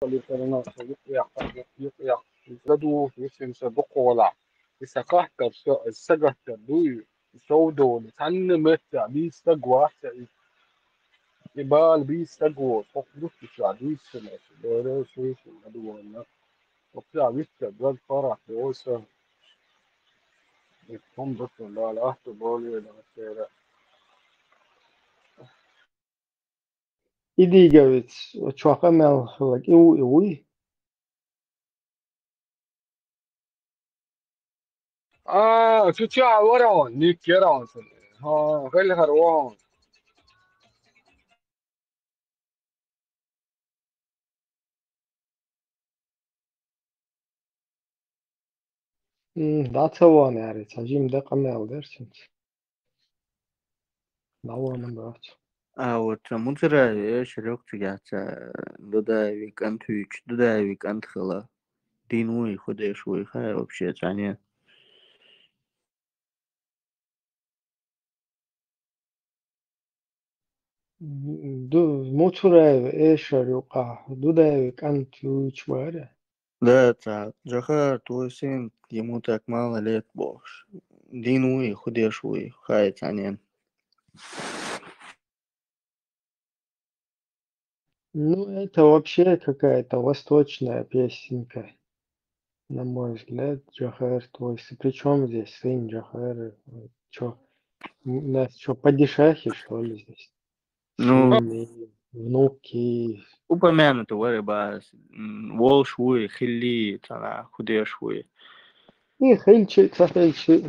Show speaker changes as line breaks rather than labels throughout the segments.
Lieutenant يقيق يزدادوا يسمى بقولا يسقط السقط دوي يسودو لتنمت بيستقوى يبال بيستقوى فوق يساعدوا سنة لورو شوي مدونا وكلا بيستقوى الفرح بوسه يكون بس لا تقولي لا سيرة
Idigavic, Chwachamel, like Iwi.
شو تشاع ورون نيك يرون ها غير هروان
That's a one, yeah, it's a gym that I'm elder since. That one number.
وتموترا شريك تجاتا دودا ويكند هيك دودا ويكند خلا دينوي خدي شوي خير вообще يعني
موتورا إيش يوقع دودا كانت يوشوارا.
لا تا جخا توسين يموتك مال ليت بوش دينوي خدي شوي خير يعني
Ну, это вообще какая-то восточная песенка, на мой взгляд, Джохар твой. Причем здесь сын Джохара? Чё, у нас что, падишахи, что ли, здесь?
ну
Сын и внуки.
упомянуто ورا بس وول شوي خلي ترى خدي شوي
И хильчи,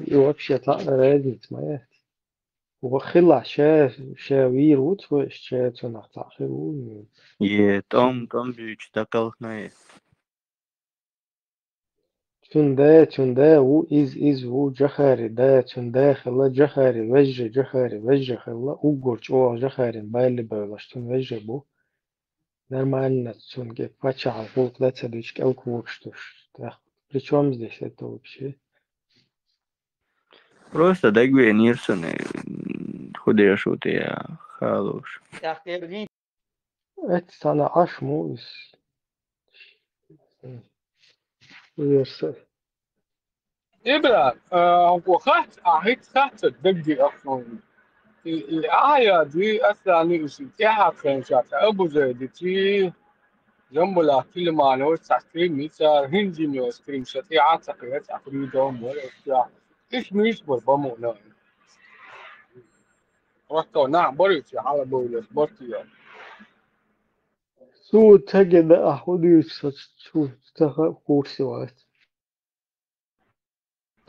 и вообще разница моя. وخلع شاوير وتوش شاتو نحتاخر
يه том بيش تكلنا
توندا و إز و جخاري دا توندا خلا جخاري وجه خلا وقرش أو جخاري بايلي بولش تون وجه بو нормально тунге пача волк да цадычки алквокштуш. Причем здесь это вообще?
просто дагве нирсон خدي شو تيا خالوش
Это sana ашму из версы.
إبرة هو خات أهيت خات الدقي أصلا الآية دي أصلا نسيتها في شات أبو زيد تي جنب لا كل ما له تسكرين ميتا هندي نيو سكرين شتي عاتقيت أفريدهم ولا أشياء إيش ميش بالبمو وقتها نعم بريتي على بولس برتيا
Су таге да аходи су таха курси вайт.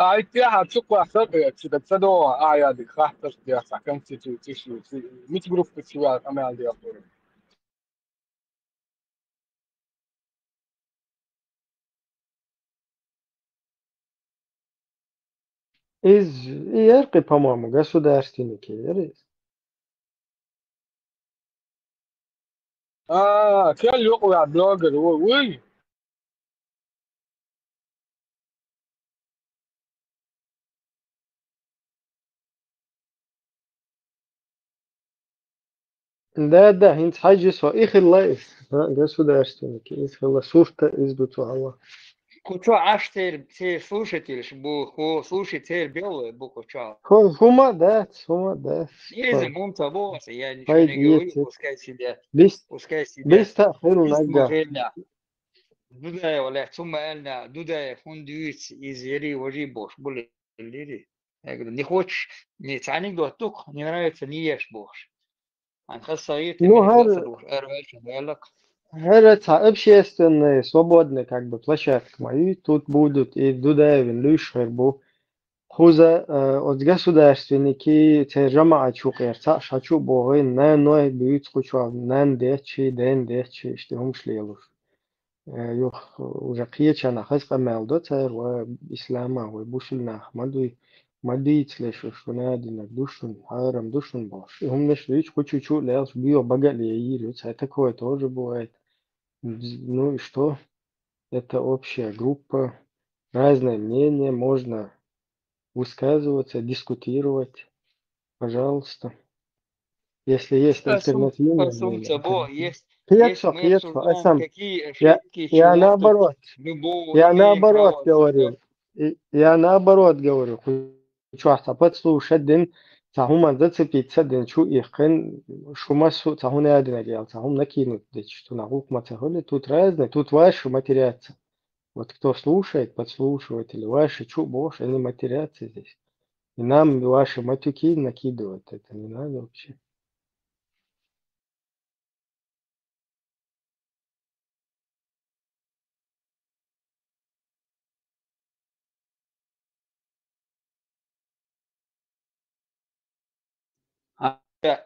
أيتها تشكو أحسن كده تصدق آية دي خاطر دي سكنت تشي مش جروب فيستيفال أمال دي أقول
Из яркой, по-моему, государственный киллер.
كان يقوى بلوجر وي
Да, инц хаджи сва их лайф. Государственный киллер. Хила сурта издуту Allah.
Кучо аж те слушатель, бу слушатель белый, бу кучо.
Хума да.
Если мунта босс, я ничего
Пай
не говорю,
диете.
пускай себе.
Бис тахиру
Из
нага.
мужельня. Дуда ولا ثم قالنا دуда фундуиц из ери вожи бош, были лири. Я говорю, не хочешь, не цаник дотук, не нравится, не ешь бош. Анхасаит,
Ну,
мне доцер бош, эрвельк.
это общественные, свободные, как бы, площадки мои. Тут будут и Дудаевин, Люшербу. Хуза от государственники тержама ачук ерца шачу богы на ной бьют кучу нан дечи ден дечи что هم шлелуш юх уже кьеча на хас камелдо цер و ислама و бушилна мадуи тлешу что надина душун харам душун бош هم неш рич кучу чу лелс био багали ирю цай такое тоже бывает. Ну и что? Это общая группа, разное мнение, можно высказываться, дискутировать, пожалуйста. Если есть альтернативное мнение.
Если
Хетсо,
мы
хетсо,
обсуждаем,
Асам.
какие
Я,
ошибки,
я
чего тут
наоборот,
любого
я
имеем
наоборот
право
говорю.
обсуждать.
Я наоборот говорю. Чувства подслушать день, цахума зацепиться день, чу ихен, шумасу, цахуна один одеял, цахум накинут, день, что наук мацахоли, тут разные, тут ваши матерятся. Вот кто слушает, подслушивает, или ваши, чу бошь, они матерятся здесь. И нам ваши матюки накидывают, это не надо вообще.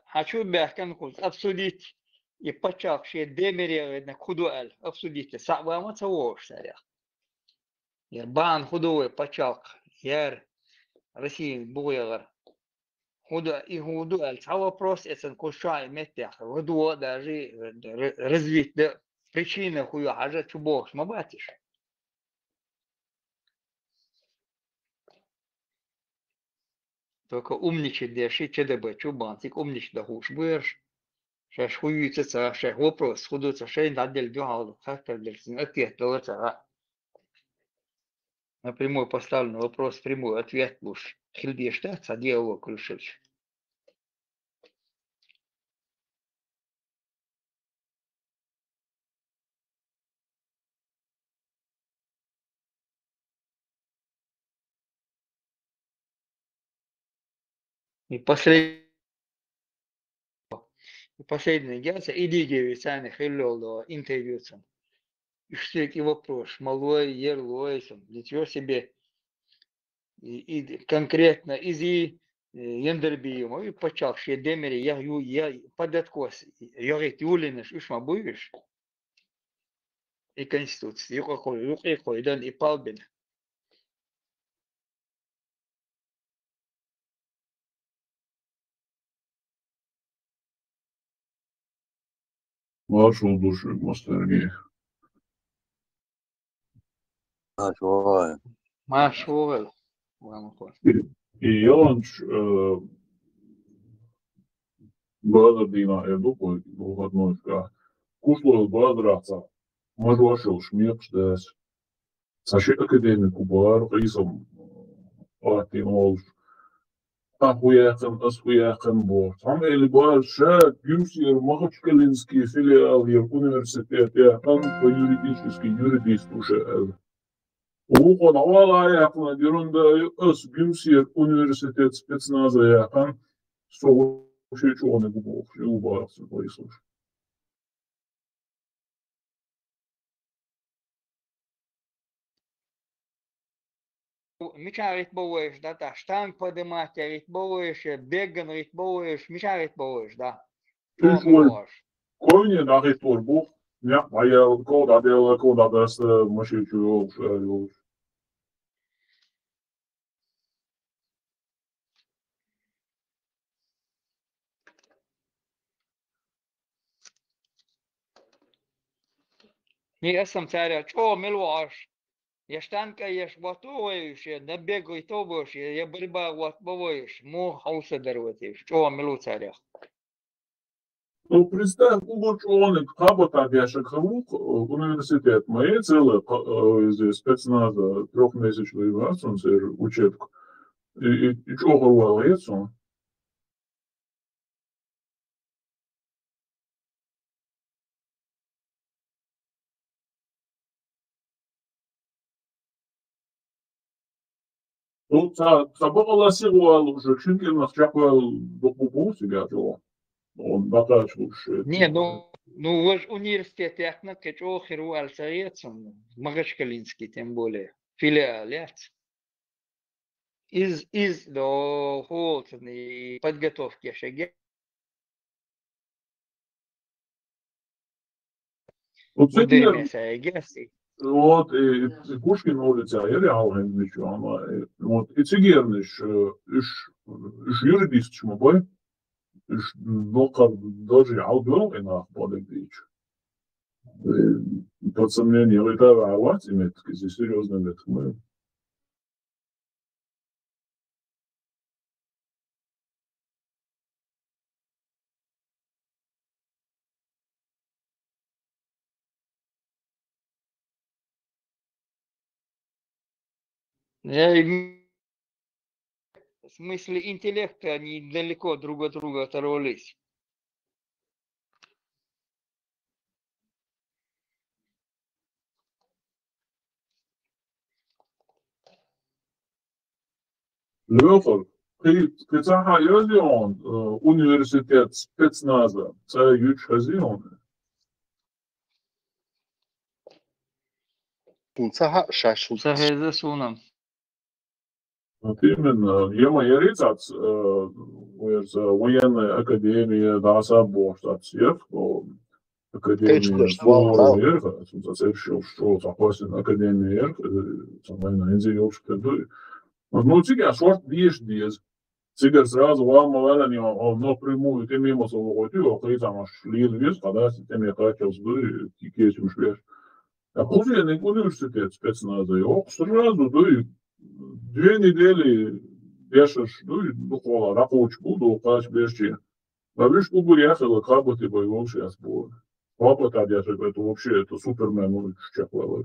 Хочу бяхкан обсудить и почавшие демери на худуэль обсудить. Сабама цавош саря. Я бан худуэ почав. Яр России буягар. Худа и худуэль. А вопрос это кушай метях. Худуэ даже развить да причина хуя ажа чубош мабатиш. Только умничать да ши чедебе чубан. Тик умничать да хуш бырш. Шаш хуюется, шаш вопрос, худуется, шей надель дюхал, как-то дельсин, ответ доллара. Напрямую поставленный вопрос, прямой ответ лучше. Хильди штат, а диалог решить. И последний генца, иди девицами, хиллел до интервьюцам. И что эти вопрос, малой, ерлой, ничего себе, и конкретно, изи, ендербием, и почав, что демери, я податкос, я говорит, юлинеш, ушма будешь, и конституция, и дан и палбин.
Вашу душу, Мастергей.
Чувак,
Машуэл.
I Jelanč Bādardīnā ir duhot kā kušlojas Bādarācā, mažošil šmiekštēs, saši akadēmiku bāru, īsam ātīm olš, ashujakan bōr. Tam eli bār šēt, jums ir Mahačkalinski filiāli ir universitētē, kan pa juridisku šēl. Uğun havalı ayakına göründe öz Gümsiyet Üniversitet spetsnazı ayakan soğuk şey çoğunu bu şey ubarası koysun.
Меча ритбовуешь, да, та штанг поднимать, ритбовуешь, беган ритбовуешь, меча ритбовуешь, да. Что
Üç oy
милуаш?
koyun dahi torbu. Ya bayal koda da maşı çoğu şey.
Не сам царя, что милуаш? Я штанка ешь ватуешь, на бегу и тобуешь, я борьба вот бовуешь, му хауса дарватишь, что милу царя?
Ну, представь, Google Чоник, Хабота Гешакхавук, университет, мои целые здесь спецназа трехмесячный вацун, учебка. И что говорил, Ну, собрала силу уже Чинкина чакал до себя, он богаче лучше.
Не, ну вы же университет, я на качо херу альцарецом, Магачкалинский тем более, филиалет. Из до холодной подготовки шаги.
Вот
Выдырме
цигер,
саегеси.
вот, и Пушкин улица, я реально ничего, вот, и цигерныш, иш юридист шмабой, иш дока даже албел и на подобич. Под сомнение, это аварти метки, здесь серьезно метки.
В смысле интеллекта они далеко друг от друга оторвались.
Лёха, ты заходил университет спецназа, це юч хазион.
Пунца шашу.
Сагайзе сунам.
Вот именно, я рецать, военная академия, да, собор, штат академия, военная, что запасен академия, самая инженерская, ну, цигар шорт диез, цигар сразу вам, наверное, напрямую, ты мимо своего тюра, ты там аж лил когда ты мне хотел сбыть, кикеть уж веш. А после университет спецназа, его сразу, 2 недели вешаешь, духовно, рабочий буду, кач бешче. А видишь, кубу ехала, как бы ты боевой сейчас был. Папа тогда, это вообще, это супермен, он чехловый.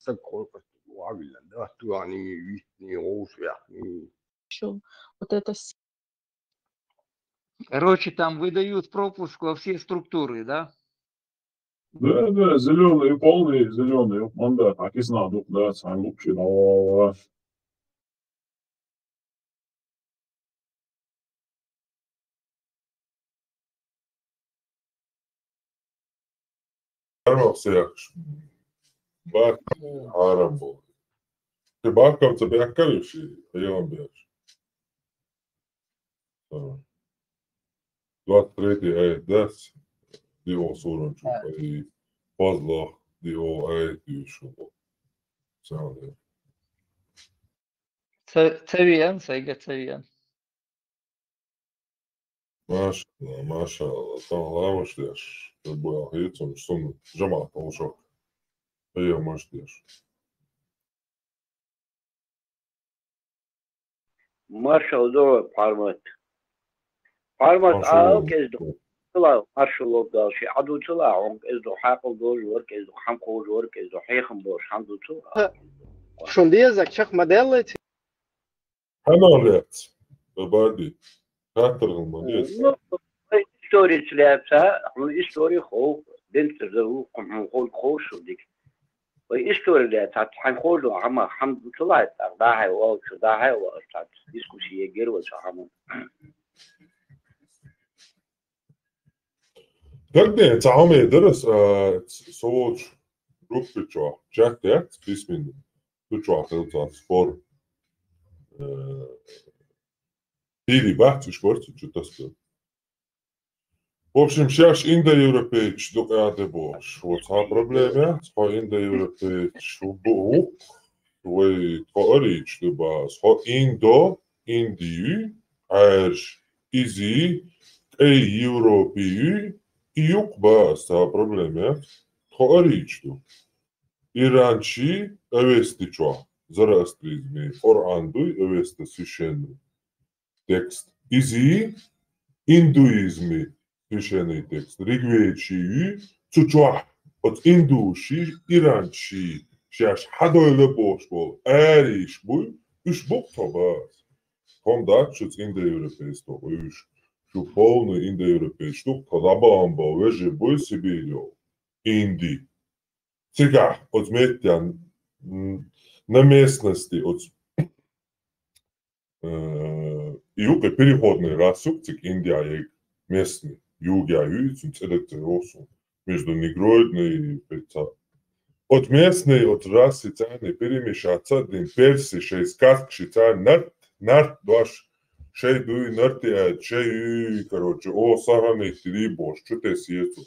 Да, они
вот это
Короче, там выдают пропуск во все структуры, да?
Да, зеленый, полный зеленый мандат, так и знаю, да, сам лучше, но...
Bak Arabo. Tillbaka till Bäckarushi, Jönnbjörns. 23 är det. Det var sådan typ i Fazla, det var ju så. Så det.
Seviyen, saygı seviyen.
Maşallah, tamam lamışlar. Bu hayatın sonu cemaat olacak. İyi maşallah.
Marshall do parmat. Parmat al kezd طلع مارشال وقال شيء عدو طلع عم kezd حاقل دور ورك kezd حمقو ورك kezd حيخم بوش حمدو طلع.
Schon dizek csak modellet.
Hanalet. Badi. Hatırlama diye.
История تلعبها история خوف بنت ذو قم خوش وديك история اللي حنقولوا عما حمد طلعت داعي وشو داعي وصارت ديسكوسيه غير وصامو
Когда تعامل درس صوت روبتشوا جاكت باسم تشوا خلطات سبور или бахту спорт что-то сказал. В общем, сейчас индоевропейч доказывает, вот та проблема, что индоевропейч был, твой творит, чтобы что индию, аж изи, европею, и юкба та проблема, творит, что иранчи авестичо, зарастризми, оранду авеста священный текст, изи, индуизми священный текст, ригвечи, цучуа, от индуши, иранчи, сейчас хадойле бош бол, эриш бул, уж бог тобас. Комдак, что индоевропейство, уж что полный индоевропейство, когда бам был, веже был Сибирью, Инди. Сега, отметьте, на местности, от юга переходный рассудок Индия местный. Югя юицун целектеросу между негроидной и пеца. От местной, от расы цаны перемешаться, дин перси, шей сказк, шица, нарт, ваш, шей дуй, нарти, шей, короче, о, сараны, три бош, что ты съезду.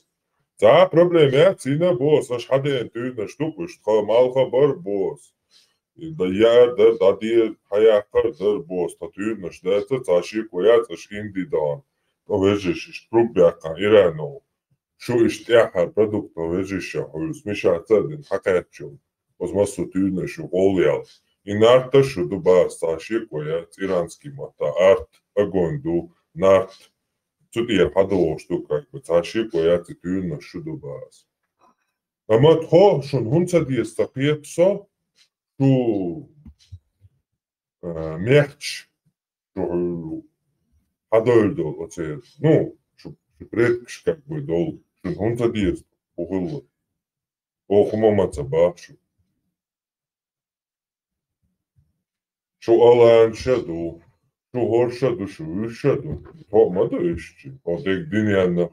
За проблема, цина босс, аж хаден, ты на штуку, что малха бар босс. Да я, да dir hayakar der bosс, da ты на что это, цаши, кояц, аж инди дан. Vežeš trubjaka Irano, šo ištjahar produkta vežeša, smiša cedin hakaču, ozmasu tűnešu voljal. I narta šo duba saši kojac iranski mata art agondu nart. Cudija hadovo štuka, saši kojac tűnešu dubas. Амат хо, шун хунцадиес тапиепсо, шу мягч, шу адольдо, оце, ну, шу предкш как бы дол, шун хунцадиес пухыло. Охумамаца бахшу. Шу алан шаду, шу горшаду, шу вишаду. Хомаду ищи, одек диньяна.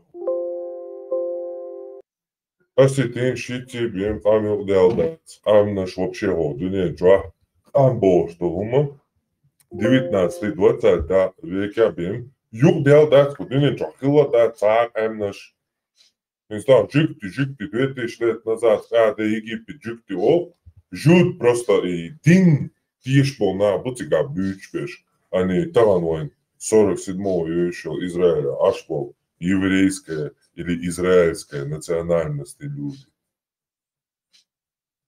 Осетин шити бем камил делдац. Амнаш вообще годуне джа. Амбо что хума. 19-20 века бем. Юг делдац годуне джа. Хила да цар амнаш. Не знаю, жикти 2000 лет назад, когда Египет жикти оп. Жут просто и дин тиш на бутига бючбеш. Они таланвайн 47-го еще Израиля аж пол еврейская или израильская национальности люди.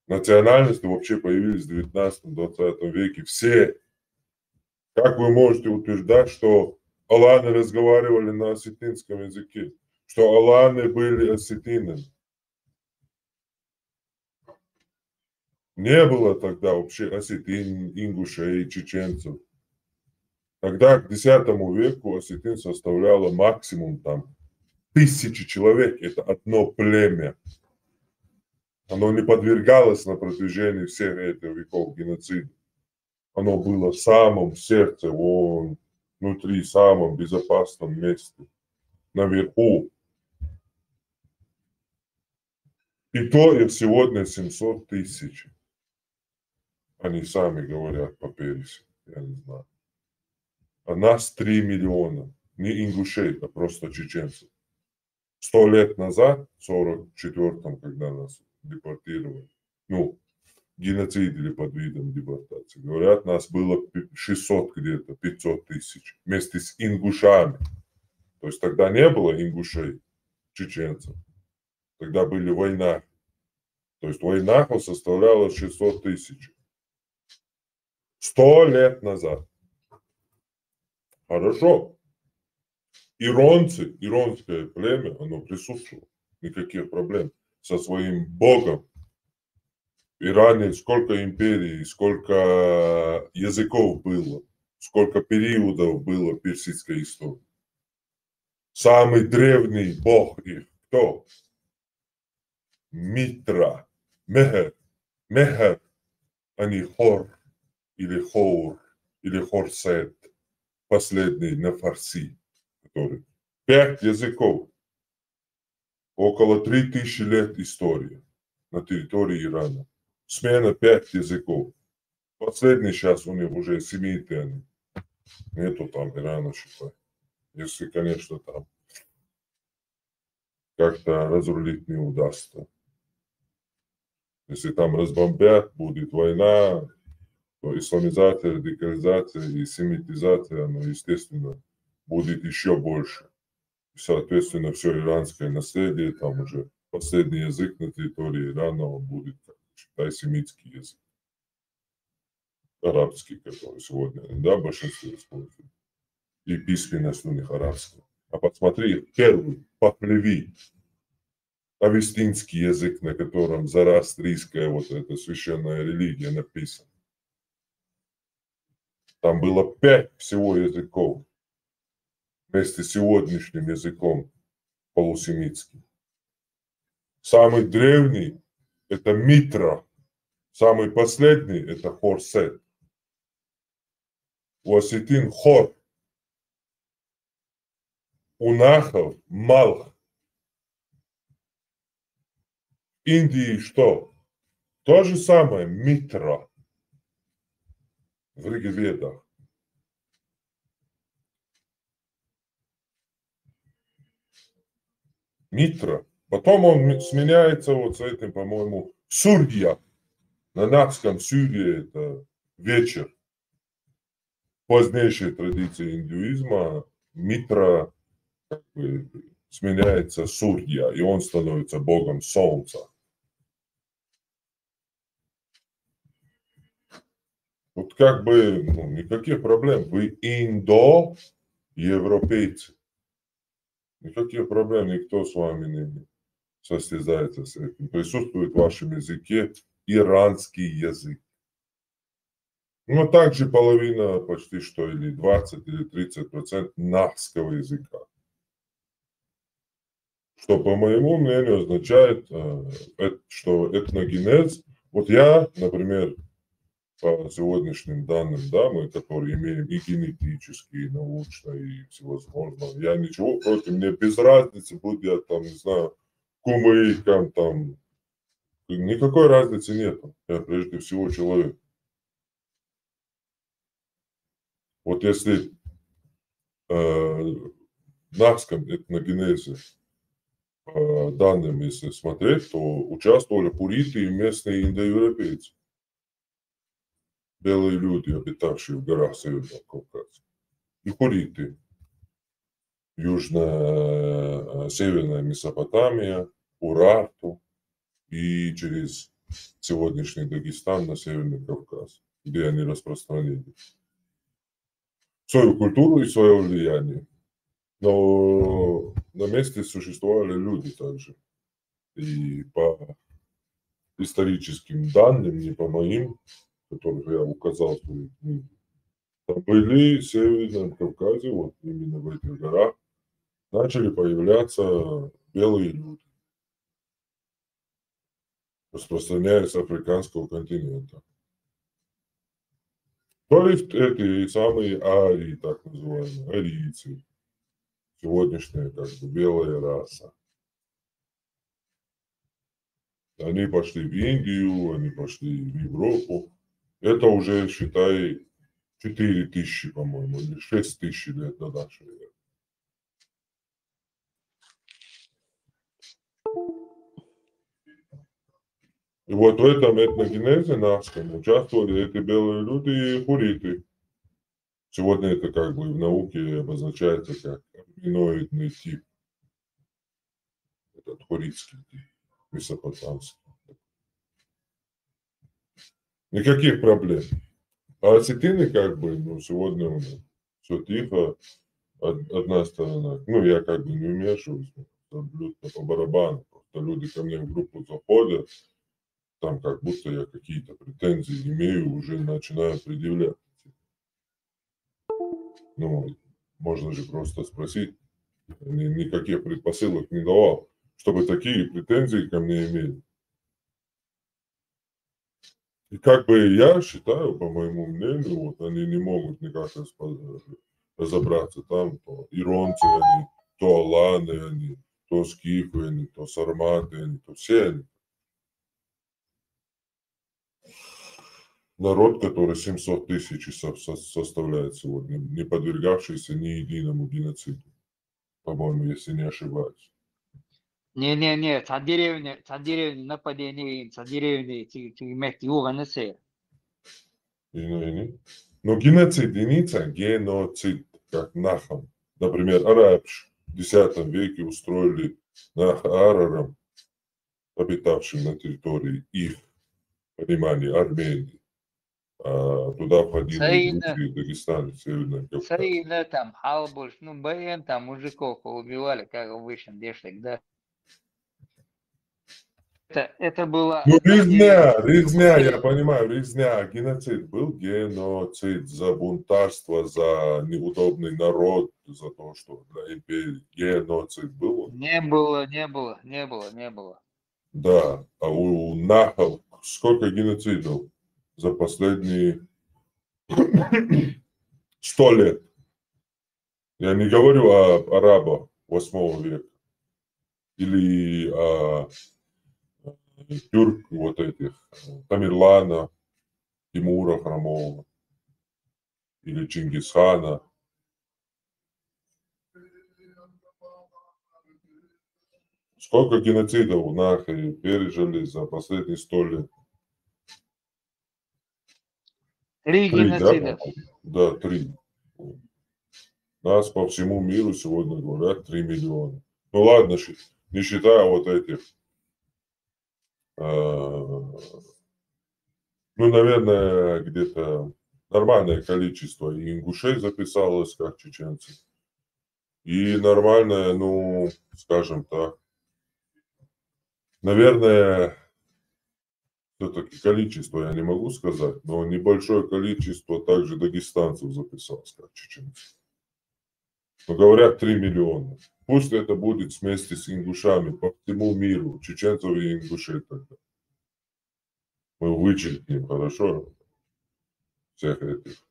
Национальности вообще появились в 19-20 веке. Все. Как вы можете утверждать, что аланы разговаривали на осетинском языке? Что аланы были осетинами? Не было тогда вообще осетин, ингушей, чеченцев. Тогда к X веку осетин составляло максимум там 1000 человек. Это одно племя. Оно не подвергалось на протяжении всех этих веков геноциду. Оно было в самом сердце, вон, внутри, в самом безопасном месте. Наверху. И то их сегодня 700 тысяч. Они сами говорят по пересе. Я не знаю. А нас 3 миллиона. Не ингушей, а просто чеченцев. 100 лет назад, в 44-м, когда нас депортировали, ну, геноцидили под видом депортации, говорят, нас было 600 где-то, 500 тысяч, вместе с ингушами. То есть тогда не было ингушей, чеченцев. Тогда были война. То есть война составляла 600 тысяч. 100 лет назад. Хорошо. Иронцы, иронское племя, оно присутствовало. Никаких проблем со своим богом. В Иране сколько империй, сколько языков было, сколько периодов было в персидской истории. Самый древний бог их кто? Митра, Мехер, а не Хор, или Хоур, или Хорсет, последний на фарси, который 5 языков, около 3000 лет истории на территории Ирана. Смена 5 языков. Последний сейчас у них уже семитый. Нету там Ирана, считай. Если, конечно, там как-то разрулить не удастся. Если там разбомбят, будет война, то исламизация, радикализация и семитизация, ну, естественно, будет еще больше. И, соответственно, все иранское наследие, там уже последний язык на территории Ирана, он будет, считай, семитский язык. Арабский, который сегодня, да, большинство использует. И письменность у них арабская. А посмотри, первый, Пахлеви, авестинский язык, на котором зороастрийская вот эта священная религия написана. Там было 5 всего языков вместе с сегодняшним языком полусемитским. Самый древний – это Митра. Самый последний – это Хорсет. У осетин Хор. У нахов Малх. В Индии что? То же самое Митра. В Ригведах. Митра. Потом он сменяется вот с этим, по-моему, Сурья. На нахском Сурье это вечер. Позднейшей традиции индуизма Митра как бы сменяется Сурья, и он становится богом солнца. Вот как бы никаких проблем. Вы индоевропейцы. Никаких проблем никто с вами не имеет. состязается с этим. Присутствует в вашем языке иранский язык. Но также половина, почти что, или 20, или 30% нахского языка. Что, по моему мнению, означает, что этногенез, вот я, например, по сегодняшним данным, да, мы, которые имеем и генетические, и научные, и всевозможные, я ничего против, мне без разницы, буду я там, не знаю, кумыком, там, никакой разницы нет. Я прежде всего человек. Вот если в нахском этногенезе по данным, если смотреть, то участвовали пуриты и местные индоевропейцы. Белые люди, обитавшие в горах Северного Кавказа. И хуриты. Южно-северная Месопотамия, Урарту и через сегодняшний Дагестан на Северный Кавказ, где они распространили свою культуру и свое влияние. Но на месте существовали люди также. И по историческим данным, не по моим, которых я указал в своей книге, там были в Северном Кавказе, вот именно в этих горах, начали появляться белые люди, распространяясь с африканского континента. То есть эти самые арии, так называемые, арийцы, сегодняшняя как бы белая раса. Они пошли в Индию, они пошли в Европу. Это уже, считай, 4000, по-моему, или 6000 лет до нашей эры. И вот в этом этногенезе нашем участвовали эти белые люди и хуриты. Сегодня это как бы в науке обозначается как аминоидный тип. Этот хуритский тип, месопотамский. Никаких проблем. А осетины как бы, ну, сегодня все тихо, одна сторона. Ну, я как бы не вмешиваюсь, абсолютно по барабану. Просто люди ко мне в группу заходят, там как будто я какие-то претензии имею, уже начинаю предъявлять. Ну, можно же просто спросить, никаких предпосылок не давал, чтобы такие претензии ко мне имели. И как бы я считаю, по моему мнению, вот они не могут никак разобраться там, то иронцы они, то аланы они, то скифы они, то сарматы они, то все они. Народ, который 700 тысяч составляет сегодня, не подвергавшийся ни единому геноциду, по-моему, если не ошибаюсь.
Не, цан деревни нападение, цан деревни тигмет юга не се.
Но геноцид единица, геноцид, как нахам. Например, арабш в X веке устроили арарам, обитавшим на территории их, понимания, Армении. Туда входили Грузия, Дагестан, Северная Кавказ.
Саина там, Халбуш, ну, БМ там мужиков убивали, как обычно, Дешлик, да. Это было...
Ну, резня, я понимаю, резня, геноцид был, геноцид за бунтарство, за неудобный народ, за то, что для империи геноцид был.
Не было.
Да, а у нахов сколько геноцидов за последние 100 лет? Я не говорю о арабах 8 века или о тюрк вот этих, Тамерлана, Тимура Хромова или Чингисхана. Сколько геноцидов нахи пережили за последние 100 лет?
3 геноцида.
Да, 3. Нас по всему миру сегодня говорят 3 миллиона. Ну ладно, не считая вот этих, ну, наверное, где-то нормальное количество и ингушей записалось как чеченцы. И нормальное, ну, скажем так, наверное, все-таки количество я не могу сказать, но небольшое количество также дагестанцев записалось, как чеченцев. Но говорят 3 миллиона. Пусть это будет вместе с ингушами по всему миру, чеченцев и ингушей тогда. Мы вычеркнем хорошо всех этих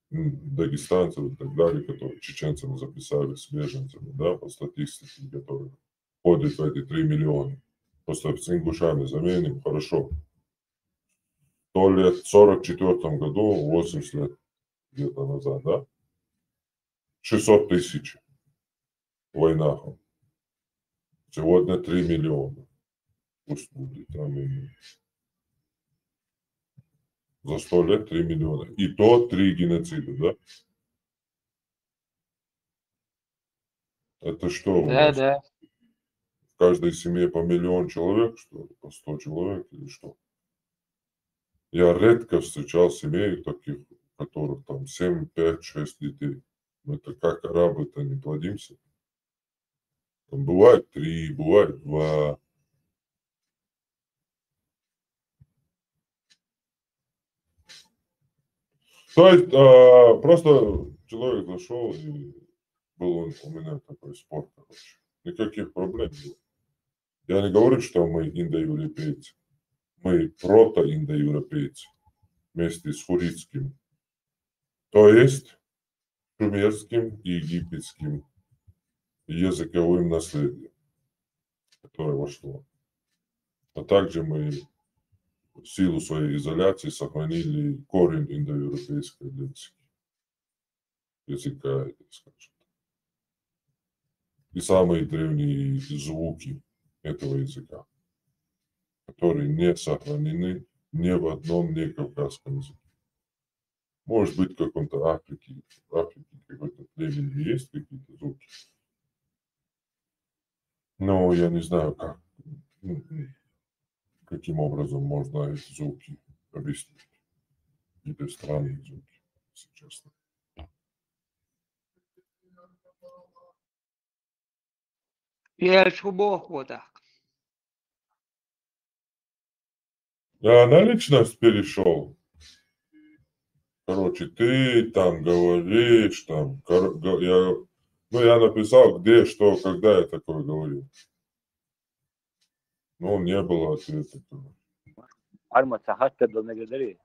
дагестанцев и так далее, которые чеченцами записались, беженцами, да, по статистике, которые входят в эти 3 миллиона. Просто с ингушами заменим, хорошо. 100 лет, в 1944 году, 80 лет где-то назад, да? 600 тысяч войнахов. Сегодня 3 миллиона. Пусть будет там и за 100 лет 3 миллиона. И то 3 геноцида, да? Это что у
Да,
нас?
да.
В каждой семье по 1 миллион человек, что ли? По 100 человек или что? Я редко встречал семей таких, у которых там 7, 5, 6 детей. Это как арабы-то не плодимся. Там бывает 3, бывает 2. То есть просто человек зашел, и был у меня такой спор, короче. Никаких проблем не было. Я не говорю, что мы индоевропейцы. Мы протоиндоевропейцы вместе с хуритским. То есть шумерским и египетским языковым наследием, которое вошло. А также мы в силу своей изоляции сохранили корень индоевропейской лексики, языка, скажем. И самые древние звуки этого языка, которые не сохранены ни в одном некавказском языке. Может быть, в каком-то Африке какой-то племени есть какие-то звуки. Но я не знаю, каким образом можно эти звуки объяснить. Какие-то странные звуки, если честно.
Я чубох вот так.
Я на личность перешел. Короче, ты там говоришь, там, я написал, где, что, когда я такое говорил. Ну, не было ответа.
Арма сахат кадална гадари.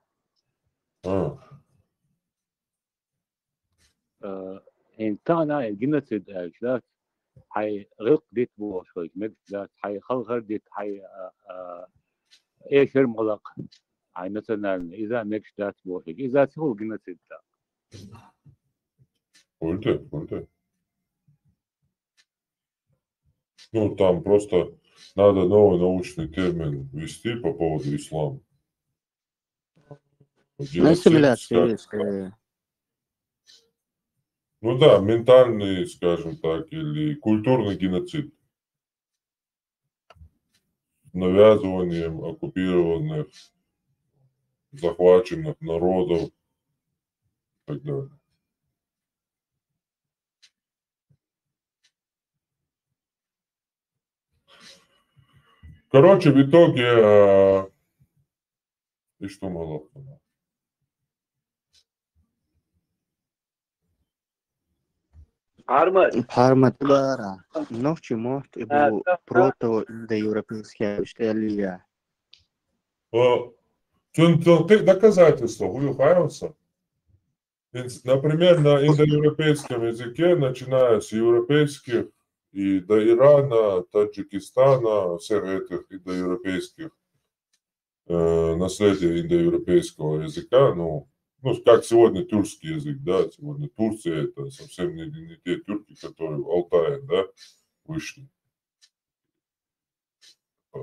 إنتانا الجنسيد الجلات حي غلق ديت بو شوي مجلات حي خلغر ديت حي إيه شر مغلق حي مثلا إذا مجلات بو إذا سهو جنسيد ده
Пульты. Ну, там просто надо новый научный термин ввести по поводу ислама.
Ассимиляция есть.
Ну да, ментальный, скажем так, или культурный геноцид. Навязыванием оккупированных, захваченных народов и так далее. Короче, в итоге, и что мало?
Парма Тибара. Ночи может и был прото-индоевропейская история.
Доказательства выявляются. Например, на индоевропейском языке, начиная с европейских и до Ирана, Таджикистана, всех этих индоевропейских наследия индоевропейского языка, ну, как сегодня тюркский язык, да, сегодня Турция, это совсем не те тюрки, которые в Алтае, да, вышли.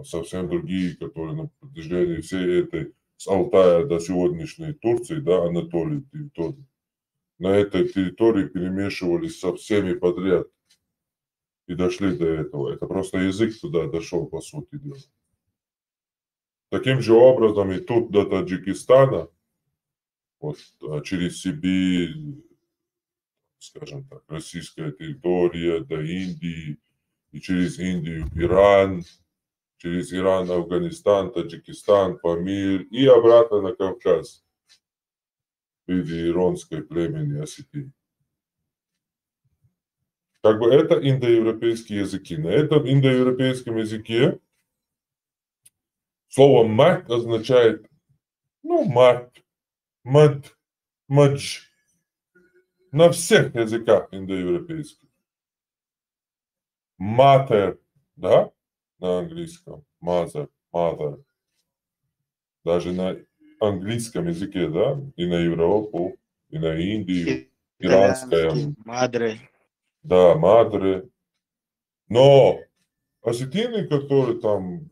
Совсем другие, которые на протяжении всей этой, с Алтая до сегодняшней Турции, да, Анатолии территории, на этой территории перемешивались со всеми подряд и дошли до этого. Это просто язык туда дошел, по сути дела. Таким же образом и тут до Таджикистана, вот, через Сибирь, скажем так, российская территория, до Индии, и через Индию Иран, через Иран, Афганистан, Таджикистан, Памир и обратно на Кавказ в виде иронской племени Осетии. Как бы это индоевропейские языки. На этом индоевропейском языке слово «мать» означает, мать, мать, мадж. На всех языках индоевропейских. Mater, да, на английском. Mother, mother. Даже на английском языке, да, и на Европу, и на Индию, иранская.
Мадре.
Да, мадре. Но осетины, которые там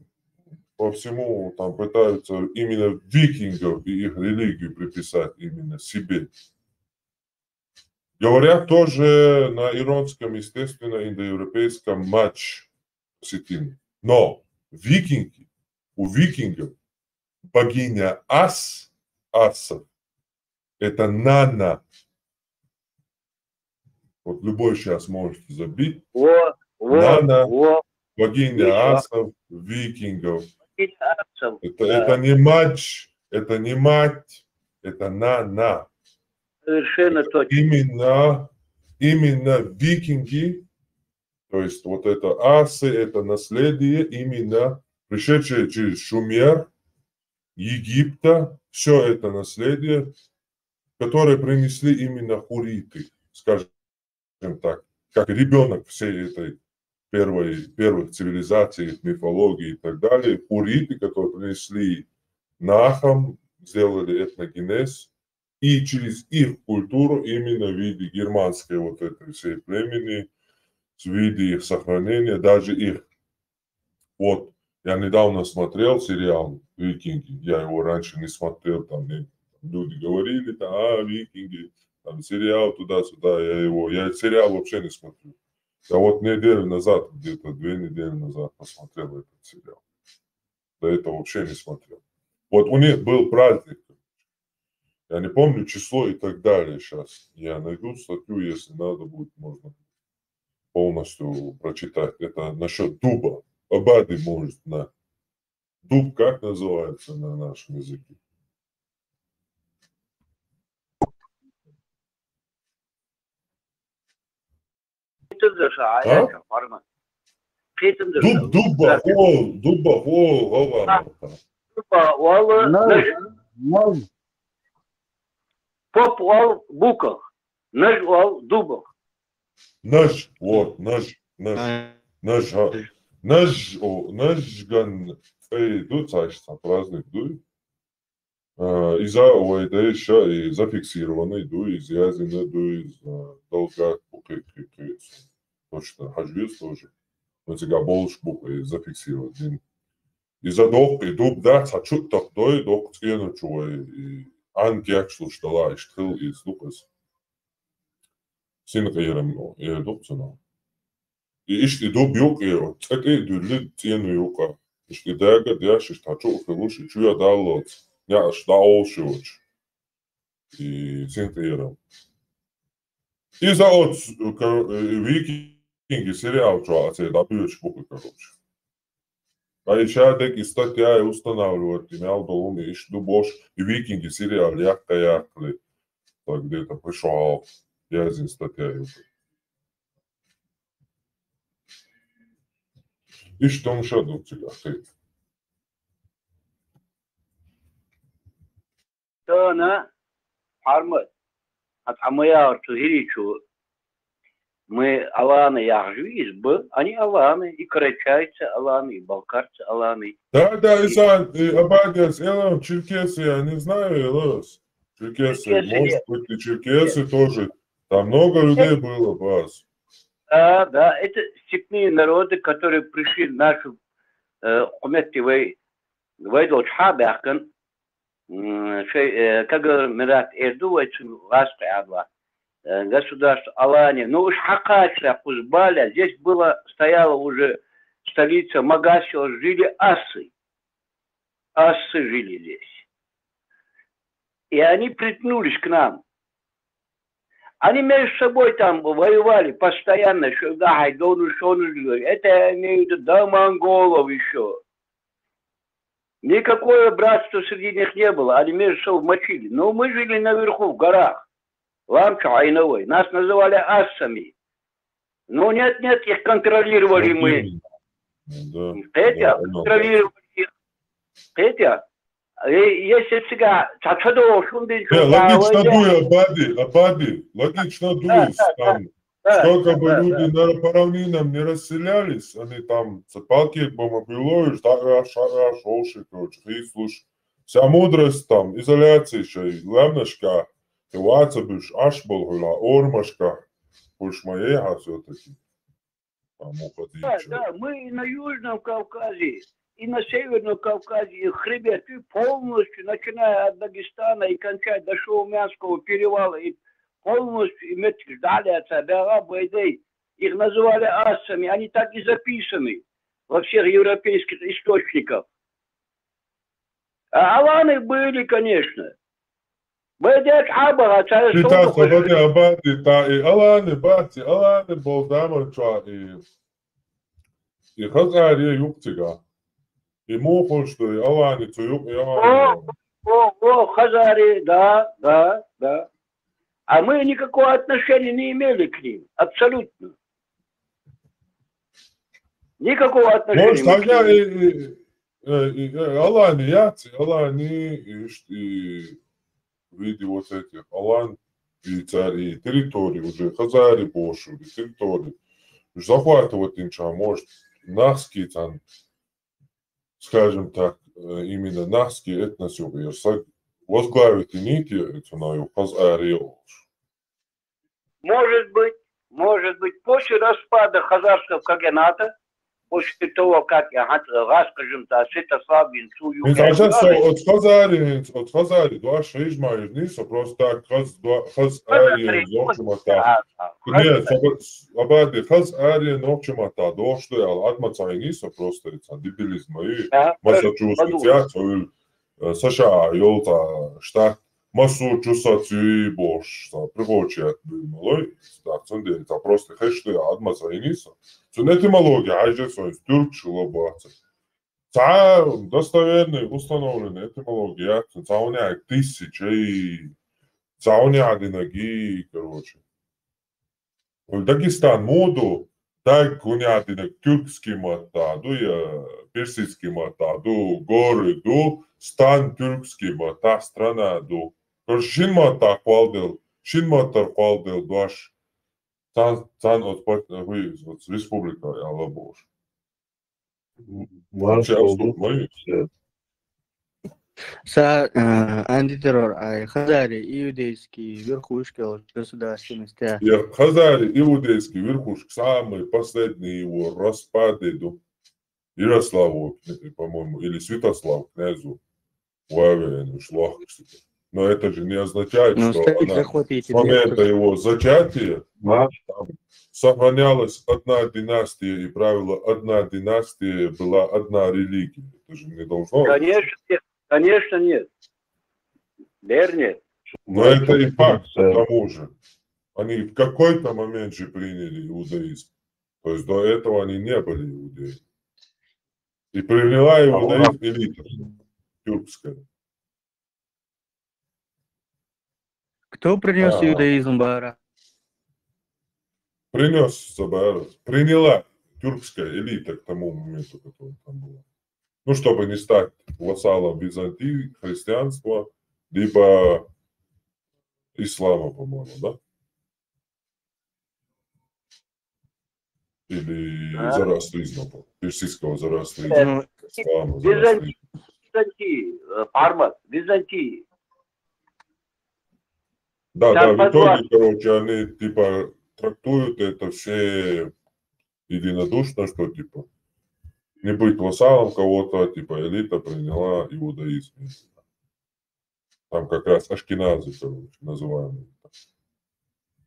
по всему там пытаются именно викингов и их религию приписать именно себе, говорят тоже на иронском, естественно, индоевропейском матч осетин. Но викинги, у викингов богиня Асов, это Нана. Вот любой сейчас можете забить. Нана, богиня Асов, викингов. Это не матч, это не мать, это Нана.
Совершенно точно.
Именно викинги, то есть вот это асы, это наследие именно пришедшее через Шумер, Египта, все это наследие, которое принесли именно хуриты, скажем так, как ребенок всей этой первых цивилизаций, мифологии и так далее. Хуриты, которые принесли Нахам, сделали этногенез, и через их культуру именно в виде германской вот этой всей племени, в виде их сохранения, даже их. Вот, я недавно смотрел сериал «Викинги», я его раньше не смотрел, там люди говорили, викинги, там сериал туда-сюда, я сериал вообще не смотрю. Я вот неделю назад, где-то 2 недели назад посмотрел этот сериал. До этого вообще не смотрел. Вот у них был праздник. Я не помню число и так далее сейчас. Я найду статью, если надо будет, можно полностью прочитать. Это насчет дуба. Абады может знать. Дуб как называется на нашем языке?
Поп вал буках, нож вал дубах.
Нож, вот, ножган, тут сашта праздник дуй. Из-за ОЭД еще и зафиксированный дуй, из язина дуй, из долга букы. Точно, хажвиз тоже. Но сега болш букы зафиксирован. Из-за долг и дуб да, сачут так дой, долг цену чуй. Анкиак слушала, иштхил из Лукас. Синкаерам дубцена. И ишти дуб юк, цеки дюрлит цену юка. Ишти дага дяш, иштачу хилуш, чуя даллот. Я шта олшиоч. И синкаерам. И за от викинги сериал чуаце, да бьёч букы, короче. А еще таки статья устанавливают, имел долуми, ищ дубош, и викинги сериал, якли, так где-то пришел, я один статья. И что он шаду тебя, ты?
Тона, Армад, от Амаяр Тузиричу, мы аланы яжвиз бы, они аланы, и карачайцы аланы, и балкарцы аланы.
Да, Исан, Абадес, Элос, черкесы, я не знаю, Элос. Черкесы, может быть, и черкесы тоже. Там много людей было, Бас.
Да, это степные народы, которые пришли в нашу Хуметти Вайдол Шабяхкан, как говорят, Эрду, государство Алания. Ну уж Хакача, Кузбаля, здесь стояла уже столица Магасио, жили асы. Асы жили здесь. И они притнулись к нам. Они между собой там воевали постоянно, что да, Хайдону, что он говорит. Это я имею в виду до монголов еще. Никакое братства среди них не было, они между собой мочили. Но мы жили наверху, в горах, Ламча, Айновой. Нас называли ассами. Но нет, их контролировали мы.
Да,
Хотя, контролировали их. Хотя, если сега, чачадо, шундин,
логично дует, Абади, логично дует. Сколько бы люди на по равнинам не расселялись, они там цепалки бомобилуют, шолши, короче, хислуш. Вся мудрость там, изоляция еще, лемнышка, ваца биш, ашболгула, ормашка, уж моя все-таки.
Да, мы и на Южном Кавказе, и на Северном Кавказе, и хребеты полностью, начиная от Дагестана и кончая до Шаумянского перевала, и полностью ждали от себя Байдей. Их называли ассами, они так и записаны во всех европейских источниках. А аланы были, конечно. Байдек Абага,
Абади, та и аланы, бати, аланы был дамача, и хазария юктига. И мухол, что и аланы, цуюк, и аланы.
Хазари, да. А мы никакого отношения не имели к ним. Абсолютно. Никакого отношения.
Может, тогда аланы яцы, аланы и в виде вот этих алан и цари, территории уже, хазари бошили, территории. Захватывать ничего, может, нахский там, скажем так, именно нахский этносюбы, возглавить и нити, это на хазари.
Может быть, после распада хазарского каганата, после того, как я расскажем, Святославин,
от хазари, два шейжмаешь, ниса, просто так, хазари, нокчумата. Нет, абади, хазари, нокчумата, дошло, атмацай ниса, просто, это дебилизм, и Массачусетс, США, Йолта, штат, Массачусетс, бош, привочет, малой, так, цунде, это просто хэштег, атмацай ниса. Этимология, айжесоис, тюркши лобаца. Достоверные, установленные этимологии, цауняк тысячи, цауняк короче. В Дагестан моду, так гунятинок тюркский мата, персидский мата, горы, стан тюркский мата, страна, короче, шинмата квалдел, дуаш. Цан от республика Алабош.
Антитеррор, хазари, иудейские верхушки государственности.
Хазари, иудейский верхушки, самый последний его распады до Ярославу, по-моему, или Святослав, князю Вавилону, шлах. Но это же не означает, что с момента его зачатия сохранялась одна династия и правила одна династия, была одна религия. Это же не должно быть.
Конечно нет. Нет.
Но это и факт, к тому же. Они в какой-то момент же приняли иудаизм. То есть до этого они не были иудеями. И приняла иудаизм элита тюркская.
Кто принес иудаизм, Бара?
Приняла тюркская элита к тому моменту, который там была. Ну, чтобы не стать вассалом Византии, христианства, либо ислама, по-моему, да? Или зороастризма, персидского зороастризма.
Византии.
Да, в итоге, короче, они, типа, трактуют это все единодушно, что, типа, не быть вассалом кого-то, типа, элита приняла иудаизм. Там как раз ашкеназы, короче, называемые,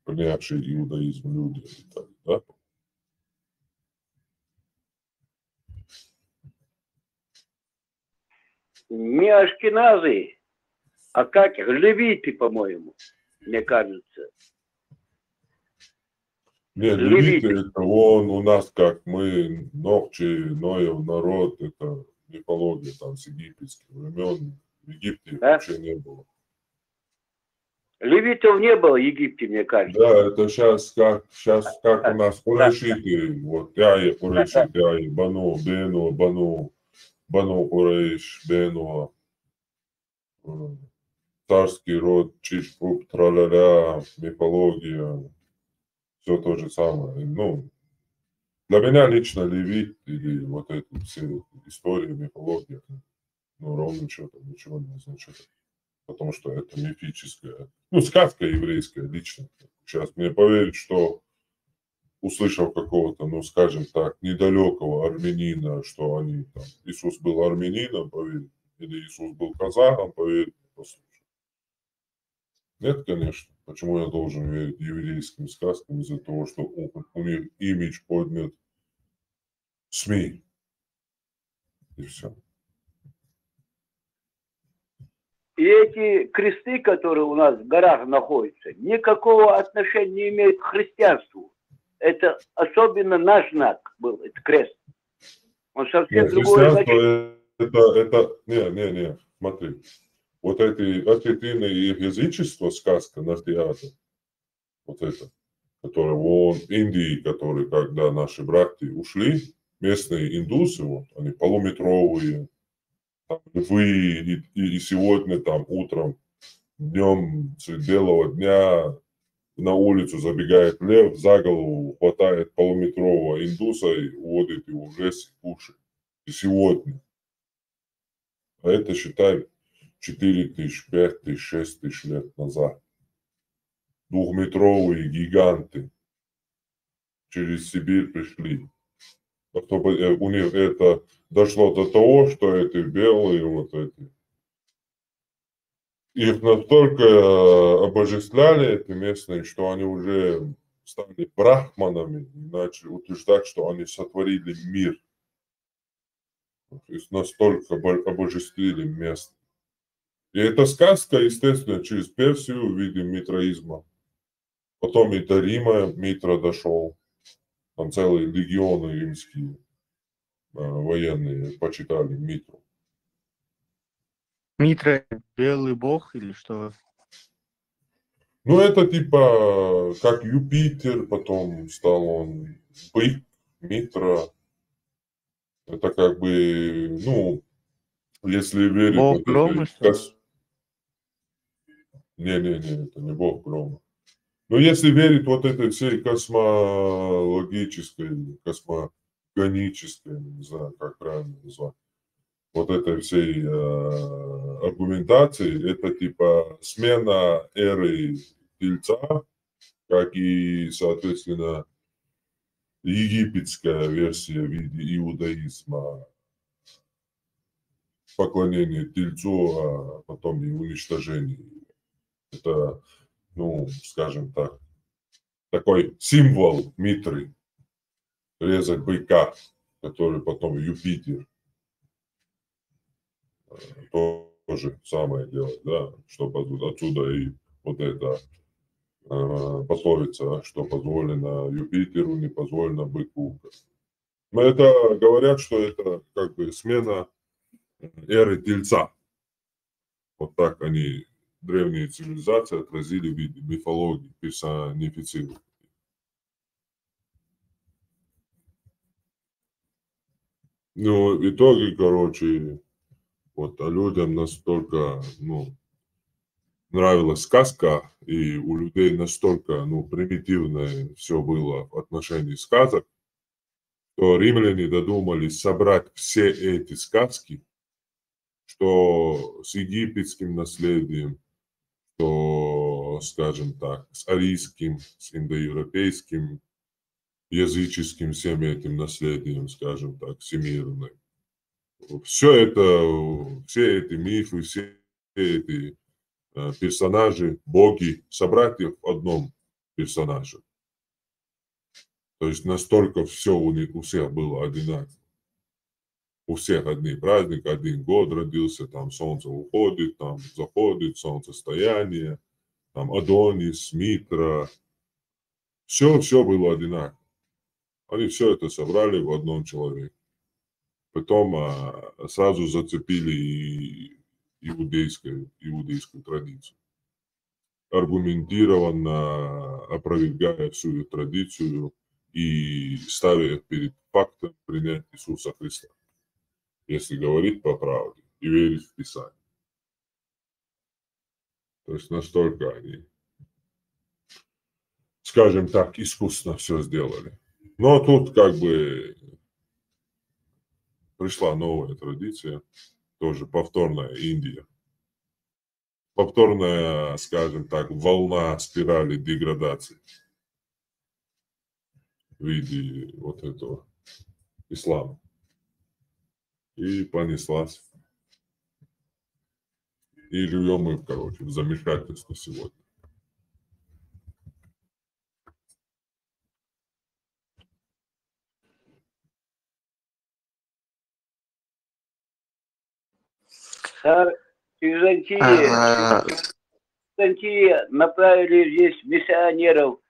принявшие иудаизм люди, да?
Не ашкеназы, а как их, левиты, по-моему, мне кажется.
Нет, левиты, это он у нас как мы, Нохчи, Ноев народ, это мифология там с египетских времен. В Египте
Да?
вообще не было.
Левитов не было в Египте, мне кажется.
Да, это сейчас как у нас курайшиты, вот Тяи, Курайши, Тяи, Бану, Бену, Бану, Курайш, Бену, царский род, Чичпуп, Траля-ля, мифология, все то же самое. Ну, для меня лично Левит или вот эти все истории, мифология, ну, ровно что-то, ничего не означает. Потому что это мифическая, ну, сказка еврейская лично. Сейчас мне поверить, что услышал какого-то, ну, скажем так, недалекого армянина, что они там, Иисус был армянином, поверить, или Иисус был казахом, поверить, послушай. Нет, конечно. Почему я должен верить еврейским сказкам из-за того, что у них имидж поднят СМИ? И все.
И эти кресты, которые у нас в горах находятся, никакого отношения не имеют к христианству. Это особенно наш знак был, это крест. Он совсем
Нет,
другое
христианство
значение.
не, смотри. Вот эти ответвины язычества, сказка на театре, вот это, которое вон в Индии, которые, когда наши братья ушли, местные индусы, вот, они полуметровые, там, львы, и сегодня там утром, днем средь белого дня на улицу забегает лев, за голову хватает полуметрового индуса и уводит его в лес и кушает. И сегодня. А это, считай, 4000, 5000, 6000 лет назад. Двухметровые гиганты через Сибирь пришли. Чтобы у них это дошло до того, что эти белые вот эти, их настолько обожествляли, эти местные, что они уже стали брахманами и начали утверждать, что они сотворили мир. То есть настолько обожествили место. И эта сказка, естественно, через Персию в виде митраизма. Потом и до Рима Митра дошел. Там целые легионы римские военные почитали Митру.
Митра белый бог или что?
Ну, это типа как Юпитер, потом стал он бык, Митра. Это как бы, ну, если верить
Бог
вот
грома,
этой...
что ли?
Не, это не бог грома. Но если верить вот этой всей космологической, космогонической, не знаю, как правильно назвать, вот этой всей аргументации, это типа смена эры Тельца, как и, соответственно, египетская версия в виде иудаизма, поклонение Тельцу, а потом и уничтожение. Это, ну, скажем так, такой символ Митры, резать быка, который потом Юпитер тоже самое делает, да, чтобы отсюда и вот это пословица, что позволено Юпитеру, не позволено быку. Но это говорят, что это как бы смена эры Тельца. Вот так они, древние цивилизации, отразили в виде мифологии, персонифицировали. Ну, в итоге, короче, вот, а людям настолько, ну, нравилась сказка, и у людей настолько, ну, примитивное все было в отношении сказок, что римляне додумались собрать все эти сказки, что с египетским наследием, что, скажем так, с арийским, с индоевропейским, языческим всем этим наследием, скажем так, всемирным. Все это, все эти мифы, все эти персонажи, боги, собрать их в одном персонаже. То есть настолько все у всех было одинаково. У всех одни праздники, один год родился, там солнце уходит, там заходит, солнцестояние, там Адонис, Митра. Все было одинаково. Они все это собрали в одном человеке. потом сразу зацепили иудейскую традицию, аргументированно опровергая всю эту традицию и ставя перед фактом принять Иисуса Христа, если говорить по правде и верить в Писание. То есть настолько они, скажем так, искусно все сделали. Но тут как бы пришла новая традиция, тоже повторная Индия. Повторная, скажем так, волна спирали деградации в виде вот этого ислама. И понеслась. И живем мы, короче, в замешательстве сегодня.
Византии направили здесь миссионеров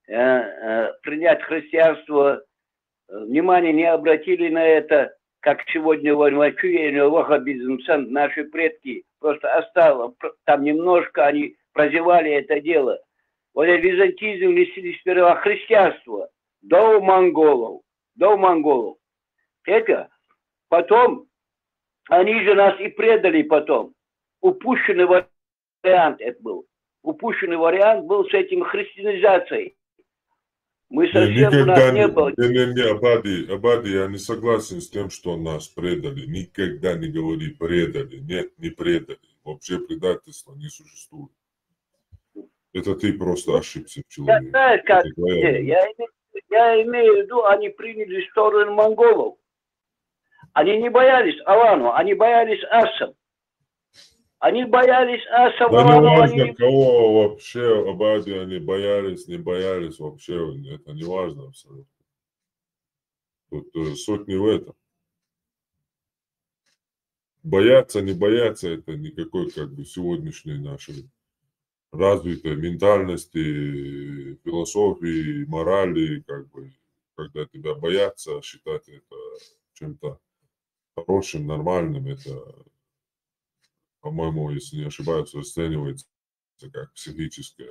принять христианство. Внимание не обратили на это, как сегодня ваххабизм, наши предки просто оставили, там немножко они прозевали это дело. Вот византийцы внесли сперва христианство до монголов. Это потом они же нас и предали потом. Упущенный вариант это был. Упущенный вариант был с этим христианизацией. Мы совсем у нас не было.
Абади, я не согласен с тем, что нас предали. Никогда не говори предали. Нет, не предали. Вообще предательства не существует. Это ты просто ошибся в человеке.
Я имею в виду, они приняли сторону монголов. Они не боялись Алану, они боялись Асам.
Да не важно, кого вообще, Абади, они боялись, не боялись, вообще, это не важно абсолютно. Тут суть не в этом. Бояться, не бояться, это никакой как бы сегодняшней нашей развитой ментальности, философии, морали, как бы, когда тебя боятся, считать это чем-то хорошим, нормальным, это, по-моему, если не ошибаюсь, расценивается как психическое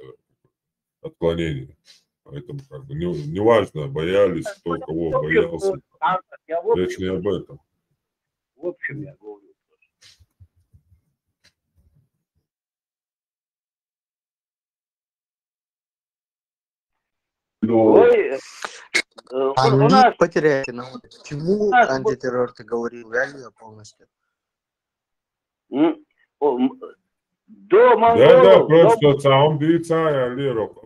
отклонение. Поэтому как бы не важно, боялись, кто кого боялся. Речь не об этом.
В общем, я говорю.
Они потеряли на чему антитеррор ты говорил, реально полностью?
До монголов.
Да, просто сам дицая лиров,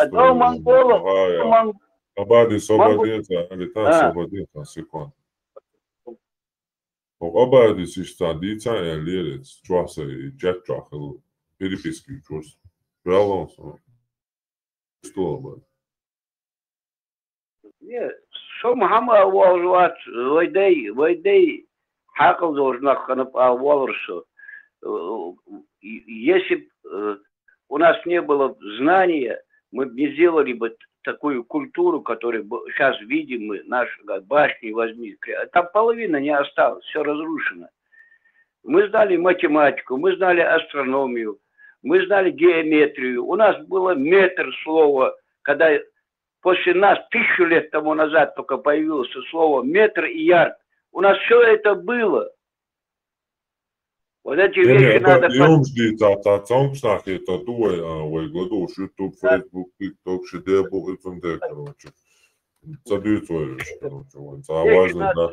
До монголов.
Абади свободится, алита свободится, секунд. Абади сишта дицая лирец, чуаса и джетчахал, переписки чус. Жалонс. Что Абади?
Шо Мухаммад Уалжуат, войдей, хакал должна ханап Уалршу. Если у нас не было знания, мы бы не сделали бы такую культуру, которую сейчас видим мы, наши башни возьми. Там половина не осталась, все разрушено. Мы знали математику, мы знали астрономию, мы знали геометрию. У нас было метр слова, когда после нас 1000 лет тому назад только появилось слово метр и ярд. У нас все это было. Вот эти вещи надо...
это YouTube, Facebook, TikTok, шедевр, короче. Забьют свою вещь, короче. Важно, да.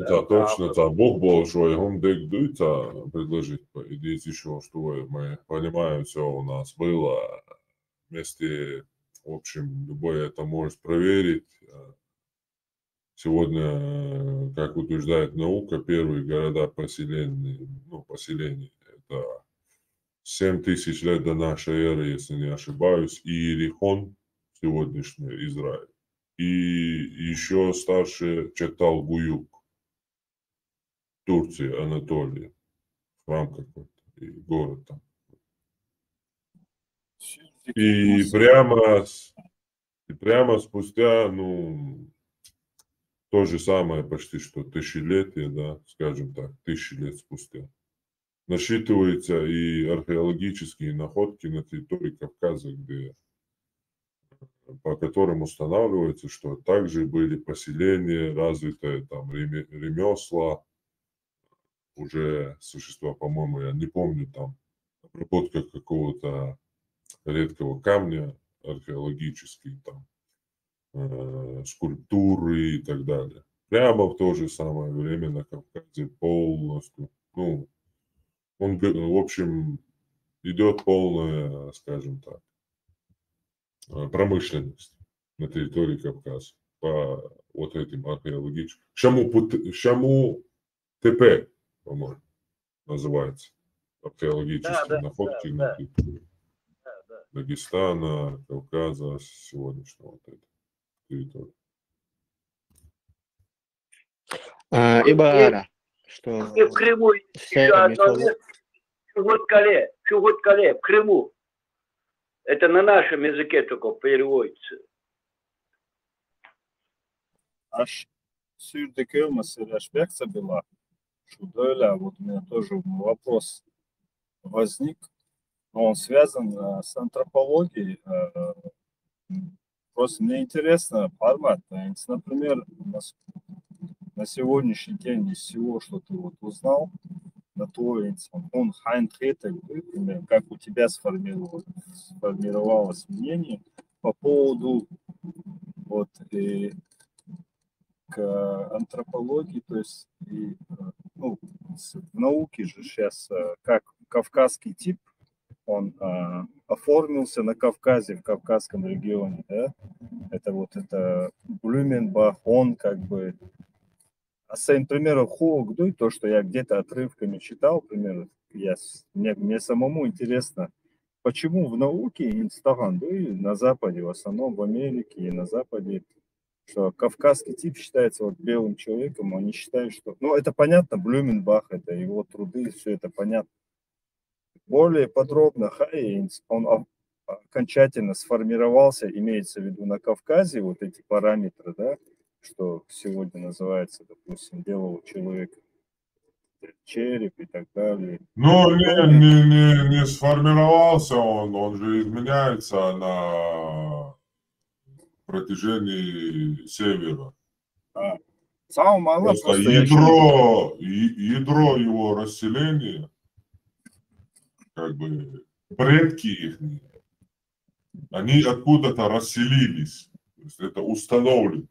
Да, точно, да. Бог большой, он дегдуется предложить, по идее, еще, что мы понимаем, все у нас было. Вместе, в общем, любой это может проверить. Сегодня, как утверждает наука, первые города поселения, это 7000 лет до нашей эры, если не ошибаюсь, Иерихон, сегодняшний Израиль, и еще старше Чаталгуюк, Турция, Анатолия, храм какой-то, и город там. И прямо спустя, то же самое почти что тысячелетие, да, скажем так, 1000 лет спустя. Насчитываются и археологические находки на территории Кавказа, по которым устанавливается, что также были поселения, развитые там ремесла, уже существа, по-моему, я не помню, там обработка какого-то редкого камня археологический, там скульптуры и так далее. Прямо в то же самое время на Кавказе полностью, ну, в общем, идет полная, скажем так, промышленность на территории Кавказа по вот этим археологическим. Шаму ТП, по-моему, называется. Археологические находки на территории Дагестана, Кавказа, сегодняшнего вот этой территории.
Ибара, что
И в Крыму еще одно место. Чугуткале, в Крыму. Это на нашем языке только переводится.
Аж sürdeki mesela шпекца была, что да, вот у меня тоже вопрос возник, но он связан с антропологией. Просто мне интересно формат. Например, на сегодняшний день из всего, что ты вот узнал, на твой он например, как у тебя сформировалось мнение по поводу вот и к антропологии, то есть и, ну, в науке же сейчас как кавказский тип, он оформился на Кавказе, в Кавказском регионе, да? Это Блюменбах, он как бы... А с примером Хуогдуй, то, что я где-то отрывками читал, примерно, мне самому интересно, почему в науке инстагандуй на Западе, в основном в Америке и на Западе, что кавказский тип считается вот белым человеком, они считают, что... Ну, это понятно, Блюменбах, это его труды, все это понятно. Более подробно Хайнц, он окончательно сформировался, имеется в виду на Кавказе, вот эти параметры, да, что сегодня называется, допустим, белого человека, череп и так далее.
Ну, не сформировался он же изменяется на протяжении севера.
Самое мало
просто ядро его расселения, как бы предки их, они откуда-то расселились. То есть это установлено.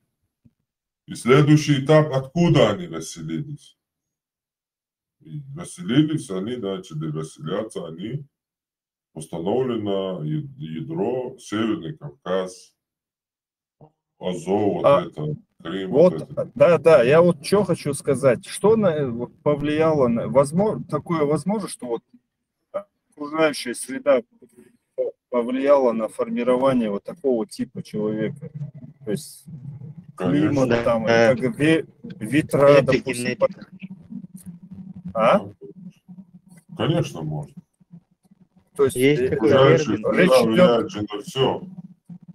И следующий этап, откуда они расселились? И расселились они, начали расселяться, они установлено ядро, Северный Кавказ, Азов, вот это, Крым.
Вот,
вот это.
да, я вот что хочу сказать, что повлияло на, такое возможно, что вот окружающая среда повлияла на формирование вот такого типа человека, то есть климат,
да,
там, как ветра, допустим.
Конечно, можно.
То есть
такой термин.
речь идет
на все.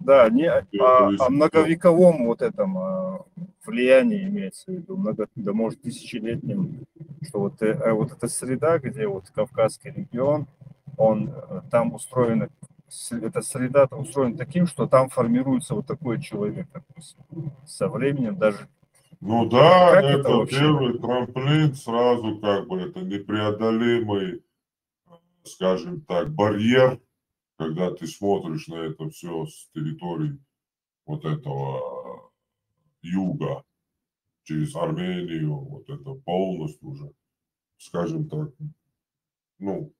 Да, не о многовековом вот этом влиянии имеется в виду, да может тысячелетнем, что вот эта среда, где вот Кавказский регион, он там устроена, эта среда устроена таким, что там формируется вот такой человек, допустим, со временем даже.
Ну да,
как
это
вообще?
первый трамплин, сразу как бы это непреодолимый, скажем так, барьер, когда ты смотришь на это все с территории вот этого юга, через Армению, вот это полностью уже, скажем так, ну,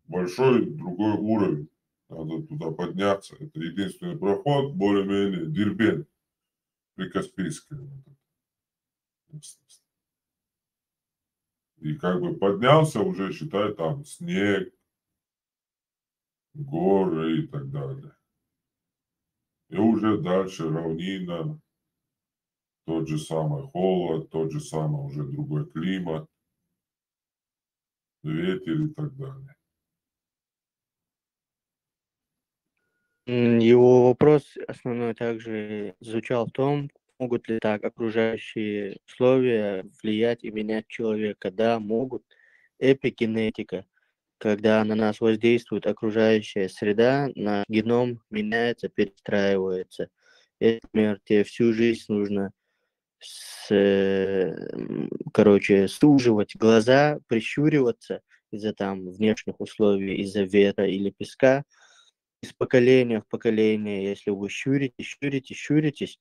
большой другой уровень. Надо туда подняться. Это единственный проход, более-менее Дербент, Прикаспийская местность. И как бы поднялся уже, считай, там снег, горы и так далее. И уже дальше равнина, тот же самый холод, тот же самый уже другой климат, ветер и так далее.
Его вопрос основной также звучал в том, Могут ли так окружающие условия влиять и менять человека? Да, могут. Эпигенетика. Когда на нас воздействует окружающая среда, наш геном меняется, перестраивается. Например, тебе всю жизнь нужно суживать глаза, прищуриваться из-за там внешних условий, из-за ветра или песка. Из поколения в поколение, если вы щуритесь,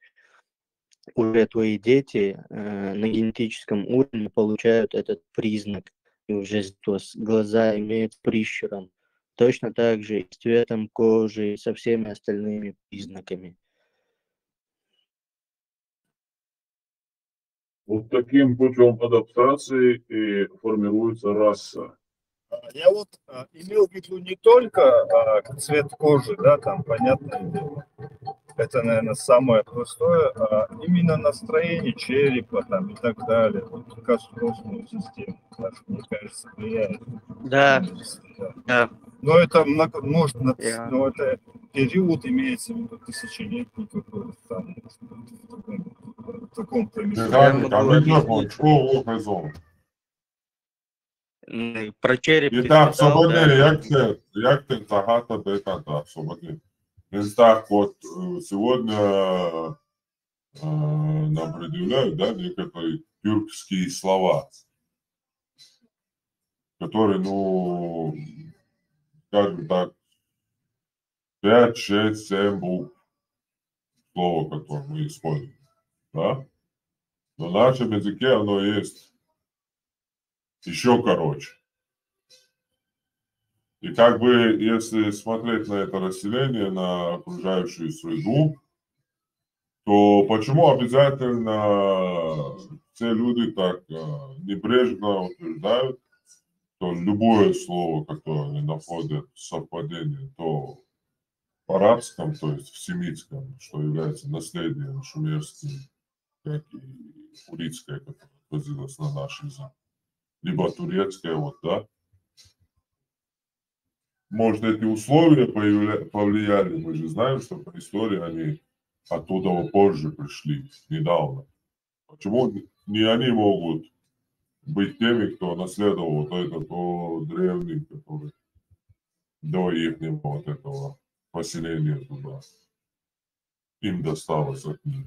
уже твои дети на генетическом уровне получают этот признак. И уже глаза имеют прищуром. Точно так же и с цветом кожи, и со всеми остальными признаками.
Вот таким путем адаптации и формируется раса.
Я вот имел в виду не только цвет кожи, да, там, понятное дело, это, наверное, самое простое, а именно настроение черепа там и так далее, вот костную систему, мне кажется, влияет.
Да.
Но это может, но это период имеется в виду тысячелетний какой-то там, в таком
промежутке.
Про череп.
Итак, свободные, як ты загата декада, свободные. Так вот, сегодня нам предъявляют, да, некоторые тюркские слова, которые, ну, скажем так, 5, 6, 7 букв слова, которое мы используем, да? Но в нашем языке оно есть еще короче. И как бы, если смотреть на это расселение, на окружающую среду, то почему обязательно все люди так небрежно утверждают, что любое слово, которое они находят совпадение, то в арабском, то есть в семитском, что является наследием шумерским, как и уритское, которое отразилось на наш язык, либо турецкое, вот, да. Может, эти условия повлияли, мы же знаем, что по истории они оттуда позже пришли, недавно. Почему не они могут быть теми, кто наследовал вот это по древним, который до их вот этого поселения туда им досталось от них?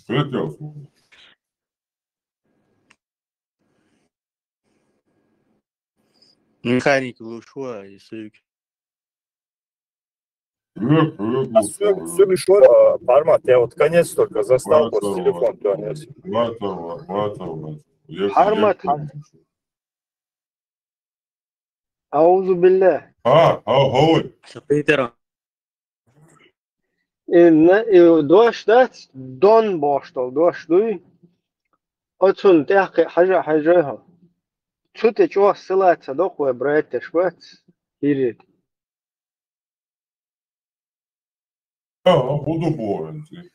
Хотел слово.
Механики лучше, если...
Söylüşüyor parmak ya konец только застал с телефон dönüyorsun.
Harmat. Ауzu billah.
هو
Питера.
دوشت دون باشتل دوشتوی اتون تحقي حاجة شو تجوا سلات صدق وبريت تشوات هيري
буду боrenci.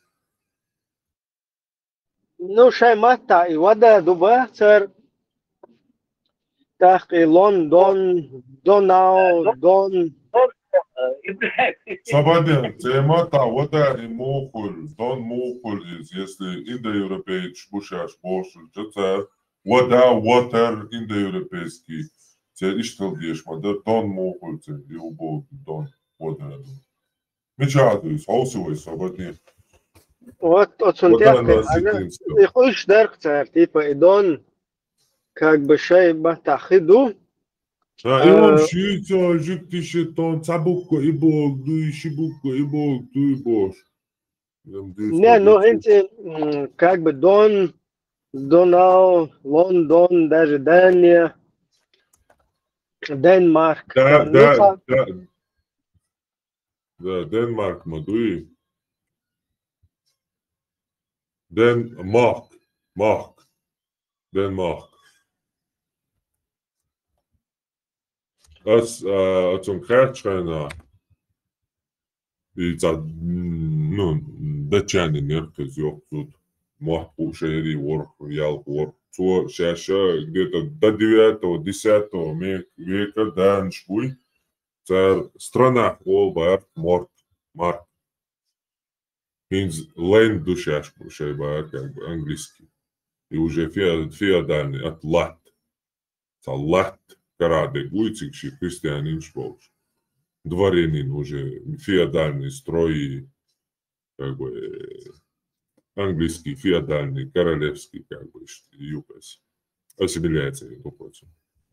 Ну شاي ماتا يودا دوباتر تحقي لندن دوناو دون
Свободен. Темата вода и мухуль. Дон мухуль, если индоевропейский бушаш больше, это вода, water индоевропейский. Те иштел деш, мадер дон мухуль, те и убол дон вода. Мечадуюсь, аусивай свободен.
Вот очень тяжко. И хочешь деркцер, типа идон, как бы шей батахиду.
Да, и он шица, жиктише тон, цабуко и бол, дуй шибуко и бол, дуй бош.
Не, ну эти, как бы Дон, Донау, Лондон, даже Дания, Денмарк.
Да, Денмарк, мадуи. Денмарк. Zum Kärtschreiner, и ну, датчане неркез yok тут, махпу шери вор, ял вор, то сейчас где-то до 9-10 века даншпуй, царь страна Олбард, Марк. Хинз лен душашку шейба, как бы английский. И уже феодальный от лат. Лат караде гуйцикши христианин шполш. Дворянин уже феодальный строй, как бы английский, феодальный, королевский, как бы юпас. Ассимиляция, между прочим.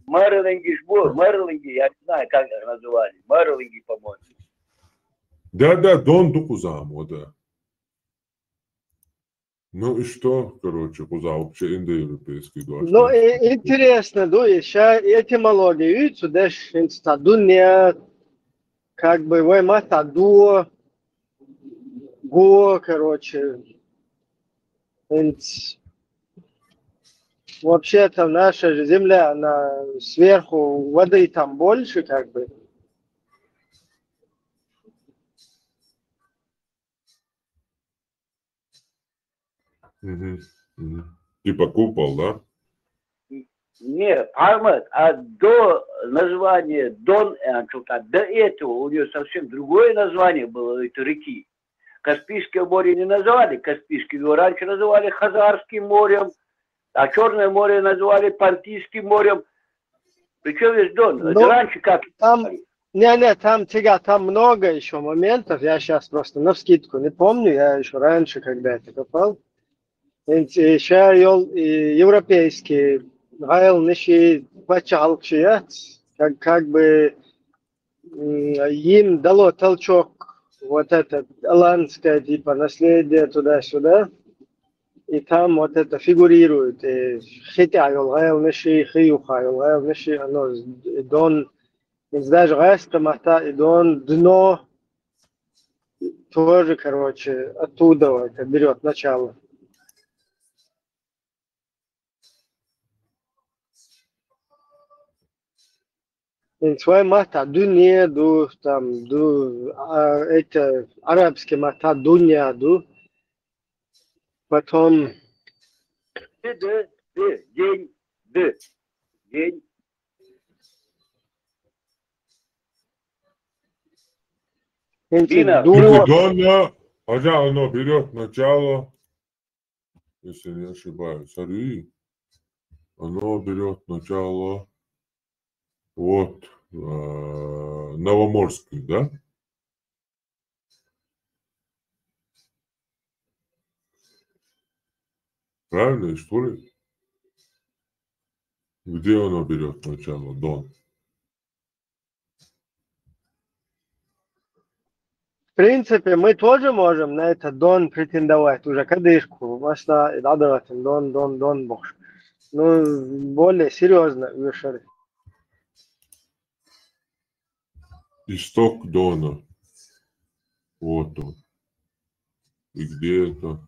Мерлинги, я не знаю, как их называли. Мерлинги, по-моему.
Да, Дон Дукузамо, да. Ну и что, короче, куза вообще индоевропейский дождь.
Ну, интересно, да, еще этимология, видите, да, инстадуния, как бы, вы матаду, го, короче, вообще-то наша же земля, она сверху воды там больше, как бы.
Типа купол, да?
Нет, Ахмед, а до названия Дон, до этого у нее совсем другое название было, этой реки. Каспийское море не называли Каспийским, его раньше называли Хазарским морем, а Черное море называли Понтийским морем. Причем есть Дон.
Ну,
это раньше как?
Там там много еще моментов, я сейчас просто навскидку не помню, я еще раньше когда-то копал. Еще европейские гаилныши почалкшие, как бы им дало толчок вот это голландское типа наследие туда-сюда. И там вот это фигурирует. Хитяйол гаилныши, хиюхайол гаилныши, оно дон, даже гаста мата и дон, дно тоже, короче, оттуда это берет начало. Свой мата дуния ду там это арабский мата дуния ду, потом
День.
Дона, хотя оно берет начало, если не ошибаюсь, оно берет начало вот Новоморский, да? Правильно, что ли? Где оно берет начало, Дон?
в принципе мы тоже можем на этот дон претендовать уже кадышку, можно и надо дон бож. Ну более серьезно вышли.
Исток Дона. Вот он. И где это?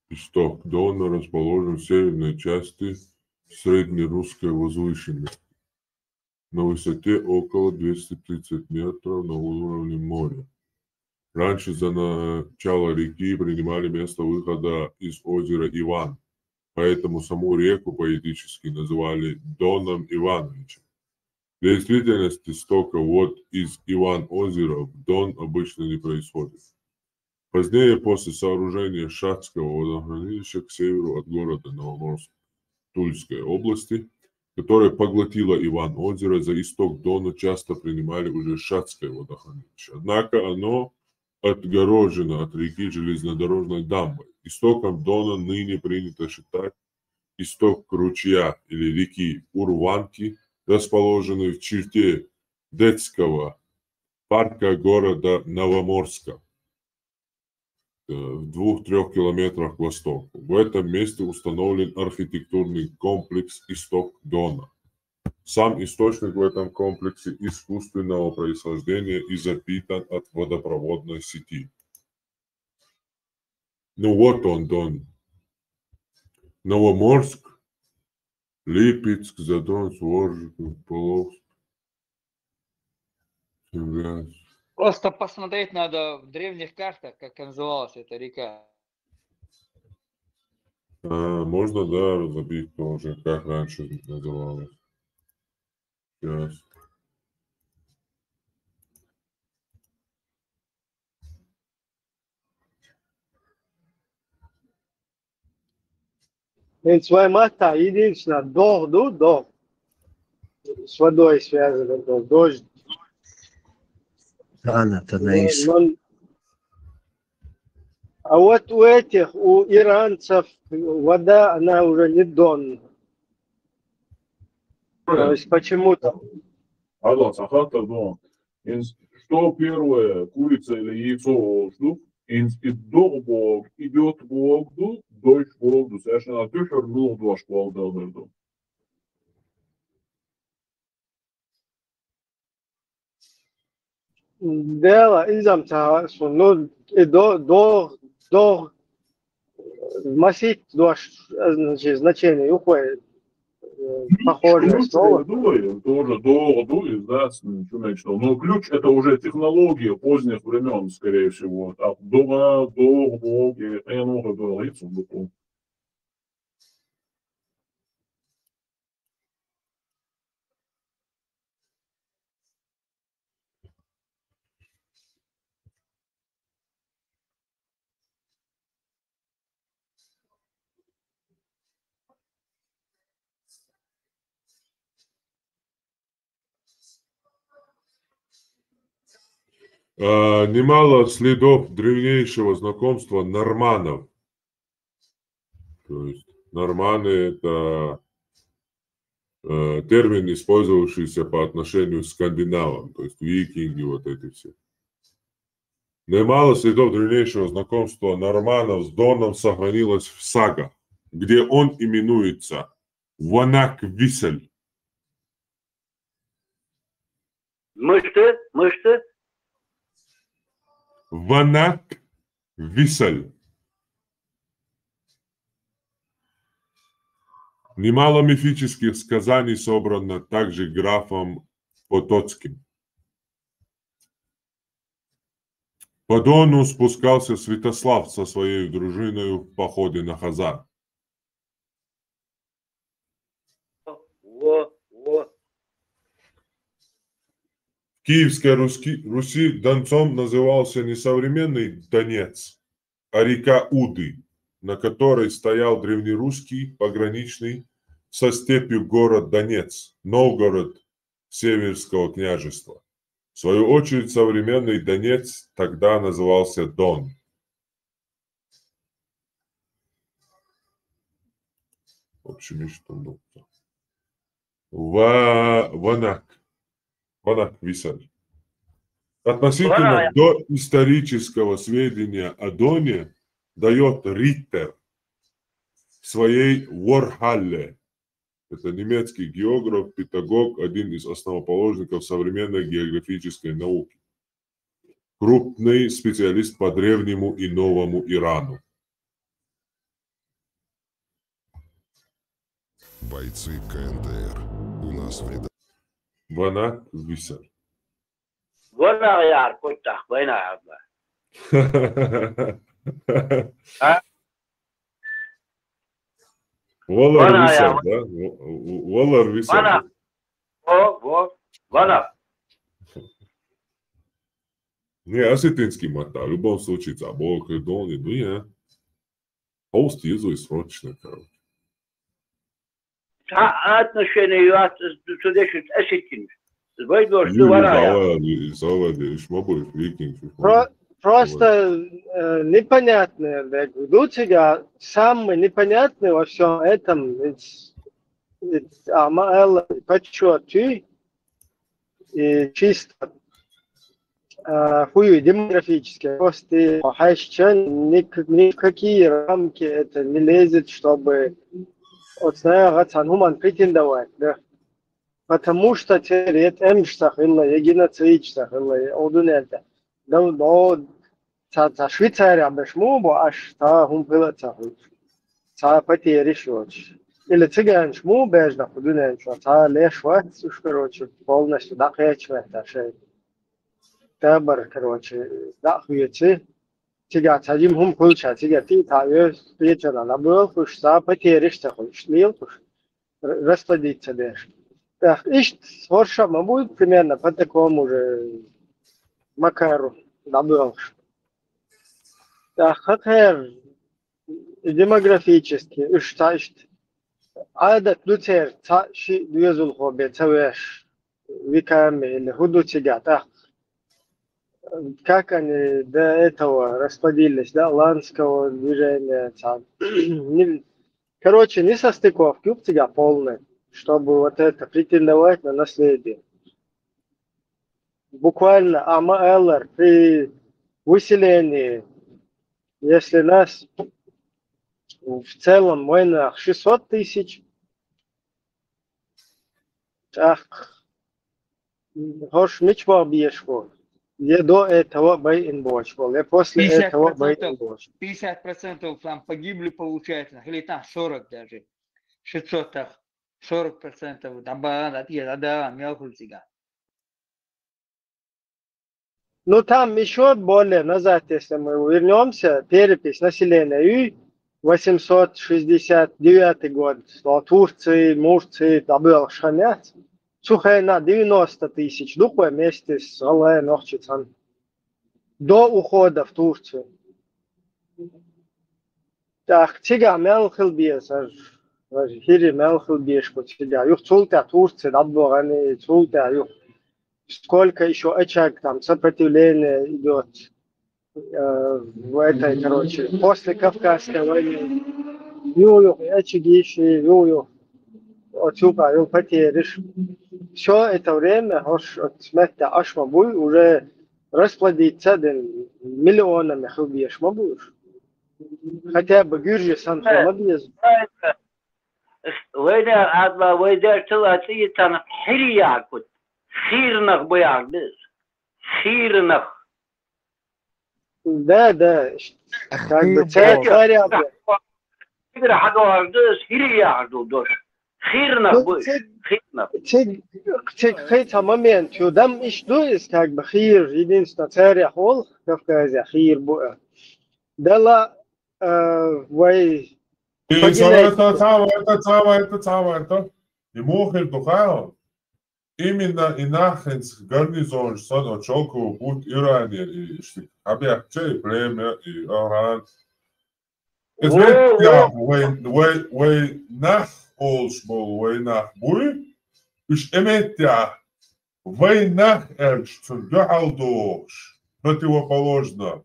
Исток Дона расположен в северной части среднерусской возвышенности на высоте около 230 метров на уровне моря. Раньше за начало реки принимали место выхода из озера Иван, поэтому саму реку поэтически называли Доном Ивановичем. В действительности стока вод из Иван-озера в Дон обычно не происходит. Позднее, после сооружения Шацкого водохранилища к северу от города Новоморск Тульской области, которая поглотила Иван-озеро, за исток Дона часто принимали уже Шацкое водохранилище. Однако оно отгорожено от реки железнодорожной дамбой. Истоком Дона ныне принято считать исток ручья или реки Урванки, расположенный в черте детского парка города Новоморска в 2-3 километрах к востоку. В этом месте установлен архитектурный комплекс «Исток Дона». Сам источник в этом комплексе искусственного происхождения и запитан от водопроводной сети. Ну вот он, Дон. Новоморск, Липецк, Задон, Своржик, Половск.
Просто посмотреть надо в древних картах, как называлась эта река.
Можно, да, забить тоже, как раньше называлось. Сейчас.
In zwei Mata единственное, дождь, с водой связано, дождь.
أنا تنايس.
А вот у этих, у иранцев вода, она уже не дон. То есть почему-то.
Алло, сахата дон. Что первое, курица или яйцо воздух? До Бог идет воздух, дождь воздух. Совершенно тюфер был два шквалда.
Дело изамца, ну, и до масить дождь, значит, значение уходит. Похожее слово.
Тоже до издательный, но ключ это уже технология поздних времен, скорее всего. А до я много говорится.
Немало следов древнейшего знакомства норманов. То есть норманы – это термин, использовавшийся по отношению к скандинавам, то есть викинги, вот эти все. Немало следов древнейшего знакомства норманов с Доном сохранилось в сагах, где он именуется Ванак-Висель.
Мышцы?
Ванак-Висель. Немало мифических сказаний собрано также графом Потоцким. По Дону спускался Святослав со своей дружиной в походе на Хазар. В Киевской Руси Донцом назывался не современный Донец, а река Уды, на которой стоял древнерусский пограничный со степью город Донец, Новгород Северского княжества. В свою очередь, современный Донец тогда назывался Дон. В общем, что Ванак-Висель. Относительно доисторического сведения о Доне дает Риттер в своей Ворхалле. Это немецкий географ, педагог, один из основоположников современной географической науки. Крупный специалист по древнему и новому Ирану.
Бойцы КНДР. У нас в редакции.
Ванак-Висель.
Ванак-Яр, Котах, Ванак.
Волар-Висель, да? Волар-Висель.
Ванак.
Не, осетинский мата. В любом случае, забыл, как Дон, ну я. Холст езу и срочно, короче.
Отношения судешит осетин.
Просто непонятно. Для тебя самый непонятный во всем этом почеты и чисто хуй демографические. Просто никакие рамки это не лезет, чтобы претендовать. Да? Потому что теперь геноцид, одунель. Но Швейцария бешму, аж та гумпила цаху. Та потери шоч. Или цыган шму бежда худунель, что та лешват, короче, полностью дахечвет, аше. Табар, короче, дахуете. Тига цадим хум кулча, тига ти таве вечера набыл, хуш та потери штаху, шлил, хуш расплодиться деш. Так, ищ своршама будет примерно по такому же макару набыл. Так, хотя демографически, عادة دوتير تا شيء دويزول خو بيتسويش ويكام اللي هدو تيجاتا كاكن ده этого распределились, да, ланского движения там. Короче, несостыковки у тебя полные, чтобы вот это претендовать на наследие. Буквально АМЛР при выселении, если нас в целом войнах 600 тысяч, так, хош ничего бьешь вот. Я до этого бейн бош был, я после этого бейн бош.
50% там погибли, получается, или там 40 даже. 600 40% да, мелкую тебя.
Ну там еще более назад, если мы вернемся, перепись населения 869 год, в Турции, Мурции, там был шанец. Сухая на 90 тысяч, духой вместе с Аллаем Охчицан. До ухода в Турцию. Так, тига мелхил биес, хири мелхил биешку тига. Юх цулта Турции, даббогани, цулта, юх. Сколько еще очаг там сопротивления идет в этой, короче, после Кавказской войны. Юх, очаги еще, юх. Отсюда, потеряешь. Все это время, от смерти Ашмабуй уже расплодиться миллионами хубьешь мабуешь. Хотя бы Гюржи сам мабьез.
وإذا أضلا وإذا تلاتي تنا حريا كنت خيرنخ بيعدس خيرنخ.
Да, как бы царя.
إذا حاجة عدس حريا عدوش. خيرنخ بوش خيرنخ.
Какой-то момент, что там что есть как бы хир, единственное царя хол, Кавказе, хир буа. Дала вой.
Это самое. Ему хиртухао. Именно и нахренс гарнизон, что на чолку будет Иране и объект чей племя и Иран. Это вой нах олшбол, вой нах буй. Уж эметя война эрчтурдуалдош противоположно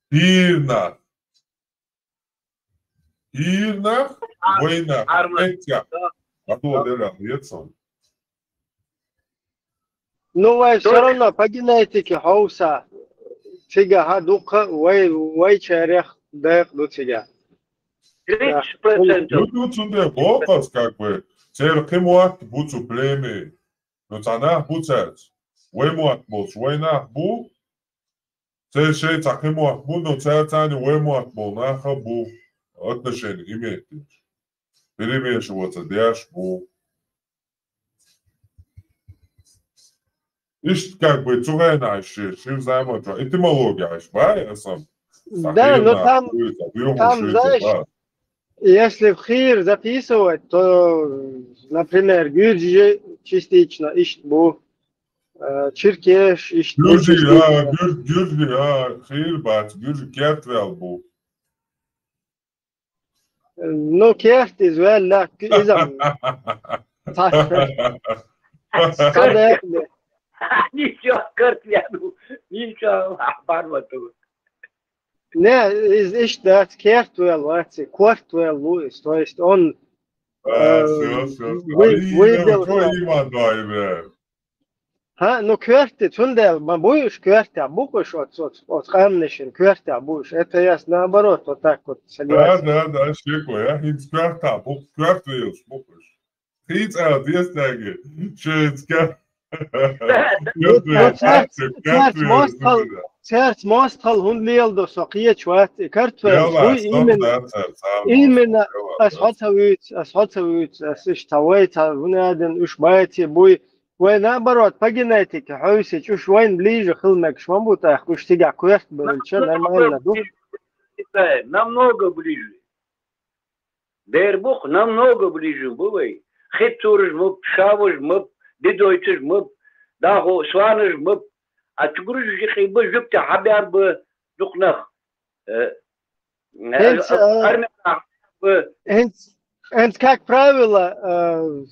пирна война этя а то дела яцон.
Ну вы все равно по генетике хауса тига хадука вой черех дэх до тига.
30%.
Ну тут вопрос как бы церкемуат буцу племе. Но цана буцец. Уэмуат болш, война бу. Цершей цахемуат бу, но церцани уэмуат бол наха бу. Отношения имеет. Перемешиваться дяш бу. Ишь как бы цугайна шир займат. Этимология аш, ба, я сам.
Да, но там знаешь, если в хир записывать, то, например, Гюрджи частично Иштбу, Черкеш Иштбу.
Гюрджи, хир бац, Гюрджи Кертвелбу.
Ну, Керт извел, да, изам.
Ничего, Кертвелбу, ничего, барвату.
Не, из да, Кертвел, вати, Кортвел, Луис, то есть он
выбил.
Ну, Кверти, Тундел, будешь Кверти, а будешь от Хамнишин, Кверти, а будешь. Это я наоборот, вот так вот согласен.
Да, Шеко, я хит Кверта, Квертвел, будешь. Хит, есть таки, что
Церц мостхал hun лелдо соқия чват картвел именно асхатавит асиштавайта вунаден ушбайти буй وين наоборот по генетике хойсич уж войн ближе хилмек шмамбута уж тига кверт был че нормально
намного ближе Дербух намного ближе бывай хитурж мып шавуж мып дедойчж мып дахо сванж мып а тгруж хибы жупта хабар бы духнах
Как правило,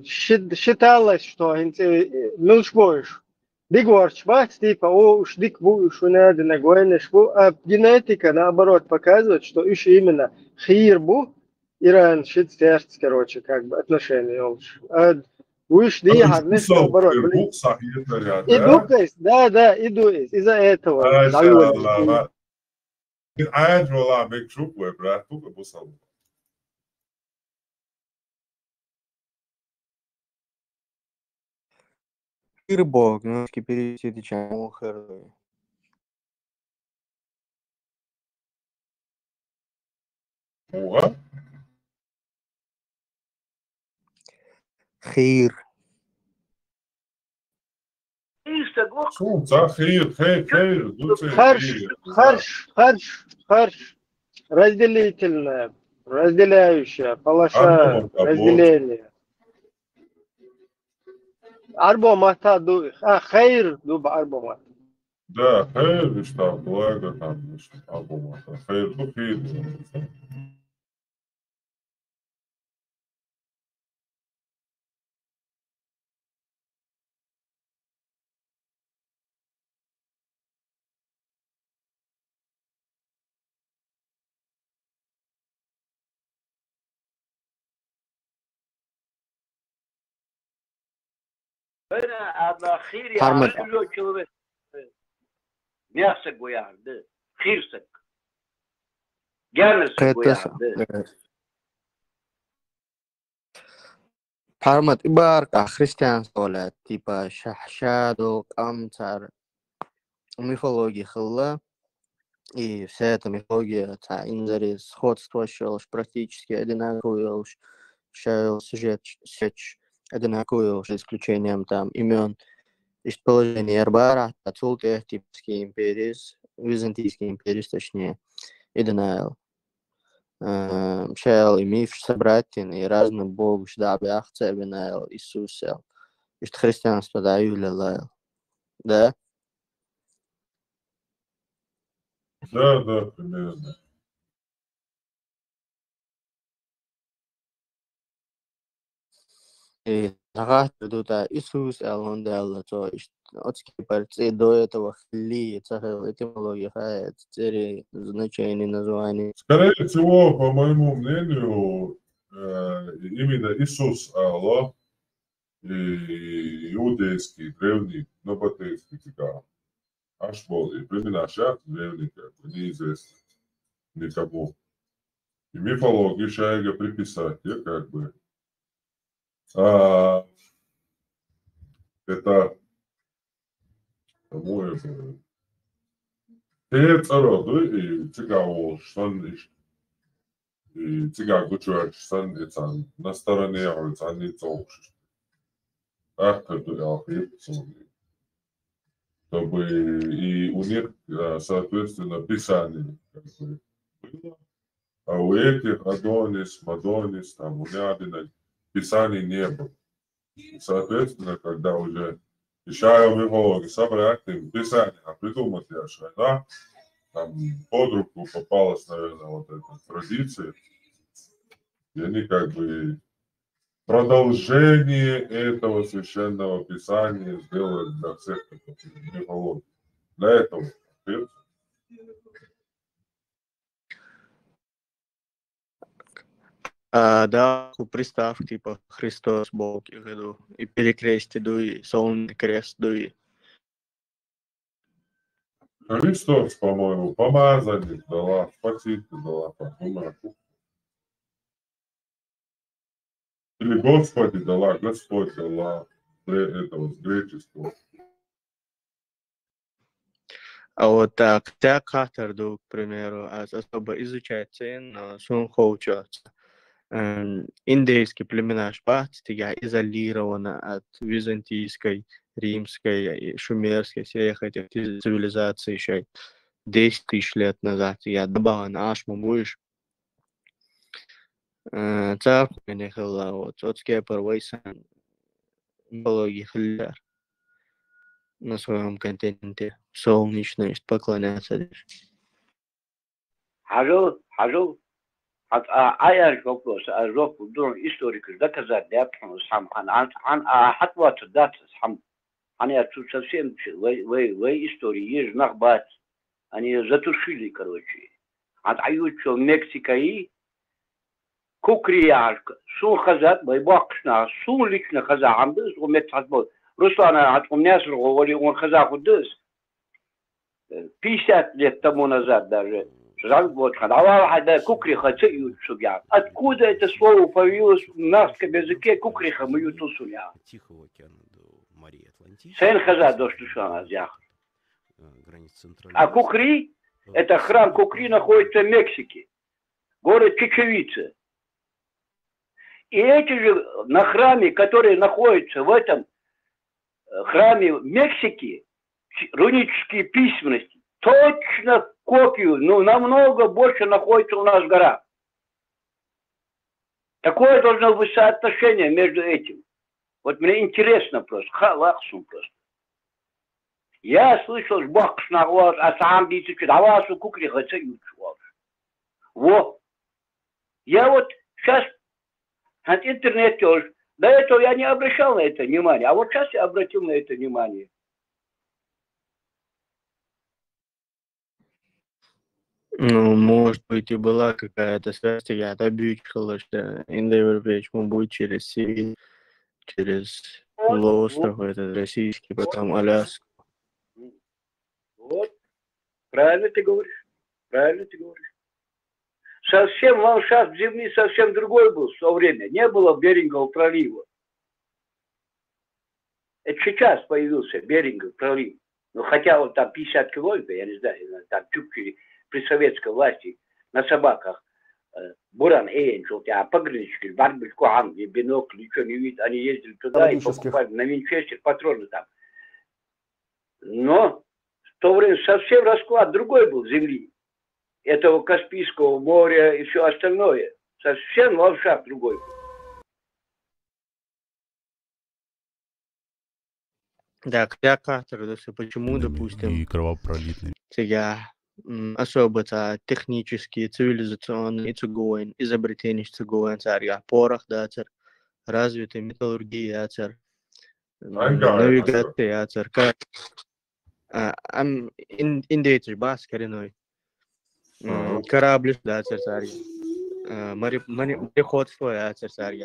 считалось, что милшбоиш. Дигворч, бац, типа, уж дик будешь, надо нагоенеш. А генетика, наоборот, показывает, что еще именно хирбу, Иран, шит-сердце, короче, как бы, отношения лучше. Уж ди, гарнеш, наоборот. Иду, да, иду, из-за этого.
Maşallah. عاد والله مكشوف وبراتو بوصل.
Ирбог, немножко перевести отвечаем.
هو
خير.
شو صار خير خير خير دوتي
Харш. Разделительное, разделяющее, полоса, разделение. Арбо мата ду, хейр дуб арбо мата.
Да, خير что благо там что абумата. خير ду خير.
أنا خير
Хармат.
يعني لو شو نفسك ويعني خيرسك جانسك ويعني
Пармат ибарка христианство, типа шахшаду, камцар, мифология хилла, и вся эта мифология, инзари, сходство, практически одинаковые, сюжет одинаковые, за исключением там имен, из положения Эрбара, Ацулка, Типский империи, Византийский империи, точнее, и Данайл. Шел и миф собратин, и разные богу, да, бяхце, Винайл, Иисусел. И что христианство, да, Юля, да?
Да, примерно.
И тут Иисус, он дал, то есть, от скипарцы до этого хли, этимология, значение, название.
Скорее всего, по моему мнению, именно Иисус Аллах и иудейский, древний, но батейский тикар. Аж был и племена Шат, древний, как бы, неизвестно никому. И мифологию Шайга приписать, я как бы. Это, по-моему, роду и цикавол, и цикаву человек, сан на стороне, он не толкшит. Ах, как чтобы и у них, соответственно, писание как бы было. А у этих Адонис, Мадонис, там, у Нябина писаний не было. И, соответственно, когда уже Ишая мифологи собрать им писание, а придумать я да, там под руку попалась, наверное, вот эта традиция, и они как бы продолжение этого священного писания сделали для всех мифологий. Для этого.
Да, пристав, типа Христос, Бог, я говорю, и перекрестие дуи, солнечный крест дуи.
Христос, по-моему, помазанник дала, спаситель дала, подумай. Или Господи дала, Господь дала, этого с греческого.
А вот так, каторду, к примеру, особо изучается, но сунхо учется. Индейские племена Шпатстига изолированы от византийской, римской и шумерской, всех этих цивилизаций еще 10 тысяч лет назад. Я добавил ашму будешь. Царку не хила, вот скепер вейсан биологии хилляр на своем континенте. Солнечность поклоняться.
حاجو عيال كوكوس أزوف بدون إستوريك ذكر ذات سام عن حتى تدات سام أنا أتصل وي إستوريير نخبات أنا زاتوشيلي كروتشي عن عيوتشو مكسيكاي كوكريا سو خزات بيباقشنا سو ليكنا خزا عمدس ومتحسبو رسلانا عطهم ناس ولي ون خزا قدس بيسات لتمونا زاد даже жаль а واحد كوكريخا تيوتشو يعني откуда это слово появилось в нашем языке كوكрيخа мы ютусу я Сейн хаза доштушана зях а Кукри это храм Кукри находится в Мексике город Чечевица. И эти же на храме, которые находятся в этом храме в Мексике, рунические письменности, точно копию, но намного больше находится у нас в горах. Такое должно быть соотношение между этим. Вот мне интересно просто, халахсум просто. Я слышал, что Бог снаружи, а сам дитя, а вас у кукли хотя ючу. Вот. Я вот сейчас от интернета уже, до этого я не обращал на это внимание, а вот сейчас я обратил на это внимание.
Ну, может быть, и была какая-то связь, я объявила, что индоевропейский будет через Сибирь, через полуостров, этот российский, потом Аляску.
Вот. Правильно ты говоришь. Правильно ты говоришь. Совсем ландшафт Земли совсем другой был в то время. Не было Берингового пролива. Это сейчас появился Берингов пролив. Ну, хотя вот там 50 километров, я не знаю, там чуть-чуть при советской власти на собаках Буран, Эйншел, а погранички, барбельку, Англии, бинокль, ничего не видит. Они ездили туда и покупали на винчестер патроны там. Но в то время совсем расклад другой был Земли. Этого Каспийского моря и все остальное. Совсем ландшафт другой.
Да, я Картер, почему, допустим,
И кровопролитный.
я особо технические, цивилизационные, цугуэн, изобретения цугуэн, царь, порох, да, царь, развитая металлургия, царь, навигация, царь, как индейцы, бас коренной. Корабли, да, царь, мореходство, царь,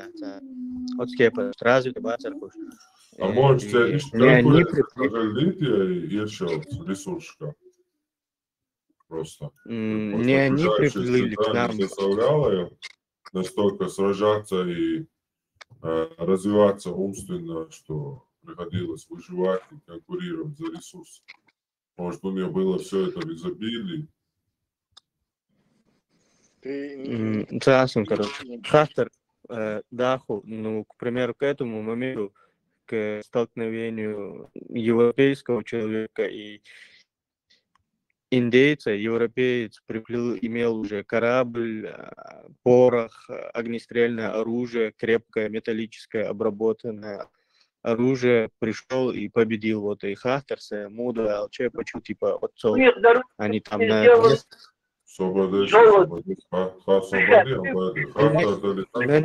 от скепа, развитый, да, царь,
А можете еще ресурсика? Просто.
Не они приплыли к нам.
Заставляла настолько сражаться и развиваться умственно, что приходилось выживать и конкурировать за ресурсы. Может, у нее было все это в изобилии.
Согласен, короче. Хастер, Даху, ну, к примеру, к этому моменту, к столкновению европейского человека и индейца, европеец приплыл, имел уже корабль, порох, огнестрельное оружие, крепкое, металлическое, обработанное оружие, пришел и победил. Вот и Хастерса, Муда, Алче, почему типа отцов. Они там на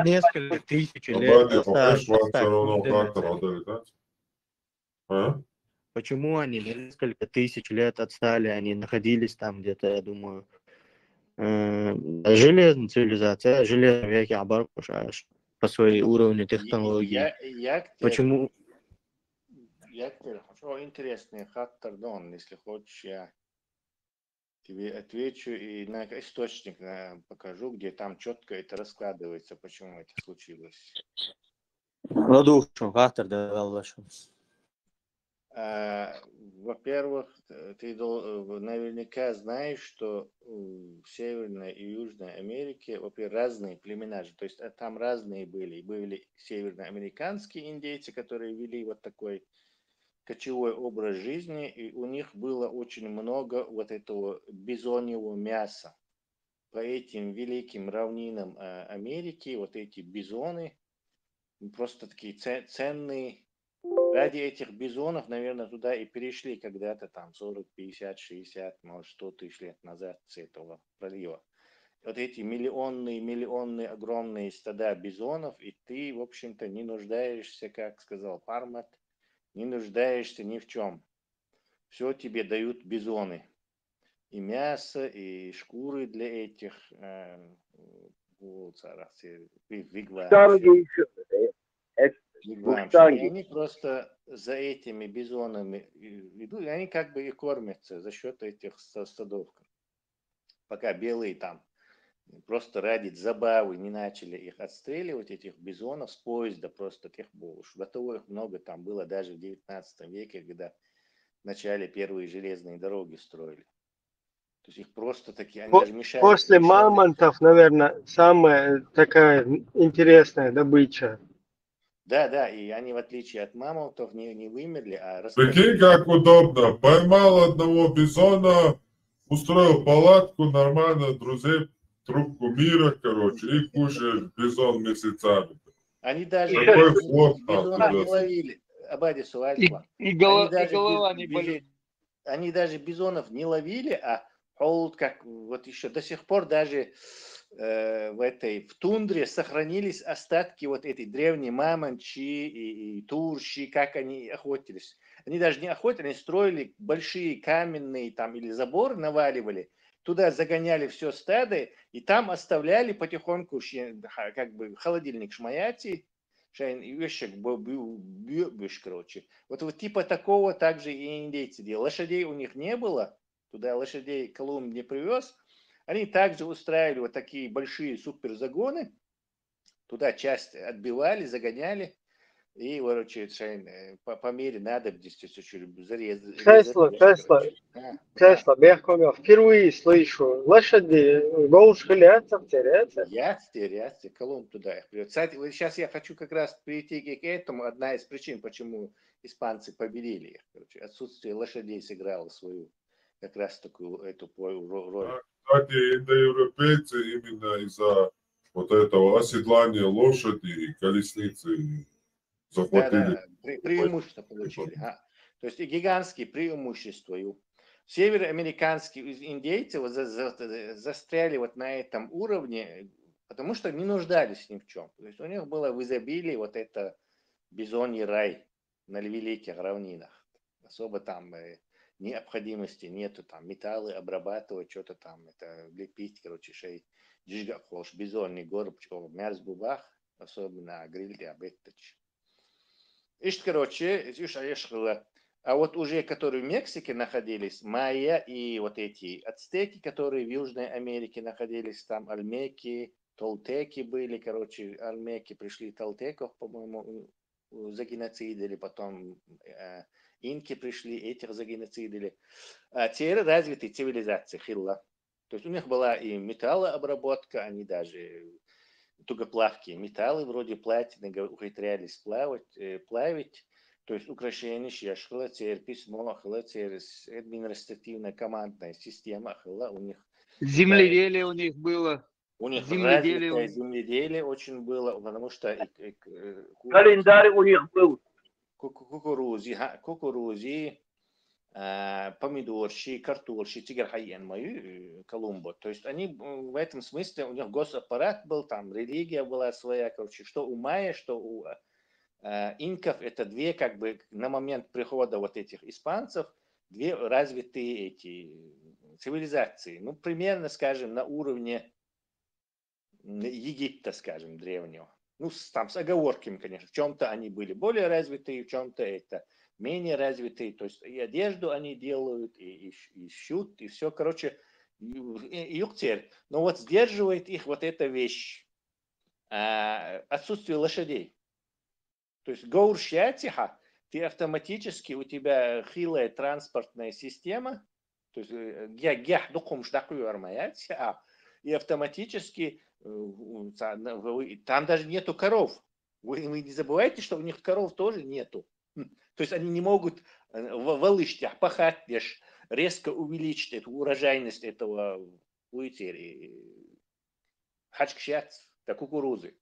несколько тысяч лет. Почему они на несколько тысяч лет отстали? Они находились там где-то, я думаю, железная цивилизация, железные веки, оборот, по своей уровню технологий. Почему?
Я теперь хочу интересный фактор, Дон, если хочешь, я тебе отвечу и на источник покажу, где там четко это раскладывается, почему это случилось.
Ладушку, фактор давал вашу.
Во-первых, ты наверняка знаешь, что в Северной и Южной Америке, во-первых, разные племена, то есть там разные были. Были северноамериканские индейцы, которые вели вот такой кочевой образ жизни, и у них было очень много вот этого бизоньего мяса. По этим великим равнинам Америки вот эти бизоны просто такие ценные. Ради этих бизонов, наверное, туда и перешли когда-то там 40, 50, 60, может 100 тысяч лет назад с этого пролива. вот эти миллионные огромные стада бизонов, и ты, в общем-то, не нуждаешься, как сказал Пармат, не нуждаешься ни в чем. Все тебе дают бизоны. И мясо, и шкуры для этих вигвамщиков. И они просто за этими бизонами идут, и они как бы и кормятся за счет этих стадов. Пока белые там просто ради забавы не начали их отстреливать, этих бизонов с поезда просто тех было. До того их много там было даже в 19 веке, когда в начале первые железные дороги строили. То есть их просто такие, они даже мешали.
После мамонтов, наверное, самая такая интересная добыча.
Да, и они, в отличие от мамонтов, не вымерли, а
Прикинь, как удобно. Поймал одного бизона, устроил палатку, нормально, друзей, трубку мира, короче, и кушаешь бизон месяцами.
Они даже бизона не ловили. Абадису Альфа.
И голова не болит.
Они даже бизонов не ловили, а как вот еще до сих пор даже в тундре сохранились остатки вот этой древней мамончи и турщи, как они охотились. Они даже не охотились, они строили большие каменные там или заборы наваливали, туда загоняли все стадо и там оставляли потихоньку, как бы холодильник шмаяти, короче. Вот типа такого также и индейцы делали. Лошадей у них не было, туда лошадей Колумб не привез. Они также устраивали вот такие большие суперзагоны, туда часть отбивали, загоняли, и, короче, по мере надобности зарезали.
Тесла, Бехкомя, впервые слышу, лошади, голушка
Ряцти, Колумб туда их привез. Кстати, вот сейчас я хочу как раз перейти к этому. Одна из причин, почему испанцы победили их. Короче, отсутствие лошадей сыграло свою как раз такую эту роль.
Кстати, индоевропейцы именно из-за вот этого оседлания лошади и колесницы захватили.
Да, преимущество получили. То есть и гигантские преимущества. Североамериканские индейцы вот застряли вот на этом уровне, потому что не нуждались ни в чем. То есть у них было в изобилии вот это бизоний рай на великих равнинах. Особо там необходимости нету, там металлы обрабатывать, что-то там это лепить, короче, бизонный горбчик, мерз бубах, особенно гриль диабеточ. Короче, а вот уже которые в Мексике находились, майя и вот эти ацтеки, которые в Южной Америке находились, там альмеки, толтеки были, короче, альмеки пришли толтеков, по-моему, загеноцидили, потом инки пришли, этих загеноцидили. А теперь развитые цивилизации хилла. То есть у них была и металлообработка, они даже тугоплавкие металлы, вроде платины, ухитрялись плавить. То есть украшения, шешхла, теперь письмо, теперь административная командная система, у них...
Земледелие у них было.
У них развитое земледелие очень было, потому что...
Календарь у них был.
Кукурузи, помидорщи, картоши, тигр-хайен мою, Колумбо. То есть они в этом смысле, у них госаппарат был, там религия была своя, короче, что у майя, что у инков, это две, как бы, на момент прихода вот этих испанцев, две развитые эти цивилизации. Ну, примерно, скажем, на уровне Египта, скажем, древнего. Ну, там с оговорками, конечно. В чем-то они были более развитые, в чем-то это менее развитые. То есть и одежду они делают, и шьют, и все. Короче, юктер. Но вот сдерживает их вот эта вещь. Отсутствие лошадей. То есть гоурщатиха, ты автоматически, у тебя хилая транспортная система, то есть и автоматически там даже нету коров. Вы не забывайте, что у них коров тоже нету. То есть они не могут волыштях, пахать, резко увеличить эту урожайность этого хачкшац, кукурузы.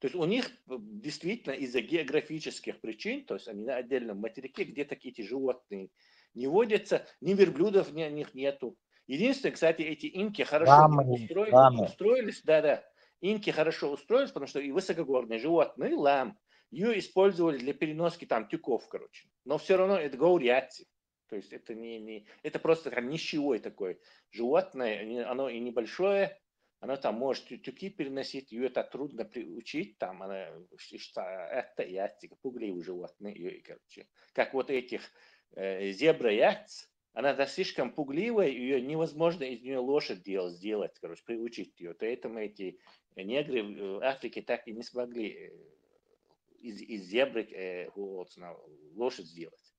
То есть у них действительно из-за географических причин, то есть они на отдельном материке, где такие эти животные не водятся, ни верблюдов у них нету. Единственное, кстати, эти инки хорошо
Ламы.
устроились, да. Инки хорошо устроились, потому что и высокогорные животные, лам, ее использовали для переноски там тюков, короче. Но все равно это гаурьяти. То есть это это просто как нищевое такое животное, оно и небольшое, оно там может тюки переносить, ее это трудно приучить, там она, это яйца, пугливые животные, ее, короче. Как вот этих зебра яйц, она слишком пугливая, ее невозможно из нее лошадь сделать, короче, приучить ее. Поэтому эти негры в Африке так и не смогли из зебры лошадь сделать.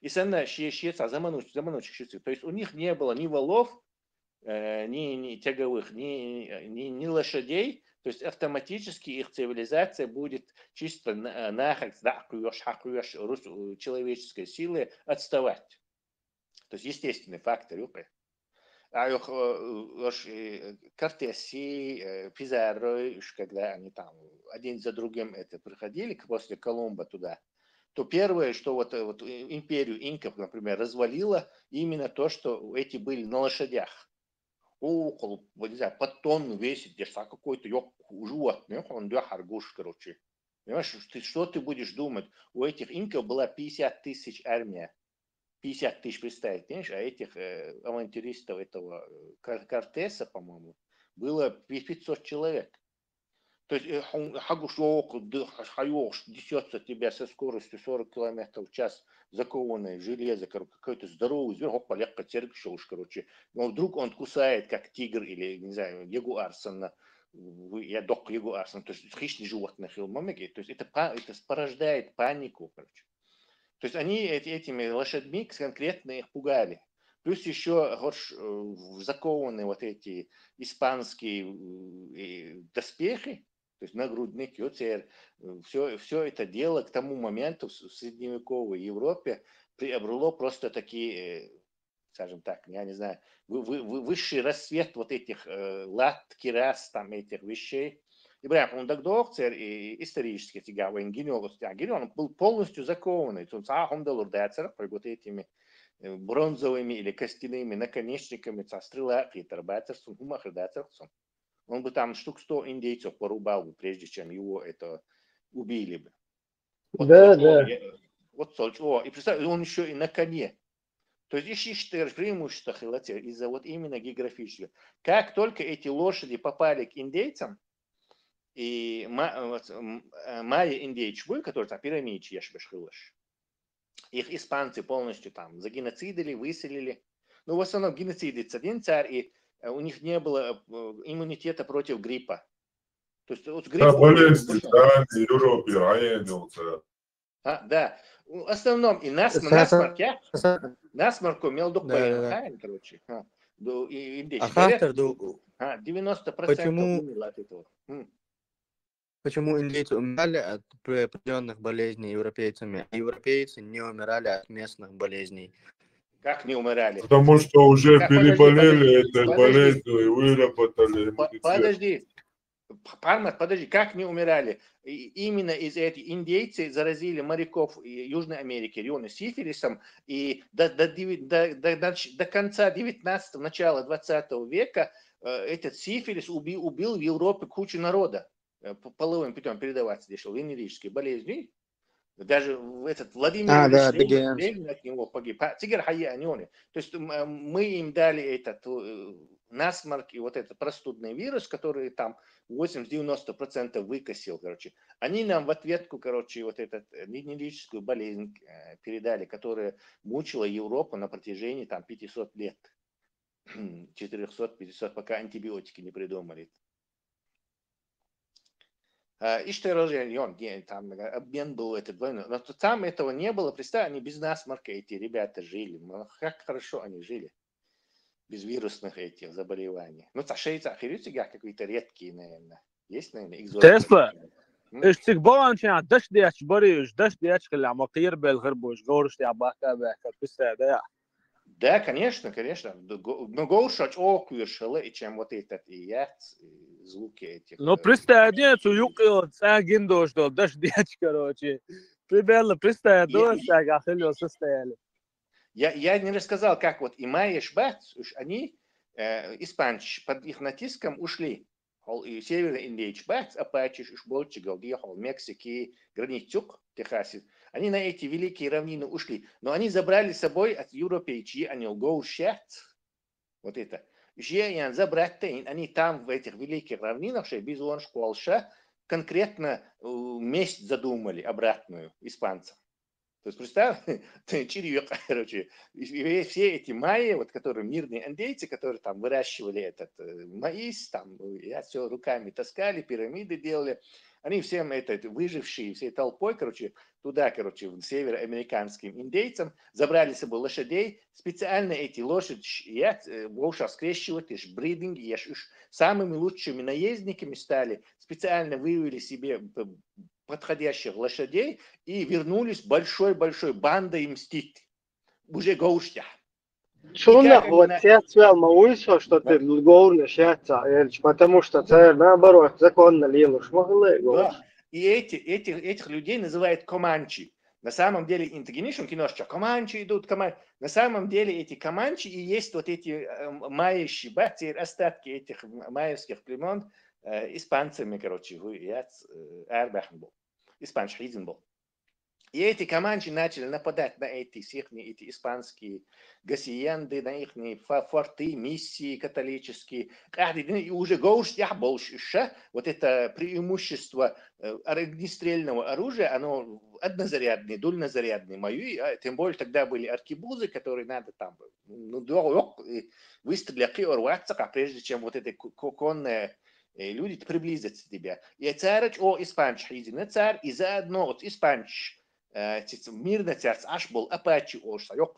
И сама щеца заманучек щецы. То есть у них не было ни валов, ни тяговых, ни лошадей. То есть автоматически их цивилизация будет чисто человеческой силы отставать. То есть естественный фактор. Кортеси, Пизарро, когда они там один за другим это приходили после Колумба туда, то первое, что вот империю инков, например, развалило именно то, что эти были на лошадях. Около, не знаю, под тонну весит, где какой-то животное, он харгуш, короче. Понимаешь, что ты будешь думать? У этих инков была 50 тысяч армия. 50 тысяч, представить, понимаешь? А этих авантюристов этого Кортеса, по-моему, было 500 человек. То есть несется тебя со скоростью 40 км в час, закованное в железо, какой-то здоровый зверь, полегко терпишь, короче. Но вдруг он кусает, как тигр или, не знаю, ягуарсон, я док ягуарсон, то есть хищные животные, то есть это порождает панику, короче. То есть они этими лошадьми конкретно их пугали. Плюс еще закованные вот эти испанские доспехи, то есть нагрудник, все это дело к тому моменту в средневековой Европе приобрело просто такие, скажем так, я не знаю, высший рассвет вот этих лат, кирас, там этих вещей. И прям он тогда исторически он был полностью закованный. Он дал вот этими бронзовыми или костяными наконечниками стрела, он бы там штук 100 индейцев порубал бы, прежде чем его это убили бы. Вот
да.
И представь, он еще и на коне. То есть ищите преимущество из-за вот именно географического. Как только эти лошади попали к индейцам, и майя индейчбы, которые там пирамидчи ешбешхилаш, их испанцы полностью там загеноцидили, выселили. Ну, в основном геноцидится один царь, и у них не было иммунитета против гриппа. То есть вот грипп... Да. В основном и насморк, насморку мелдук короче. 90% от этого.
Почему индейцы умирали от определенных болезней европейцами, а европейцы не умирали от местных болезней?
Как не умирали?
Потому что уже переболели этой болезнью и выработали.
Подожди, как не умирали? Именно из этих индейцы заразили моряков Южной Америки региона сифилисом, и до конца 19-го, начала 20 века этот сифилис убил в Европе кучу народа. Половым путем передаваться решил, венерические болезни. Даже этот Владимир Ленин от него погиб. То есть мы им дали этот насморк и вот этот простудный вирус, который там 80-90% выкосил, короче. Они нам в ответку, короче, вот эту венерическую болезнь передали, которая мучила Европу на протяжении там 500 лет. 400-500, пока антибиотики не придумали. И что там обмен был этот двойной. Но там этого не было. Представь, они без насморка эти ребята жили. Как хорошо они жили. Без вирусных этих заболеваний. Ну, шейца, какие-то редкие, наверное. Есть, наверное,
экзотики. استقبال دش بريش دش اللي عم يطير بالغربوش غورش يا باكا باكا.
Да, конечно. Но гоушач оквиршала, и чем вот этот и яц, звуки этих.
Но представьте, что юкиот сагиндош до даш короче. Примерно представьте, что ахилло состояли.
Я не рассказал, как вот и майя шбац, уж они, испанцы, под их натиском ушли. И северный индейч бац, апачи, уж больше галдия, Мексики, границук, Техасе. Они на эти великие равнины ушли. Но они забрали с собой от европейчи, они лгоушат. Вот это. Жеян забрать, они там в этих великих равнинах, что бизон школша, конкретно месть задумали обратную испанцам. То есть, представь, короче, все эти майя, вот, которые мирные индейцы, которые там выращивали этот маис, там, все руками таскали, пирамиды делали, они всем это, выжившие, всей толпой, короче, туда, короче, североамериканским индейцам, забрали с собой лошадей, специально эти лошади, больше скрещивать, бридинг, самыми лучшими наездниками стали, специально вывели себе подходящих лошадей и вернулись большой-большой бандой мстить. Уже гоуштя.
Шуна, вот я свел мауисо, что ты говоришь, потому что это наоборот законно лилуш.
Да. И этих людей называют команчи. На самом деле, интегинишн киношча, команчи идут, команчи. На самом деле эти команчи и есть вот эти майящие бактерии, остатки этих майевских племен испанцами, короче, Эрбахн был. Испанский хизен был. И эти команчи начали нападать на эти испанские гасиенды, на их форты, миссии католические. И уже больше, вот это преимущество огнестрельного оружия, оно однозарядное, дульнозарядное. Тем более тогда были аркебузы, которые надо там выстрелить и урваться, прежде чем вот это конное люди приблизятся к тебе. И царь, испанский царь, и заодно вот испанский мирный царь аж был апачи,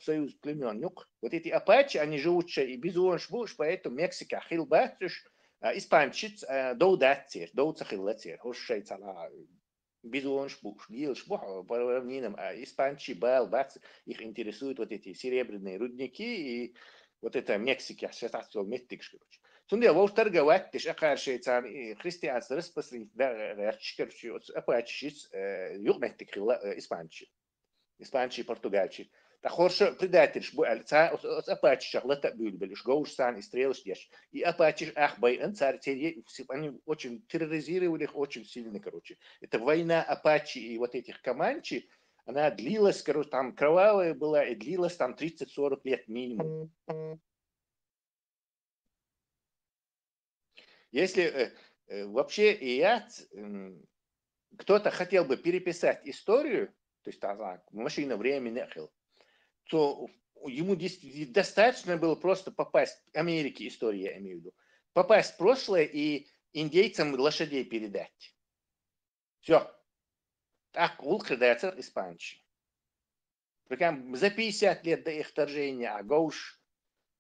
союз племен. Вот эти апачи, они живут и безуонш буш, поэтому Мексика хилбатыш, испанчиц доудатцер, доуцахиллатцер, хошшейц ала безуонш буш, гилш буш, по равнинам, испанчи, бал, бац, их интересуют вот эти серебряные рудники и вот это Мексика, сейчас меттикш, короче. Сунде вол торговать, тиш акаршей цан христианство распространить, да, короче, апачиц, югметтик испанчи, испанчи, португальчи. Та хорше предатель, ца апачи шарлата бюльбель, гоуш сан и стрелыш деш. И апачи ахбай, царь, они очень терроризировали их очень сильно, короче. Это война апачи и вот этих команчи, она длилась, короче, там кровавая была и длилась там 30-40 лет минимум. Если вообще кто-то хотел бы переписать историю, то есть машина времени, то ему достаточно было просто попасть, Америке истории я имею в виду, попасть в прошлое и индейцам лошадей передать. Все. Так улхредацер испанчи. Прям за 50 лет до их вторжения, а гоуш,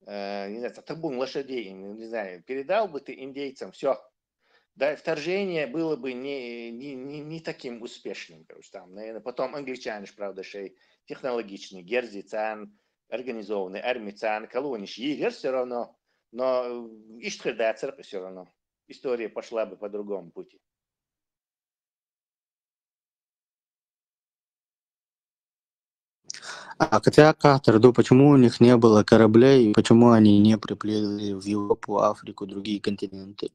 не знаю, табун лошадей, не знаю, передал бы ты индейцам, все. Да, вторжение было бы не таким успешным, короче, там, наверное, потом англичане, правда, шей технологичный, герзицан, организованный, армицан, колониш, егер все равно, но иштхедацер все равно. История пошла бы по другому пути.
А хотя Катарду, почему у них не было кораблей, почему они не приплыли в Европу, Африку, другие континенты?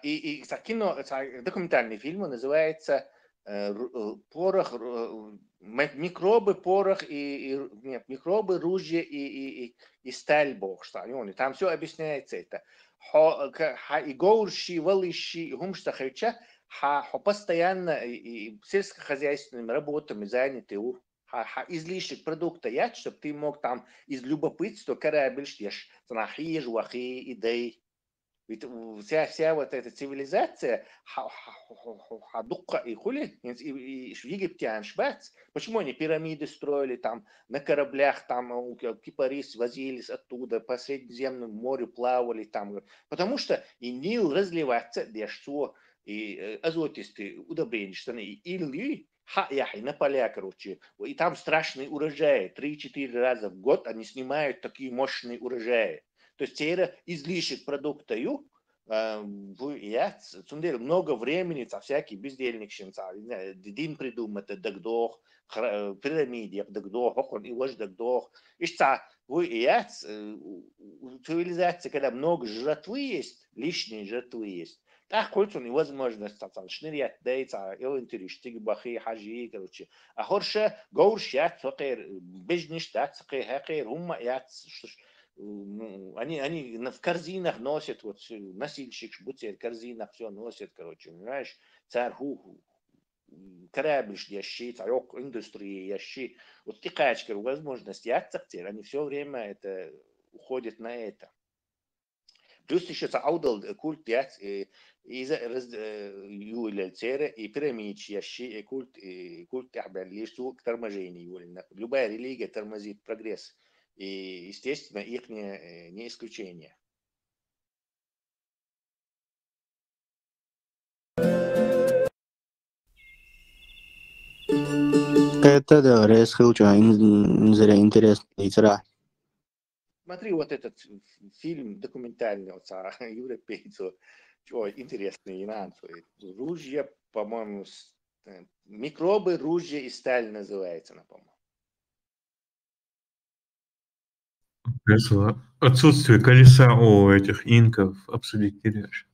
И кино, документальный фильм, называется «Порох», микробы, порох нет, микробы, ружья и сталь бог, что они там все объясняется это. И гоурщи, валыщи, гумштахача, постоянно сельскохозяйственными работами заняты излишек продукта есть, чтобы ты мог там из любопытства корабль штешь, цанахи, жуахи, идей. Ведь вся вот эта цивилизация, хадукка и хули, и египтян, швец, почему они пирамиды строили там, на кораблях там, кипарис возились оттуда, по Средиземному морю плавали там, потому что и Нил разливается, дешево, и азотистые удобрения, что и или на поля, короче, и там страшные урожаи, 3-4 раза в год они снимают такие мощные урожаи. То есть это излишек продукта Я много времени со всякий бездельник дин придумать дагдох пирамиде дагдох он и ваш дагдох я цивилизация, когда много жратвы есть, лишней жратвы есть, так кольцо невозможно шнырять дейца элентириш тиги бахи хажи короче а хорше гоуршят сокер бежништат сокер хакер умма я они в корзинах носят, вот носильщик, бутер, корзинах все носят, короче, понимаешь, царь корабль ящи, царек индустрии ящи, вот тикачка, возможность яцактер, они все время это уходят на это. Плюс еще аудал культ яц из юльцера и пирамид ящи культ ахбар лишь торможение. Любая религия тормозит прогресс. И, естественно, их не исключение.
Это да, зря интересный цара.
Смотри, вот этот фильм документальный вот, европейцев, интересный нюансы. Ружья, по-моему, микробы, ружья и сталь называется, по-моему.
Отсутствие колеса у этих инков обсудить теряешь.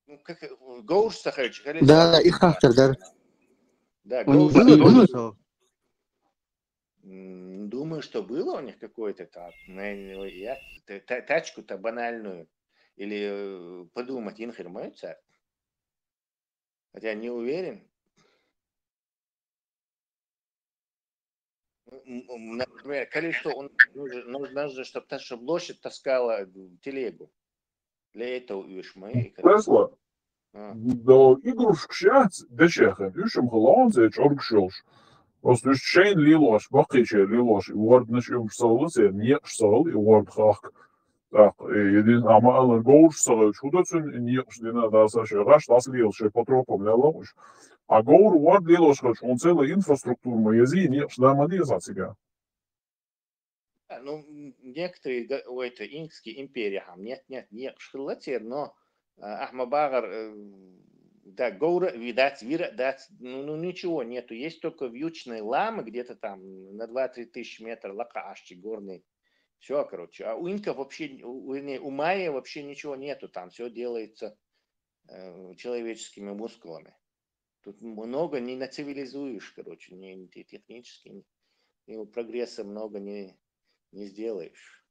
Ну, как Гоуш Сахарович, колесо.
Да, их автор, да.
Да,
Было
Гоуш.
колесо.
Думаю, что было у них какое-то там, тачку-то банальную. Или подумать, информация. Хотя не уверен. Например, колесо, нужно, чтобы лошадь таскала телегу. Для этого мы.
Tesla. Da игрушек šāds dešēhē, jušam halānzēč orgšilš. Просто juš šein līloši, bakīčē līloši, vārdneši jums sallasē, niekš sali, vārdhāk. Так, един, ама алан гоуш сала чудацун, niekš dina dāsāšē raš, tās līloši šeit patropam ļēlauš. А гоур вард līloši, хач, он целая инфраструктура маязī, niekš dāma diezācīgā.
Ну, некоторые, это инкские империи, нет, шхилатер, но Ахмабагар, да, Гоура, видать, ну ничего нету. Есть только вьючные ламы где-то там на 2-3 тысячи метров, лакашки горные. Все, короче. А у инков вообще, у майя вообще ничего нету там. Все делается человеческими мускулами. Тут много не нацивилизуешь, короче, не технически. Прогресса много не сделаешь.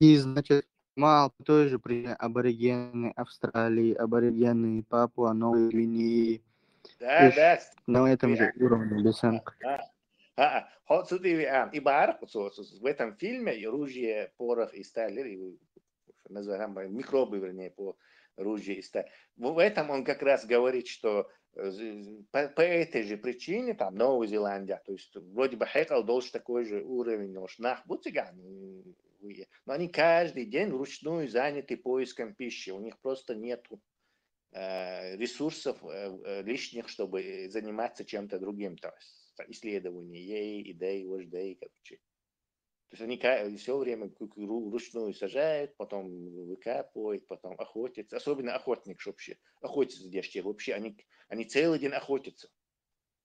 И, значит, мало тоже при аборигены Австралии, аборигены Папуа, Новой Гвинеи.
Да.
На этом же уровне бесенка.
В этом фильме ружье, порох и сталь, назовем микробы, вернее, по ружье и сталь. В этом он как раз говорит, что по этой же причине, там, Новая Зеландия, то есть, вроде бы Хекал должен такой же уровень, но они каждый день вручную заняты поиском пищи, у них просто нету ресурсов лишних, чтобы заниматься чем-то другим, то есть исследованием, идей, вождей, короче. То есть они все время вручную сажают, потом выкапывают, потом охотятся. Особенно охотник, вообще охотятся здесь. Вообще они целый день охотятся.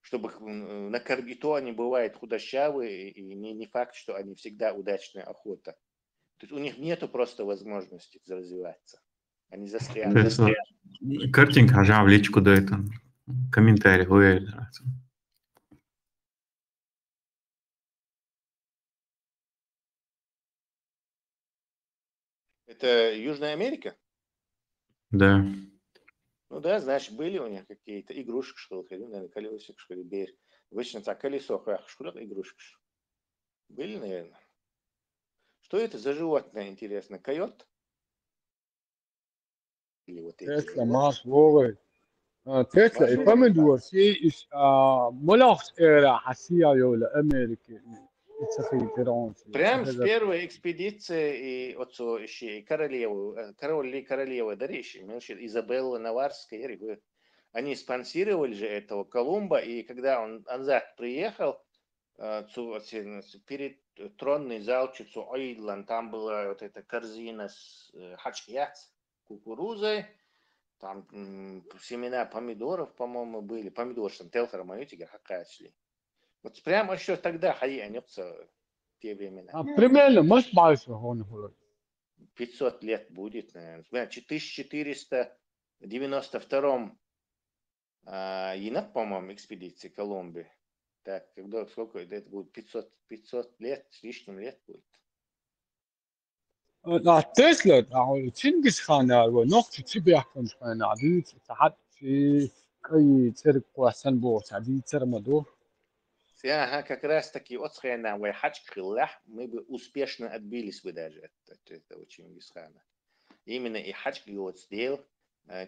Чтобы накормить, то они бывают худощавые, и не факт, что они всегда удачная охота. То есть у них нету просто возможности развиваться. Они застряли.
Картинка, в личку дает комментарий.
Это Южная Америка?
Да.
Ну да, значит, были у них какие-то игрушки, что ли, наверное, колесик, что ли, обычно так, колесо, игрушки. Были, наверное. Что это за животное, интересно? Койот? Или вот эти?
Tesla, Mars Rover. Tesla, يفهموا شيء ملاحظ إلى حسيا يولا أمريكا.
Прям с первой экспедиции и отцу еще королевы Дариши, Изабелла Наварская, они спонсировали же этого Колумба, и когда он назад приехал, перед тронный зал Ойдлан, там была вот эта корзина с хачкияц, кукурузой, там семена помидоров, по-моему, были. Помидор, что там телхара майотига хакачли. Вот прямо еще тогда хаянется в те времена.
Примерно, может, больше он
500 лет будет, наверное. В 1492 Енах, по-моему, экспедиции Колумбии. Так, когда, сколько это будет? 500 лет, с лишним лет будет.
تسلا تشنجز خان ونقطة تبيع كنت خان عديد تحت في كي ترك وحسن بو عديد تر مدو
Ага, как раз таки от Схайна Хайхачкхиллах мы бы успешно отбились бы даже от этого Чингисхана. Именно и Хачк вот сделал,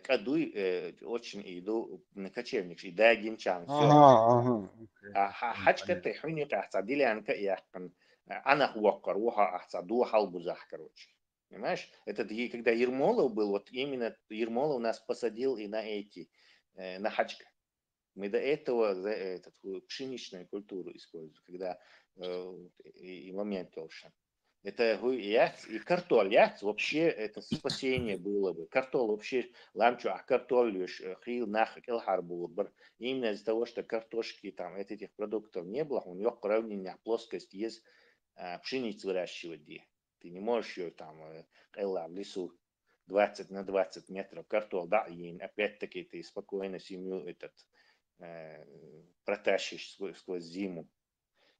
Кадуй очень иду на кочевник, и да, Гимчан, все. А Хачка ты хуйник ахсадили анка и ахкан. Она хуаккар, уха ахсаду халбузах, короче. Понимаешь? Это когда Ермолов был, вот именно Ермолов нас посадил и на эти, на Хачка. Мы до этого пшеничную культуру используем, когда и момент тоже. Это и картоль, вообще это спасение было бы. Картоль вообще, ламчу, а картоль хил нах келхар был. Именно из-за того, что картошки там, этих продуктов не было, у нее равнение плоскость есть пшеницу выращивать. Ты не можешь ее там в лесу 20 на 20 метров картоль, да, и опять-таки ты спокойно семью протащишь сквозь зиму.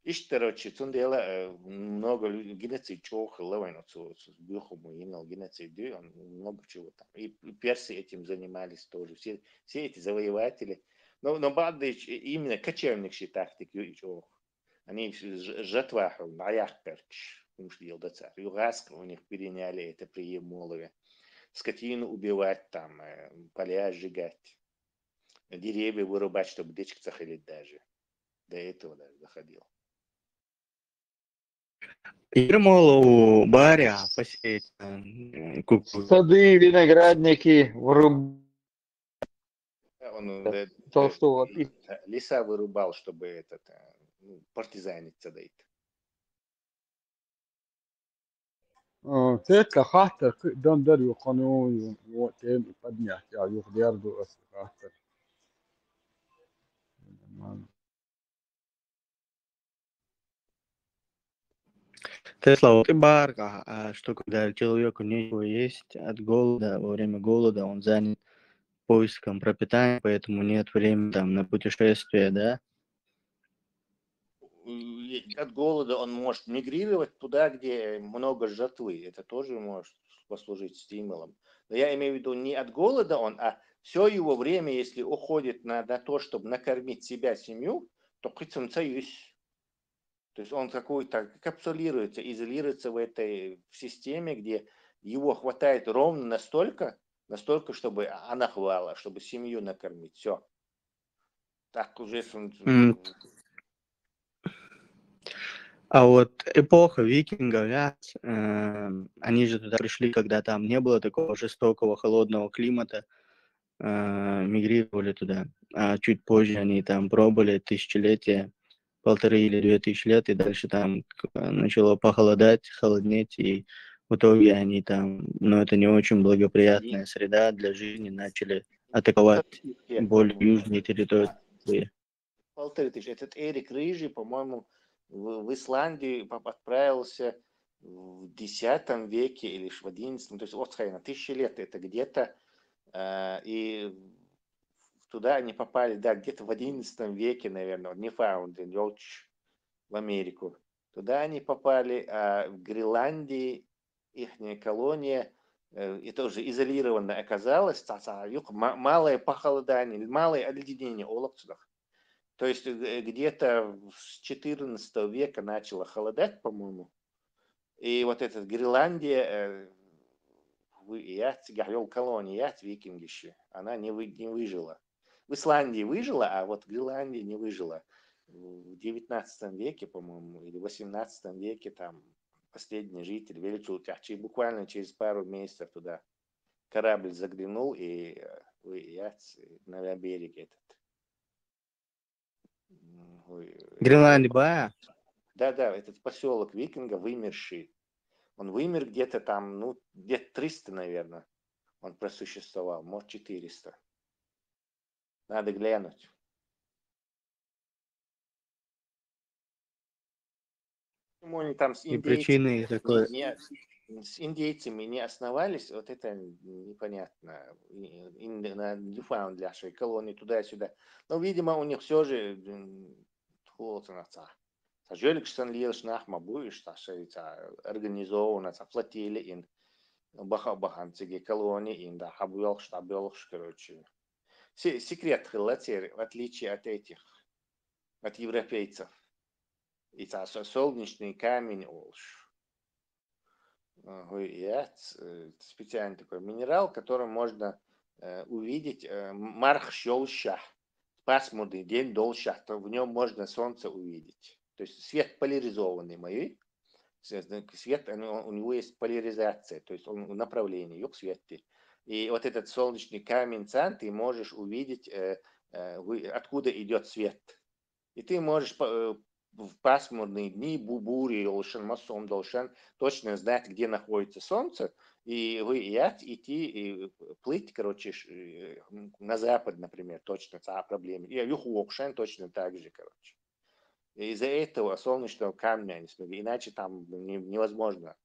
И короче, цундела много людей, геноцид чох, лавайно, с бюхом и инал геноцид, много чего там. И персы этим занимались тоже. Все эти завоеватели. Но бады именно кочевничьи тактики чох. Они жатвах, наях перч, ушли до царя. Югаск у них переняли это при Ермолове. Скотину убивать там, поля сжигать. Деревья вырубать, чтобы дичь захилить даже. До этого даже доходило.
Ермолову баря посеять кукурузу.
Сады, виноградники,
Толстого леса вырубал, чтобы партизаниться дает.
تيتا خاطر دون در يقنون وقتين بدنا يا يخدير دو أس خاطر
Тесла, вот и барка, что когда человеку нечего есть от голода, во время голода он занят поиском пропитания, поэтому нет времени там на путешествия, да?
От голода он может мигрировать туда, где много жатвы. Это тоже может послужить стимулом. Но я имею в виду не от голода он, а все его время, если уходит на то, чтобы накормить себя, семью, то есть. То есть он какой-то капсулируется, изолируется в этой системе, где его хватает ровно настолько, чтобы она хвала, чтобы семью накормить. Все. Так уже...
А вот эпоха викингов, они же туда пришли, когда там не было такого жестокого холодного климата, мигрировали туда. А чуть позже они там пробыли тысячелетия, 1,5 или 2000 лет, и дальше там начало похолодать, холоднеть, и в итоге они там, это не очень благоприятная среда для жизни, начали атаковать более южные территории.
1500. Этот Эрик Рыжий, по-моему, в Исландию отправился в X веке или в XI, то есть от 1000 лет это где-то, и туда они попали, да, где-то в XI веке, наверное, Ньюфаундленд, в Америку. Туда они попали, а в Гренландии их колония, и тоже изолированно оказалась, малое похолодание, малое оледенение оловцев. То есть где-то с 14 века начало холодать, по-моему. И вот эта Гренландия, колония, викинги, она не выжила. В Исландии выжила, а вот Гренландия не выжила. В 19 веке, по-моему, или в 18 веке там последний житель вылетел, буквально через пару месяцев туда корабль заглянул и на берег этот.
Гренландия, ба?
Да, этот поселок викингов вымерший. Он вымер где-то там, ну, где-то 300, наверное, он просуществовал, может, 400. Надо глянуть. Почему они там с
И причины
индейцами
такой.
с индейцами не основались, вот это непонятно. На Ньюфаундляндской колонии туда-сюда. Но, видимо, у них все же Сажеликштан лиеш нахма будешь, организовано, флотилия ин баханцеги колонии ин да хабуелш, короче. Секрет хилатер, в отличие от этих, от европейцев. И солнечный камень олш. Специальный такой минерал, которым можно увидеть марх щелща. Пасмурный день долща, то в нем можно солнце увидеть. То есть свет поляризованный мой. Свет, у него есть поляризация, то есть он направление, юг светит. И вот этот солнечный камень цан ты можешь увидеть, откуда идет свет. И ты можешь в пасмурные дни, бури, массом должен точно знать, где находится солнце, и вы идти и плыть, короче, на запад, например, точно та проблема. И юхуокшен точно так же, короче. Из-за этого солнечного камня они смогли, иначе там невозможно.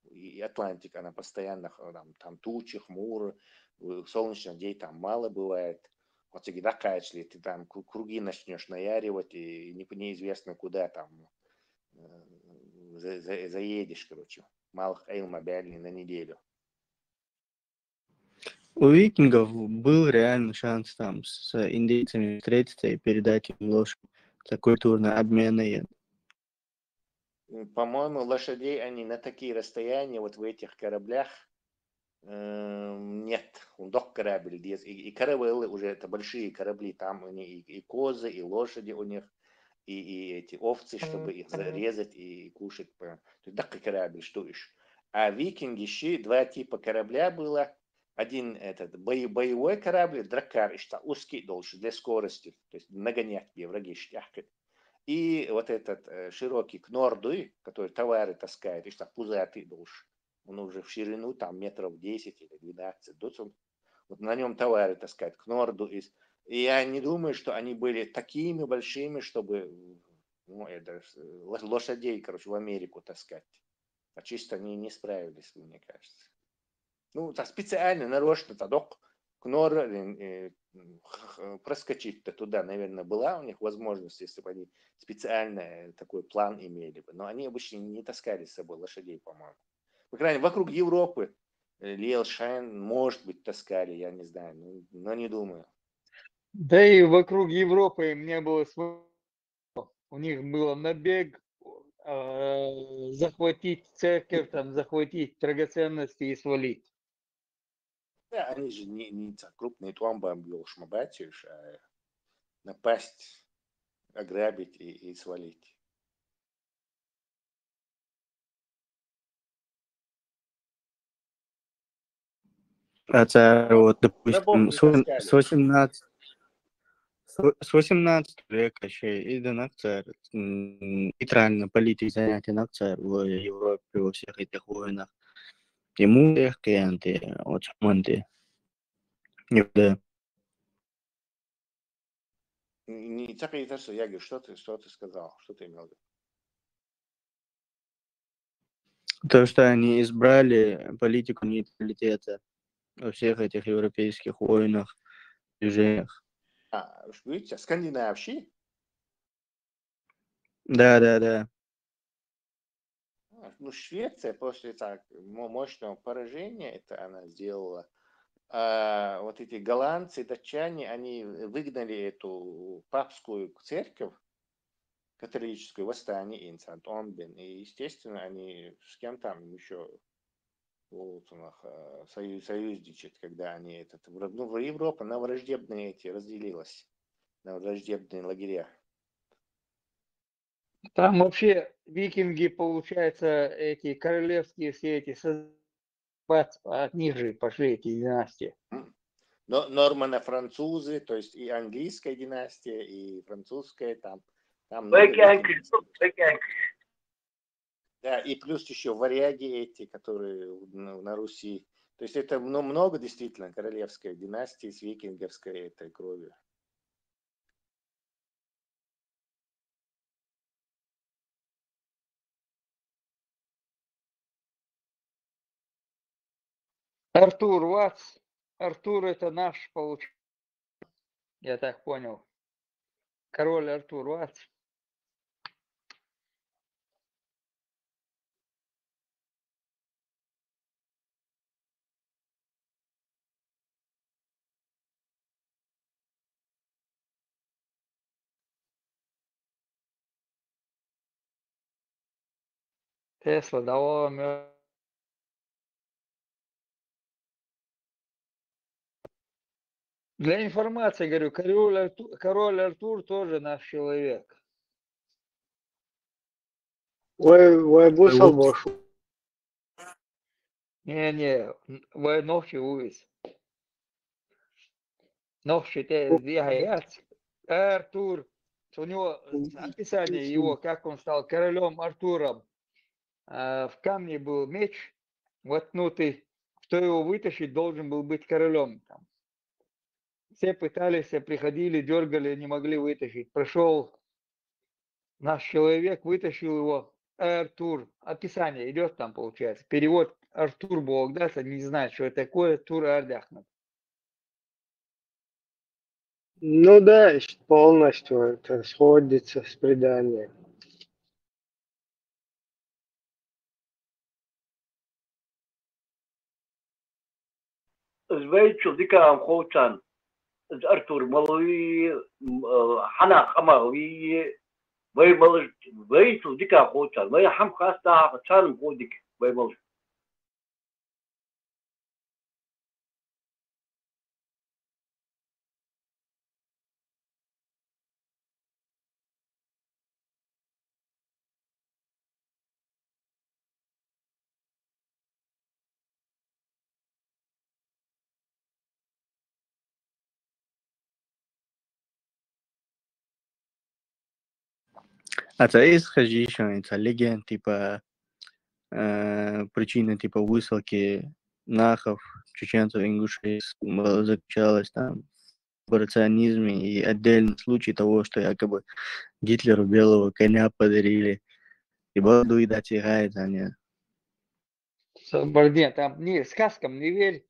И Атлантика, она постоянно, там тучи, хмуры, солнечных дней там мало бывает. Вот всегда качли, ты там круги начнешь наяривать, и неизвестно куда там заедешь, короче. Малых эйлмобильный на неделю.
У викингов был реальный шанс там с индейцами встретиться и передать им ложку за культурный обмен.
По-моему, лошадей они на такие расстояния вот в этих кораблях нет. Док корабль, и каравеллы уже это большие корабли, там они и козы, и лошади у них, и эти овцы, чтобы их зарезать и кушать. То есть док корабль, что еще. А викинги еще два типа корабля было. Один этот боевой корабль, дракар, что узкий должен для скорости, то есть нагонять где враги штяхкать. И вот этот широкий кнордуй, который товары таскает, и что пузатый должен. Он уже в ширину там метров 10 или 12. Вот на нем товары таскать, кнорду. И я не думаю, что они были такими большими, чтобы лошадей, короче, в Америку таскать. А чисто они не справились, мне кажется. Ну, специально, нарочно, тадок, кнор, проскочить-то туда, наверное, была у них возможность, если бы они специально такой план имели бы. Но они обычно не таскали с собой лошадей, по-моему. По крайней мере, вокруг Европы Лиэлшайн, может быть, таскали, я не знаю, но не думаю.
Да и вокруг Европы им не было смысла. У них было набег, захватить церковь, там, захватить драгоценности и свалить.
Да, они же не крупные томбам шмабатишь, а напасть, ограбить и свалить.
А царь, вот, допустим,
Рабов не таскали.
с 18 века еще и до царь нейтрально политик занятия на царь в Европе во всех этих войнах. Ему их клиенты, вот монты. Да.
Не так и то, что я говорю, что ты сказал, что ты имел в виду?
То, что они избрали политику нейтралитета во всех этих европейских войнах, движениях.
Видите, скандинавщи?
Да.
Ну, Швеция после так мощного поражения, это она сделала. А вот эти голландцы, датчане, они выгнали эту папскую церковь, католическое восстание Инсант-Омбен, и, естественно, они с кем там еще союзничать, когда они в Европа на враждебные эти разделилась, на враждебные лагеря.
Там вообще викинги, получается, эти королевские все эти от них же пошли эти династии.
Норманы французы, то есть и английская династия, и французская, там много
Вайкянки,
династий.
вайкянки.
Да, и плюс еще варяги эти, которые на Руси. То есть это много действительно королевской династии с викинговской этой кровью.
Артур Вац. Артур это наш, получается. Я так понял. Король Артур Вац. Тесла давала Для информации говорю, король Артур тоже наш человек.
Vai būs albošu?
Не, вы ногти увидите. Ногти те двигаются. Артур. У него описание его, как он стал королем Артуром. В камне был меч воткнутый. Кто его вытащить, должен был быть королем. Там. Все пытались, приходили, дергали, не могли вытащить. Прошел наш человек, вытащил его. Артур. Описание идет там, получается. Перевод Артур Бог даст, не знает, что это такое. Тур Ардяхнат.
Ну да, полностью это сходится с преданием.
Звейчу дика хоучан. Артур малуи хана хамауи вей малж вейчу дика хоучан. Вей хам хаста чан годик вей малж.
А то есть еще легенд, типа причина типа высылки нахов, чеченцев, ингушей заключалась там в рационизме и отдельный случай того, что якобы Гитлеру белого коня подарили. И буду и дать играет, а не.
Нет, там не сказкам не верь.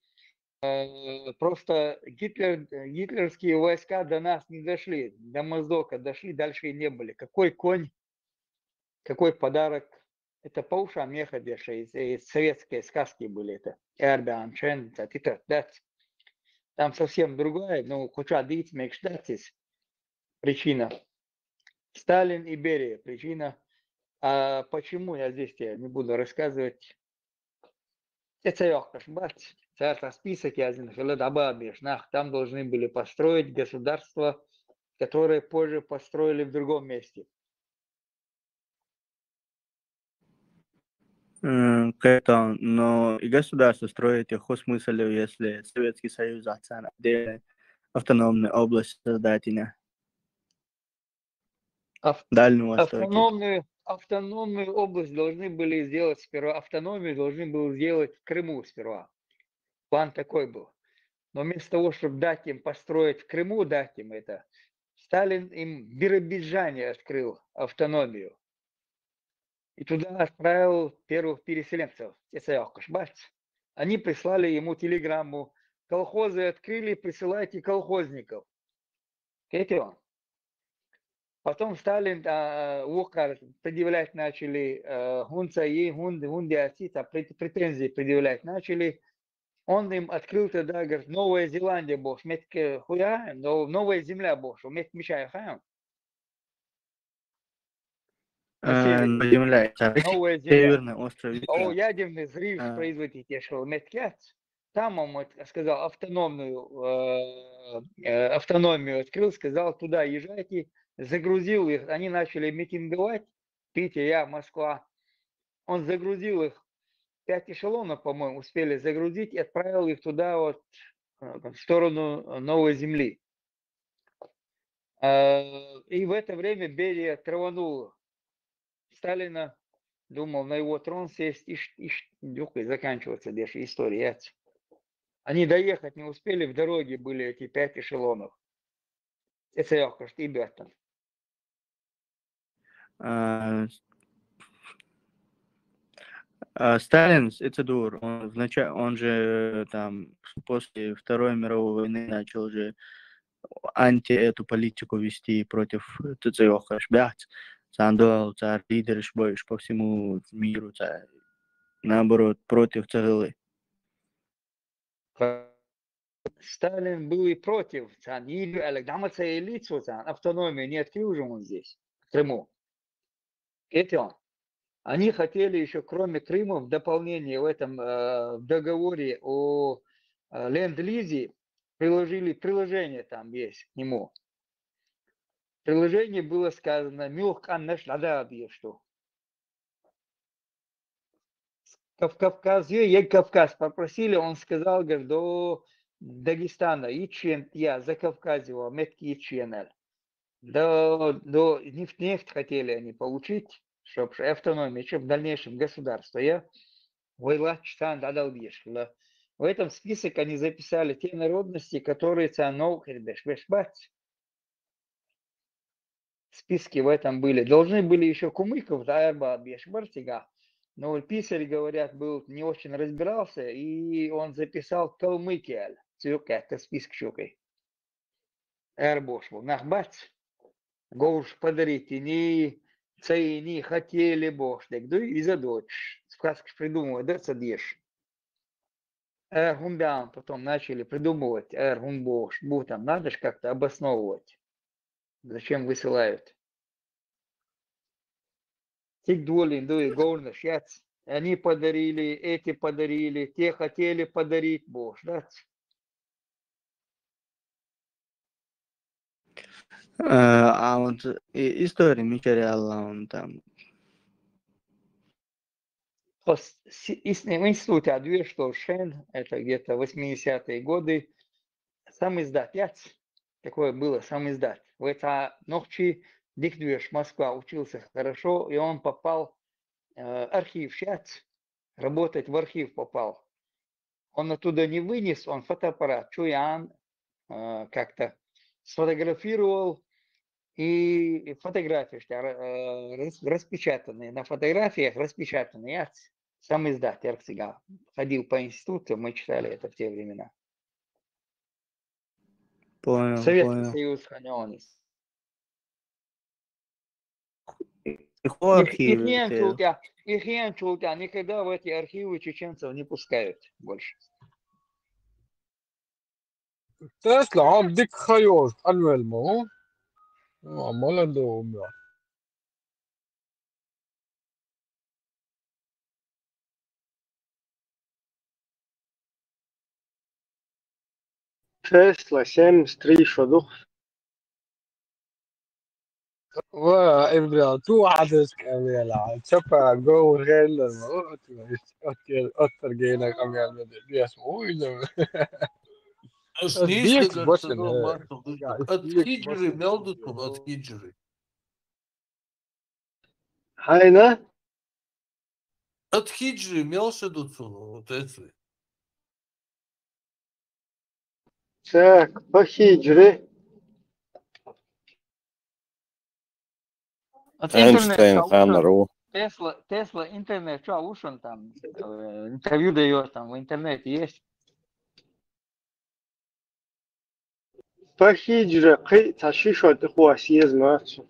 Просто гитлерские войска до нас не дошли, до Моздока дошли, дальше и не были. Какой конь, какой подарок. Это по ушам не ходишь, из советской сказки были это. Эрбиан, Чен, там совсем другая, ну, куча дить, мекштатис, причина. Сталин и Берия, причина. А почему я здесь тебе не буду рассказывать? Это ёхкаш, бац. Это список язин, там должны были построить государство, которое позже построили в другом месте.
Это, но и государство строить их смысл, если Советский Союз отдельная автономная область создателя. Дальнего Востока.
Автономную область должны были сделать сперва, автономию должны были сделать в Крыму сперва. План такой был. Но вместо того, чтобы дать им построить в Крыму, дать им это, Сталин им в Биробиджане открыл автономию. И туда отправил первых переселенцев. Они прислали ему телеграмму. Колхозы открыли, присылайте колхозников. Видите? Потом Сталин предъявлять начали, претензии предъявлять начали. Он им открыл тогда, говорит, Новая Зеландия, бог, Новая Земля, бог, мечай хаем.
Земля,
Новая Земля.
Северный остров.
Ядерный взрыв производить, я шел, там он сказал автономию открыл, сказал, туда езжайте, загрузил их, они начали митинговать, Питер, я, Москва. Он загрузил их, 5 эшелонов, по-моему, успели загрузить и отправил их туда вот в сторону Новой Земли. И в это время Берия траванул Сталина, думал на его трон сесть, и заканчиваться дальше история. Они доехать не успели, в дороге были эти 5 эшелонов. Это я хочу, ребята.
Сталин, Эцедур, он же там после Второй мировой войны начал же эту политику вести против ТЦОХ-шбят. Сандуал, царь, лидер больше по всему миру, царь. Наоборот, против ЦГЛ.
Сталин был и против автономии, не открыл же он здесь, в Крыму. Это он. Они хотели еще, кроме Крыма, в дополнение в этом договоре о ленд-лизе, приложили приложение, там есть к нему. В приложении было сказано «Мюх аннаш ладабье», что в Кавказе, я Кавказ попросили, он сказал, говорит, до Дагестана, ичен я за Кавказева, метки иченел. До нефть хотели они получить, чтобы автономия, чтобы в дальнейшем государство. Я войлачтан дадал бешла. В этом список они записали те народности, которые списки в этом были. Должны были еще кумыков, да, бешбартига. Но писарь, говорят, был не очень разбирался, и он записал Калмыкиаль. Это список щукой. Эрбош был. Нахбац. Гоуш подарите, не цейни хотели бош. Да и за дочь. Сказки придумывать, да, садишь. Эргумбян потом начали придумывать. Эргумбош. Там надо же как-то обосновывать. Зачем высылают? Тик дуэлин, дуй, горныш, яц. Они подарили, эти подарили, те хотели подарить Бог, да?
А вот история материала, он там.
В институте Адвир, что Шен, это где-то 80-е годы, сам издат, яц. Такое было, сам издат. В это ночи Дикдвеш, Москва, учился хорошо, и он попал архив, яц. Работать в архив попал. Он оттуда не вынес, он фотоаппарат, Чуян, как-то сфотографировал, и фотографии распечатанные, на фотографиях распечатанные. Я сам издат, я всегда ходил по институту, мы читали это в те времена.
Понял,
Советский Союз хранил. Их никогда в эти архивы чеченцев не пускают больше.
Tesla عم ديك خيوط annuellement عمال ادوم يعني
Tesla 73 شدوخ
وإبرة تو عدس كاميلا تشبع جو غير لما أكتر جينا كاميلا دياس ويلا
Snizka
ديك بوشن
Marko, od hijri meldutum, od hijri.
هاينا
Od hijri melšedutum, вот это.
Так, похиджри.
Эйнштейн, Ханнеру.
Тесла, интернет, что ушен там, интервью дает, там в интернете есть.
похиджри قي تشيشو تخوا سيز ماتش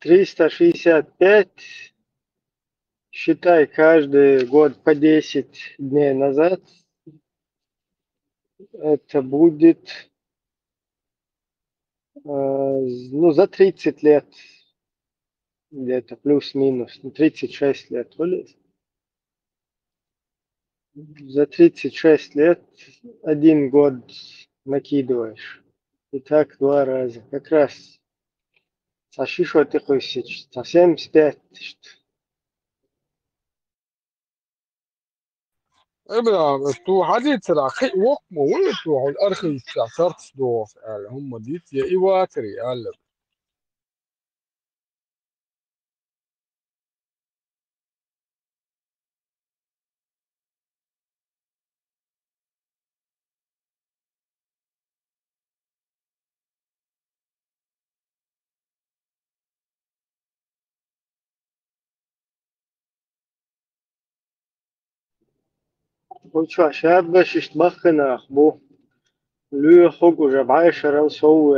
365, считай, каждый год по 10 дней назад, это будет, ну, за 30 лет, где-то плюс-минус, 36 лет, за 36 лет 1 год накидываешь. И так 2 раза. Как раз Сашишо ты хусич, со 75.
ابدا تو حديث راخي وق مو تو الارخي صارت دوف هم ديت يا ايواتري قال
وشو شاب باش يشتبخنا أخبو لو خوك وجاب عايشة رو سو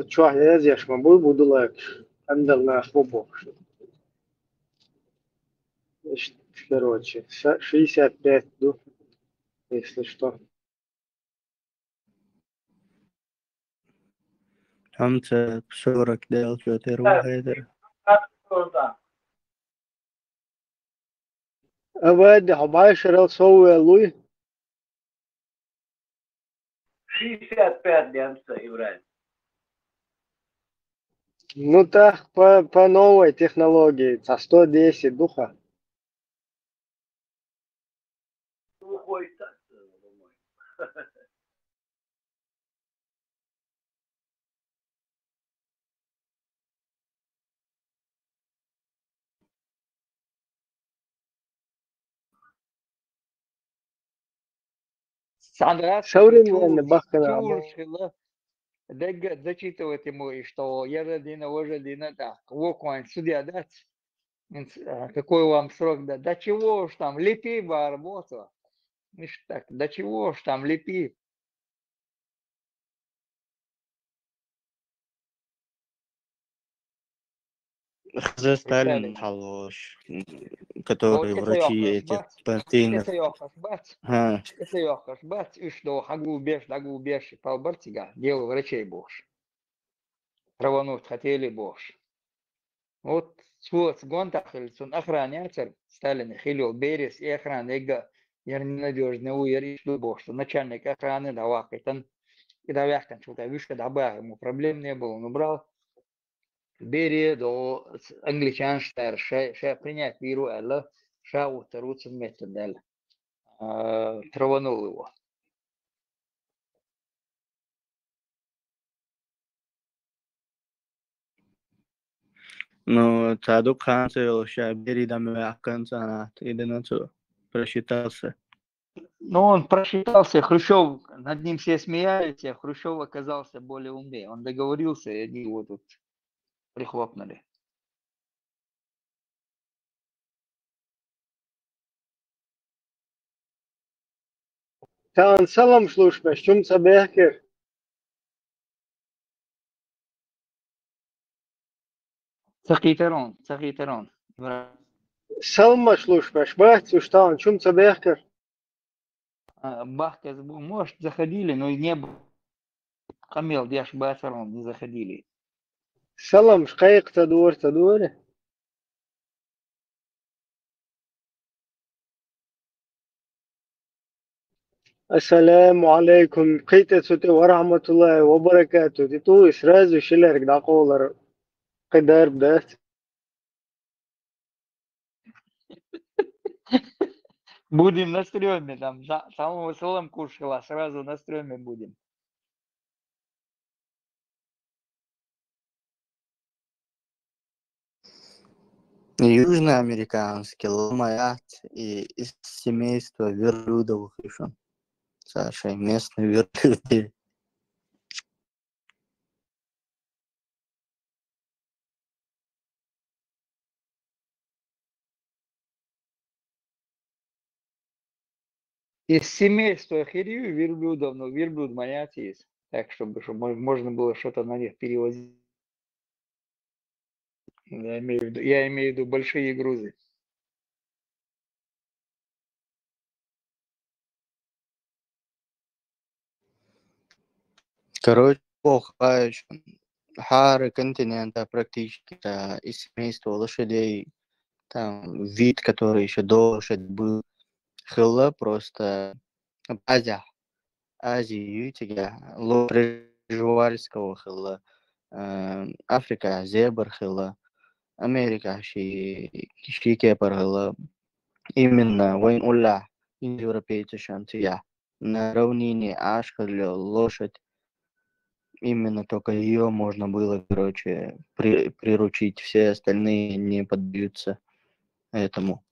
شو عايز يش مبول بودلاكش عندنا أخبو بوكش короче 65 ду если что.
أنت بصورك ديل شو تروح هذا
أبد عايشة رو سو لوي
65 немца Ибрahim.
ну так по новой технологии за 110 духа.
Сухой так, думаю.
Сандра,
Современный бахкана
чушила. Дега зачитывает ему, что я родина, вы родина, да. Вокуан судья дать. Какой вам срок дать? Да чего ж там, лепи бы работу. Миш так, да чего ж там, лепи.
За Сталин халош, который врачи этих партийных.
Это ёхаш бац, и что, хагу беш, полбартига, дело врачей бож. Травануть хотели бож. Вот вот гонтах сон охранятель Сталин хилил Берес и охрана эга яр ненадежный уер что бог что начальник охраны давак это и давяхтан что-то вишка добавил ему проблем не было он убрал Берия до англичан штар ша принять виру элла ша утеруться метод элла траванул его.
Ну, Цадук Хан вообще передам Аканцанат, и Денацу просчитался.
Ну, он просчитался, Хрущев, над ним все смеялись, а Хрущев оказался более умнее. Он договорился, и они его тут прихлопнули.
Тан салам слушай, чем собеки?
Цахитерон.
Салма слушай, бахт, что он чем собеки?
Бахкас, может, заходили, но не было. Камел, Дяш Бацарон не заходили.
Салам, шкайк тадур. السلام عليكم قيتة ورحمة الله وبركاته تو إسراز وشلر دا قولر قدر بدات
Будем на стреме, там самого солом кушала, сразу на стреме будем.
Южноамериканский ломаят и из семейства верблюдовых еще. Саша, местные верблюды.
Из семейства хирию верблюдов, но верблюд манят есть. Так, чтобы можно было что-то на них перевозить. Я имею в виду большие грузы.
Короче, Хары континента практически из семейства лошадей. Там вид, который еще до лошади был. Хыла просто Азия. Азию тига ло преживальского хыла. Afrika zebra хила, Америка شي كبر хила. Именно وين уля европейцы шантия. На равнине Ашхаль лошадь. Именно только ее можно было, короче, приручить. Все остальные не поддаются этому.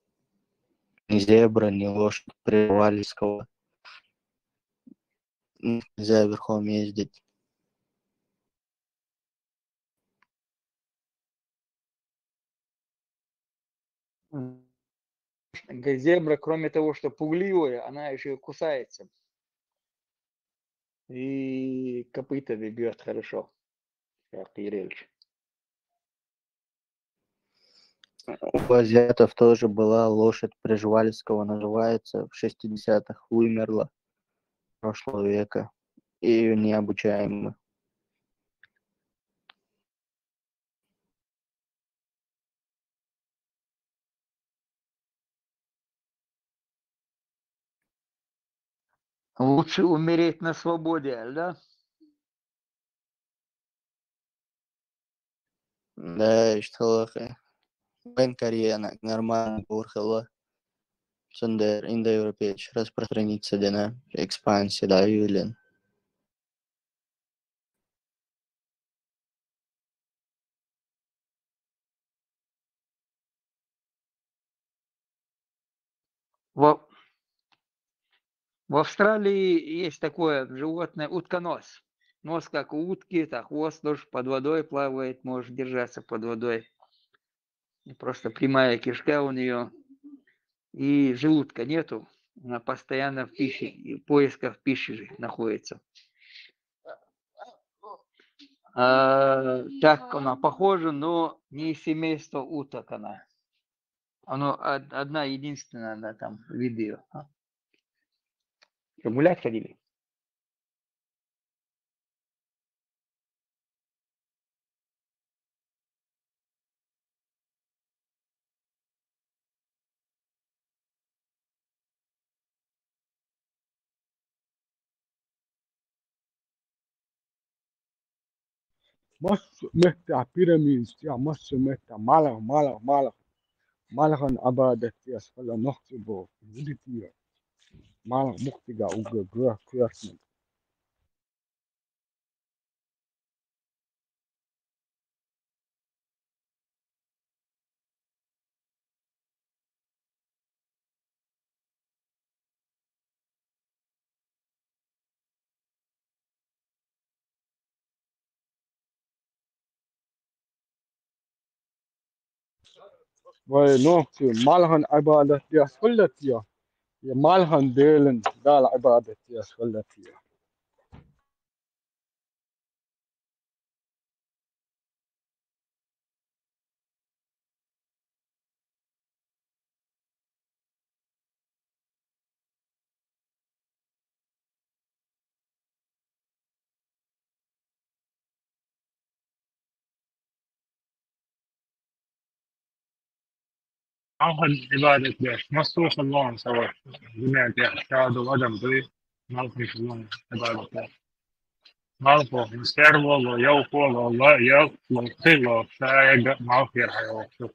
Ни зебра, ни лошадь Приживальского. Нельзя верхом ездить.
Зебра, кроме того, что пугливая, она еще и кусается. И копытами бьет хорошо. Как Ерельч.
У азиатов тоже была лошадь Приживальского, называется, в 60-х вымерла прошлого века. И необучаемы.
Лучше умереть на свободе, да?
Да, что Вен Корея нормально урхала. Сендер индоевропейч распространиться дена экспансия да юлен.
В Австралии есть такое животное утконос. Нос как у утки, так хвост тоже под водой плавает, может держаться под водой. И просто прямая кишка у нее. И желудка нету. Она постоянно в пище, и в поисках пищи находится. Так она похожа, но не из семейства уток она. Она одна единственная, она там виды ее. Что, гулять ходили?
مصر متى بيراميدز يا مصر متى مالها أبادت يا سفلا نحسبه فيديو مالها مختجا وجا كياسن ونوكي مالها أبادت يا سفلا يا مالها ديلن دال عبادت يا سفلا
آخر عبادة بيش مصروف الله سوا جميع احتياج وعدم ضيق نعرف الله عبادة بيش نعرف نستعر والله يوف والله يوف خير شايق ما في الحياة شوف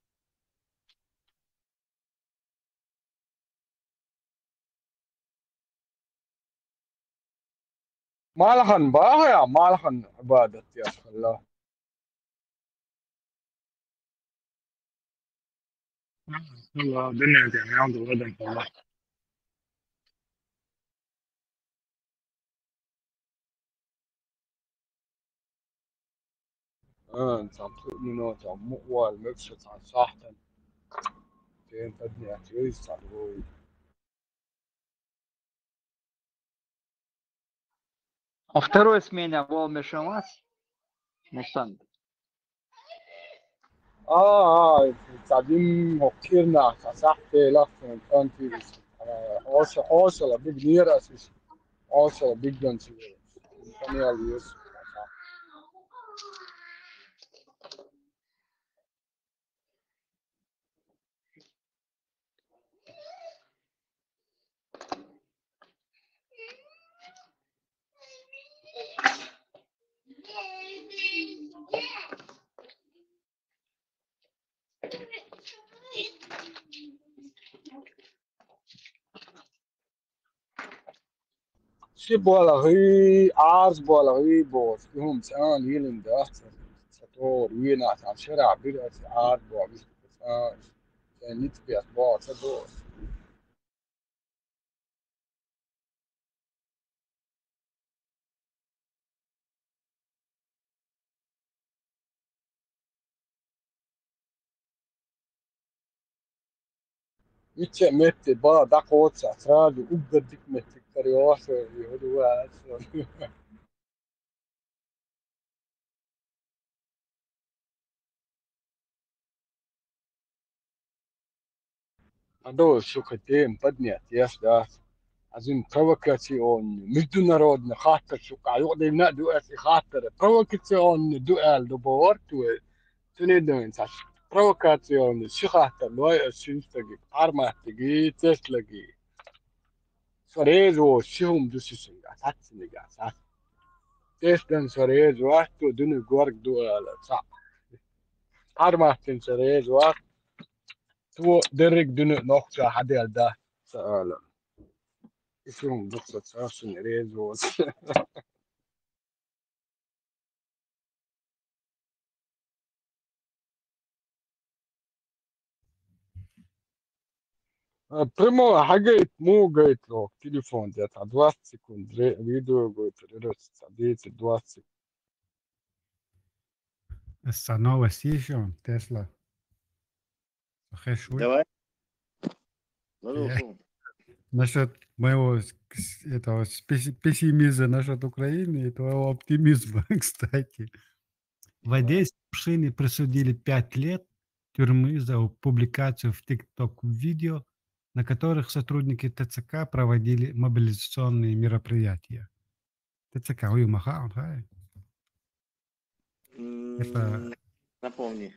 مالها باها مالها عبادت يا سفلا
والله دنيا يعني عنده غدم والله
أنت عم تؤمنوا عم مقوال مكشت عن صاحتن تين تدني أتريس على الوي
А второй смене был Мешамас. Мустанг.
تعدين مكيرنا صاحتي لفن كانتي also a big near us is also a big gun to years. شبوالغي عارز بوالغي بوس يوم سان يلين داس سطور وينا عن شرع بلا عارز بوالغي سان يعني نتبع بوس سدوس يتش مت با دقوت ساتراد وقدك مت كريوس يهدوا هذول شو كتيم بدني اتياس داس عايزين بروفوكاسيون международный خاطر شو قاعد يقضي لنا دواسي خاطر بروفوكاسيون دوال دوبورت و تنيدون ساس بروفوكاسيون شو خاطر لواي شو تجي ارما تجي تسلقي سوريزو شهم دوسيسن سات نيجا سات تسلن سوريزو وقت دون غورك دوال صح ارما تن سوريزو وقت تو درك دون نقطة حدا ده سأل اسمهم نقطة ساسن ريزوس Primo حاجة مو قلت له تليفون ذات 20 سكوند فيديو قلت له صديت 20
Essa nova station, Tesla. Хэшвуд.
Давай. Ну,
Насчет моего этого пессимизма насчет Украины и твоего оптимизма, кстати. В Одессе Пшине присудили 5 лет тюрьмы за публикацию в TikTok видео, на которых сотрудники ТЦК проводили мобилизационные мероприятия. ТЦК, ой, Маха,
напомни.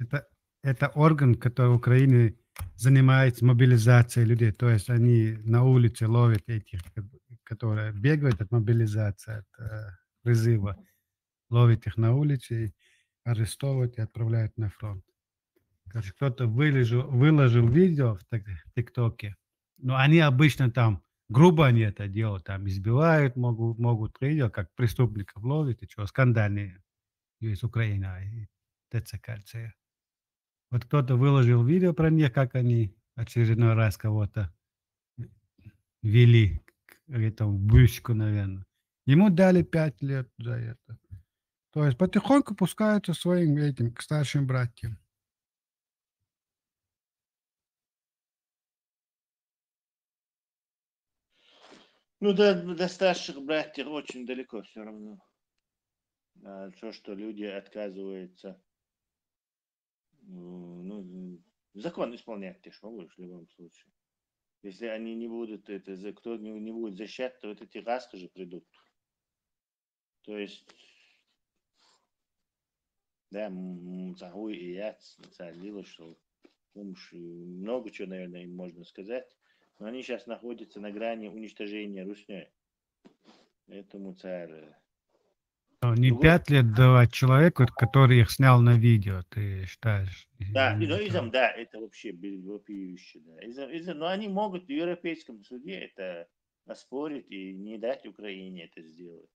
Это орган, который в Украине занимается мобилизацией людей. То есть они на улице ловят этих, которые бегают от мобилизации, от призыва. Ловят их на улице, арестовывают и отправляют на фронт. Короче, кто-то выложил видео в ТикТоке, но они обычно там, грубо они это делают, там избивают, могут видео, как преступников ловят, и что, скандальные из Украины, и ТЦК. Вот кто-то выложил видео про них, как они очередной раз кого-то вели к этому бычку, наверное. Ему дали 5 лет за это. То есть потихоньку пускаются своим этим к старшим братьям.
Ну, до старших братьев очень далеко все равно. То, что люди отказываются, ну, закон исполнять ты ж можешь в любом случае. Если они не будут, кто не будет защищать, то вот эти раски же придут. То есть, да, Муцагуй и я царила, что много чего, наверное, им можно сказать, но они сейчас находятся на грани уничтожения русней. Поэтому царь...
Не 5 лет давать человеку, который их снял на видео, ты считаешь?
Да, да, это вообще вопиюще. Да. Но они могут в Европейском суде это оспорить и не дать Украине это сделать.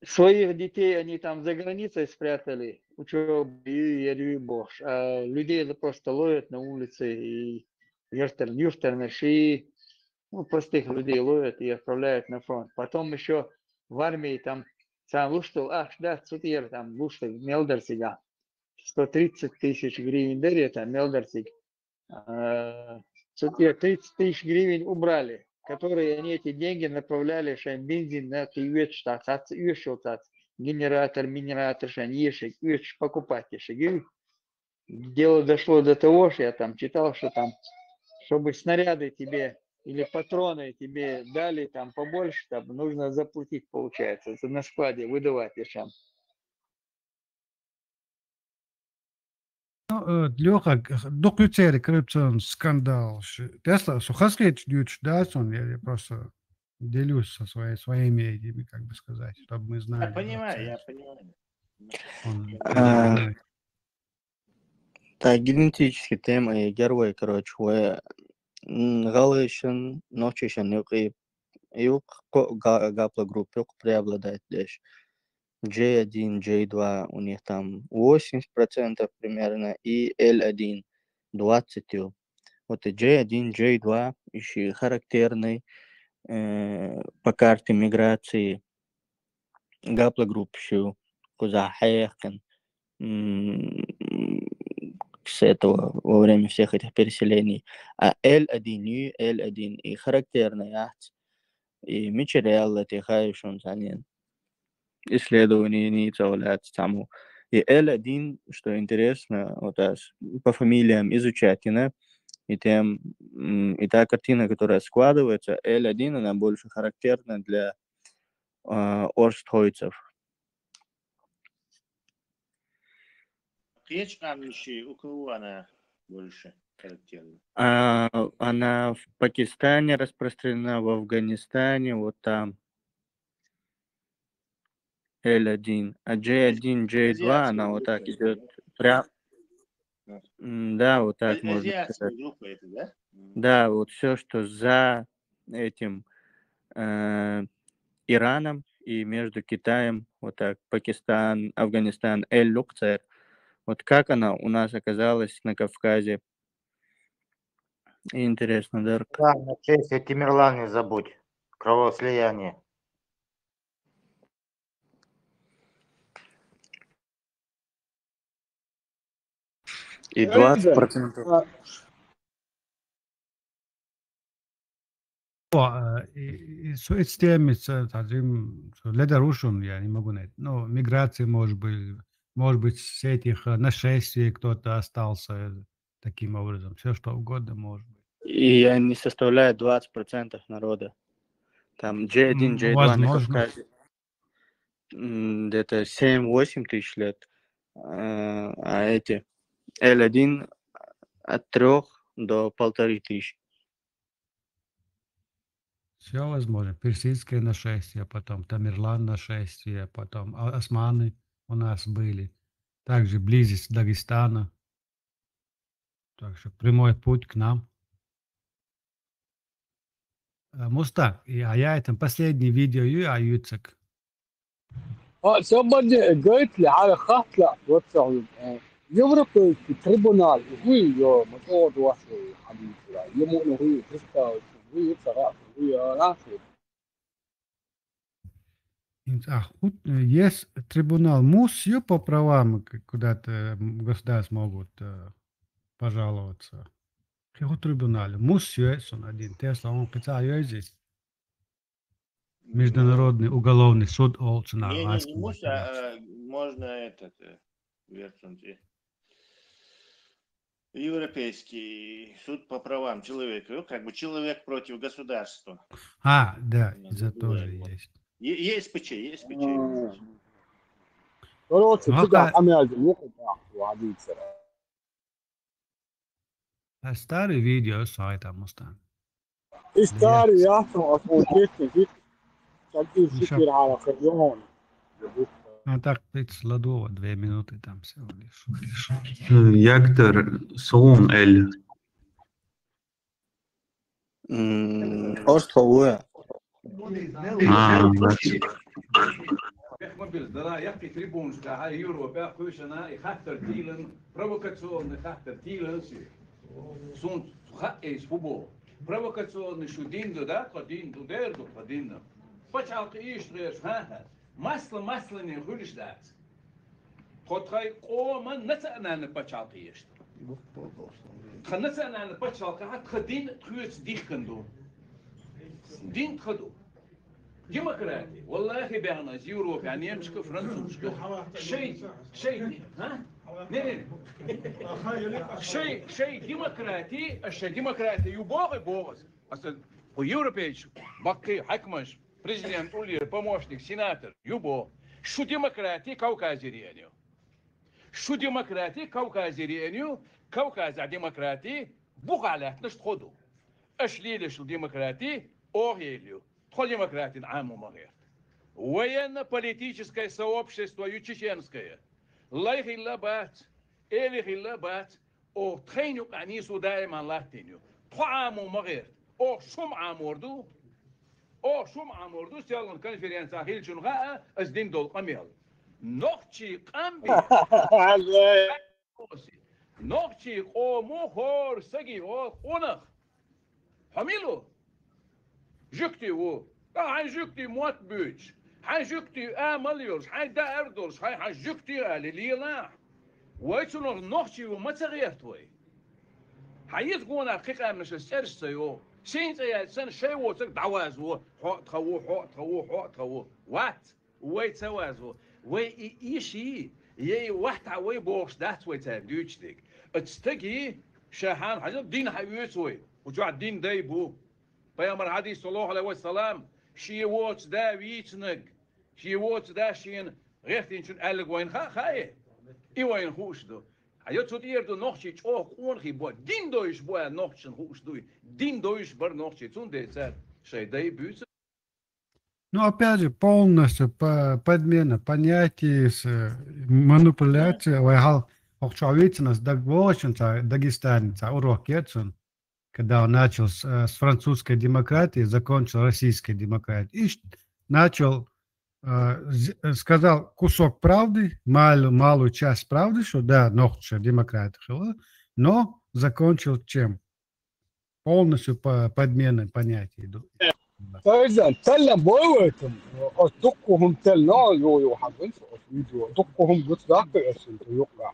Своих детей они там за границей спрятали, учебу и бож. А людей просто ловят на улице и юртерныши, ну, простых людей ловят и отправляют на фронт. Потом еще в армии там сам луштал, да, цутер там луштал, мелдерсига, 130 тысяч гривен дарит, там мелдерсиг. Цутер 30 тысяч гривен убрали, которые они эти деньги направляли, что бензин на киевет штат, генератор, минератор, шаньешек, покупать еще. Дело дошло до того, что я там читал, что там, чтобы снаряды тебе или патроны тебе дали там побольше, там нужно заплатить, получается, на складе выдавать еще.
Леха, доключали коррупционный скандал. Тесла, сухослед ждет, да, он, я просто делюсь со своими этими, как бы сказать, чтобы мы знали.
Я понимаю.
Так, генетический тема и герой, короче, галышын, ночишын юк гаплогрупп юк преобладает здесь. J1, J2 у них там 80% примерно, и L1 20%. Вот и J1, J2 еще характерный по карте миграции гаплогрупп еще куда хайхен с этого во время всех этих переселений. А L1, L1 и характерный акт. И материал этих хайшун занят. Исследования не целят саму. И L1, что интересно, вот по фамилиям изучать, да? И та картина, которая складывается, L1, она больше характерна для орстхойцев.
Речь у кого она больше характерна?
Она в Пакистане распространена, в Афганистане, вот там. L1, а J1, J2, она вот так идет прям. Да, вот так можно сказать.
Группа это, да?
Да, вот все, что за этим Ираном и между Китаем, вот так, Пакистан, Афганистан, Эль-Лукцер. Вот как она у нас оказалась на Кавказе? Интересно, Дарк.
Да, на честь Тимирлан не забудь. Кровослияние.
И 20%.
С теми, ледорушен, я не могу найти. Ну, миграция, может быть, с этих нашествий кто-то остался таким образом. Все, что угодно может быть.
И они составляют 20% народа. Там J1, J2 на Кавказе. Где-то 7-8 тысяч лет. А эти L1 от 3 до 1500.
Все возможно. Персидское нашествие, потом Тамерлан нашествие, потом османы у нас были. Также близость Дагестана. Так что прямой путь к нам. Мустак, а я это последнее видео Юцек.
Somebody قلت لي على خط لا توسعوا يورك في تريبونال هي مطور واسع حديث يمو هي تستا هي صراحة هي راسي
Есть трибунал МУС, по правам куда-то государства могут пожаловаться. Какой трибунал? МУС есть он один. Тесла, он хотя здесь. Международный уголовный суд Олцена.
Не МУС, а можно вернуть. Европейский суд по правам человека. Как бы человек против государства.
Да, это тоже есть.
Есть ПЧ.
Старый видео сайта Мустан.
Старый, я
так, 30 ладов, 2 минуты там всего лишь.
Яктор Солон Эль.
Островое.
بالزراعة يحكي تريبون هاي يورو باخوشنا يخاطر تيلن بروفوكاسيون يخاطر تيلن سون خايس فوبو بروفوكاسيون شو دين ده قدين ده دير ده قدين بچالق ايش غير ها مسلا не гулиш да خطخي قوما نتانا بچالق ايش خنتانا بچالق حت خدين تخيس ديخندو دين خدو ديمقراطي والله بيعنا يوروب يعني يمشي فرنسا شيء ها شيء ديمقراطي الشيء ديمقراطي يبغى اصلا ويوروبيش باقي حكمش президент Ульер помощник сенатор юбо شو ديمقراطي كوكازيريانيو شو ديمقراطي كوكازيريانيو كوكاز ديمقراطي بوغالات نشت خدو اش ليلش الديمقراطي اوهيليو демократин аму магер. Военно-политическое сообщество чеченское. Лайхиллабат, элихиллабат, о тренюк они сюда малатиню. Туаму магер. О шум аморду. О шум аморду стялон конференция хилчунга аз дин дол камел. Нохчи камби. Нохчи о мухор саги о онах. Хамилу. Жукти о. هاي جوكتي موت بيج هاي جوكتي مليورش هاي دا اردورش هاي جوكتي اللي لا ويتشنو نوختي وما تغيرت وي هاي تكون حقيقة مش السرسيو سين تي سن شيء وتك دعواز و تخو وات وي توازو وي ايشي يي واحد وي بوش دات وي تاندوتشتك اتستقي شاهان حاجه دين حيوتوي وجوع الدين دايبو بيامر هادي صلى الله عليه وسلم شي ووت دا ويتنق شي ووت دا شين غيرتين شن ألق وين خاي إي وين خوش دو هيا تودير دو نوخشي تشوخ اونخي بوا دين دويش بوا نوخشن خوش دوي دين دويش بر نوخشي تون децар شي дай бюц.
Ну, опять же, полностью подмена понятий, манипуляция, человечность, Дагестанец, урок Кетсон, когда он начал с французской демократии, закончил российской демократией. И начал, сказал кусок правды, малую часть правды, что да, нохча демократия, но закончил чем? Полностью подменой понятий.
فإذا تلا بويتم أصدقهم تلا يو حبن فيديو أصدقهم بتصدق أصلا يقع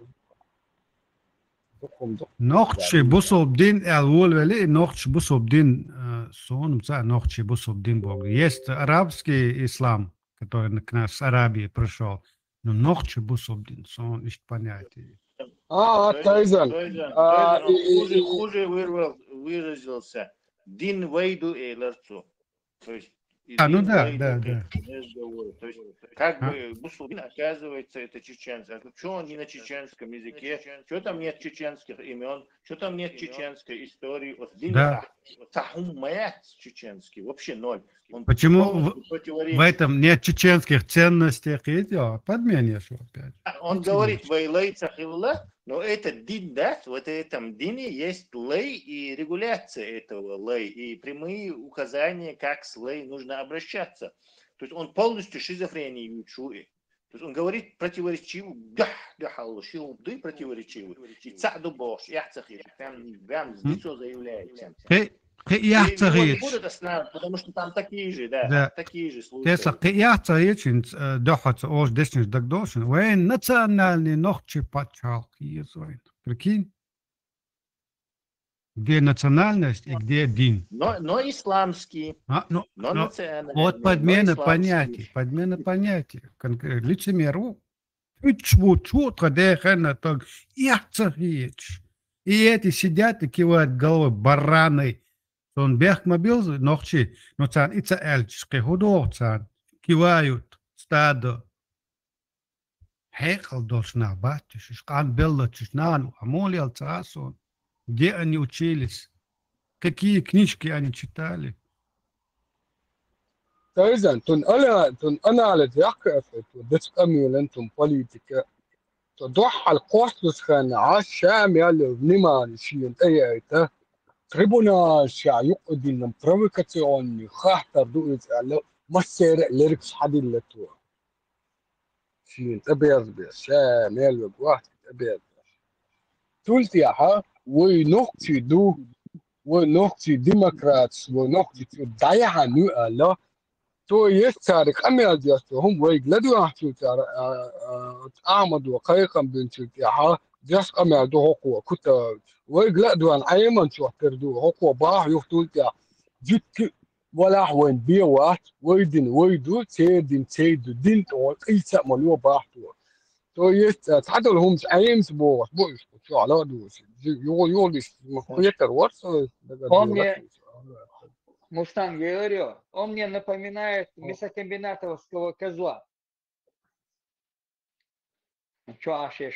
نقش بصوب دين الأول ولا نقش بصوب دين сон بتاع نقش بصوب دين بوغ есть арабский ислам который к нас с Арабии пришел но нقش бусоб дин сон есть понятие
хуже выразился дин вейду и ларцу. То есть,
ну да.
То есть, как бы Бусубин, оказывается, это чеченцы. А что он не на чеченском языке? Что там нет чеченских имен? Что там нет чеченской истории?
Да.
Сахуммаят чеченский. Вообще ноль. Он
почему в этом нет чеченских ценностей? Подменишь опять.
Он говорит, вайлей цахилла, но этот дин, да, вот в этом дине есть лей и регуляция этого лей, и прямые указания, как с лей нужно обращаться. То есть он полностью шизофрению чует. То есть он говорит противоречивую, да, противоречивую. И цаду бош, яхцахи, прям с лицо заявляет.
не
будут останавливать, потому что там такие же, да. Такие же случаи.
Если قياعتين دحت أوش دشنش دقدوشن وين национальный ногчи пачалки вين. Прикинь? Где национальность и где дин?
Но исламский. Но национальный.
Вот подмена понятий. Лицемеру. Чуть-чуть, дехена так. И эти сидят и кивают головой бараны. Он бег мобил, ногчи, но цан ица эльчский худо цан кивают стадо. Хекал должна батюшка, шкан белла чешнану, амоли алцасон. Где они учились? Какие книжки они читали?
فإذا أنا على ذاك دس أميل أنتم بوليتيكا تضحى القوس خان عشام يالو نمان شين أيته تريبونال شا يقدين بروفوكاسيون خاطر دوز على مسير ليركس حدين لتو شين أبيض بشام يالو واحد أبيض تولتيها ونقطي ديمقراطس ونقطي ضيعة نوع تو يستارك أميال ديستهم ويقلدوا أحسو أعمد وقيقا بنتلتيها ديس أميال دو هقوة كتا ويقلدوا أن أيمن شوحتر دو هقوة باح يفتولتيها جدك ولا حوين بيوات ويدو تيدو دين تو إيسا مليو باح تو تعدل هم أيمس بوش شو على دوش يوليش مخيطر ورسو
Мустанг говорю, он мне напоминает мясокомбинатовского козла. Что ашеш?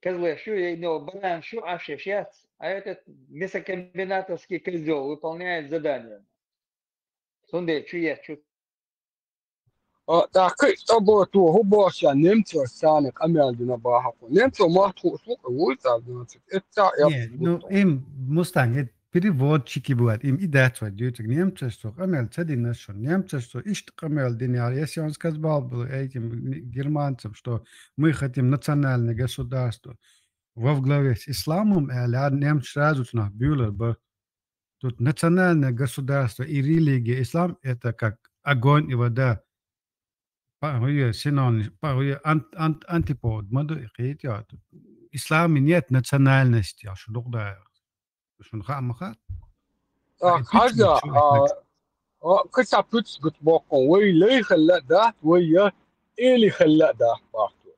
Козлы шу, банан шу, ашеш яц. А этот мясокомбинатовский козел выполняет задание. Сонде чует.
Так, тобто, губося немців саник амялдина багато. Немців можуть уйти, значить, это я
Не, ну им Mustang, переводчики бывают, им и датва дьютик немцы, что амел цедин нашо, немцы, что ишт амел диняр. Если он сказал был этим германцам, что мы хотим национальное государство во главе с исламом, а немцы сразу на Бюллер был. Тут национальное государство и религия, ислам это как огонь и вода. Синоним, антипод. В исламе нет национальности, а что тогда? Что хамаха?
Так, хаза, كسا بتسقط بوقون ويلي خلا ده ويا إلي خلا ده بارتو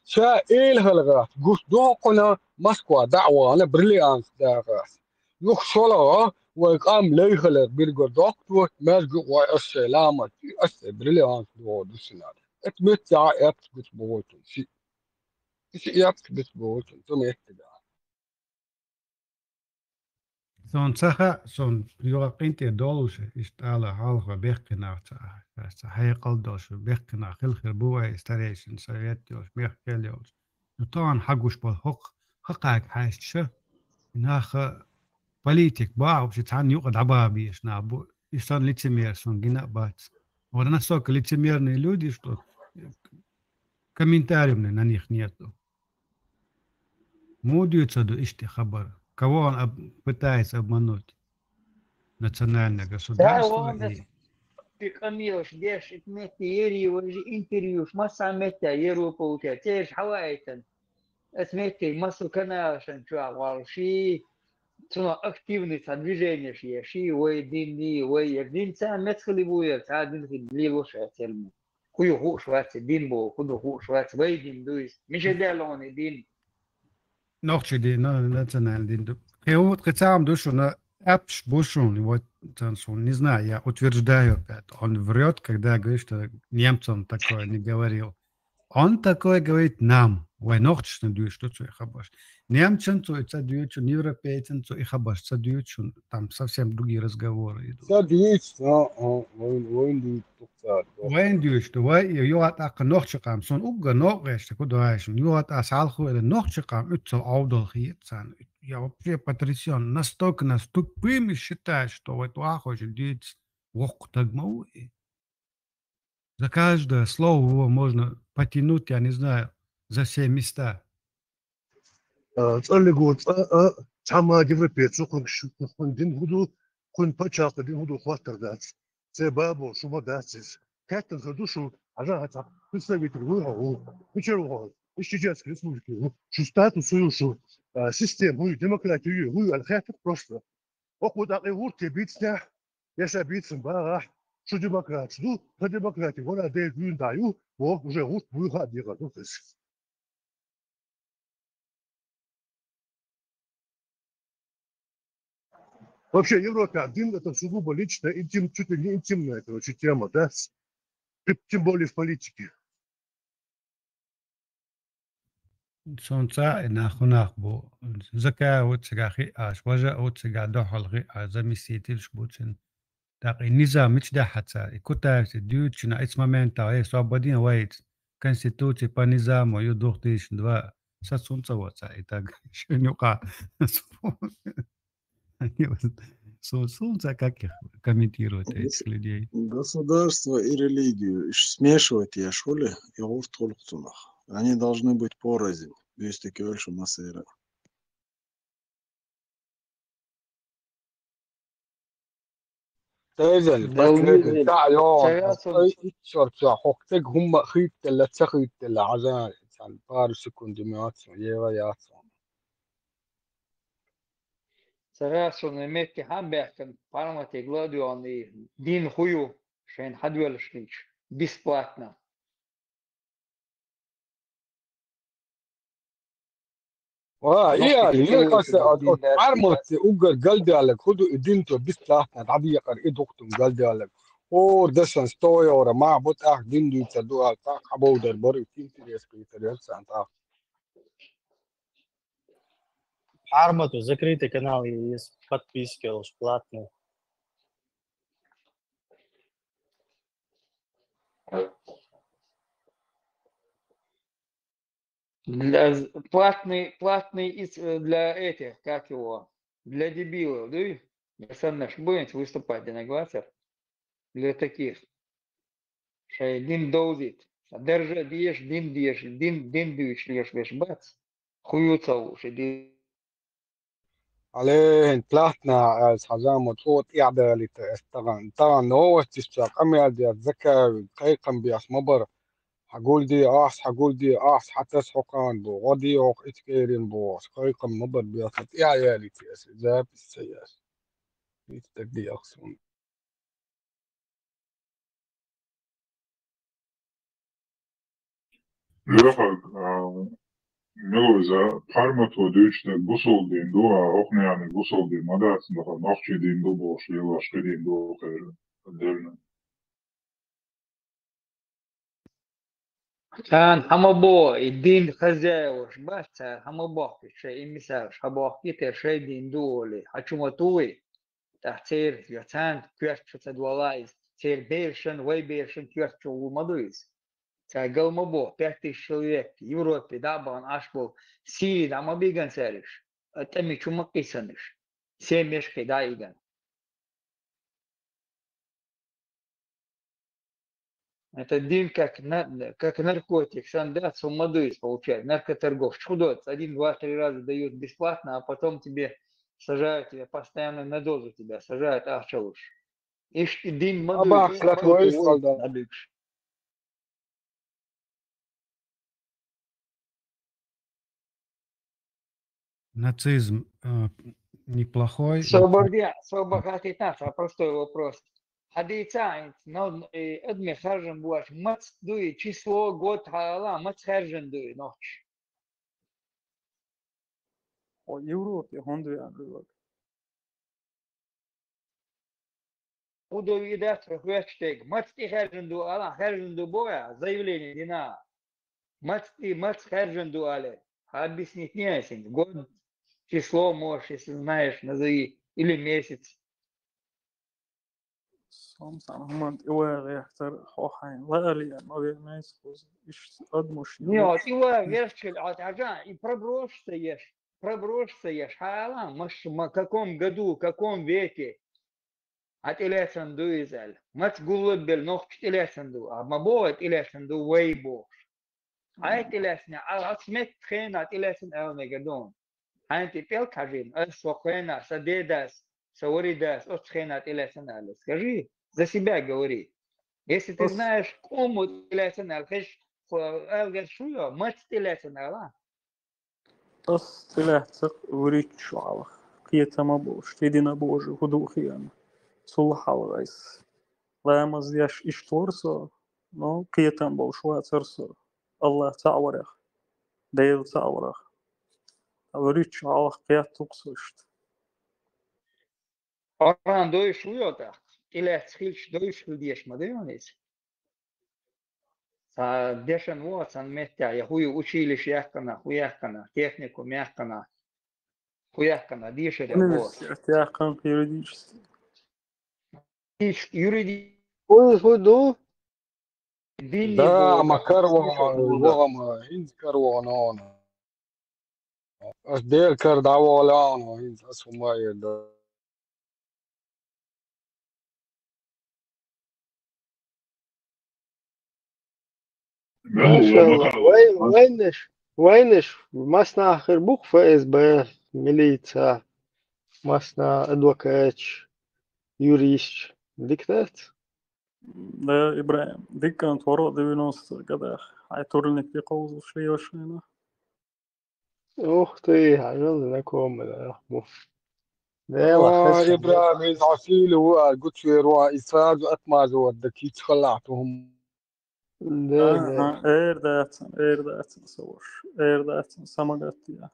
شا إلي خلا قص دوقنا مسكوا دعوة أنا بريليانس ده غاس يخشلا ويقام لي خلا بيرجع دكتور مسجو والسلامة أس بريليانس دو دسنا اتمت يا يبسقط بوقون شيء يبسقط بوقون ثم يتجا
Son saha, son prioriteinte dolus ist alle halva bekkenach, heikal dos bekkenach, hilcher buai, starejsin, sovjetjos, mehkeljos. Nutaan haguspal haqaak haistsha, naha politik baa, sit han yuqad ababi, snabu, istan лицемер, son gina bats. Вот настолько лицемерные люди, что комментариев на них нету. Мудятся до ишти хабар. Кого он пытается обмануть? Национальное государство и...
Ты камилош, деш, итмети, ериевожи, интервьюш, масса метя, Европа у тебя, теж хавайтен. Отмети, массу каналшен, чуа, валши, цуна активность движения ши, ой, динни, ой, ердин, ца, мецхаливуя, ца, динхи, лилоша, цельму. Хую хуш ваце, динбо, худу хуш ваце, вей дин, дуис, мишеделони, дин.
Nog die национальный дин. Я вот хотел бы, что на Апш Бушун, вот он, не знаю, я утверждаю это. Он врет, когда говорит, что немцам такое не говорил. Он такое говорит нам. Ой, noch что du что zu ich habаш. Немцам то это дают, что европейцам то их habаш, это дают, что там совсем другие разговоры идут. وين ديوش دوای یوات اق نوخ چقام سون اوگ نوخ رشته کو دوایشون یوات اسال خو نوخ چقام اتس اودل خیت سان я вообще потрясен настолько тупыми считать что вот ахоч дить вок тагмау за каждое слово его можно потянуть я не знаю за все места
ጸልጎት ጫማ ጅብረፔት ሱቁን ሽኩን din hudu kun pachaq din hudu khwatar dat sebabo shuma datsiz katten khadushu aja hata представитель ВГУ Печерова Ищечевской республики şu statusu şu sistem demokratiyi الخاتم просто окуда вурте битня yaşa bitsin bağa şu demokrat bu demokrati ona değil gün dayu bu уже вурт буйга дига докес Вообще Европа один это сугубо личная, чуть ли не интимная, короче, тема, да? Тем более в политике.
سونسا ناخوناخ بو زكا وتسغاخي اش وجا وتسغا دوحلغي زميسيتيل شبوتين تاقي نظام مش ده حتى كوتا ديوتشنا اسما مانتا اي سوبدين وايت конституции по низаму ю 2002 сасунца вот и так шенюка сасунца как их комментируют этих людей
государство и религию смешивать я шуле и уртулцунах они должны быть порознь есть такие больше массера
تازل بس تعالوا شرطة حقتك هم خيط اللي تخيط اللي عزان يعني بارس كونديمات يغيات
Сарасон метки хамберкен парамати гладионы дин хую шен хадвелшнич бесплатно.
يعني عرمت اوجر قلدي عليك خدوا ادينتو بسلاحنا تعدي قر ادوكتم قلدي عليك اور دسن ستوي اور ما بوت اخ دين تدو على تاك حبو در بري تيريس كيتريس انت
Армату закрытый канал есть подписки платные.
Платный для этих, как его, для дебилов, да? Я сам наш будет выступать на глазах для таких. Шай дин доузит. Держи, диешь, дин дуешь, лишь веш бац. Хуются уши, дин.
عليه ثلاثنا حزام وطوط إعدالي طبعا نوع تشتاق أمي دي أتذكر قيقم بياس مبر حقول دي حقول دي حتى سحقان بو غدي وق إتكيرين بو قيقم مبر بياس إعيالي تياس زاب السياس يتدي أقصون
Lüleburgaz Melvizə parmato döyüşdə Gusoldiyin do oxnayanı Gusoldiyin madasında Naxçıdiyin do boşluğu başqadiyin do derine.
كان حمبو الدين خزاوش بس حمبوك شيء مثال حبوك كتير شيء دين دولي حشوم توي تحتير يتان كيف تدولايز تير بيرشن وي بيرشن كيف تشوفوا مدويس تاقل مبو 5000 человек в Европе дабан ашбо Сирии да мабиган сериш атами чумакисаниш семешки дайган. Это дин как наркотик, сандат, суммадуис получает, наркоторговец. Чудот, 1, 2, 3 раза дают бесплатно, а потом тебе сажают, тебя постоянно на дозу тебя сажают, ахчалуш. Ишь ты дин мадуис,
أباك لا كويس والله
набегш.
Нацизм неплохой.
Свободный нас, а простой вопрос. Хадийца, но адми харжен буаш, мац дуи, число, год, хаала, мац харжен дуи, ночь.
O Европе Honda yani.
Буду видать хэштег. Мац ти харжен ду ала, харжен ду боя, заявление дина. Мац харжен ду але. Объяснить не ясен. Год, число можешь, если знаешь, назови. Или месяц.
Somsan humant iwarechter hohain lali ma vermeis koz ish admush
Нет, ила вершил от ажа и проброшься ешь, хаала, маш в каком году, в каком веке, от илесанду изель, мац гулуббел нохч илесанду, а мабоет илесанду вейбо, а это илесня, а смет хена от илесен элмегадон, а это пел кажин, сохена, садедас, сауридас, от хена от илесен эле, скажи, за себя говори, если ты знаешь, кому илесен эле, Elger шуя, мать стилятина,
tas tilahtaq urichu ala qiyatama bosh tidina bosh hudu khiyana sulhalais lamas yash ishtorso no qiyatam bosh wa sarso Allah ta'awara dayl ta'awara urichu ala qiyat tuqsust
Oran doy шуя так, илет скилч doy шудеш мадеонис. Дешен вот сан метя, я хую училище яхкана, технику мяхкана, хуяхкана, дишеря вот.
университет яхкан юридический.
Юридический.
Худу?
Да, макарва, вогама, инз карва нона. Аж дел кар даволано, инз асумая да.
ما شاء الله. وينش مسنا آخر بوق في СБ ميليция مسنا адвокатч юрист диктат.
Да, Ибраим. Диккан творо 90 годах. Ай турник пиқоузу шлиошина.
Ух ты, عجل знакомый, да. ده وخش
إبراهيم عسيل هو قلت في روا إسفاد وأتماز ودكي تخلعتهم.
ده
ايرداتن صور ايرداتن سماغاتيا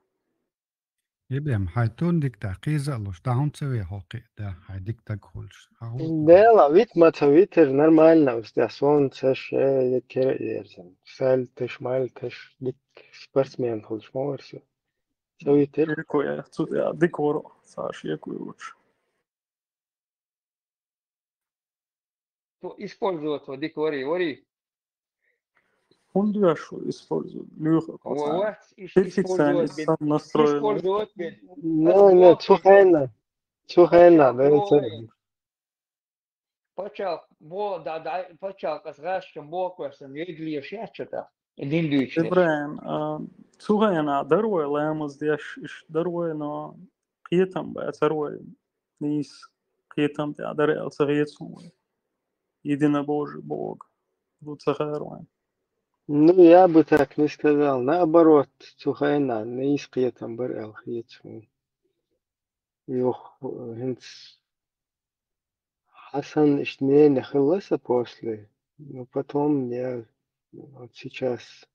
يبقى حيتون ديك تعقيزة لوش داون تسوي حقي ده حيديك تقولش.
ده لا ويت ما تويتر نورمالنا استحسون تش يكر يرزن سال تش مال تش ديك سبورتسمان خلش ما ورسو تويتر
يكو يا تودي ديكورو ساش يكو يوش
Использовать вот диквари, вари.
фундуяшу используют. Люха
Вот,
Фиксание сам настроен.
использовать бен.
Не, цухайна, да, это.
Почал, почал, kas rašķam bokos un ieglieši jāčatā. Dindujuši.
Ibrahim, цухайна даруя, лэмус деш иш даруя, но киетам бая царуя. Нис киетам те адарел царецу. Едино Божий Бог. Луцахаруя.
Ну, я бы так не сказал. Наоборот, цухайна, не иския там барел хьецу. Юх, хинц Хасан Ишмейн нахилася после, но потом я вот сейчас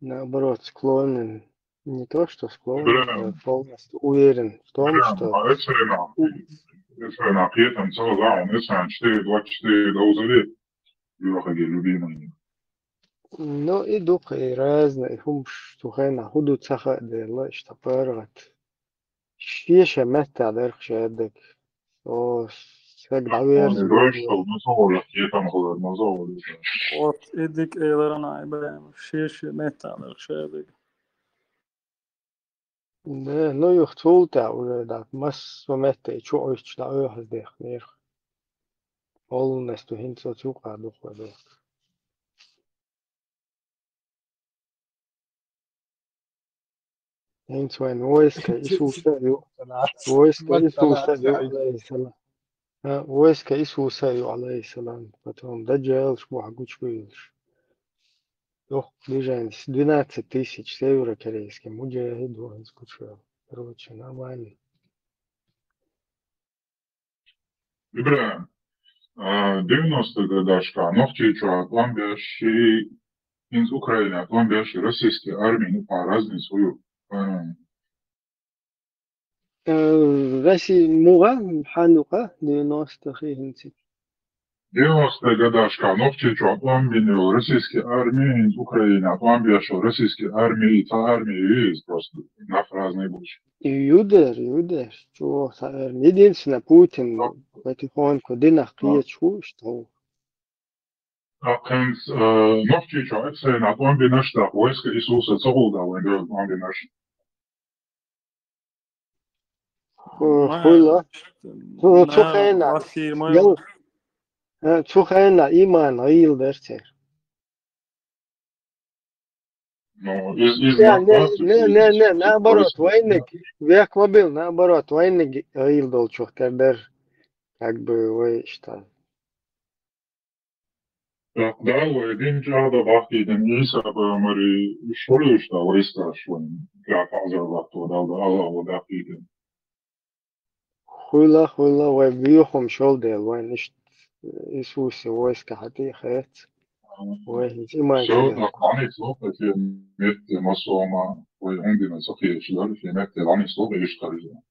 наоборот склонен, не то что склонен, а полностью уверен в том, что...
Если на пьетам целый зал, он если 4-24 доузали, юрахаги любимые.
Ну, и духа, и разные, هم штухайна, худу цаха дела, что паргат. Швеша мета дерх шедек. О, как даверс.
Вот, идик эйлерана, Ибрахим, шеши металлер шедек.
Да, ну юх цулта уже да, мас момента чу ич да öhas dech mer. Olnes tu hin so zuka duch da. Hin so ein wойска Иисуса ю. Войска Иисуса ю алейхиссалам. Войска Иисуса ю алейхиссалам. Потом Даджал шмух гучвилш. Юх, движение 12 тысяч северокорейских муджахидов скучал. Короче, нормально.
Ибрахим, 90-х годашка, Новчича, Ламбяши, из Украины, Ламбяши, российские армии, по разные свою.
Россия, муга, ханука, 90-х инти.
90-х годашка, Новчича, Ламбяши, российские армии, из Украины, Ламбяши, российские армии, та армии есть просто, на разные больше.
Юдер, что единственное, Путин потихоньку динахкиет что.
Кэнс, Новчича, это на Ламбяши, войска Иисуса Царуда, Ламбяши.
Хуйла. Цухайна. Цухайна иман аил дерчер. Не, наоборот, войник, век лобил, наоборот, войник аил долчух, тердер, как бы, вы что.
Да, один жада бахтиден иса бамари шолу что войска швен, я фазер то да Аллах бахтиден.
Хуйла, вой бьюхом шолдел, вой ништ Иисусе войска хати хэт. Вой иман.
Все, так они слова في مت مسوما وعندنا صحيح شلون في مت они слова يشتغل.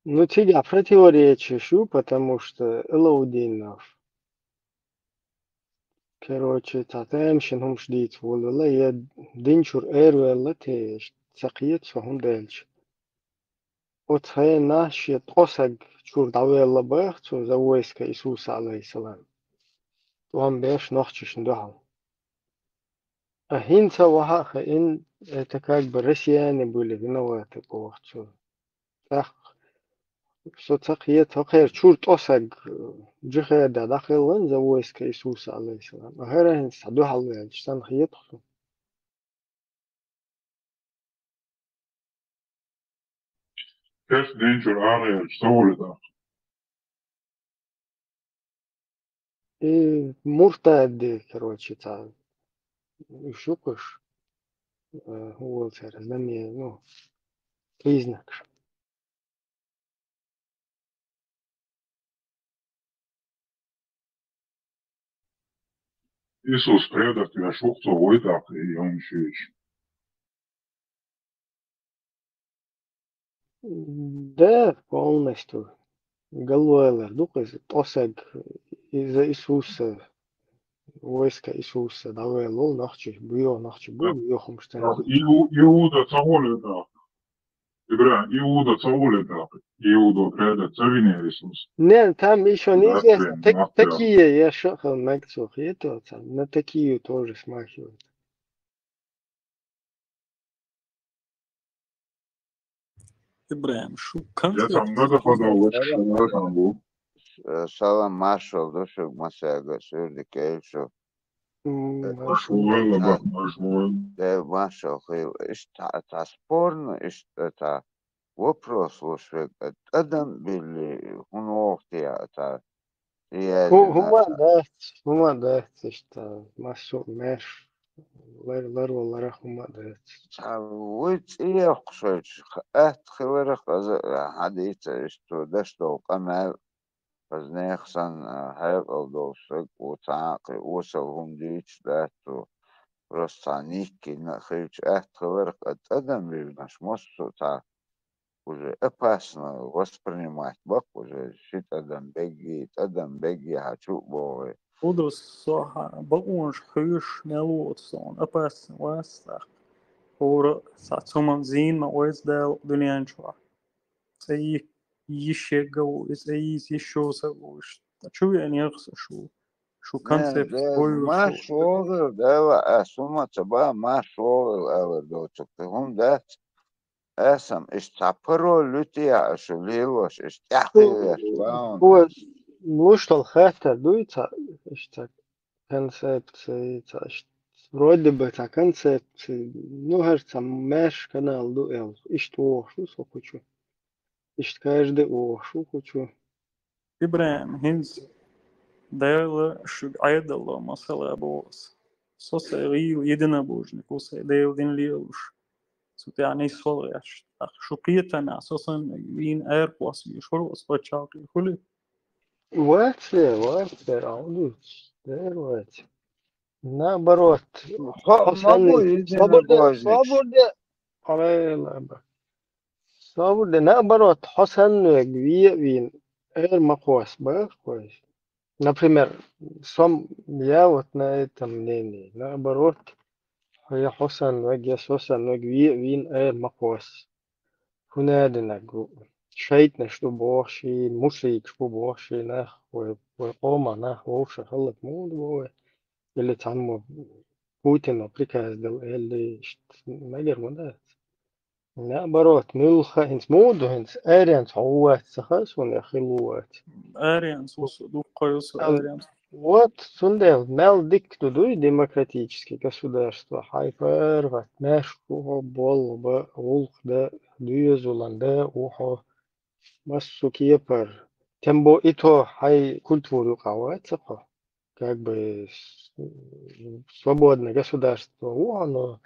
Ну, тебя противоречишь, потому что Элаудинов. Короче, татамшин хум шдит волла я динчур эрвелла теш сақиет сохун дэлч. От хай наши тосаг чур давелла бах чур за войска Иисуса алейхиссалам. Туам беш нохчиш ндахал. А хинца вахаха ин это как бы россияне были виноваты по вахчу. Так соцақиет хақер чур тосаг جخير دا داخل زوجك كيسوس عليه السلام أخيرا سعدوها الله الجسان خيطه
كيف دينجر آغير شتول ده
и مرتد короче تا شوكش هو знамение ну признак
Иисус предав тебя шухту войдах и он шич.
Да, полностью. Головой духовный тосаг из-за Иисуса, войска Иисуса, давай лол нахчи, бьё нахчи, бьё хумштен.
Иуда цаволе да.
Ibra, Иуда цаулета, Иуду преда цавинерисус.
Не, там еще неизвестно.
Дафрин, мафия.
Такие я шахал мекцух, это на такие тоже смахивают.
Ибраим, шо
Я
концепт
там много подал,
Salam,
там был.
salam Marshall, došao Masega, Sirdi Keisho,
Машуэл, Абах Машуэл.
Marshall, это спорно, это вопрос, слушай, Адам били, он охтия, это
Huma dēts, что машу меш, лару huma dēts.
ويت إيه قصيش خبرك حديث إشتو دشتو قمال فزنيخسن هيك أو دوسك وتعاقي وصلهم ديش داتو رستانيكي نخيش خبرك أتقدم بيبناش مصو تاع уже опасно воспринимать бак уже шит адам беги хочу бой.
Удос соха багунш хыш нелотсон апас вастах or сацуман зин ма уэздэл дунянчва. Цей еще гау, из еще сагуш. А чё я не шо концепт бою
ما
шо.
شغل ده أسمع تبع ما شغل أول دو تكتهم ده أسم استعبروا لتي عشليلوش استعقل يشلون
هو مش الخاتة دويتا اشتا концепции, вроде бы та концепции, ну, кажется, меш канал дуэл, и что хочу, и каждый что хочу.
Ибраим хинз дэл шуг айдало масала бос. Соса рил единобожник, уса дэл дин лилуш. Сут يعني صلغش. شو قيتنا أساسا وين أيربوس بيشرو أسبوعك كله.
Ватсе, раудуч, дэрвать. Наоборот,
могу
свобода, свобода, наоборот, хосанную гвин, макос, бэхкось. Например, я вот на этом мнении, наоборот, я хосанную гвин, макос. هنادنا شيتنا شو بوشي موسيقى شو بوشي نخ وقوما نخ ووش خلط مود بوه اللي تعمو بوتين وبريكاز دو اللي مجر مدات لا بروت نلخا هنس مود هنس اريانس عوات سخاس ونخلوات
Арианс قيوس Арианс.
Вот сундел мел диктудуй демократические государства хайфер ват мешку бол ба улх да дюзуланда ухо массу кипер тембо ито хай культуру кавацапа как бы свободное государство оно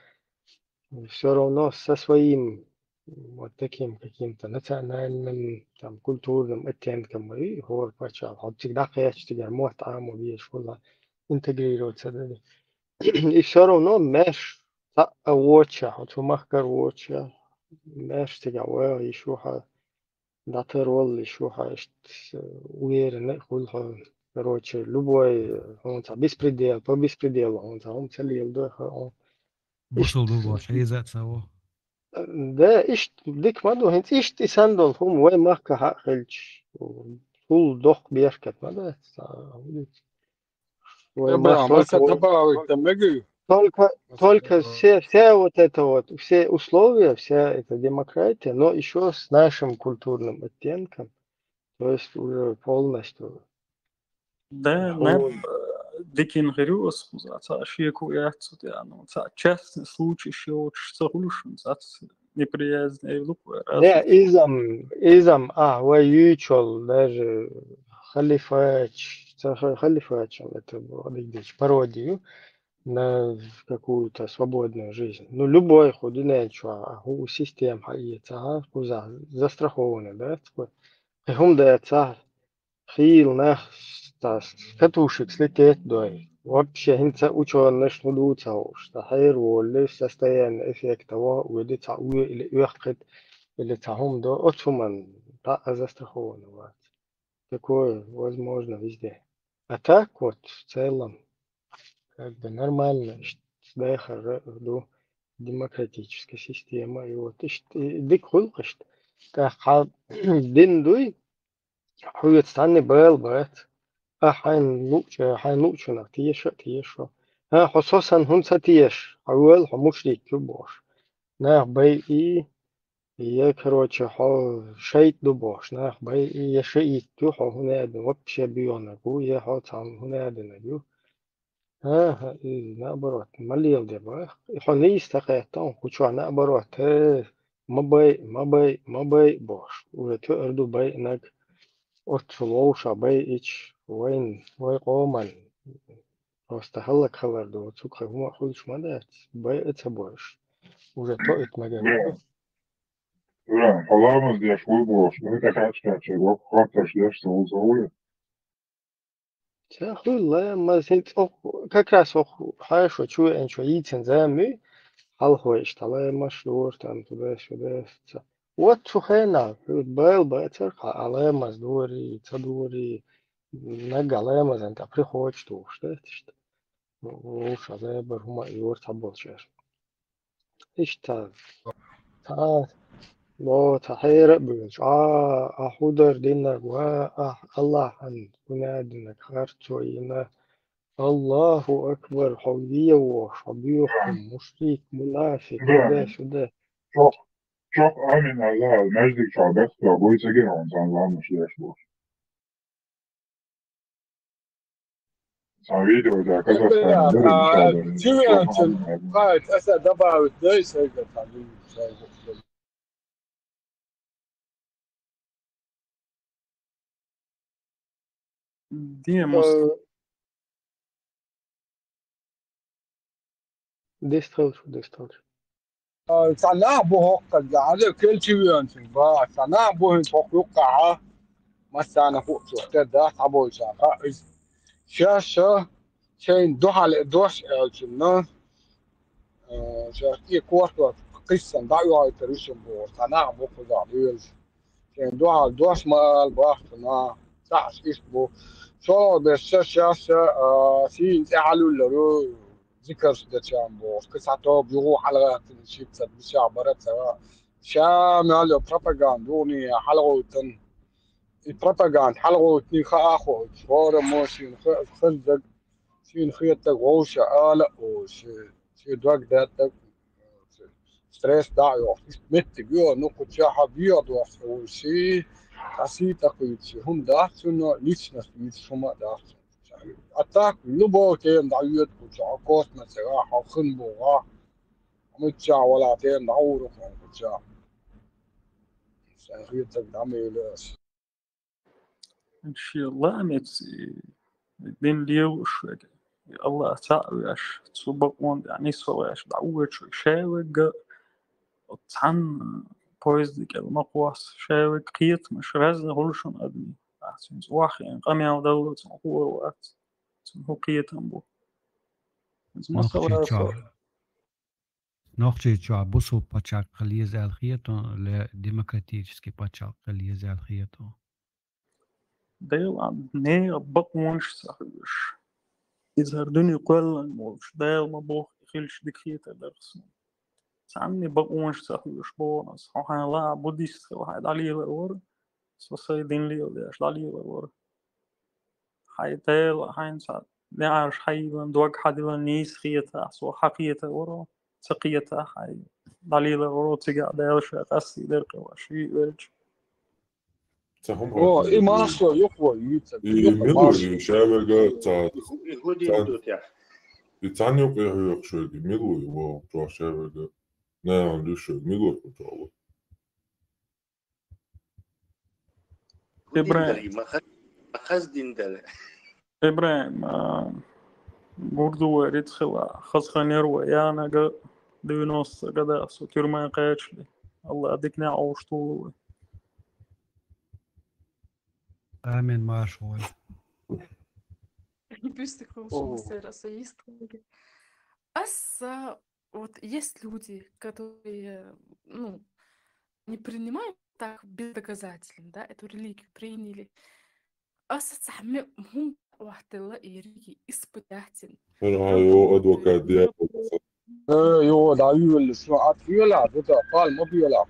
все равно со своим вот таким каким-то национальным там культурным оттенком и هو почал он всегда хотел может вещь была интегрироваться да. И все равно меш оча вот махкар оча меш تجاوز يشوها داتر роль يشوها уверенно хулха короче любой он беспредел по беспределу он целил да он
وصل بالباش هي ذات سوا
ده إيش ديك ما ده هنت إيش تسندل هم وين ما كهالش طول ضخ بيركت ما ده وين ما
Ибра, мы
столько
добавить там могу.
только все вот это вот все условия вся эта демократия но еще с нашим культурным оттенком то есть уже полностью
Да, не дикин грюс, за шику яцут я, ну, за частный случай еще очень согрушен, за неприязный лук.
не изам воючил даже халифач это видишь пародию на какую-то свободную жизнь. Ну, любой худой у систем хаица, застрахованный, да, такой. هم ده خيل نخ كتوشك слететь дой. Вообще hinter ученость нулюца уж. Тахир волли состояние эффекта во увидится или уехать или тахум до отсуман та застрахованного. Такое возможно везде. А так вот в целом как бы нормально. Сдехар, демократическая система, и вот дик хулкашт, как дин дуй, хует станни бэл бэт, حين نوچنا تيشو خصوصا هنسا تيش أول مشرك كبوش ناخ بي هي كروتش حو شيء دبوش ناخ بي شيء تو حو هنا دن وبش بيونا جو يه حو تام هنا دن جو نابروت مليون دبا حو نيستقيتون كوشو نابروت ما بي بوش وتو أردو بي نك أرتلوشا بي إيش وين قومن просто هلا دو تسوق هما خلش مدات بي إتبوش уже то إتمجن
Halamaz diye bulboş. Bunu da kaç yok. Kaç diye soğuyor.
لا ما سنت как раз хорошо чую что яйцен зами هو اشتغل مشهور там туда-сюда вот شوخينا بال باتر على مزدوري تدوري نقل ما انت приходишь то что وش هذا برهما يور تبلش إشتا لا تحير بيش أحضر دينك الله عن ونادنك خارتوينا الله أكبر حولية وحبيكم مشرك منافق ده شده
Çok amin Allah. Mecdik çabuk da bu ise gene ondan varmış yaşıyor. Sen videoda Kazakhstan'da böyle bir
Тюмень, right, это добавить, да, и сайга там.
دي مست
ديستوش
سنة بوه قاعدة كل تيوان با سنة بوه توقع ما سنة فوق ده تبوي شاقة شاشة شين دوش الجنة شاكي كورت قصة دعوة تريشن بو سنة بوه قاعدة شين دوش مال باختنا تعش إسبو شو بالشاشة سين تعالوا لرو ذكر دتشامبو قصته بيروح على شيء تسبيش عبارات سواء شامل بروباغاندوني حلقة البروباغاند حلقة تنخا أخو صور موشين خلدك شين خيطة غوشة آلة وش دوك داتك ستريس دايو مت بيو نقطة شاحة بيض وشي عسيتك يتشي هم داتشنو ليشنا يتشما داتشنو أتاك لبو تيم دعيت وشعكوت مسراح وخنبوغا متشا ولا تيم دعورو متشا سنخيتك دعمي لاس
إن شاء الله دين ليوش الله تعالش تسبقون يعني سواش دعوش شاوق وتعن بويزدك المقواس شاوق قيت مش رازن هولشون أدمي أحسن واخي يعني قامي أو دولة هو وقت هو قيت أمبو
نوخشي بوسو باتشاك خليه زي الخيطو لديمقراطيسكي باتشاك خليه زي الخيطو
ديل عن نير بقونش سخيش إذا هردوني قولا موش ديل ما بوخ يخيلش دكيتا درسون سعني بقونش سخيش بونس وحان الله بوديست وحايد عليه الأور سوصي دين ليه وديش عليه الأور حايد ديل حاين سعد نعرش حيلا دوق حدلا نيس خيتا سو حقيتا ورو سقيتا حايد عليه الأور تقع ديل شاقسي درقه وشي ويج
إيه مارسو يقوى يوتيوب
ميلو شابك
يهودي
يتعني يقوى شوي ميلو يبغى تروح شابك لا عندوش ميلو كنتوا
إبراهيم إبراهيم برضو وريت خاص خنير ويانا جا دينوس جدا سكر ما قاش لي الله أديك نعوش طول
آمين ما شوي
Пусть такого расоист. Вот есть люди, которые, ну, не принимают так бездоказательно, да, эту религию приняли. هم واحد الله يريكي إثباتين.
أنا هايو أدوكات ديالو
Jo, da übel ist nur Art Viola, das ist Fall, Mobila.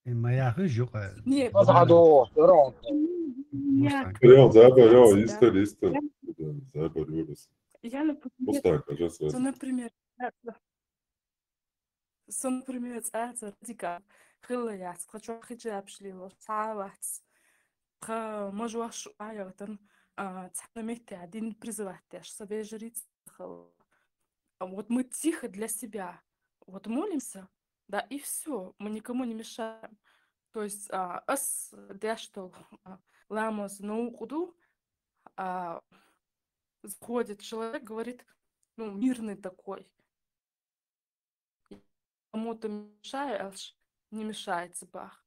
ما ياخذش
Нет,
Was hat er da?
я,
Ja, selber,
я
ja,
тебя,
ist er. Selber, ja, das.
я, например,
Пустая, кажется.
so, например, радика, хилая, хочу хиджаб шлило, савац, мажуаш айотан, цанамете один призывать, себе жриц. Вот мы тихо для себя, вот молимся, да, и все, мы никому не мешаем. То есть ас дештол ламас наукуду, заходит человек, говорит, ну, мирный такой. Кому-то мешаешь, не мешается бах.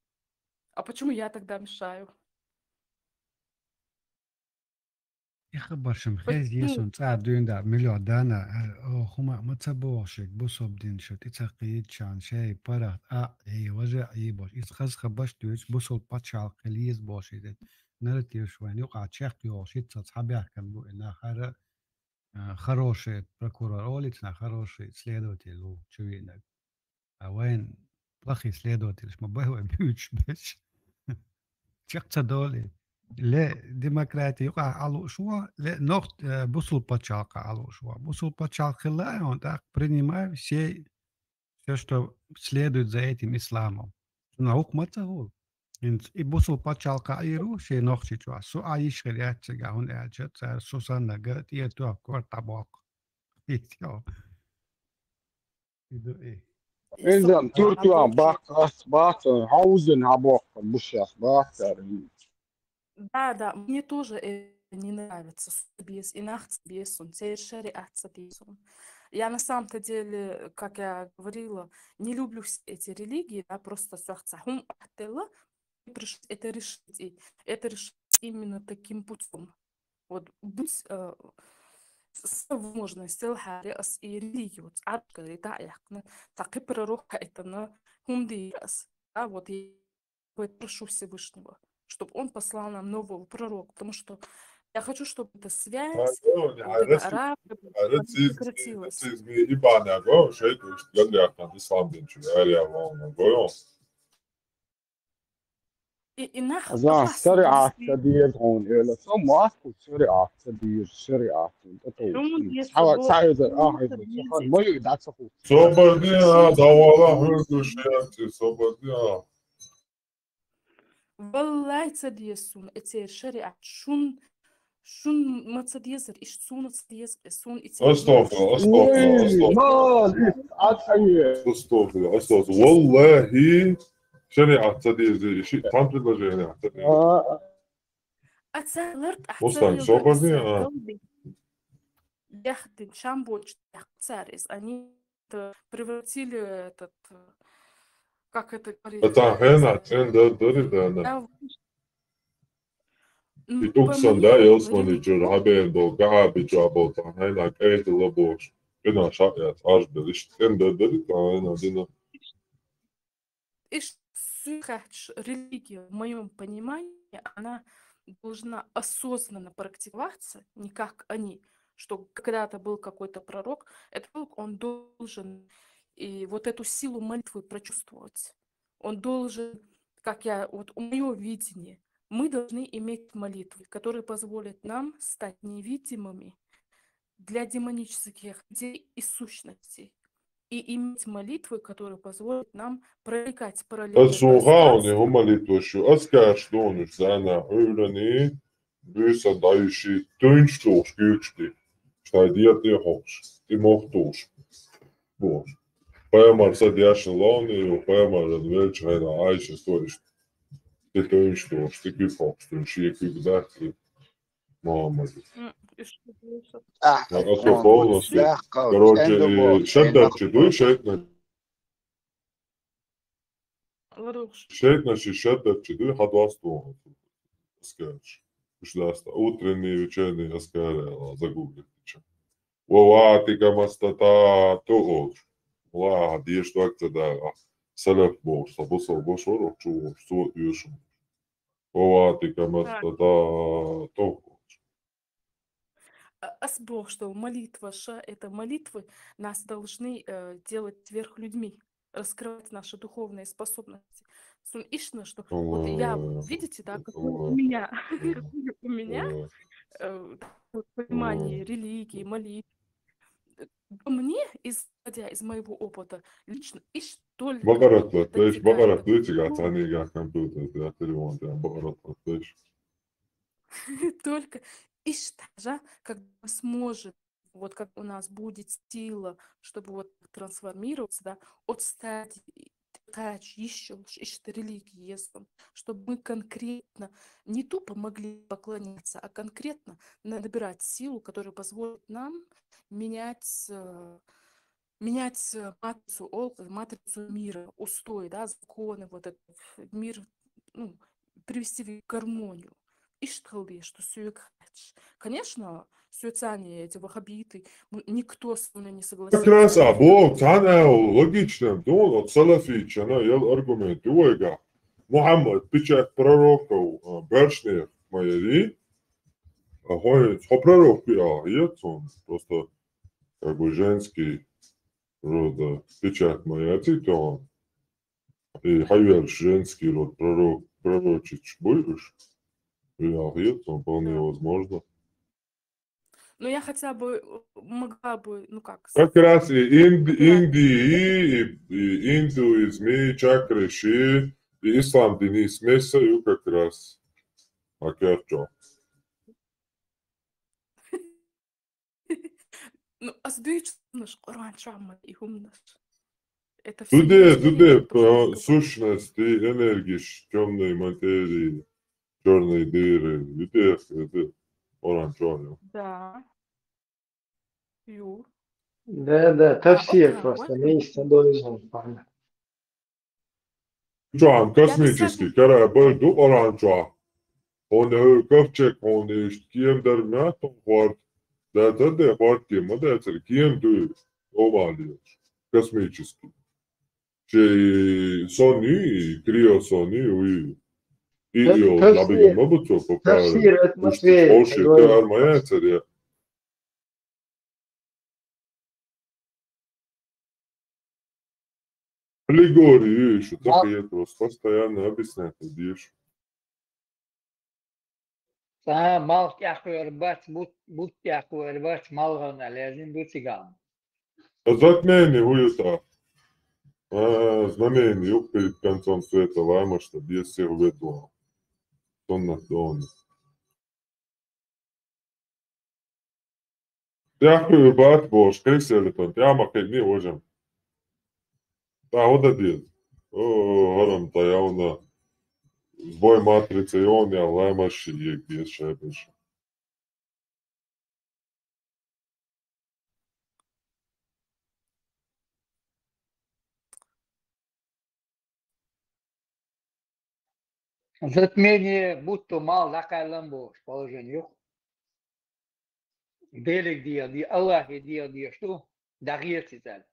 А почему я тогда мешаю?
يخبرشم خيز
Почему?
يسون تعب دوين دا مليون دانا او خما متصبوشك بوصوب دين شو تتقيد شان شاي برغت اي وجع اي بوش يتخز خبش دويش بوصول باتشال خليز بوشي دين نرتيو شوين يوقع تشيخ يوشي تصحابيح كان بو انا хороший прокурор улица, хороший следователь у Чувинок. А вайн плохой следователь, мы бы бьют беш. Чекца доли. لا ديمقراطي يقع على شو لا نقط بوصل بتشالقة على شو بوصل بتشالقة لا он так принимает все что следует за этим исламом наук мацагул и бусул пачалка айру все нохчи чуа су аиш хриатся гаун эджет сусанна гат и то квартабок и все иду
إذا تركيا бах, Hausen, Habok, Bushas, бах,
Да, мне тоже не нравится субъез и нахцбез, он шариатцбез. Я на самом-то деле, как я говорила, не люблю все эти религии, да, просто сахцахум аттела, это решить, и это решить именно таким путем. Вот будь с возможностью хариас и религию, арка и да, яхна, так и пророка это на хундиас, да, вот я прошу Всевышнего, чтобы он послал нам нового пророка, потому что я хочу, чтобы эта связь, вот эта арабка прекратилась. И нах
زين
опасно
سريعة
действительно.
تدير هون إلى ماسكو سريعة تدير سريعة
Румын
سعيد
если
سخن ما يقدر تسخن
Sobodija, davala hırguşiyatı, sobodija.
والله تصديسون اتير شريعة شون ما تصديزر ايش تسون تصديز سون اتير
Estağfurullah, estağfurullah, estağfurullah. Estağfurullah. Vallahi şeriat tadiyezi, tam предложение.
اتسالرت
Остань,
احتسال
sobodija.
قلبي яхты шамбоч царис они превратили этот как это
Это хена, chen дыридана.
да,
И
по
tuksan da
моей
yosmani jur habendo, gabi jabota, hena kaydı laboş. Bina şayat, ajbel, işte chen dıridana, dina.
Религия, в моем понимании, она должна осознанно практиковаться, не как они, что когда-то был какой-то пророк, этот пророк, он должен и вот эту силу молитвы прочувствовать. Он должен, как я, вот мое видение, мы должны иметь молитвы, которые позволят нам стать невидимыми для демонических идей и сущностей. И иметь молитвы, которые позволят нам проникать параллельно
Suhauni humanitoshu, askerstonu sana öğreni, büyüse dayışı dönüştüş güçlü. İşte diyeti hoş, imoktuş. Bu. Payamar diyaşın launi, payamar velç hayna ayşe storiş. De dönüştüş, de güfoş, dönüşü güdakli. Muhammed. Ako polnosti. Короче, шеддерчи, дуй шейтна. Шейтна шеддерчи, дуй хадвасту. Скажешь. Что утренний, вечерний, аскаре, загуглите. Воватика мастата того. Ла, деш так да. Салеф бош, сабусал бош, орочу, что юшум. Воватика мастата того.
Бог, что молитва, это молитвы нас должны делать сверхлюдьми, раскрывать наши духовные способности. Ишно, что вот я, видите, да, какое у меня, понимание религии, молитвы. Мне, исходя из моего опыта, лично только
Bakaratlatlayış, bakaratlayıcı tanıya компьютер, ya telefon, ya bakaratlatlayış.
Только даже когда мы сможем, вот как у нас будет сила, чтобы вот трансформироваться, да, от стадии еще религии, чтобы мы конкретно не тупо могли поклоняться, а конкретно набирать силу, которая позволит нам менять матрицу мира, устои, да, законы, вот этот мир, ну, привести в гармонию. И что сюекач. Конечно, сюэцане, эти вахабиты, никто со мной не согласится.
Как раз, Бог, она логично, от Салафич, она аргумент, уйга. Мухаммад, печать пророков, Бершнев, Майери, ходит, пророк, он просто как бы женский род, печать Майери, то он, и Хайверш, женский род, пророчич, будешь? Он вполне возможно.
Но я хотя бы могла бы, ну как...
Как раз и Индии, и индуизме, чакрыши, и ислам дини смесаю как раз. Акерчо.
Ну, а сдвиж наш Коран Шамма и Хумнаш. Это
Туде сущности, энергии, темной материи, черной дыры, это оранжевый.
Да. Юр.
Да, тавсир просто, месяца должен понять.
Джоан, космический корабль, ду оранжевый. Он ковчег, он кем дармят, он хват. Да, хват кем, это кем ду овалиешь. Космический. Че сони, криосони, уи. И лабига мабутсо поправили. Уж больше это армия царя. Аллегории еще, так и это постоянно объяснять надеюсь.
Мал тяхуер бац, бут тяхуер бац, малгана, лязим бутигам.
Затмение уюта. Знамение юг перед концом света лайма, что без всех ведомо. Тонна тонна. Дякую, бат Бож, кресели тон, тяма кегни ожем. Та одадил. Орам та явно збой матрицы и он я лаймаши егдес шайбеш.
Затмение будто мал лакайлам бош, положение. Белик диал, Аллах диал, что? Дагьерти tal.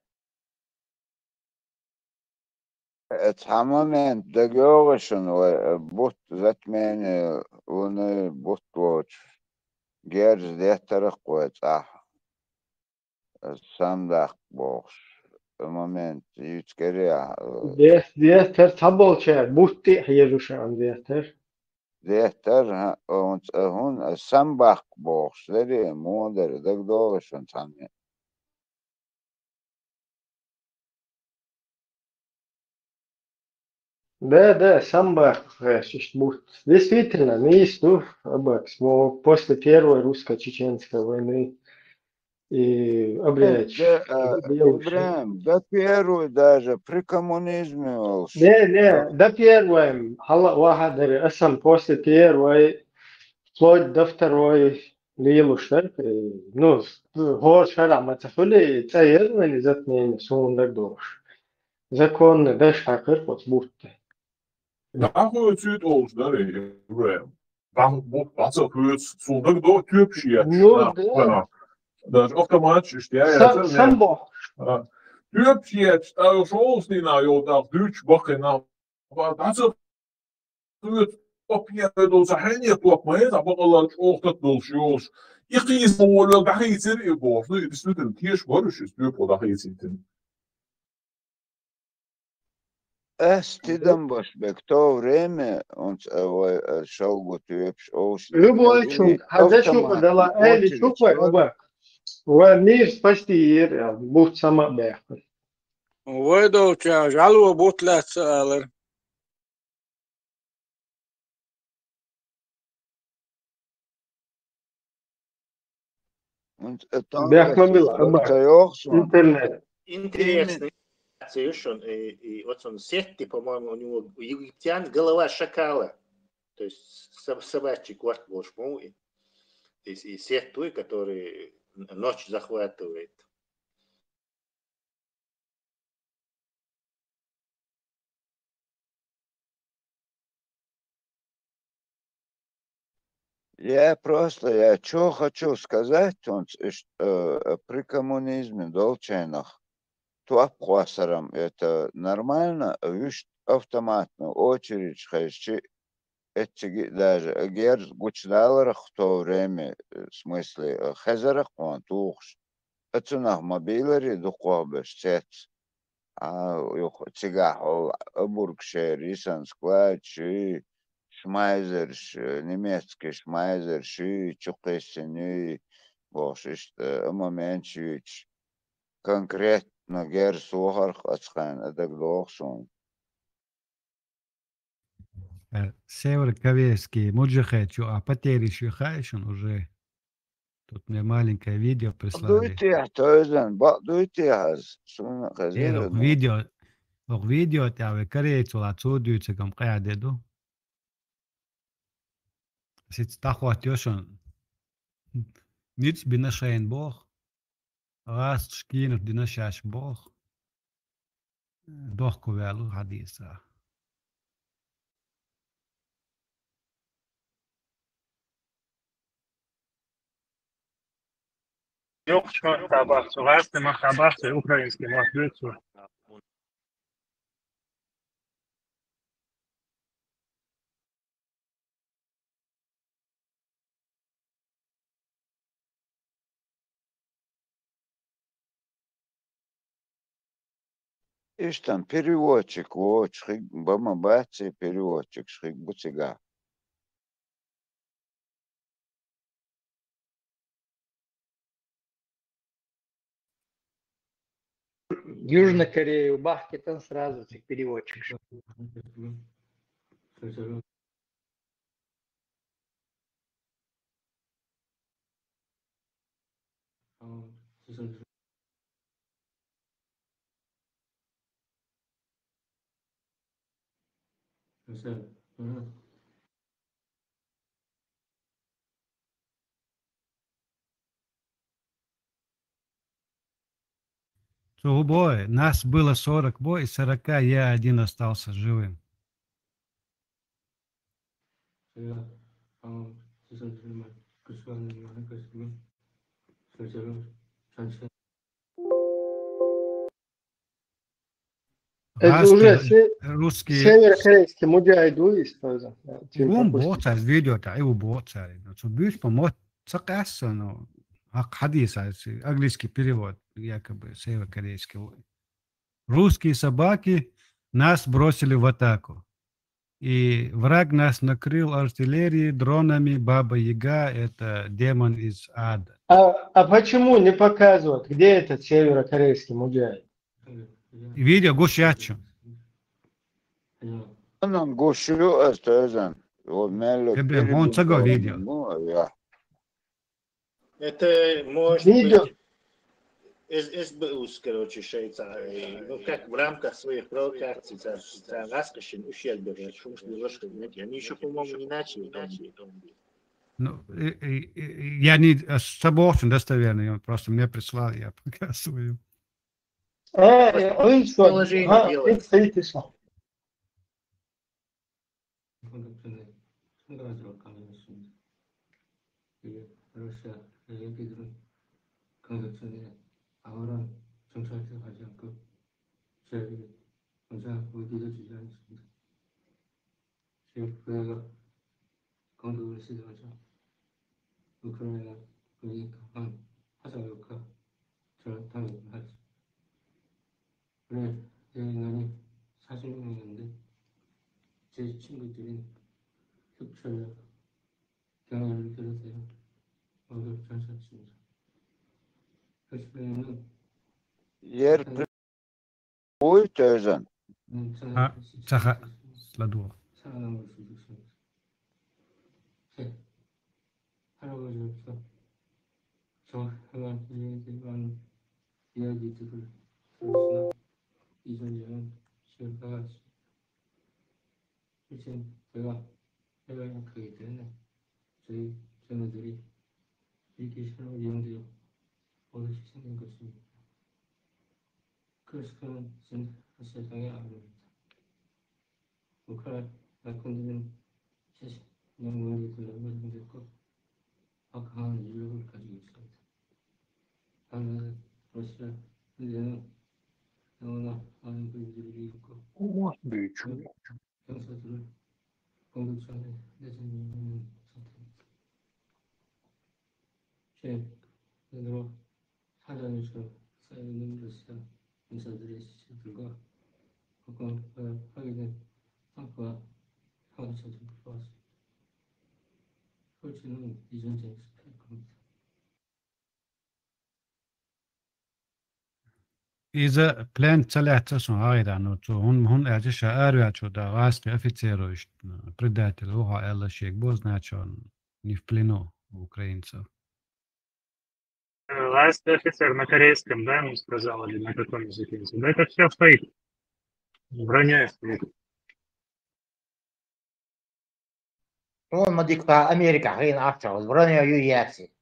Tamamen de görüşün ve bu zatmeni onu bu toç gerz dehtere koyacak. Samdak boş. Moment yütkeri ya.
Dehter tabol çer, buhti hiyeruşan dehter.
Dehter hun sambak boş. Dedi moder de görüşün tamen.
Да, самбах, действительно, ну, после Первой русско-чеченской войны и облечь.
Ибрahim, до первой даже при коммунизме.
Не, до первой, вахадары, после первой, вплоть до второй Лилушек, ну, гор шарам, это хули, цаерные затмения, сундак душ. Законы, да, шакыр, вот будто.
Daarvoor het het ons daar in Ibrahim. Wat zo het zondag door Turkije. Dat is automatisch ja.
Sambo.
Turkije, daar is ons niet naar jou dat Duits bakken nou. Dat zo het op je door zijn heen klop maar dat wat al het ochtend dus يقيس ولا بحيث يبوظ بسبب الكيش ورش يسبب بحيث يتم
استدم باش بكتو ريمه und شو قلت يبش اوش
Любой чук, хаза чука дала эли чуква оба. Варнир спасти бух сама бэх.
Войдо ча жалу бутлат алер.
und
Бэх мобила оба. Интернет.
Интересно. И вот он сетти, по-моему, у него у египтян голова шакала. То есть собачий кварт волшму. И сет той, который ночь захватывает.
Я что хочу сказать, что при коммунизме долчайнах туапхуасарам это нормально, вишь автоматно очередь хайщи эти даже гер гучдаларах в то время в смысле хазарах он тухш это на мобиларе духовбеш цец цигах бургшер исансклачи Шмайзерш, немецкий Шмайзерш, чукесени, бошишь, моментчич, конкретно гер сухарх ацхан, это глохсон.
Северокорейские муджахеды, а потери шихайшин уже. Тут мне маленькое видео прислали. видео تاع كريت ولا تودو تكم قاعد دو سيت تاخوات يوشن نيتس بنشين بوخ راست شكين دينشاش بوخ دوخ كوالو حديثا
Йокшко табахцу, расты махабахцу, украинский махбецу.
Ишь там переводчик, вот, шхик, бамабаци, переводчик, шхик, буцига.
Южная Корея, у Бахки там сразу переводчик.
Бой, нас было 40 бой, из 40 я один остался живым.
Это уже
русские
северокорейский муджахиду используют.
يقوم بوتر فيديو تاعي بوتر شو بيش помочь цакаса но حديث английский перевод якобы северокорейский. Русские собаки нас бросили в атаку. И враг нас накрыл артиллерией, дронами. Баба Яга – это демон из ада.
А почему не показывают, где этот северокорейский муджахид?
Видео гушячу.
Он гушу, это
он цаго видео.
Это может быть СБУ, короче, Швейцарии. Ну, как в рамках своих провокаций, раскошен ущерб, шумшный ложкой, знаете, они еще, по-моему, не начали.
Ну, я не согласен достоверно, я просто мне прислал, я показываю.
Он что?
아무런 정찰을 하지 않고 저에게 항상 의기를 주지 않습니다. 지금 그가 공격을 시도하죠. 우크라이나 그러니까 하자니까 저 당연히 하지. 그래, 나는 40명이었는데 제 친구들이 흑철 경험을 들으세요. 오늘 전셨습니다. 흑철에는
Yer boy tözün.
Ha, caha, sladło.
살아남을 수 있습니다. 셋, 할아버지로서 저 행한 일에대한 이야기들을 들었으나 이전에는 기억하였습니다. 이제 제가 약하기 때문에 저희 자녀들이 이렇게 서로 이용되어 버릇이 생긴 것입니다. 그래서 그는 세상에 아닙니다. 우크라이나 군대는 영웅이 군락을 힘들고 강한 인력을 가지고 있습니다. 반면에 러시아 군대는 너무나 많은 군인들이 있고 병사들을 공격전에 내세우는 상태입니다. 최근으로 사전에서 쌓여있는 러시아 군사들의 시체들과 확인된 상처와 상처들을 보았습니다. 설치는 이전쟁에서 패할 겁니다.
إذا بلان طلعت أصلا غايد عنه هون أجيش أروي دا غاست офицеру предатель уха элла шек боз значит не в плену украинцев.
Last офицер на корейском, да, ему сказал, или на каком языке? Да это все фейк. Броня фейк.
Он мадикта Америка, хрен авчал, броня юяси.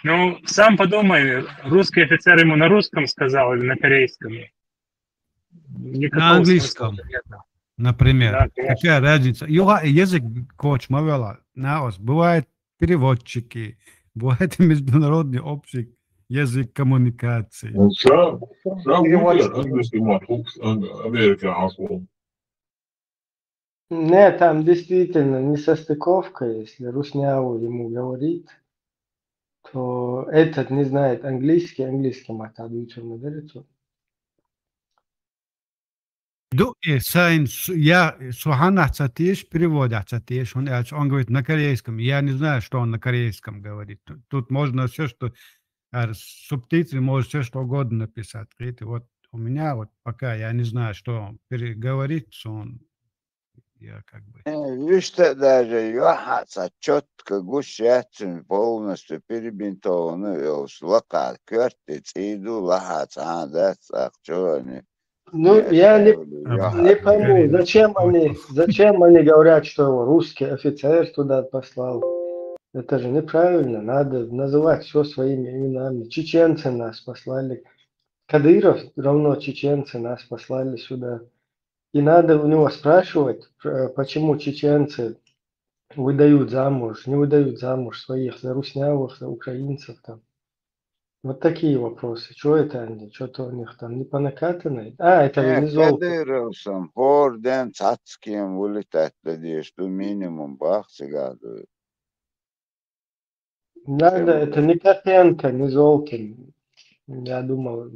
Ну, сам подумай, русский офицер ему на русском сказал или на корейском?
На английском, например. Да, какая разница? Язык коч мовела, наос. Бывают переводчики, бывает международный общий язык коммуникации.
Нет, там действительно несостыковка, если Русняву ему говорит, то этот не знает английский матабичу модерицу.
Ду и сайн я Сухана Цатиш переводя Цатиш, он говорит на корейском. Я не знаю, что он на корейском говорит. Тут можно все, что субтитры, можно все, что угодно написать. Видите, вот у меня вот пока я не знаю, что он переговорит, что он я как бы.
Виште даже Йохаца четко гущатин полностью перебинтованный лока кертиц иду лохаца, да, так что они.
Ну, я не пойму, зачем они говорят, что русский офицер туда послал. Это же неправильно, надо называть все своими именами. Чеченцы нас послали. Кадыров равно чеченцы нас послали сюда. И надо у него спрашивать, почему чеченцы выдают замуж, не выдают замуж своих за руснявых, за украинцев там. Вот такие вопросы. Что это они? Что-то у них там не по накатанной? Это Венезуэла.
Кадыровсом, хорден цацким вылетать, надеюсь, что минимум бах цыгаду.
Надо, это не Карпенко, не Золкин. Я думал,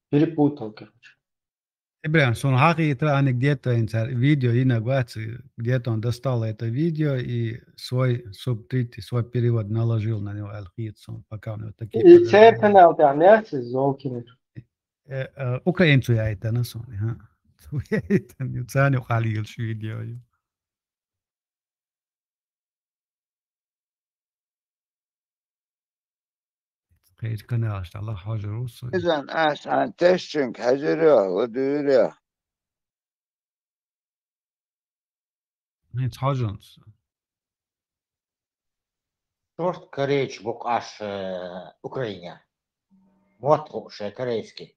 перепутал, короче.
Прям сон хакита, они где-то видео иногда где-то он достал это видео и свой субтитры, свой перевод наложил на него алхитсон, пока у него такие.
И цей канал там мясо Золкин.
Украинцу я это на сон, ха. Я это не знаю, халил видео. قيد قناة الله حاجة روسي.
إذن عن تشنك حجرة ودورة.
Нет, حاجة.
Торт корейч букаш Украине. Вот уже корейский.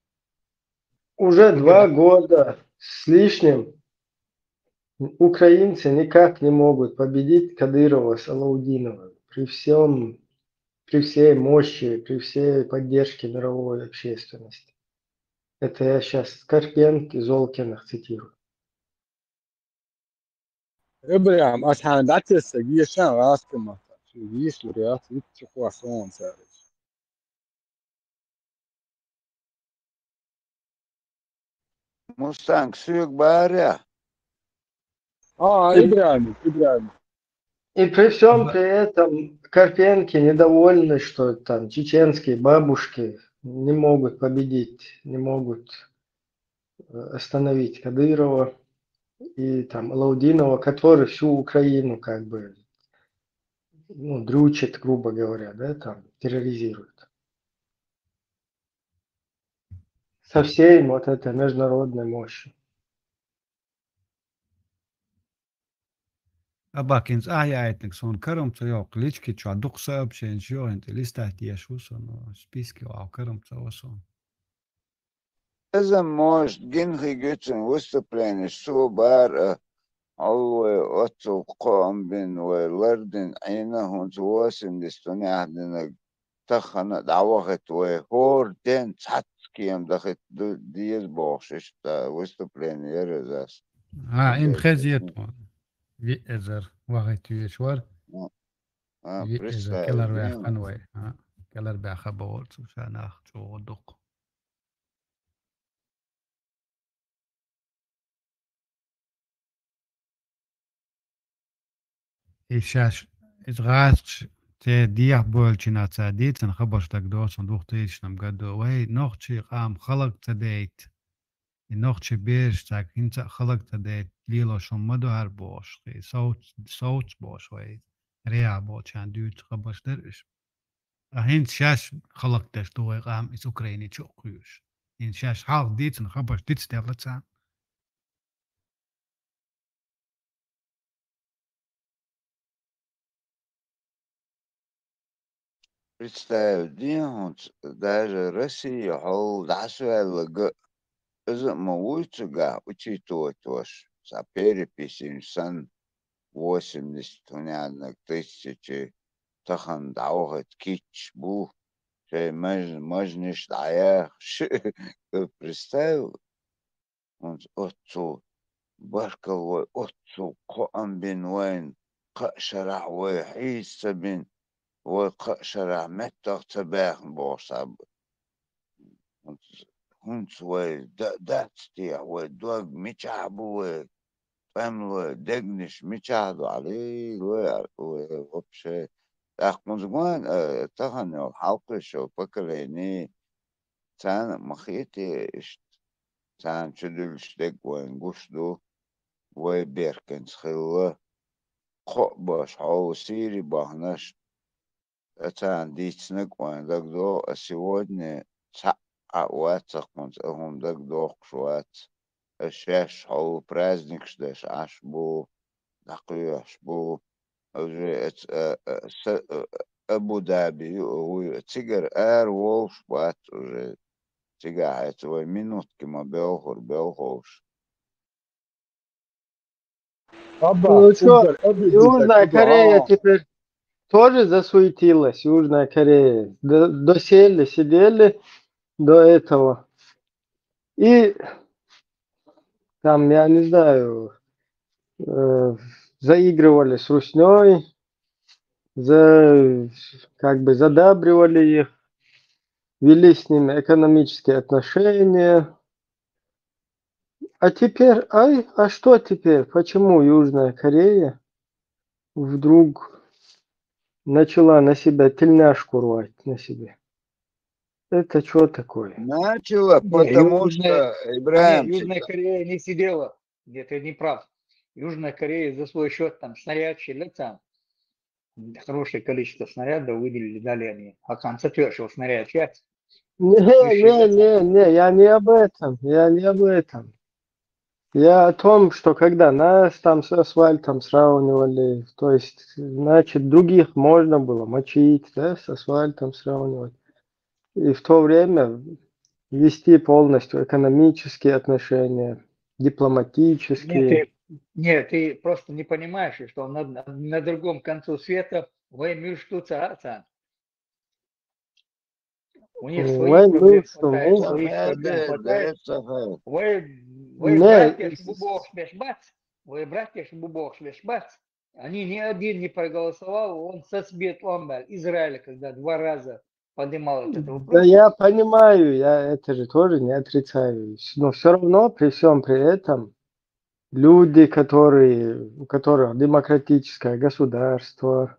Уже 2 года с лишним украинцы никак не могут победить Кадырова, Салаудинова при всей мощи, при всей поддержке мировой общественности. Это я сейчас Карпенко и Золкиных цитирую.
إبراهيم أشحن دعتي السجية شان راسك ما Если ряд вид ситуацион сарис.
Мустанг сюк баря.
Ибрагим.
И при всем при этом Карпенки недовольны, что там чеченские бабушки не могут победить, не могут остановить Кадырова и там Лаудинова, который всю Украину как бы дрючит, грубо говоря, да, там терроризирует. Со всей вот этой международной мощью.
Abakins ajājatniks un karumca jau klički čo duk сообщен, что инте листать ешус он списки вау карумца осон.
إذا موش جنخي جيتشن وستبلين السو بار أول أتو قوم بين ولردن عينهم تواسن دستوني عهدنا تخنا دعوخت وهور دين تحتكيم دخت ديز بوخشش تا وستبلين يرزاس
إن خزيت يأزر وقت يشور يأزر كلر بيخ خنوي كلر بيخ بورت وشان أخ شو دق إيشاش إتغاش تديح بولشنا تاديت نخبرش تقدوس ندوخ تيش نمقدو وهي نوخشي قام خلق تديت نوخشي بيش تاك انت خلق تديت ليلو شو مدو هر بوش صوت بوش وهي ريا بولشان دوت خبرش درش أهين شاش خلق تشتوي قام إس أوكراني تشوقيوش إن شاش حال ديت نخبرش ديت ستيلتسان
Представь, даже Россия хол дашвелга из мовуйцуга учитывать ваш за переписи сан 80 унядных тысячи тахан даугат кич бу что можно штая представь он отцу башковой отцу коан бин вайн кашара وحيس بن وشرع متى تباخ بوصاب هنس داتستيع ودوغ ميشعبو فهملو دقنش ميشعدو عليه وبشي أخمز قوان تغني حلقش وفكريني تان مخيتي تان شدلش دقوان قشدو وبيركنس خلوه قبش حو سيري باهنش تان ديتسنك وان دقدو сегодня واتسق هم دقدو شوات الشاش حو праздник شدش عشبو دقيوش بو أبو دابي وتيجر وولش بات уже تيجا هتوي минутки ما بيوخر
Ну что, Южная Корея теперь тоже засуетилась, Южная Корея. Досели, сидели до этого. И там, я не знаю, заигрывали с Русней, как бы задабривали их, вели с ними экономические отношения. А теперь, а что теперь? Почему Южная Корея вдруг начала на себя тельняшку рвать на себе? Это что такое?
Начала, потому что Ибрагим...
Южная Корея не сидела, где-то не прав. Южная Корея за свой счет там снаряд щелятся, хорошее количество снарядов выделили, дали они. А конца твершего снаряд часть.
Не, я не об этом. Я о том, что когда нас там с асфальтом сравнивали, то есть, значит, других можно было мочить, да, с асфальтом сравнивать. И в то время вести полностью экономические отношения, дипломатические.
Нет, ты просто не понимаешь, что на другом концу света вы мирштуца. У них своих проблем хватает. Вы братья Шбубох Швешбац, Они ни один не проголосовал, он со Светломбель, Израиль, когда 2 раза поднимал этот
Да
вопрос.
я понимаю, я это же тоже не отрицаю. Но все равно, при всем при этом, люди, у которых демократическое государство,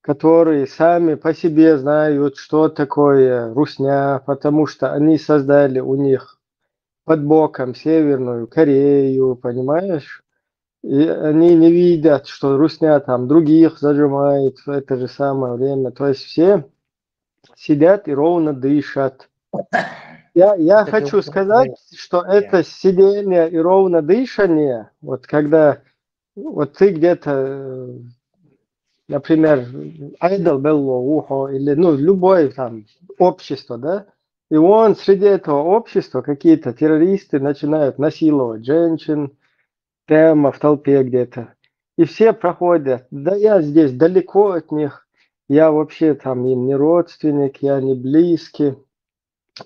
которые сами по себе знают, что такое русня, потому что они создали у них под боком Северную Корею, понимаешь? И они не видят, что русня там других зажимает в это же самое время. То есть все сидят и ровно дышат. Я
Так
хочу сказать, что это сидение и ровно дышание, вот когда вот ты где-то, например, Айдал Белло Ухо или любое там общество, да, и он среди этого общества какие-то террористы начинают насиловать женщин прямо в толпе где-то. И все проходят, да я здесь далеко от них, я вообще там им не родственник, я не близкий.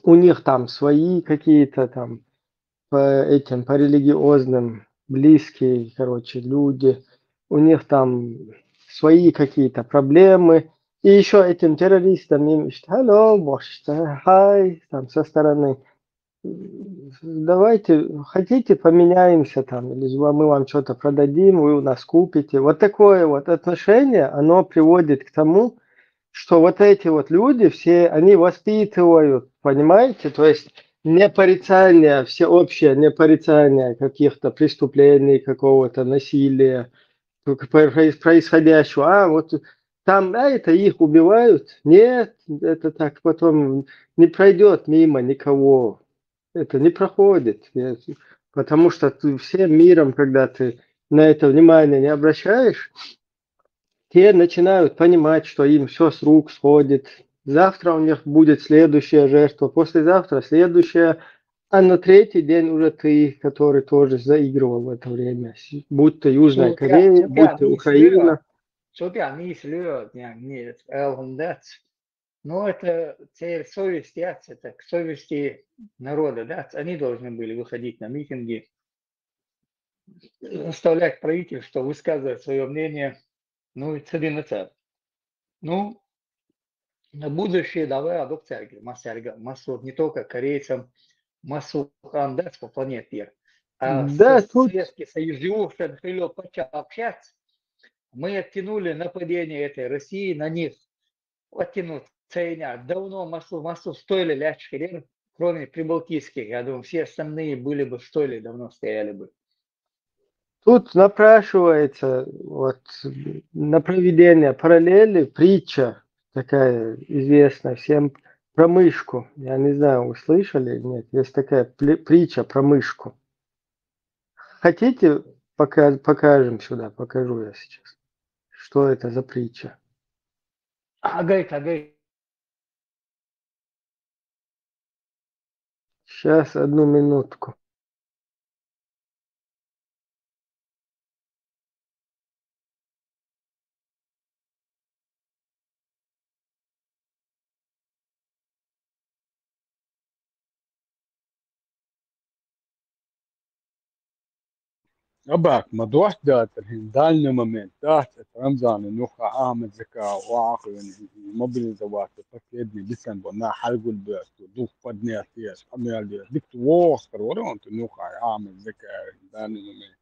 У них там свои какие-то там по религиозным близкие, короче, люди. У них там свои какие-то проблемы. И еще этим террористам им hello, может, hi, там со стороны. Давайте, хотите, поменяемся там, или мы вам что-то продадим, вы у нас купите. Вот такое вот отношение, оно приводит к тому, что вот эти вот люди все, они воспитывают, понимаете, то есть не порицание, всеобщее не порицание каких-то преступлений, какого-то насилия происходящего, вот там, это их убивают, нет, это так потом не пройдет мимо никого, это не проходит, потому что ты всем миром, когда ты на это внимание не обращаешь, те начинают понимать, что им все с рук сходит. Завтра у них будет следующая жертва, послезавтра следующая, а на третий день уже ты, который тоже заигрывал в это время. Будь то Южная Корея, будь то Украина.
Но это цель совести, это к совести народа, да, они должны были выходить на митинги, заставлять правительство высказывать свое мнение. Ну и царь. Ну, на будущее давай адопция, массу не только корейцам, массу дать по планете. А
Да,
Советский Союз уже хотел общаться. Мы оттянули нападение этой России на них. Оттянуть ценя. Давно массу стоили лячки, кроме прибалтийских. Я думаю, все остальные были бы стоили, давно стояли бы.
Тут напрашивается вот на проведение параллели притча такая известная всем про мышку. Я не знаю, вы слышали или нет. Есть такая притча про мышку. Хотите, покажем сюда, покажу я сейчас. Что это за притча?
Агай.
Сейчас, одну минутку.
أباك مدوح دات الحين دالنا مومنت دات رمضان النخا عامل زكاة وآخر mobilizovat paketni bisan bona halgul bert du padne atias amel dia dikt wos kar waron tu nuka عامل زكاة دالنا مومنت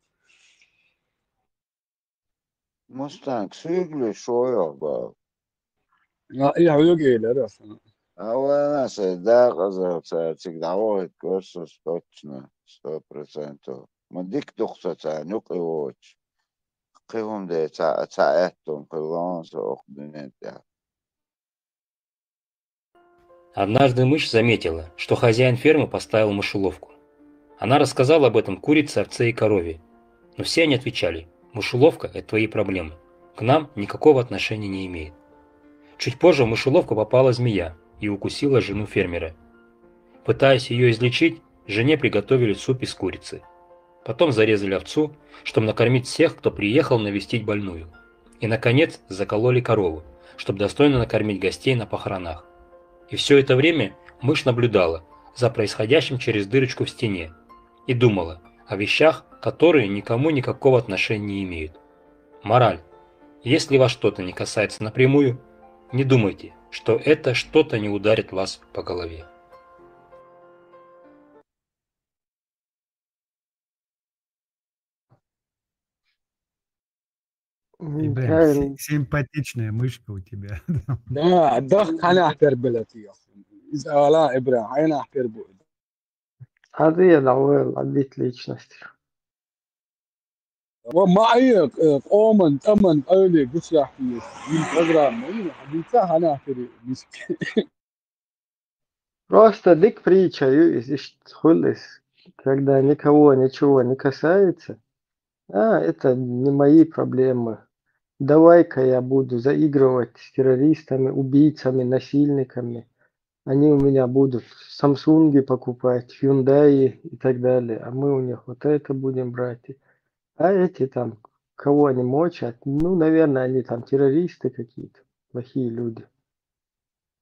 Mustang sygli shoyo ba.
لا إيه هو يجي لرأسنا
Она всегда казалось, всегда вот курсус точно 100%. ما ديك دخسة نقيوش قيهم دي ساعتهم قيلون سوق دنيا.
Однажды мышь заметила, что хозяин фермы поставил мышеловку. Она рассказала об этом курице, овце и корове. Но все они отвечали: мышеловка – это твои проблемы. К нам никакого отношения не имеет. Чуть позже в мышеловку попала змея и укусила жену фермера. Пытаясь ее излечить, жене приготовили суп из курицы. Потом зарезали овцу, чтобы накормить всех, кто приехал навестить больную. И, наконец, закололи корову, чтобы достойно накормить гостей на похоронах. И все это время мышь наблюдала за происходящим через дырочку в стене и думала о вещах, которые никому никакого отношения не имеют. Мораль. Если вас что-то не касается напрямую, не думайте, что это что-то не ударит вас по голове.
Кайл,
Симпатичная мышка у тебя.
Да, الضغط هنحتر بلاتي إذا لا إبراهيم هنحتر بو.
عادية العوال عديت ليتشنست.
وما أي قومن تمن أولي قصة في البرنامج إنه حديثة هنحتر مسك.
Просто дик притча, хулис, когда никого ничего не касается. Это не мои проблемы. Давай-ка я буду заигрывать с террористами, убийцами, насильниками. Они у меня будут Самсунги покупать, Hyundai и так далее. А мы у них вот это будем брать. А эти там, кого они мочат, ну, наверное, они там террористы какие-то, плохие люди.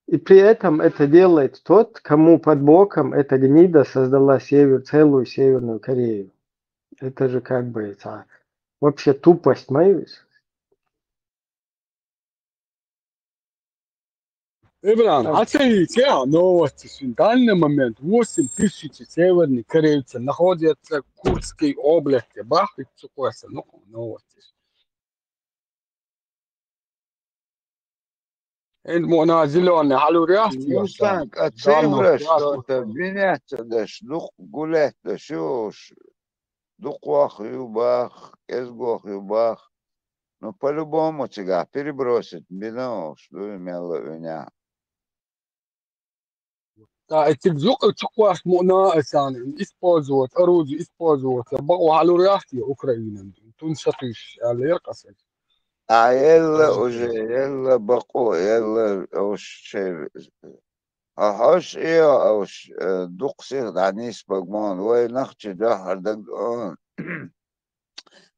И при этом это делает тот, кому под боком эта гнида создала целую Северную Корею. Это же как бы это вообще тупость мою.
إبراهيم حتى كيا نوت سنتان момент 8000 северных корейцев находятся в Курской области. Бах, и такое новости. إنه زلون حلو رياستي
Mustank
دانو
atsimra što te vinjata daš duk gulet da šuš duk вах ezgoh юбах. Но по-любому тебя перебросит бину, что имело меня.
التلفزيون تقوى مؤنا إنسان إسبوزوت أروج إسبوزوت بقوا حلو رياستي أوكرانيا تنشطيش اللي يرقص.
يلا уже يلا بقوا يلا اوش شيء هاش ايه اوش دقسي دعنيس بقمان وي نخشي جهر دقون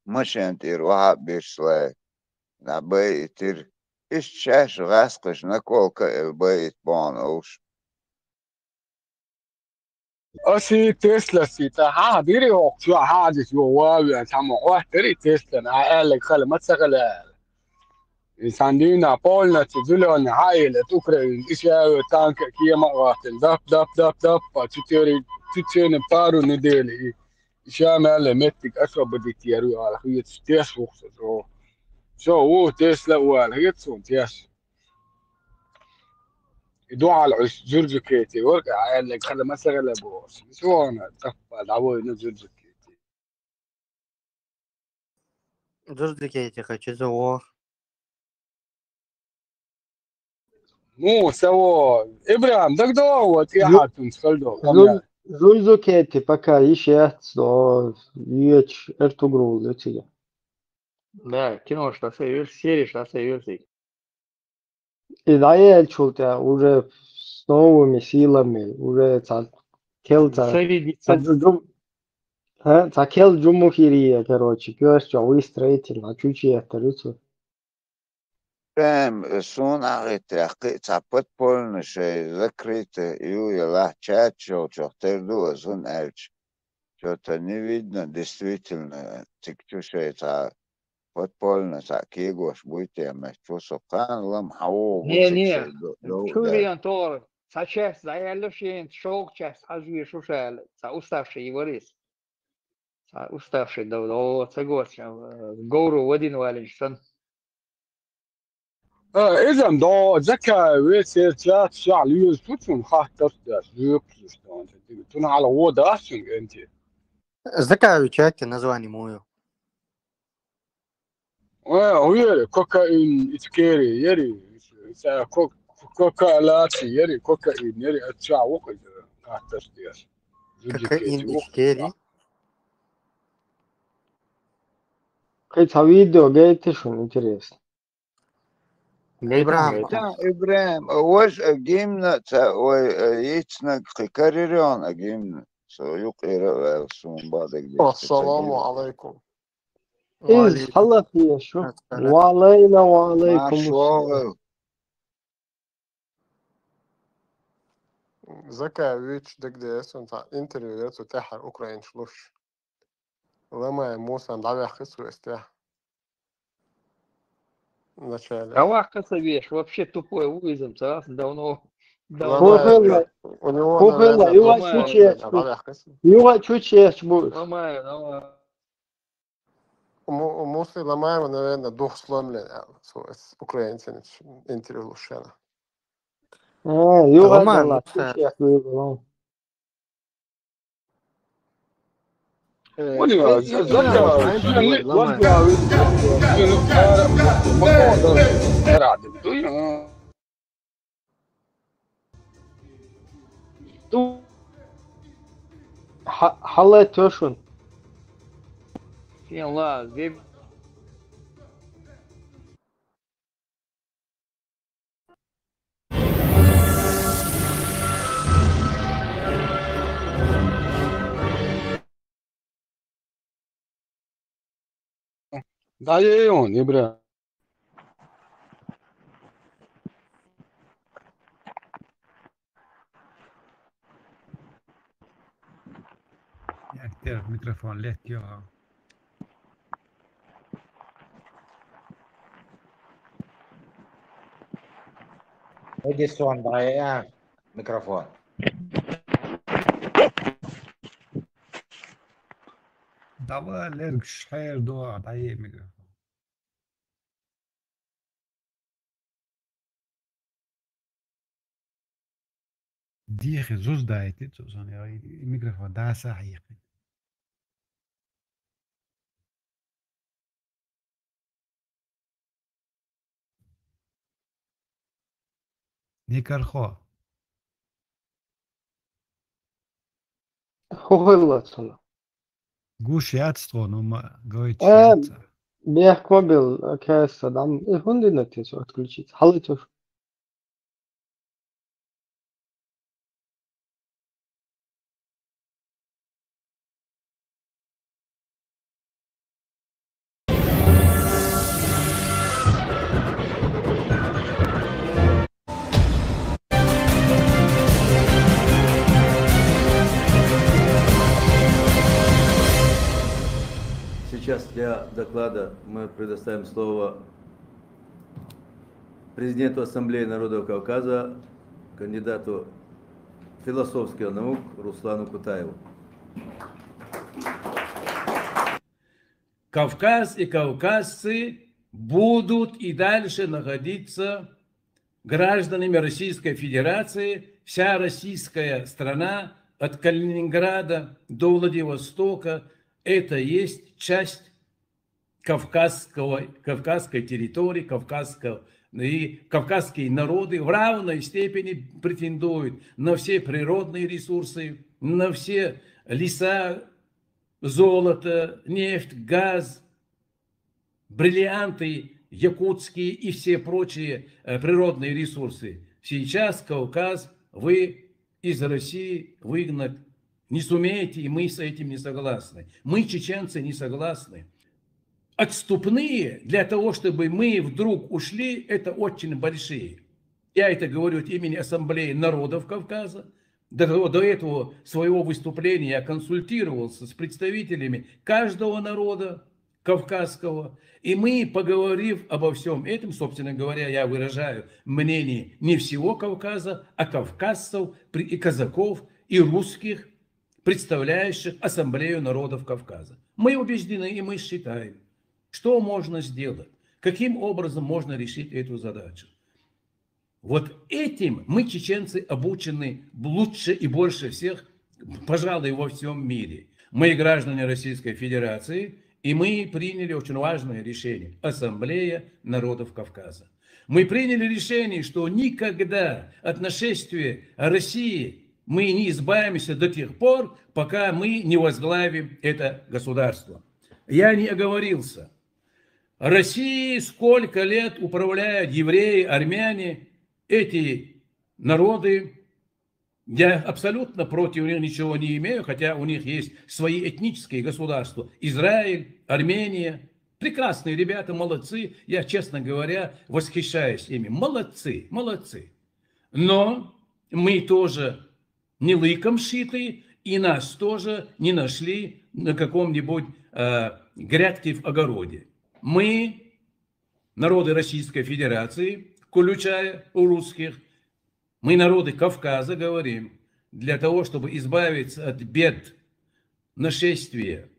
مش انتير وحب بيشلاي نبيتر إيش شاش غاسقش نكولك البيت بان اوش
أشي تسلا سيتا ها ديري وقت حادث يواوي أتعمل واحد ديري تسلا أنا قال لك خلي ما تشغل إنسان دينا بولنا تزلون عائلة أوكرانيا إشياء تانك كيا مقاتل دب تتيري بارو نديلي إشياء مالا متك أشرب بدي تيارو على خيط تيس وقت هو تسلا وعلى خيط سون تيس يدوع على جورج كيتي ورقع قال لك خلي ما شغل بوس شو أنا تفضل عوي جورج كيتي
Дождикайте, хочу зоо.
مو سوا إبراهيم دك دوت يا حاتم سكالدو كم
Зульзукети пока ищет до Юэч Эртугрул летели.
Да, кино, что союз, серии, что союз.
И да, чулта уже с новыми силами, уже келта, кел джумухирия, короче, кёрча, выстроительно, чучи это лицо.
سون عقيت عقيت عبت بولن شيء ذكرت يلا чат شو تردو سون أرش что-то не видно действительно тикчу шея та подпольно такие гош будете иметь фусокан лам хау
Не,
до
Чуриан Тор, сейчас заялюшин, шок час, хажу шушал, уставший еврейс, уставший до согласен, гору в один валишь.
إذا دو ذكا ويسير تلات شعر ليوز توتون خاطر داش ليوكس تون على هو داشين أنت
Закаю чате название мое.
ويري كوكايين إتكيري يري كوكا لاتي يري كوكايين يري أتشع وقت خاطر داش
Кокаин и стери.
Это видео, гейте, что интересно.
Ибрахим.
إبراهيم وش أجيمنا تا ويتنا كاريريون أجيمنا سو يقرأ سون بعد
السلام عليكم.
إيش حلا فيها شو؟ وعلينا وعليكم السلام.
زكا ويتش دقديس انت انترفيوات تاحر اوكراين شلوش لما موسى مدعي خسو استاح вначале.
Кавахка совешь, вообще тупой уизм, давно.
Хохела,
У него,
хохела,
наверное,
юга
другая
чучеш,
мягкость.
юга чучеш будешь.
Нормально.
У Мусли Ламаева, наверное, дух сломлен с украинцами интервью.
Юга
Ламаев,
дала,
вот
чучеш будешь.
Olha,
Ламаев,
Zanca,
Ламаев.
حلا توشون
في الله زي
Da je on, je bre.
Jäkter mikrofon lätt ja.
Эдисон, дай микрофон.
Давай лерк шхер до дай микрофон. ديخ زوز دايتي تزون يا الميكروفون ده صحيح نيكر خو
хохела цала.
гуш яцтво но ма говорит яца
Бех кобил, кэса, дам, и хунди на тесу отключить. Хала тош.
Сейчас для доклада мы предоставим слово президенту Ассамблеи народов Кавказа, кандидату философских наук Руслану Кутаеву.
Кавказ и кавказцы будут и дальше находиться гражданами Российской Федерации. Вся российская страна от Калининграда до Владивостока – это есть часть кавказской территории, и кавказские народы в равной степени претендуют на все природные ресурсы, на все леса, золото, нефть, газ, бриллианты якутские и все прочие природные ресурсы. Сейчас Кавказ вы из России выгнать не сумеете, и мы с этим не согласны. Мы, чеченцы, не согласны. Отступные для того, чтобы мы вдруг ушли, это очень большие. Я это говорю от имени Ассамблеи народов Кавказа. До этого своего выступления я консультировался с представителями каждого народа кавказского. И мы, поговорив обо всем этом, собственно говоря, я выражаю мнение не всего Кавказа, а кавказцев и казаков, и русских, представляющих Ассамблею народов Кавказа. Мы убеждены и мы считаем, что можно сделать, каким образом можно решить эту задачу. Вот этим мы, чеченцы, обучены лучше и больше всех, пожалуй, во всем мире. Мы граждане Российской Федерации, и мы приняли очень важное решение – Ассамблея народов Кавказа. Мы приняли решение, что никогда от нашествия России мы не избавимся до тех пор, пока мы не возглавим это государство. Я не оговорился. России сколько лет управляют евреи, армяне, эти народы. Я абсолютно против них ничего не имею, хотя у них есть свои этнические государства. Израиль, Армения. Прекрасные ребята, молодцы. Я, честно говоря, восхищаюсь ими. Молодцы, молодцы. Но мы тоже не лыком шиты, и нас тоже не нашли на каком-нибудь грядке в огороде. Мы народы Российской Федерации, включая русских, мы, народы Кавказа, говорим, для того, чтобы избавиться от бед, нашествия,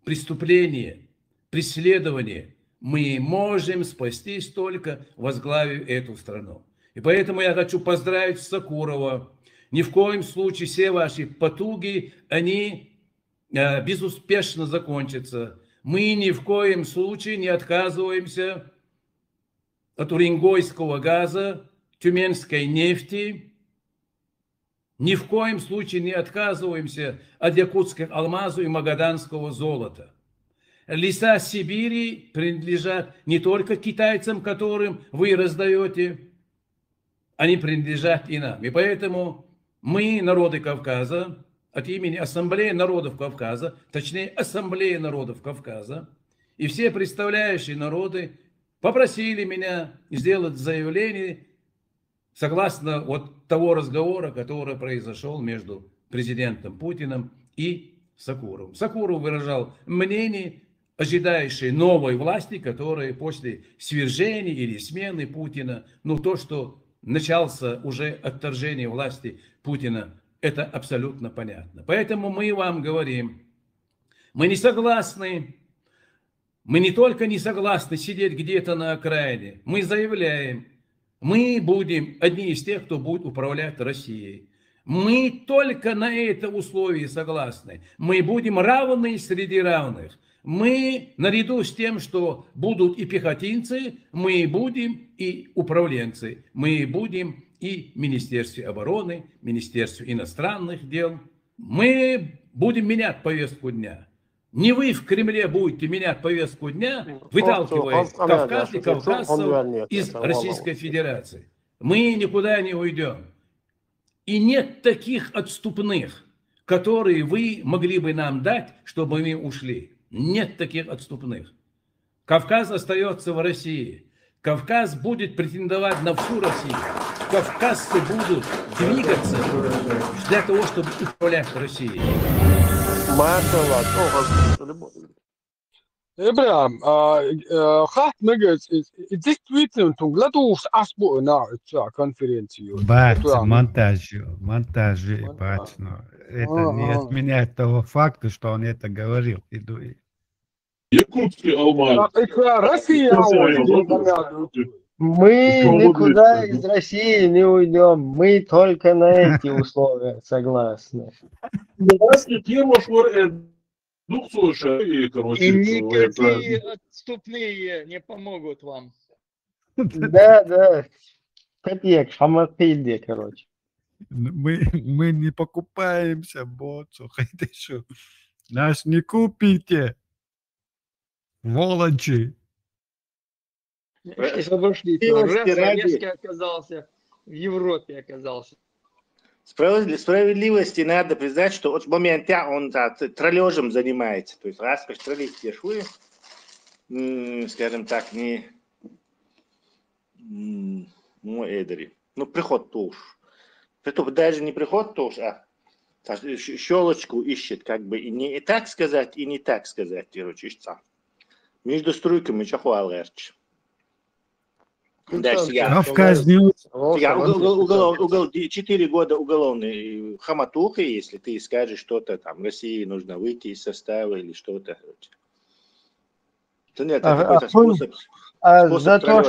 преступления, преследования, мы можем спастись только возглавив эту страну. И поэтому я хочу поздравить Сакурова. Ни в коем случае все ваши потуги, они безуспешно закончатся. Мы ни в коем случае не отказываемся от уренгойского газа, тюменской нефти. Ни в коем случае не отказываемся от якутских алмазов и магаданского золота. Леса Сибири принадлежат не только китайцам, которым вы раздаете, они принадлежат и нам. И поэтому мы, народы Кавказа, от имени Ассамблеи народов Кавказа, точнее Ассамблеи народов Кавказа, и все представляющие народы попросили меня сделать заявление согласно вот того разговора, который произошел между президентом Путиным и Сакуровым. Сакуров выражал мнение ожидающей новой власти, которая после свержения или смены Путина, ну то, что начался уже отторжение власти Путина, это абсолютно понятно. Поэтому мы вам говорим, мы не согласны, мы не только не согласны сидеть где-то на окраине, мы заявляем, мы будем одни из тех, кто будет управлять Россией. Мы только на это условие согласны. Мы будем равны среди равных. Мы, наряду с тем, что будут и пехотинцы, мы будем и управленцы. Мы будем и в Министерстве обороны, Министерстве иностранных дел. Мы будем менять повестку дня. Не вы в Кремле будете менять повестку дня, выталкивая Кавказ и кавказцев из Российской Федерации. Мы никуда не уйдем. И нет таких отступных, которые вы могли бы нам дать, чтобы мы ушли. Нет таких отступных. Кавказ остается в России. Кавказ будет претендовать на всю Россию. Кавказцы будут двигаться для того, чтобы управлять Россией.
Abraham, gaat niggas is this tweeting to gladus asbo na конференцию.
Монтажи, бачно. Это не отменяет того факта, что он это говорил.
Якутский алмаз.
Россия.
Мы никуда из России не уйдем. Мы только на эти условия согласны.
И никакие отступные не помогут вам.
Да. Копеек, шаматыды, короче.
Мы не покупаемся, боцу. Нас не купите. Волочи.
Резко оказался, в Европе оказался.
Справедливости надо признать, что от момента он троллежем занимается. То есть раз троллить те швы, скажем так, не эдери. Ну, приход туш. Притом даже не приход туш, а щелочку ищет, как бы и не так сказать, и не так сказать, короче, между струйками чахуалерч. Дальше я 4 года уголовной хаматухи, если ты скажешь что-то там, России нужно выйти из состава или что-то. Нет, это способ
за то,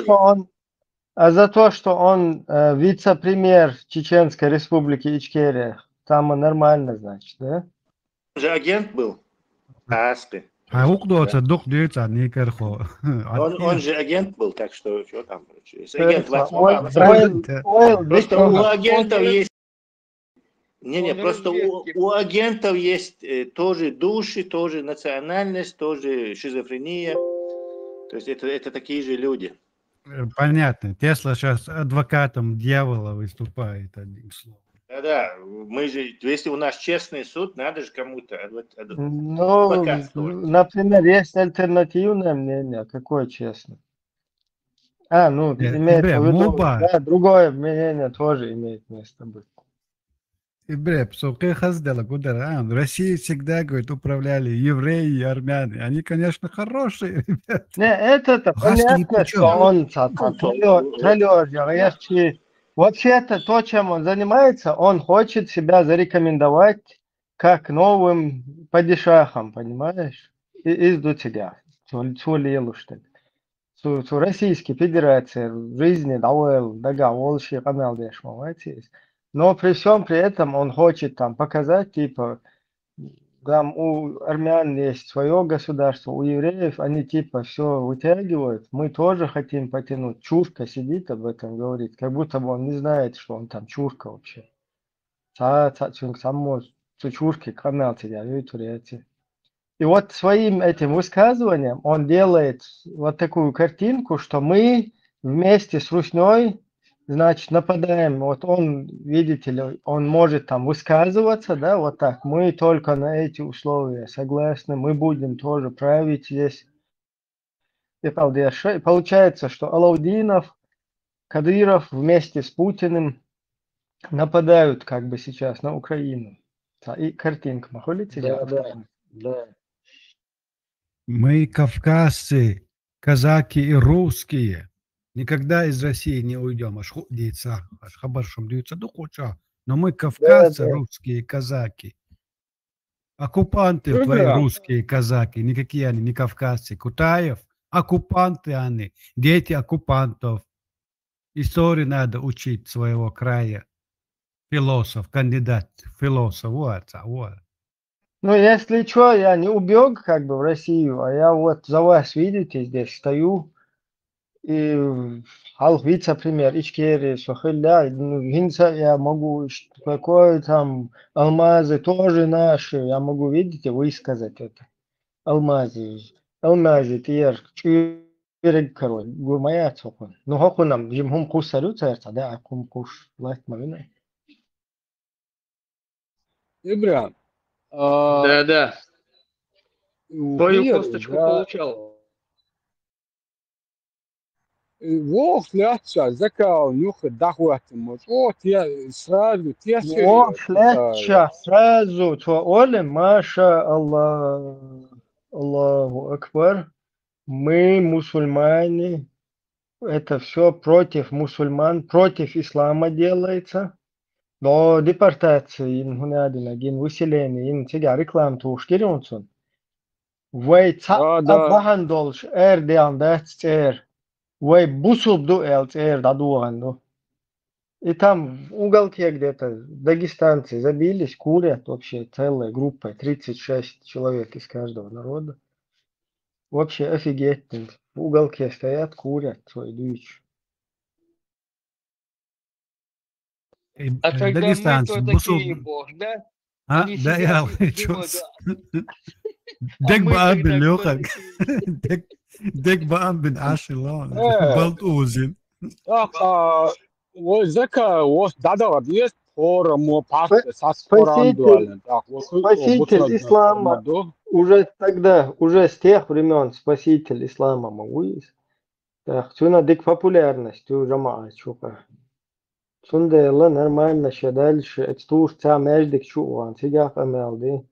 что он вице-премьер Чеченской республики Ичкерия, там нормально, значит, да?
Он же агент был. Аспи.
Он
же агент был, так что что там? Агент просто у агентов есть. Просто у агентов есть тоже души, тоже национальность, тоже шизофрения. То есть это такие же люди.
Понятно. Тесла сейчас адвокатом дьявола выступает, одним словом.
Да, мы же, если у нас честный суд, надо же кому-то
например, есть альтернативное мнение, какое честно? Имеется в виду, да, другое мнение тоже имеет место быть.
Бреп, Россия всегда, говорит, управляли евреи и армяне. Они, конечно, хорошие ребята.
Не, это-то понятно, что он троллер. Вообще-то то, чем он занимается, он хочет себя зарекомендовать как новым падишахом, понимаешь? Из тебя. Цу Российской Федерации в жизни довел договор, но при всем при этом он хочет там показать, типа, там у армян есть свое государство, у евреев они типа все вытягивают, мы тоже хотим потянуть. Чурка сидит об этом говорит, как будто бы он не знает, что он там чурка вообще. Сам чурки канал тебя, и вот своим этим высказыванием он делает вот такую картинку, что мы вместе с Русней, значит, нападаем. Вот он, видите ли, он может там высказываться, да, вот так. Мы только на эти условия согласны, мы будем тоже править здесь. И получается, что Алаудинов, Кадыров вместе с Путиным нападают как бы сейчас на Украину. И картинка, находите?
Да.
Мы кавказцы, казаки и русские. Никогда из России не уйдем. Аж деется, аж хабаршом деется, да хоча. Но мы кавказцы, русские, казаки. Оккупанты твои русские казаки, никакие они не кавказцы. Кутаев, оккупанты они, дети оккупантов. Историю надо учить своего края. Философ, кандидат, философ, вот.
Ну, если что, я не убег как бы в Россию, а я вот за вас, видите, здесь стою. И halk вице-премьер Ичкерии, Сухиля, Гинца, я могу, какой там алмазы тоже наши, я могу, видите, высказать это. Алмазы, тер, чирик, король, гумая цокон. Ну, хокунам, жимхум кусарю церца, да, акум куш, власть мавина.
Ибрам,
Да. Твою
Угер,
косточку
да,
получал.
Вох ляча, закал, нюха, дахуатимот. Вот я сразу, те
О, шляча, сразу, то оле, Маша, Аллах, Аллаху Акбар. Мы, мусульмане, это все против мусульман, против ислама делается. Но депортация, выселение, тебя реклам тушкирионсон. Вай ца бахандолш эрдиан дацер. Вай бусубду элцер дадуанду. И там в уголке где-то дагестанцы забились, курят вообще целая группа, 36 человек из каждого народа. Вообще офигеть. В уголке стоят, курят свой дичь.
А когда мы
Дагестанцы,
кто такие, Бог, да?
А,
Они
да,
сидят
я
и
чё
думают,
Дек
мы
бaan
тогда
ben
кто такие?
Dek baan ben Ashilon. Balt uzin.
вот зака, вот да, есть форму, паста,
Спаситель ислама уже тогда, уже с тех времен спаситель ислама Мауис. Так, сюда дик популярность уже мачука. Сюда нормально, что дальше, это тур ця междик чуан, сега фамилди.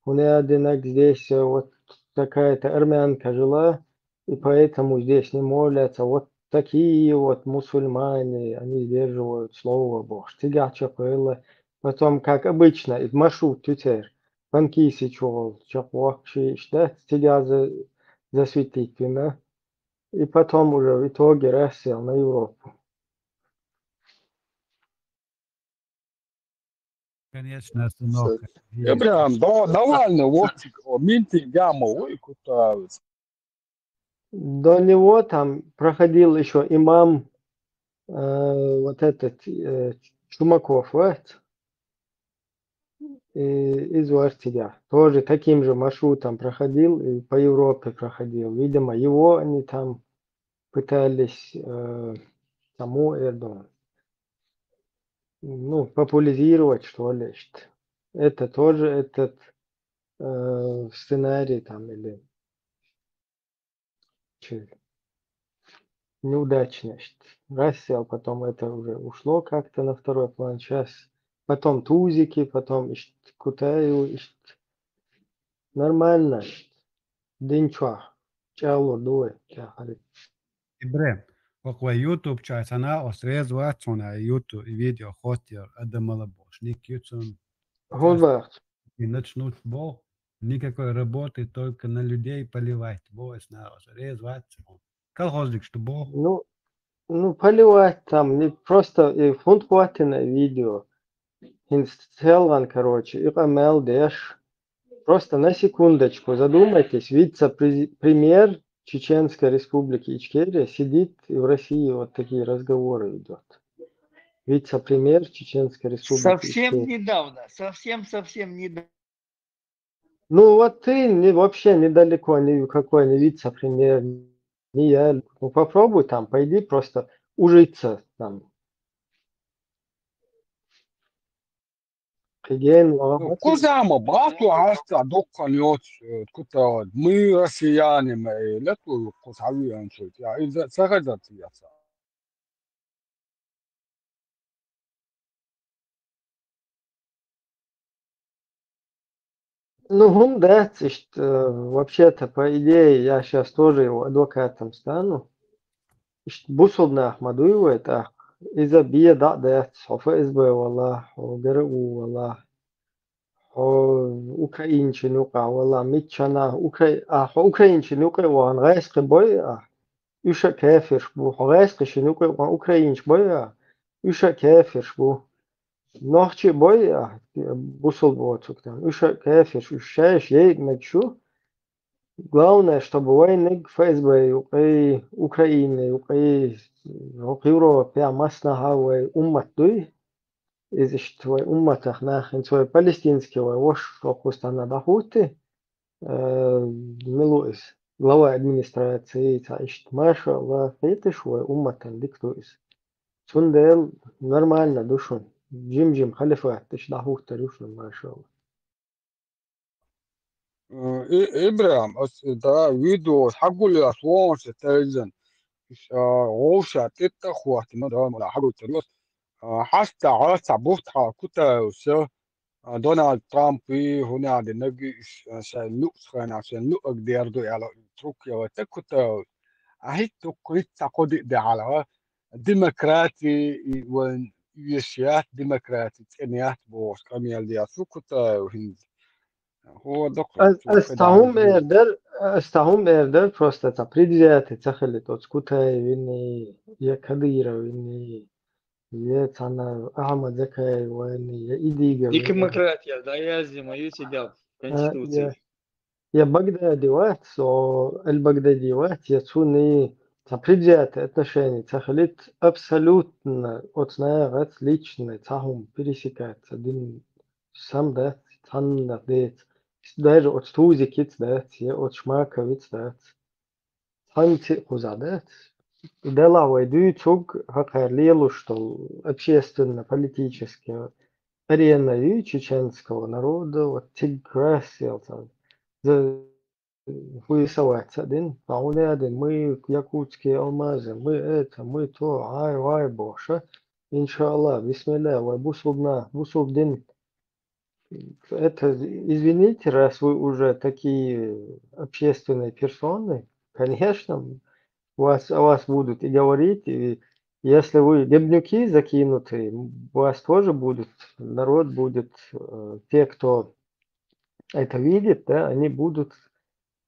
У меня одинак здесь вот такая-то армянка жила, и поэтому здесь не молятся. Вот такие вот мусульмане, они сдерживают слово Божье. Сега чапела. Потом, как обычно, из маршрут тютер. Панкиси чувал, чапуах да, сега засветительно. И потом уже в итоге рассел на Европу.
Конечно, остановка.
Ибрам, довольно, вот, минти гамма, ой, куда.
До него там проходил еще имам вот этот Чумаков, вот, из Уартиля. Тоже таким же маршрутом проходил и по Европе проходил. Видимо, его они там пытались саму Эрдоган, ну, популяризировать, что ли. Это тоже этот сценарий там или неудачность. Рассел, потом это уже ушло как-то на второй план. Сейчас потом тузики, потом кутаю, нормально. Динчва, чало дуэ, чахали.
Ибре, около YouTube часть она осрезала на YouTube видео хостер Адамала Бош. Никитсон
Худбахт.
и начнут бо никакой работы, только на людей поливать. Бо на осрезать. Колхозник, что бо.
Ну, поливать там, не просто фонд хватит видео. Инсталлан, короче, и дэш. Просто на секундочку задумайтесь, вице-премьер Чеченской Республики Ичкерия сидит, и в России вот такие разговоры идут. Вице-премьер Чеченской Республики
Совсем
Ичкерия.
недавно, совсем недавно.
Ну вот ты вообще недалеко, никакой не вице-премьер, не я. Ну попробуй там, пойди просто ужиться там.
Ну, кузама, брату, asta dokkanjot, kuta, мы россияне, мы лету кусавиан чуть, я из-за сахазатияца.
Ну, да, вообще-то, по идее, я сейчас тоже его адвокатом стану. Бусулна Ахмадуева, это из-за беда, да, ФСБ, валла, ГРУ, валла, Украинчинука, валла, Митчана, Украинчинука, ван райске боя, Юша кефиш бу, райске шинука, ван Украинч боя, Юша кефиш бу. Нохчи боя, бусул боцук там, Юша кефиш, Юшаеш, ей мечу. Главное, чтобы войны ФСБ, Украины, Европе, маснахавы, умматуй, из твой умматах нахен свой палестинский вош, что хустана дахуты, милуис, глава администрации, цаишт маша, ла фейтиш, вой умматан диктуис. Сундел нормально душун, джим халифа, тиш дахута душун, маша.
إبراهيم ده فيديو حقه اللي أصوات ستايزن غوشة تتا خواتي ما ده ملا حقه تريوس حتى عاصع بوفتها كتا وسا دونالد ترامب هنا عند النبي عشان لوكس خان عشان لوك دياردو على تركيا وتكتا أهيت تقريت تقودي دي على ديمقراطي ويشيات ديمقراطي تنيات بوش كاميال دي أسوكتا وهند هو دقيق
استهم erdер просто ta предвзятый цахали тот скутай вини я кадира вини я цана Ахмад Закай вини я идига
Демократия, да, я зимою сидел в Конституции.
я Багдадиват, so Аль-Багдадиват, я цуни ta предвзятые отношения цахалит абсолютно от знаят личные цахум пересекается один сам да цанна дет даже от стузи кит да от шмаковиц да цанти хузадет делавой дючуг хакарлилу что общественно-политически арена чеченского народа вот тиграсил за хуесовать один один мы якутские алмазы мы это мы то ай боша иншаллах бисмилля вай бусулдин. Это, извините, раз вы уже такие общественные персоны, конечно, о вас будут и говорить, и если вы гебнюки закинутые, вас тоже будут, народ будет, те, кто это видит, да, они будут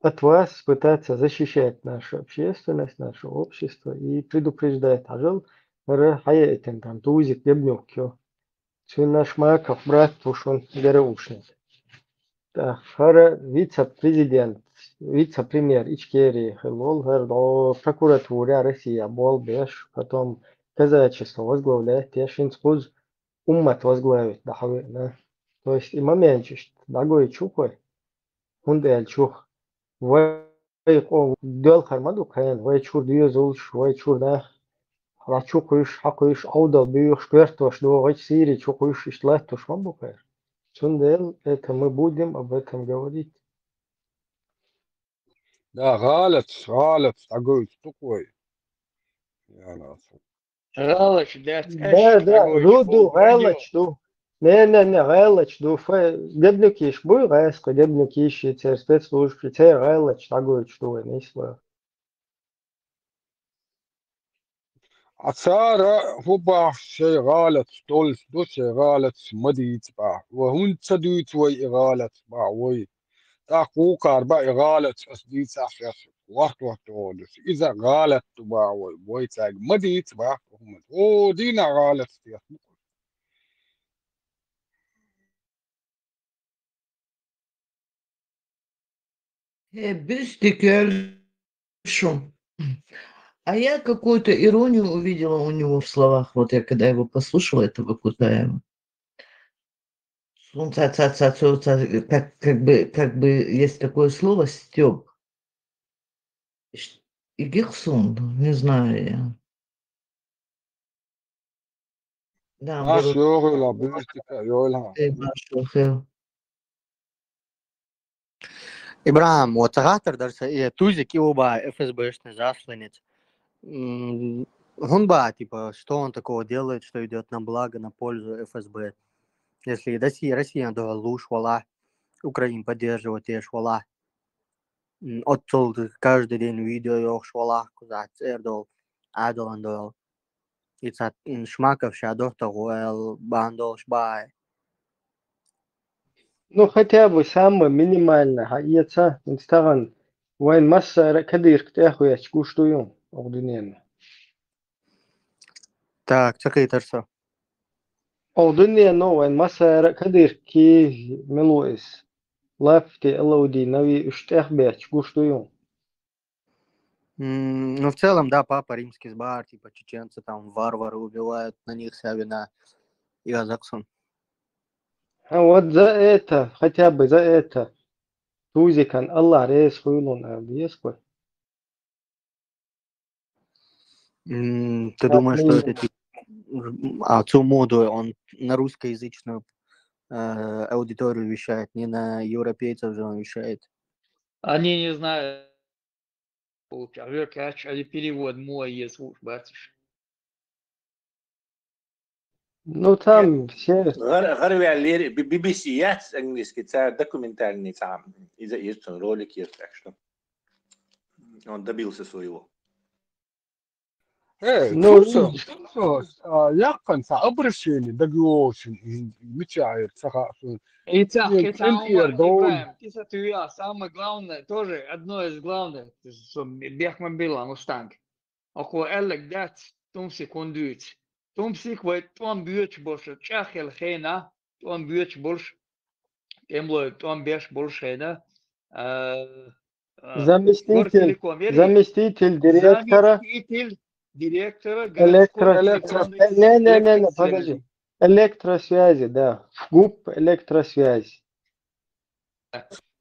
от вас пытаться защищать нашу общественность, наше общество и предупреждать. Ажал, хаятин там тузик гебнюкё. Наш Маков, брат Пушон Гараушин. Хара вице-президент, вице-премьер Ичкерии, Хелол, прокуратура России, Болбеш, потом казачество возглавляет, Тешинскуз уммат возглавит, да. То есть и моменчиш, дагой чухой, хундель чух, вай дел хармаду каен, вай чур дьюзулш, вай чур да. Рачукуш, хакуш, ауда, бьюш, квертош, двогач сири, чукуш, ишлатуш, мамбукаешь. Сундел, это мы будем об этом говорить.
Да, غلط такой такой.
Галач,
да, руду, галач, ду. Не, гэлэч, дуфэ, дэбнэкиш буй гээско, дэбнэкиш, цэр спецслужб, цэр гэлэч, тагойч, дуэ, нисвэ.
عسارة هو شيء غلط طول دو شيء غلط مديت با وهون تدويت وي غلط با وي تاكو كاربا غلط أسديت سافر وقت ودس إذا غلط با وي تاج مديت با هم أو دينا غلط يا
Бюстикер шум. А я какую-то иронию увидела у него в словах, вот я когда его послушала, этого Кутаева. Как бы есть такое слово стёб. И Гехсун, не знаю я. Да,
ما
было
شغل بيشتك يقولها
Башохел.
Ибрам, вот оратор даже и Тузик, и оба ФСБшный засланец. Он типа, что он такого делает, что идет на благо, на пользу ФСБ. Если Россия дала луж, вала, Украину поддерживает, и швала. Отцол каждый день видео, и швала, куда цердол, адоландол. И цат шмаков, шадов, того, бандол, шбай.
Ну, хотя бы самое минимальное, яйца, инстаграм, وين مسا كدير كتاخو يشكوش يوم أغدنينا
Так, чакай тарса.
أغدنينا وين مسا كدير كي ملوئس лафти элоуди нави уштех бечкуш يوم
Ну, в целом, да, папа римский сбар, типа чеченцы там варвары убивают, на них вся вина и Казахстан.
А вот за это, хотя бы за это, Тузикан, Аллах рейс хуйлун абьесква.
Ты думаешь, что это типа цу моду, он на русскоязычную аудиторию вещает, не на европейцев же он вещает.
Они не знают, или перевод мой есть, батюшка.
Ну там все...
غير بي بي سي يات انجليزي تاع документальный сам из-за есть ролик есть, так что он добился своего.
Ну,
توسوس يقن سأبرشيني دقيوشن متشاعر سخاصون
Итак,
انتير دول
Ибраим, ты самое главное, тоже одно из главных, что Бехман Билан устанг. Около элек дат, том секундует. Том секвет, том бьет больше, чахел хейна, том бьет больше, темло, том бьет больше хейна.
заместитель директора
городской
Не, подожди. Электросвязи, да. ГУП электросвязи.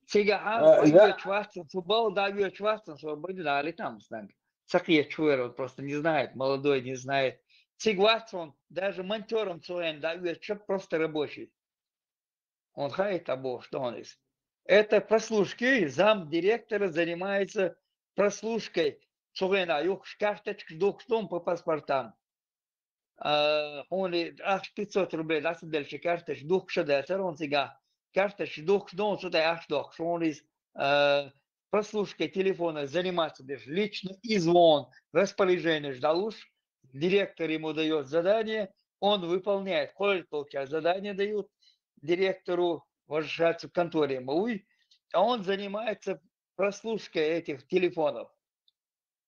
Сега чувствует, футбол дает чувствует, что будет дали там станг. Сакия чуэр, просто не знает, молодой не знает. Сега он даже монтером своим дает, что просто рабочий. Он хает того, что он есть. Это прослушки, зам директора занимается прослушкой. Цугена, юг карточка, докстом по паспортам. Он аж 500 рублей, даст дальше карточка, дух шедетер, он сега. Карточка, дух, он сюда аж дух, что он из прослушкой телефона занимается даже лично и звон, распоряжение ждалуш, директор ему дает задание, он выполняет. Сколько задания дают директору, возвращаться в конторе МАУИ, а он занимается прослушкой этих телефонов.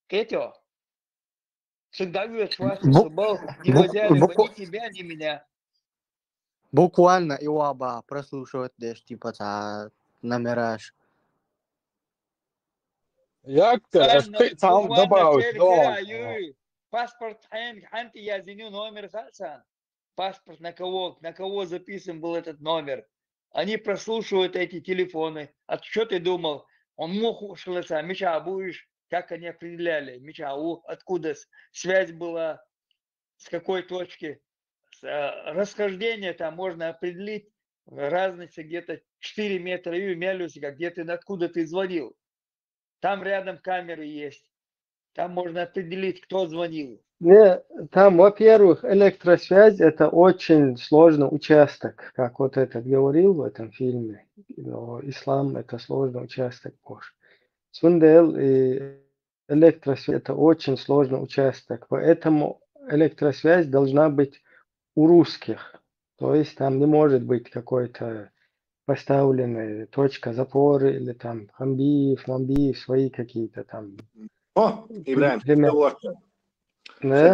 Кетё? Всегда говорит, что был негодяй, ни тебя, ни меня.
Буквально и оба прослушивают даже типа номера.
Як там добавить дом.
Паспорт ханти я зеню номер хасан. Паспорт на кого записан был этот номер. Они прослушивают эти телефоны. А что ты думал? Он мог ушелся, Миша, будешь, как они определяли? Миша, откуда связь была, с какой точки? Расхождение там можно определить, разница где-то 4 метра и мялюсика, где ты, откуда ты звонил. Там рядом камеры есть. Там можно определить, кто звонил.
Не, там, во-первых, электросвязь — это очень сложный участок, как вот этот говорил в этом фильме. Но ислам — это сложный участок тоже. Сундел и электросвязь — это очень сложный участок, поэтому электросвязь должна быть у русских. То есть там не может быть какой-то поставленная точка запоры или там хамбиев, мамбиев, свои какие-то там
О, Ибраим,
примеры. Да?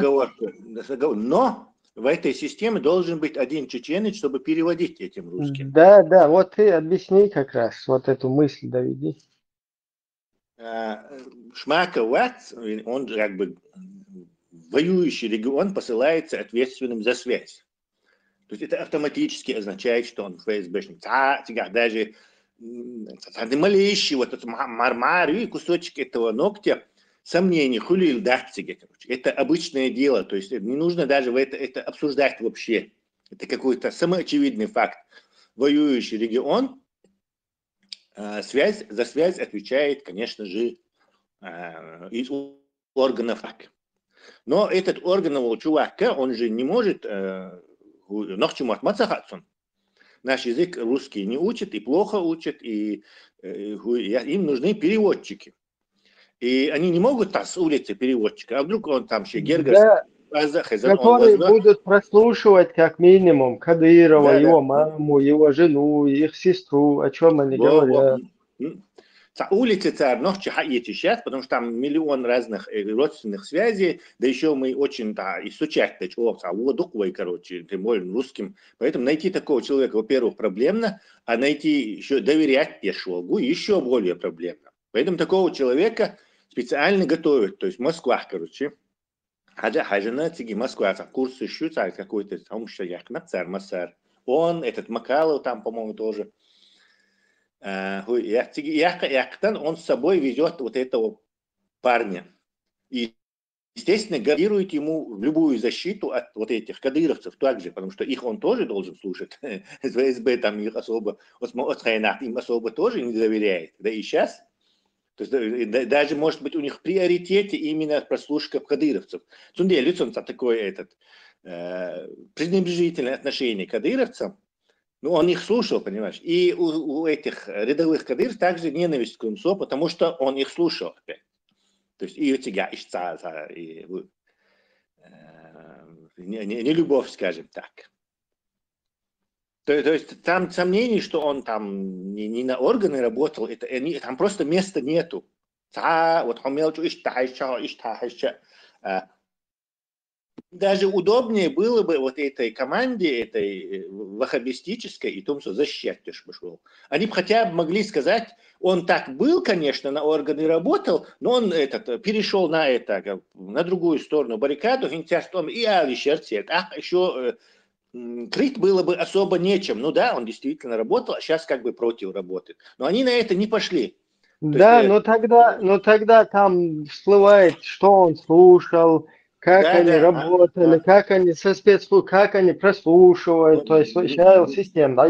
Но в этой системе должен быть один чеченец, чтобы переводить этим русским.
Да, да, вот ты объясни как раз, вот эту мысль доведи.
Шмака Ватс, он как бы воюющий регион посылается ответственным за связь. То есть это автоматически означает, что он ФСБшник. Даже малейший вот этот мармар и кусочек этого ногтя сомнений, хулил датциге, короче. Это обычное дело, то есть не нужно даже это обсуждать вообще. Это какой-то самоочевидный факт. Воюющий регион, за связь отвечает, конечно же, из органов. Но этот органового чувака, он же не может наш язык русский не учит и плохо учит, и им нужны переводчики. И они не могут с улицы переводчика, а вдруг он там еще
Да, которые будут прослушивать как минимум Кадырова, его маму, его жену, их сестру, о чем они говорят.
Улицы ночью сейчас, потому что там миллион разных родственных связей, да еще мы очень изучать короче, тем более русским. Поэтому найти такого человека, во-первых, проблемно, а найти еще доверять пешогу еще более проблемно. Поэтому такого человека специально готовят, то есть в Москве, короче. Хажина тиги Москва, курсы щуца какой-то, там что Масар. Он, этот Макалов там, по-моему, тоже. Он с собой везет вот этого парня. И, естественно, гарантирует ему любую защиту от вот этих кадыровцев также, потому что их он тоже должен слушать. ФСБ там их особо, им особо тоже не доверяет. Да и сейчас. То есть даже, может быть, у них в приоритете именно прослушка кадыровцев. Цунде лицом такое пренебрежительное отношение к кадыровцам. Ну, он их слушал, понимаешь. И у этих рядовых кадыров также ненависть к КМСО, потому что он их слушал опять. То есть и тебя не любовь, скажем так. То есть там сомнений, что он там не на органы работал, там просто места нету. Даже удобнее было бы вот этой команде, этой ваххабистической, и том, что защитишь пошел. Они бы хотя бы могли сказать, он так был, конечно, на органы работал, но он перешел на другую сторону баррикаду, и еще крыть было бы особо нечем. Ну да, он действительно работал, а сейчас как бы против работает. Но они на это не пошли.
Да, но тогда там всплывает, что он слушал, как они работали, как они со спецслужб, как они прослушивают, то есть сейчас система,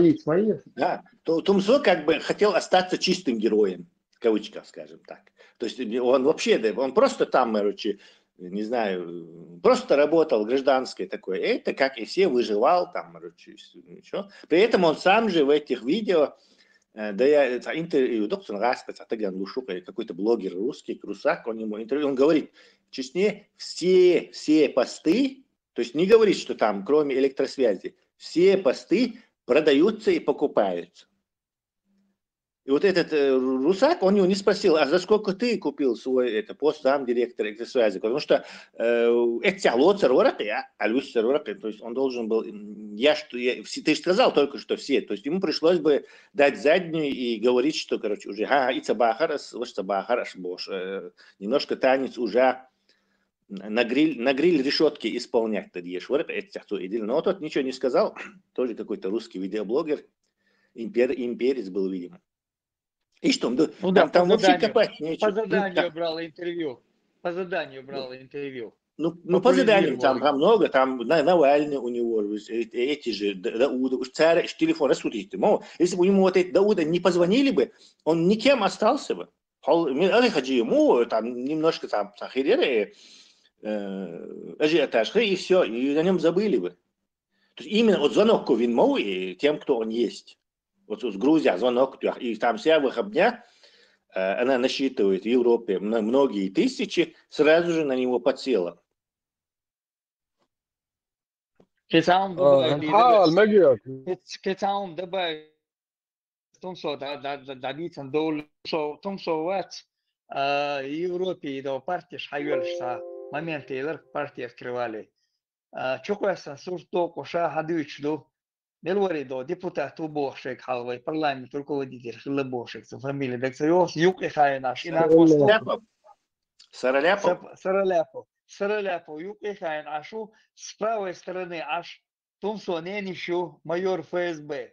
да, то Тумсо как бы хотел остаться чистым героем, в кавычках, скажем так. То есть он вообще, он просто там, короче, не знаю, просто работал гражданское такое, это как и все выживал там, короче, ничего. При этом он сам же в этих видео, да я интервью, доктор Распец, какой-то блогер русский, Крусак, он ему интервью, он говорит, честнее, все посты, то есть не говорит, что там, кроме электросвязи, все посты продаются и покупаются. И вот этот Русак, он его не спросил, а за сколько ты купил свой пост замдиректора электросвязи? Потому что то есть он должен был, ты же сказал только что все, то есть ему пришлось бы дать заднюю и говорить, что, короче, уже немножко танец уже на гриль решетки исполнять. Но тот ничего не сказал, тоже какой-то русский видеоблогер, имперец был, видимо. И что,
ну да,
там вообще копать нечего.
По заданию брал интервью. По заданию брал интервью.
Ну по заданию там много, там Навальный у него, эти же, Дауда, царь, телефон, рассудите. Если бы ему вот эти Дауда не позвонили бы, он никем остался бы. Ему там немножко там ажиотаж, и все, и о нем забыли бы. То есть именно вот звонок Ковинмоу и тем, кто он есть. Вот с Грузия звонок, и там вся выходня, она насчитывает в Европе многие тысячи, сразу же на него подсела.
كتاعهم
الحال مجد
كتاعهم دبا تمسو دعديتن دول تمسو وات Европе до партии шайвельшта момент елер партии открывали. Чуквесан сурто коша хадычду Белвари до депутату бошек халвай парламент руководитель хлы бошек со фамилией Дексайос юг и хай наш и на посту Сараляпов юг и хай нашу с правой стороны аж Тумсо Ненищу майор ФСБ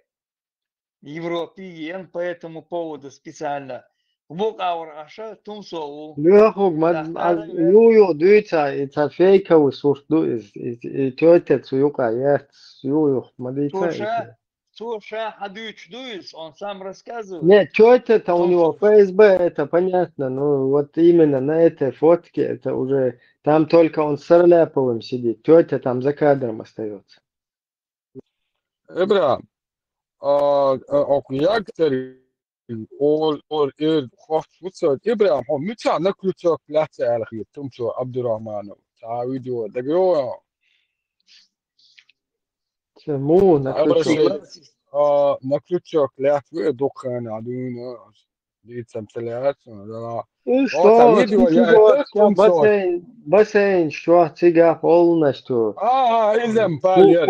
Европеен по этому поводу специально Бог аур аша Тумсо
Лёхуг юю дыца и цафейка усурду из тётя цуюка я юю мадыца.
Слушай, Адыч Дуис, он сам рассказывает.
Нет, тётя-то у него ФСБ, это понятно, но вот именно на этой фотке это уже там только он с Сарляповым сидит, тётя там за кадром остается.
Ибрahim, okuyakteri or khoft futsal Ibrahim ho mitsa naklutok platsa alhi tumso Abdurrahmanov ta video dagyo
Чему накручок?
накручок latwe dokhan aduna лицам целяться да.
И что, бассейн, что цыга полностью.
Изем пальер.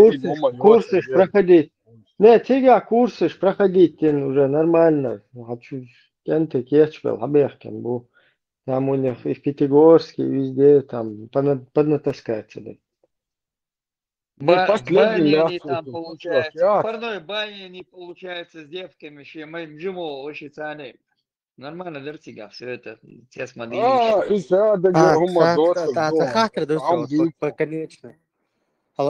Курсы проходить. Нет, цыга курсы проходить уже нормально. Хочу кенты кечпел, хаберкен был. Там у них и в Пятигорске, и везде там поднатаскаться.
Баня не там получается. Парной баня не получается с девками, что мы джимо очень цены. Нормально, дертига, все это, те смотрели.
Конечно.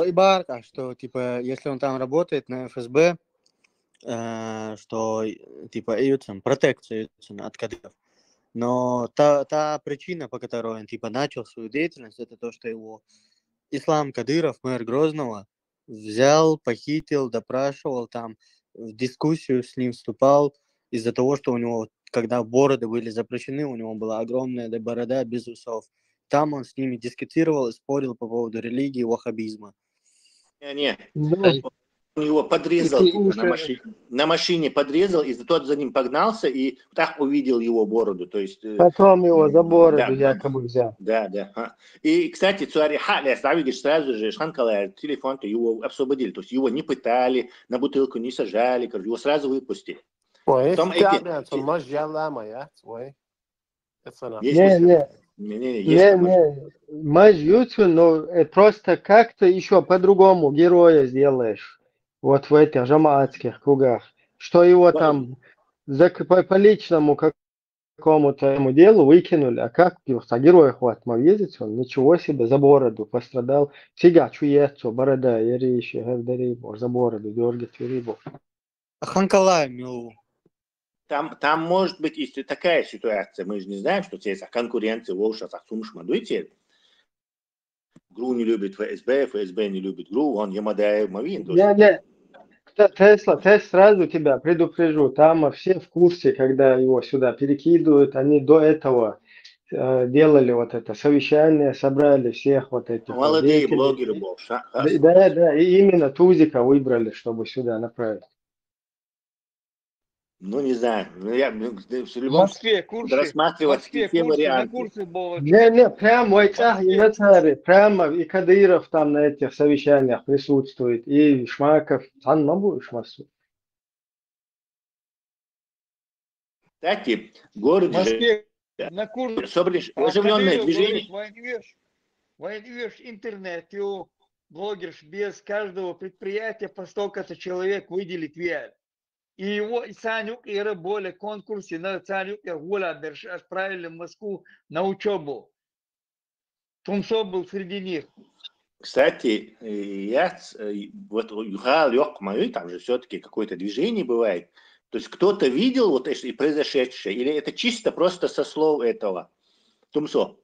И Барка, что, типа, если он там работает на ФСБ, что, типа, там протекцию от кадров. Но та причина, по которой он, типа, начал свою деятельность, это то, что его Ислам Кадыров, мэр Грозного, взял, похитил, допрашивал, там, в дискуссию с ним вступал из-за того, что у него, когда бороды были запрещены, у него была огромная борода без усов. Там он с ними дискутировал и спорил по поводу религии и ваххабизма.
Не, он его подрезал на машине подрезал, и тот за ним погнался и так увидел его бороду. То есть,
потом его за бороду якобы взял.
Да. И, кстати, Цуари Халя, видишь, сразу же Шанкалай, телефон-то его освободили. То есть его не пытали, на бутылку не сажали, его сразу выпустили.
Не, мажь юту, но просто как-то еще по-другому героя сделаешь. Вот в этих жамаатских кругах. Что его там по личному какому-то ему делу выкинули, а как героя хватит ездить, он ничего себе, за бороду пострадал. Сега чуется, борода, ериши, гердарибо, за бороду, дергать рыбу.
Ханкалай милу.
Там может быть и такая ситуация, мы же не знаем, что есть конкуренция в Волшах, Сумшмадуйте. ГРУ не любит ФСБ, ФСБ не любит ГРУ, он Ямадаев Мавин.
Не, Тесла сразу тебя предупрежу, там все в курсе, когда его сюда перекидывают, они до этого делали вот это совещание, собрали всех вот этих.
Молодые блогеры,
Да, и именно Тузика выбрали, чтобы сюда направить.
Ну, не знаю. Я в
Москве курсы,
рассматривать все варианты.
Не, прямо прямо и Кадыров там на этих совещаниях присутствует, и Шмаков. Там могу Шмасу.
Кстати, в городе
на курсе
оживленное движение.
Войдешь интернет, блогерш без каждого предприятия по столько-то человек выделит виаль. И его Санюк и более конкурсе на Санюк и Гуладерш отправили в Москву на учебу. Тумсо был среди них.
Кстати, я вот там же все-таки какое-то движение бывает. То есть кто-то видел вот это произошедшее, или это чисто просто со слов этого Тумсо?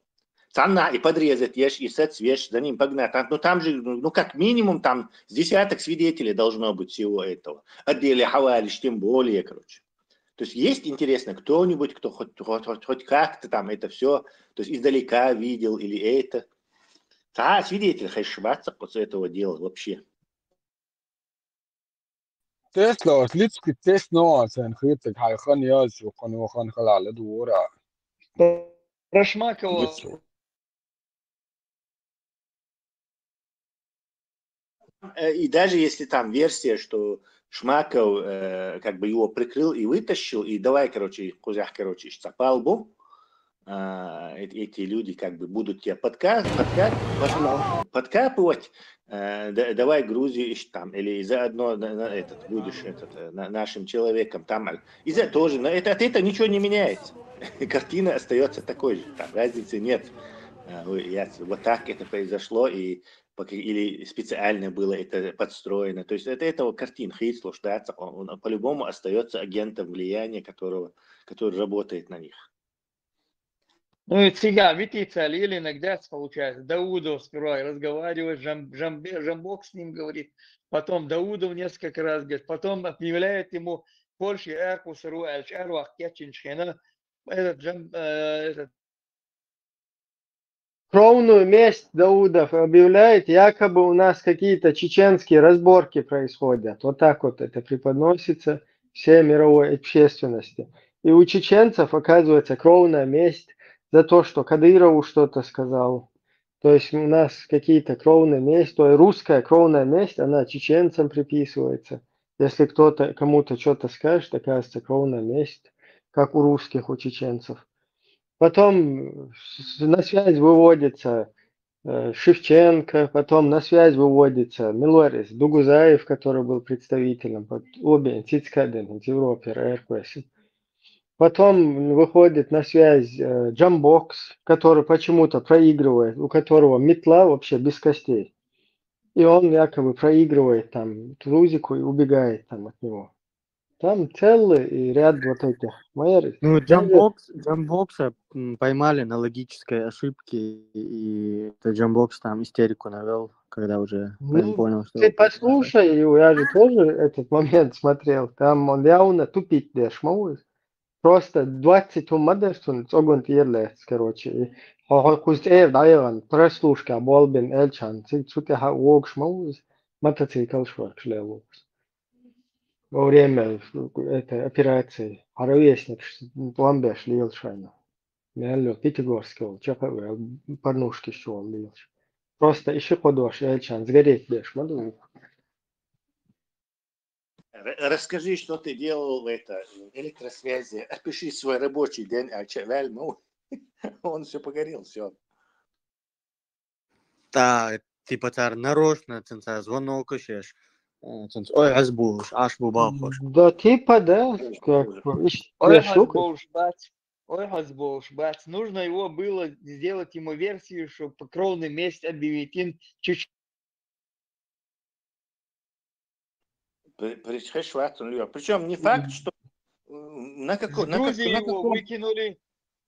цана и подрезать, ешь, и свеж, за ним погнать. Ну там же, ну как минимум там с десяток свидетелей должно быть всего этого. Отделе хавалиш, тем более, короче. То есть есть, интересно, кто-нибудь, кто хоть как-то там это все, то есть издалека видел или это. Свидетель хайшваться после этого дела вообще.
Tesla lite test nå sen skjuter här kan jag så kan alla då.
Про Шмакова
И даже если там версия, что Шмаков как бы его прикрыл и вытащил, и давай, короче, Кузях, короче, цапал бы, эти люди как бы будут тебя подкапывать, давай Грузию там, или заодно будешь нашим человеком там. Из-за тоже, но от этого ничего не меняется. Картина остается такой же, там разницы нет. Вот так это произошло, или специально было это подстроено. То есть это этого картин Хейсло ждаться, он по-любому остается агентом влияния, который работает на них.
Ну и цыган, Витицали, или иногда получается, Даудов сперва разговаривает, Жамбок с ним говорит, потом Даудов несколько раз говорит, потом объявляет ему Польша, Эркус, Руэльч, Эрвах, Кетчиншхена, этот
Кровную месть Даудов объявляет, якобы у нас какие-то чеченские разборки происходят. Вот так вот это преподносится всей мировой общественности. И у чеченцев оказывается кровная месть за то, что Кадырову что-то сказал. То есть у нас какие-то кровные месть, то есть русская кровная месть, она чеченцам приписывается. Если кто-то кому-то что-то скажет, оказывается кровная месть, как у русских, у чеченцев. Потом на связь выводится Шевченко, потом на связь выводится Милорис Дугузаев, который был представителем обе Цицкаден, Европе, РКС. Потом выходит на связь Джамбокс, который почему-то проигрывает, у которого метла вообще без костей. И он якобы проигрывает там Трузику и убегает там от него. Там целый ряд вот этих майоров.
Ну, Джамбокса поймали на логической ошибке, и Джамбокс там истерику навел, когда уже понял, что...
Ты послушай, я же тоже этот момент смотрел, там он явно тупить дешмовый. Просто 20 умадерсун цогон тиерлес, короче. Хокуст дайган, прослушка, болбин, эльчан, цуте ха уокшмовый, мотоцикл шваркшлевукс. Во время этой операции Аравесник ламбеш лил шайна. Мелло Пятигорского, чаповые порнушки шел лил. Просто еще подошь, эльчан, сгореть беш, маду.
Расскажи, что ты делал в электросвязи. Опиши свой рабочий день, он все погорел, все.
Да, типа цар нарочно, звонок ищешь. Ой, азбуш, аж бубахош.
Да, типа, да.
Ой, Хазбош, бац. Нужно его было сделать ему версию, что по кровной месть объявить.
Причем не факт, что
в Грузии его выкинули.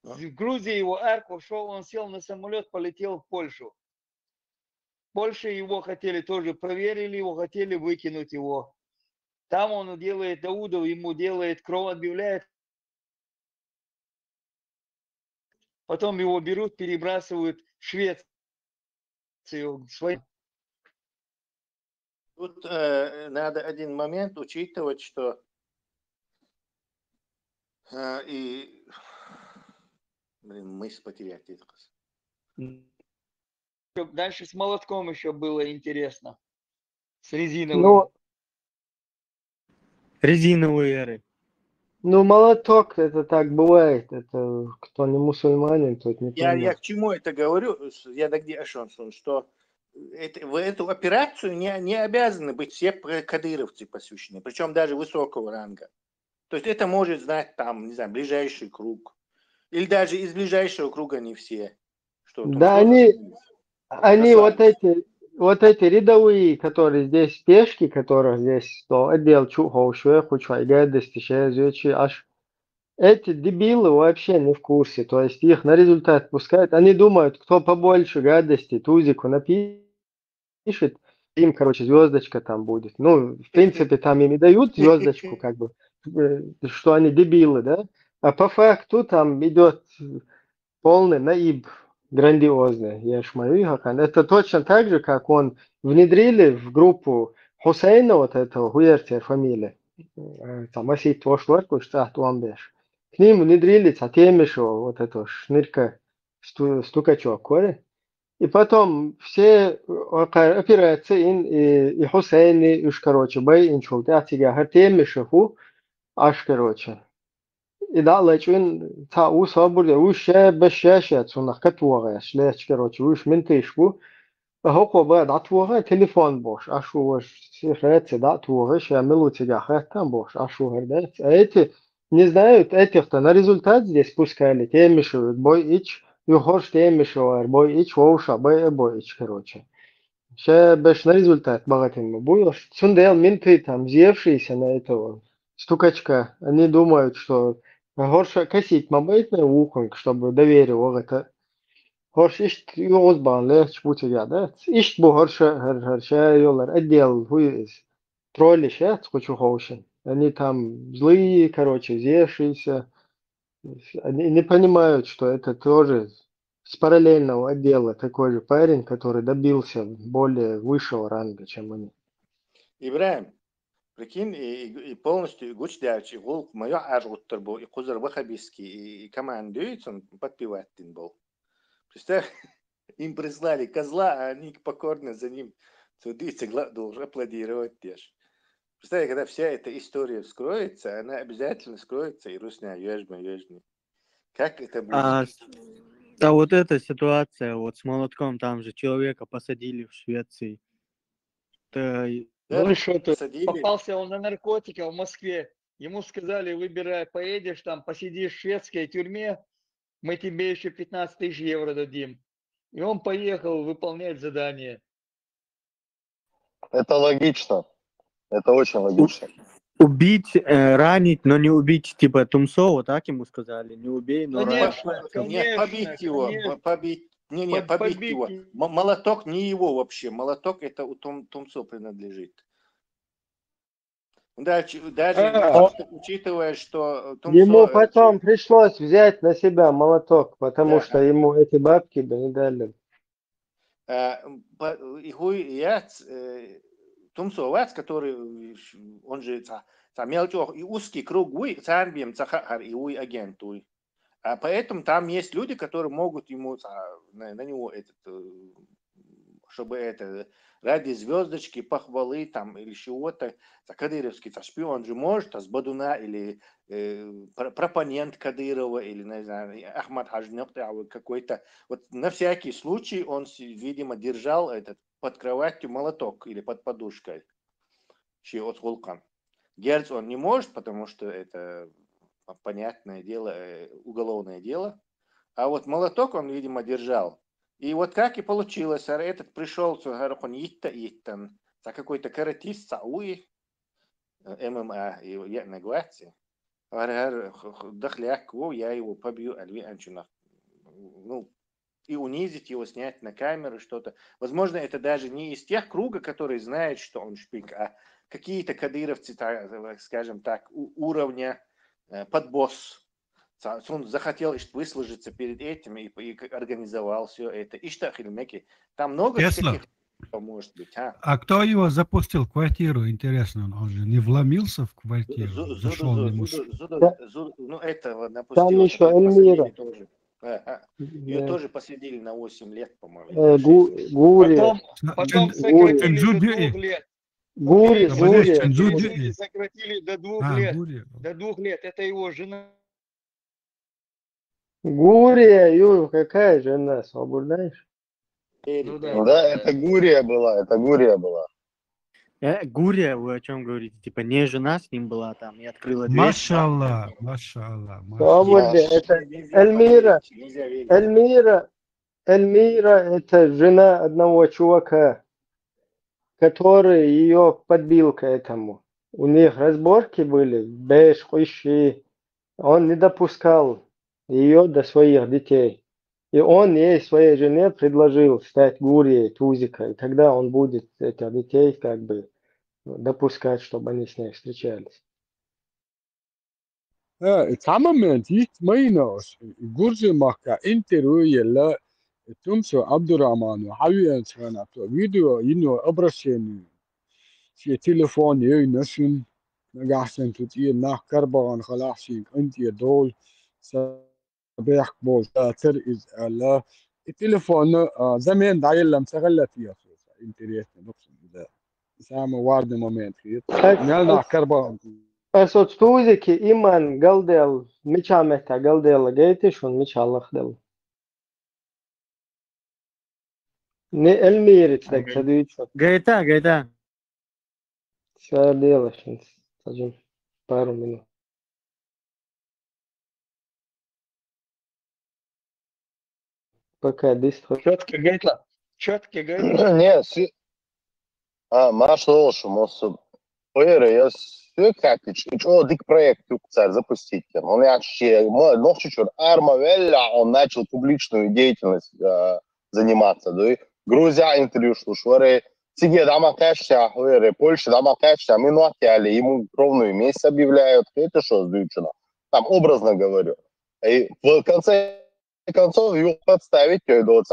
В Грузии его арку шел, он сел на самолет, полетел в Польшу. В Польше его хотели тоже, проверили его, хотели выкинуть его. Там он делает, Даудов ему делает, кровь объявляет. Потом его берут, перебрасывают в Швецию.
Тут надо один момент учитывать, что мысль потерять.
Дальше с молотком еще было интересно. С резиновым.
Резиновые эры.
Ну, молоток, это так бывает. Это кто не мусульманин, тот не поймет.
Я к чему это говорю? Я где Ашонсон, что в эту операцию не обязаны быть все кадыровцы посвящены, причем даже высокого ранга. То есть это может знать там, не знаю, ближайший круг. Или даже из ближайшего круга не все.
Да, они вот эти рядовые, которые здесь пешки, которых здесь то отдел чуховшую, хочу айгадести, аж Эти дебилы вообще не в курсе, то есть их на результат пускают. Они думают, кто побольше гадости Тузику напишет, им, короче, звездочка там будет. Ну, в принципе, там им и дают звездочку, как бы, что они дебилы, да? А по факту там идет полный наиб, грандиозный, я шмаю Хакан. Это точно так же, как он внедрили в группу Хусейна, вот этого, Хуертер фамилия, там, Асит Вошлорку, штат Уамбеш. К ним внедрили Цатемишева, вот этого шнырка, стукачок, коре. И потом все операции и Хусейн, и короче, бай иншулты, атига Хатемишеву, аж, короче. إذا لجين تا او صابر وش بشاشة صنع كتوغاش لاش كروش وش من تيشبو هو بعد عطوغا تليفون بوش أشو وش سيرات دا توغاش يعملوا تجاهات там бош أشو هردات эти не знают этих-то на результат здесь пускали темишевик бой ич юхош темишевар бой ич воуша бой ич короче ше беш на результат богатым буйош цундел минты там взевшиеся на этого стукачка они думают что Горше косить мобильный ухонг, чтобы доверил это. Горше ишт юзбан легч бути да. Ишт бу горше йолар отдел хуиз. Тролли щас хочу хоушен. Они там злые, короче, взевшиеся. Они не понимают, что это тоже с параллельного отдела такой же парень, который добился более высшего ранга, чем они.
Ибраим, прикинь, и полностью гуч дячи, гол моё ажуттар был, и кузар бахабиски, и командует, он подпеваттин был. Представь, им прислали козла, а они покорно за ним судиться, должен аплодировать тоже. Представь, когда вся эта история вскроется, она обязательно скроется, и русня, ежми. Как это будет?
А вот эта ситуация вот с молотком, там же человека посадили в Швеции.
Да,
Ну и что ты?
посадили.
Попался он на наркотиках в Москве. Ему сказали, выбирай, поедешь там, посидишь в шведской тюрьме, мы тебе еще 15 тысяч евро дадим. И он поехал выполнять задание.
Это логично. Это очень логично.
Убить, ранить, но не убить, типа Тумсова, так ему сказали? Не убей, но ранить.
Нет, побить его, побить. Не, побить его. Молоток не его вообще. Молоток это у Тумцу принадлежит. Даже учитывая, что Тумцо...
Ему потом пришлось взять на себя молоток, потому что ему эти бабки бы не дали.
Тумцовец, который, он же мелчок и узкий круг, царбием цахар и уй агентуй. А поэтому там есть люди, которые могут ему на него чтобы это ради звездочки, похвалы там или чего-то, кадыровский шпион же может, с Бадуна или пропонент Кадырова или, не знаю, Ахмад Хажнёк какой-то. Вот на всякий случай он, видимо, держал этот под кроватью молоток или под подушкой, чей от вулкан. Герц он не может, потому что это понятное дело, уголовное дело. А вот молоток он, видимо, держал. И вот как и получилось, этот пришел за какой-то каратист, САУИ, ММА, и на Гватсе. Дохляк, я его побью, ну, и унизить его, снять на камеру что-то. Возможно, это даже не из тех круга, которые знают, что он шпик, а какие-то кадыровцы, скажем так, уровня подбосс. Он захотел выслужиться перед этим и организовал все это. И что, Хильмеки, там много всяких, может быть.
А кто его запустил в квартиру, интересно? Он же не вломился в квартиру? Зашел ему...
Ну, этого напустил.
Там еще Эльмира.
Ее тоже посадили на 8 лет, по-моему.
Гурия.
Потом сократили до 2 лет.
Гурия.
Сократили до 2 лет. До 2 лет. Это его жена.
Гурия, Юр, какая жена, свободнаешь?
Ну да, это Гурия была,
Гурия, вы о чем говорите? Типа не жена с ним была там и открыла дверь?
Машаллах.
Это Эльмира, это жена одного чувака, который ее подбил к этому. У них разборки были, беш, хуйши. Он не допускал ее до своих детей. И он ей, своей жене, предложил стать гурией Тузика. И тогда он будет этих детей как бы допускать, чтобы они с ней встречались.
Tamamen gitmeyinos. Gurzi maka interview yella tumso Abdurrahman hawiyan tsana to video ino abrashen في تليفون ينسن نقاحسن تتيه ناح كربان خلاصين انت دول سبيح بول ترئز على التليفون زمان دايل لم تغلى فيها انتريت نقصد إذا سامة وارد مومنت خيط نالنا كربان
Esot Tuziki iman galdel mičāmetā galdela geitiš un mičālahdel. Ne Elmīrits tek sadīču.
Gaitā.
Svērdēlašanas. Taču paru minūti. Пока дистро.
Четко гайтла.
Не, маш лошу, мосу. Поверь, я все как о дик проект царь запустить. Он вообще, но чуть-чуть арма велля, он начал публичную деятельность заниматься. Да? Грузия интервью слушали. Сиге дома кэша, Польша дома кэша, минуатяли, ему ровную месть объявляют. Это что сдючено? Там образно говорю. И в конце концов его подставить до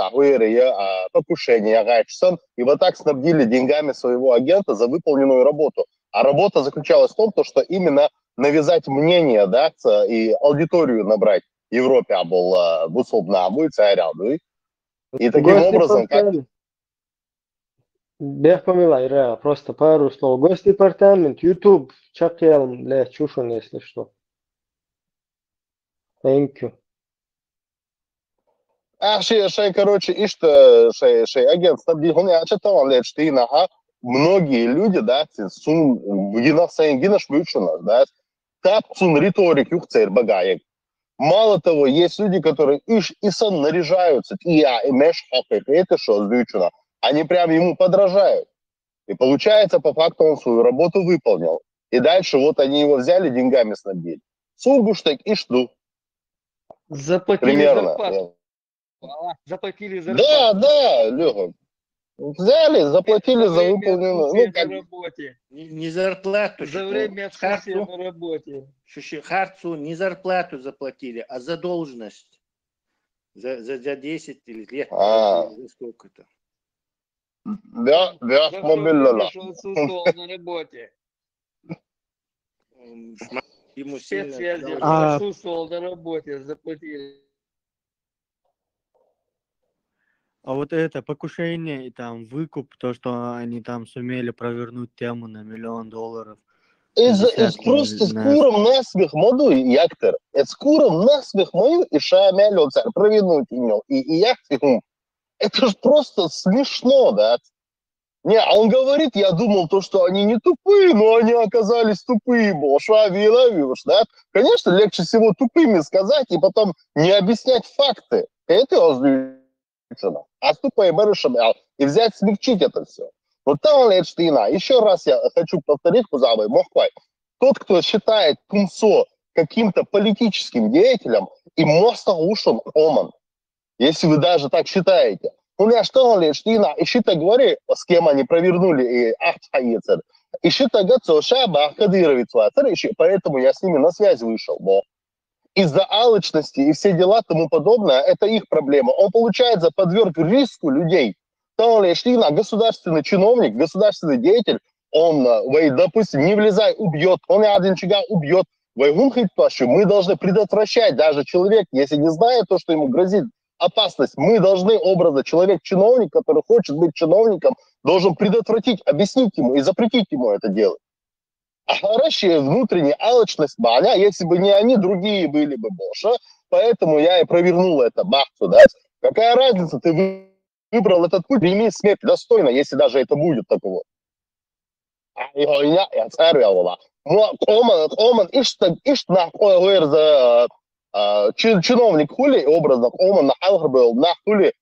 покушения Райчсон, и вот так снабдили деньгами своего агента за выполненную работу. А работа заключалась в том, что именно навязать мнение, да, и аудиторию набрать в Европе, а был высобно, а будет царял, да? И таким образом, как...
Бех помилай, реально, просто пару слов. Госдепартамент, YouTube, чакел, бля, чушун, если что. Thank you.
Короче, агент снабдил, он я читал, что многие люди, да, да, тапцун риторик юхцер багаек. Мало того, есть люди, которые и сон наряжаются, это что, сдючено. Они прям ему подражают. И получается, по факту он свою работу выполнил. И дальше вот они его взяли, деньгами снабдили. Сугуштек и жду.
Заплатили
примерно.
Зарплату. Заплатили зарплату.
Да, Леха. Взяли, заплатили за выполненную...
Ну, как... работе.
Не зарплату.
За время отсутствия на работе.
Харцу не зарплату заплатили, а задолженность. За 10 лет. За сколько-то.
Да, мобильно.
Отсутствовал на работе.
Ему
спецсвязи отсутствовал на работе, заплатили.
А вот это покушение и там выкуп, то, что они там сумели провернуть тему на $1 миллион.
Просто скуром насмех модуй, яктер. Скуром насмех мою и шамялю царь провернуть имел. И яктер, это же просто смешно, да? Не, а он говорит, я думал, то, что они не тупые, но они оказались тупые, да? Конечно, легче всего тупыми сказать и потом не объяснять факты. Это а тупые барышами, и взять, смягчить это все. Вот там еще раз я хочу повторить, Кузавой, Мохвай, тот, кто считает Тумсо каким-то политическим деятелем, и моста ушел оман, если вы даже так считаете. Ну, я что ли, и что говори, с кем они провернули, и ахтаецер. И что говорится, Шаба Кадырович, поэтому я с ними на связь вышел, бо. Из-за алчности и все дела тому подобное, это их проблема. Он, получается, подверг риску людей. Государственный чиновник, государственный деятель, он, допустим, не влезай, убьет, он один чига убьет. Мы должны предотвращать даже человек, если не знает то, что ему грозит опасность. Мы должны образно, человек-чиновник, который хочет быть чиновником, должен предотвратить, объяснить ему и запретить ему это делать. А хорошая внутренняя алчность баня, если бы не они, другие были бы больше. Поэтому я и провернул это бахту, да. Какая разница, ты выбрал этот путь, прими смерть достойно, если даже это будет такого. Я царь Оман, чиновник хули, образно, Оман на Алгар был, на хули,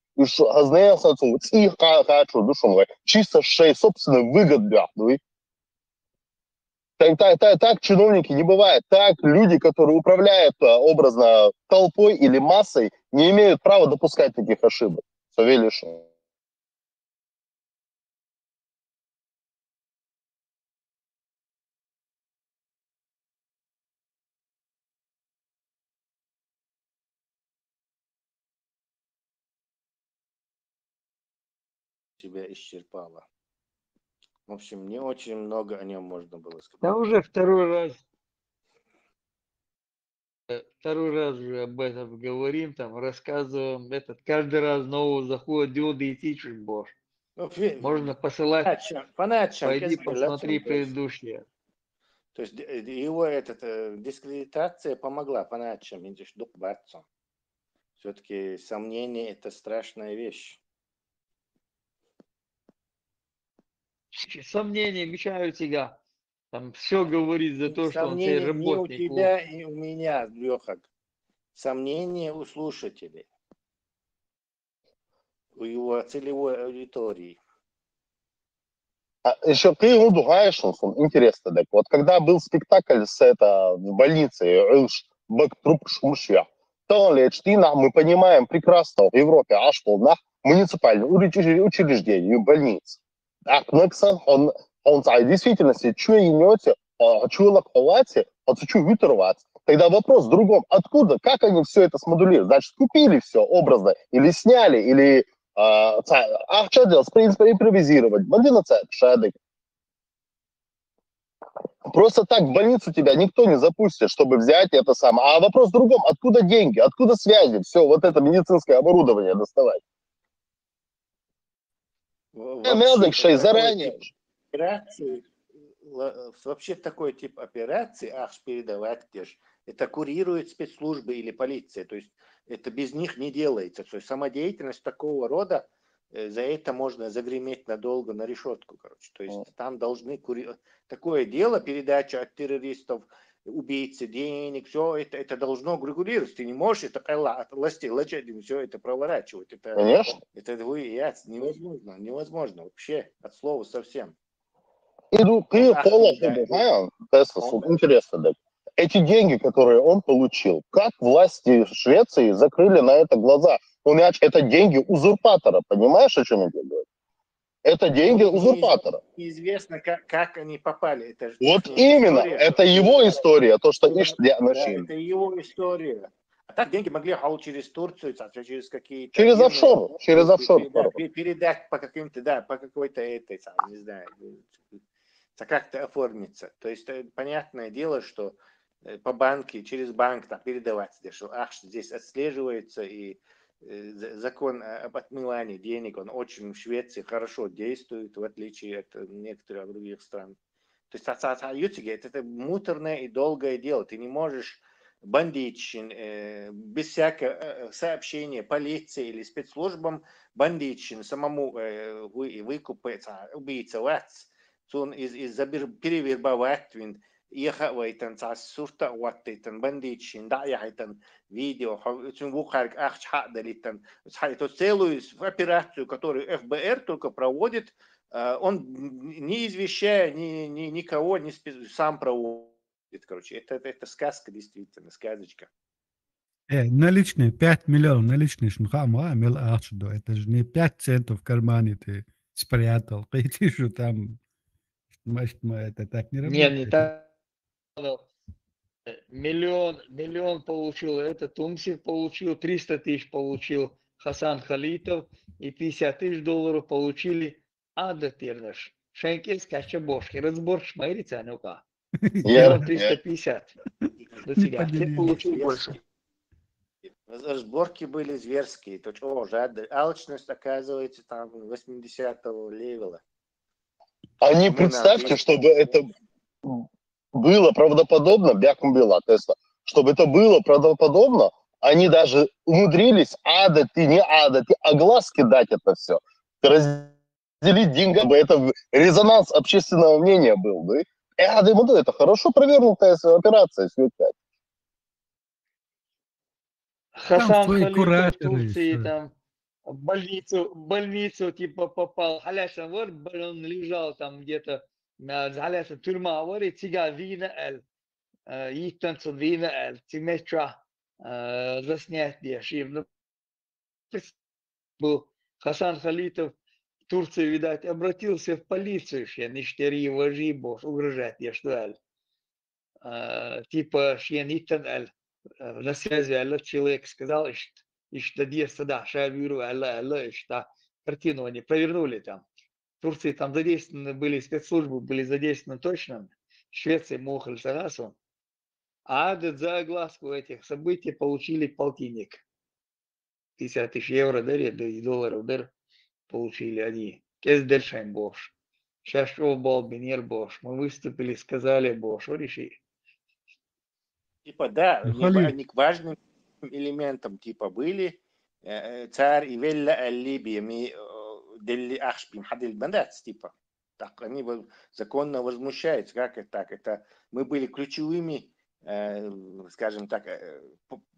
чисто шей собственной выгоды. Так чиновники не бывают. Так люди, которые управляют образно толпой или массой, не имеют права допускать таких ошибок. Савельич.
Тебя исчерпало. В общем, не очень много о нем можно было сказать.
Да уже второй раз уже об этом говорим, там рассказываем, каждый раз нового заходит диоды и тичешь, боже. Можно посылать,
Понятно,
пойди посмотри предыдущие.
То есть его дискредитация помогла, понятно, видишь, дух бацом. Все-таки сомнение – это страшная вещь.
Сомнения мешают тебя. Там все говорит за то, что он тебе
Сомнения не у
работник.
тебя и у меня, Леха. Сомнения у слушателей. У его целевой аудитории.
Еще ты ему дугаешь, интересно, так вот, когда был спектакль в больнице, мы понимаем прекрасно в Европе, на муниципальные учреждения, больницы. Он в действительности, что имете, что лаковате, что вытурваться. Тогда вопрос в другом. Откуда, как они все это смодулируют? Значит, купили все образно, или сняли, или что делать? В принципе, импровизировать. Просто так в больницу тебя никто не запустит, чтобы взять это самое. А вопрос в другом. Откуда деньги? Откуда связи? Все, вот это медицинское оборудование доставать.
Вообще,
заранее.
Вообще такой тип операции, передавать, это курирует спецслужбы или полиция. То есть это без них не делается. То есть самодеятельность такого рода, за это можно загреметь надолго на решетку. Короче. То есть там должны такое дело, передача от террористов, убийцы денег, все это должно регулироваться. Ты не можешь это от властей все это проворачивать.
Конечно.
Это невозможно. Невозможно вообще от слова совсем.
Интересно, да. Эти деньги, которые он получил, как власти Швеции закрыли на это глаза? Это деньги узурпатора, понимаешь, о чем я говорю? Это деньги узурпатора.
Неизвестно, как они попали. Это
вот именно, история. Это его история, то, что
да, это его история. А так деньги могли через Турцию, через какие-то...
Через офшор.
Передать по каким-то, по какой-то этой, не знаю, как-то оформиться. То есть понятное дело, что по банке, через банк передавать, что здесь отслеживается, и закон об отмывании денег, он очень в Швеции хорошо действует, в отличие от некоторых других стран. То есть это муторное и долгое дело. Ты не можешь бандитчин, без всякого сообщения полиции или спецслужбам, бандитчин самому выкупать, убийца вас, он перевербовать, ехавайтан сурта ваттайтан бандитчин, даятан видео, вухарк ахчхадалитан, целую операцию, которую ФБР только проводит, он не извещая никого, сам проводит. Короче, это сказка, действительно, сказочка.
Наличные 5 миллионов наличные это же не 5 центов в кармане ты спрятал. Ты что там, это так не работает.
Не так. Миллион получил этот Умсик, получил 300 тысяч получил Хасан Халитов, и 50 тысяч долларов получили Ада Тернаш. Шенкес Качабошки. Разбор шмайрица, ну-ка. 350. До тебя. Ты получил больше.
Разборки были зверские. Алчность, оказывается, там 80-го левела.
Они, представьте, чтобы это было правдоподобно, чтобы это было правдоподобно, они даже умудрились не огласки дать это все. Разделить деньги, это резонанс общественного мнения был. Да? Это хорошо провернутая операция.
Хасан Халитов в Турции там в больницу типа попал. Халяшан, вот он лежал там где-то ما زعلت ترما وري تيجا فينا ال يتنصد فينا ال تيمترا زسنيات دي شيء был Хасан Халитов в Турции, видать, обратился в полицию, что ништери вожи бос угрожать, я что типа шьянитан аль на связи аль человек сказал, что действие да, шавиру аль что картину они провернули там. В Турции там задействованы были спецслужбы, были задействованы точно. В Швеции Мохаль Сарасов. А за огласку этих событий получили полтинник. 50 тысяч евро, да, и долларов, да, получили они. Кез дельшайн бош. Сейчас что был бинер бош. Мы выступили, сказали бош. Что решили?
Типа, да,
Ну, Халид,
они к важным элементам, типа, были царь и велла Либиями дели ахшпим хадил бандат, типа. Так, они законно возмущаются. Как это так? Это мы были ключевыми, скажем так,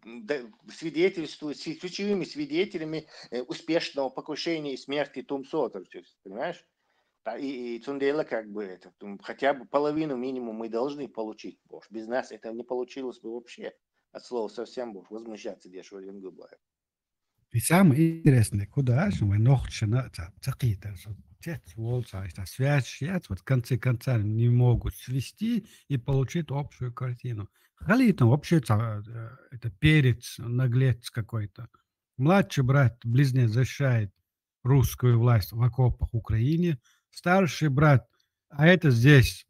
ключевыми свидетелями успешного покушения и смерти Тумсота, понимаешь? И Цундела как бы это, хотя бы половину минимум мы должны получить, боже. Без нас это не получилось бы вообще. От слова совсем, боже, возмущаться дешево Ленгубая.
и самое интересное, куда же мы ночью какие-то связь, вот в конце концов не могут свести и получить общую картину. Халид там вообще это перец, наглец какой-то. Младший брат, близнец защищает русскую власть в окопах Украине. Старший брат, а это здесь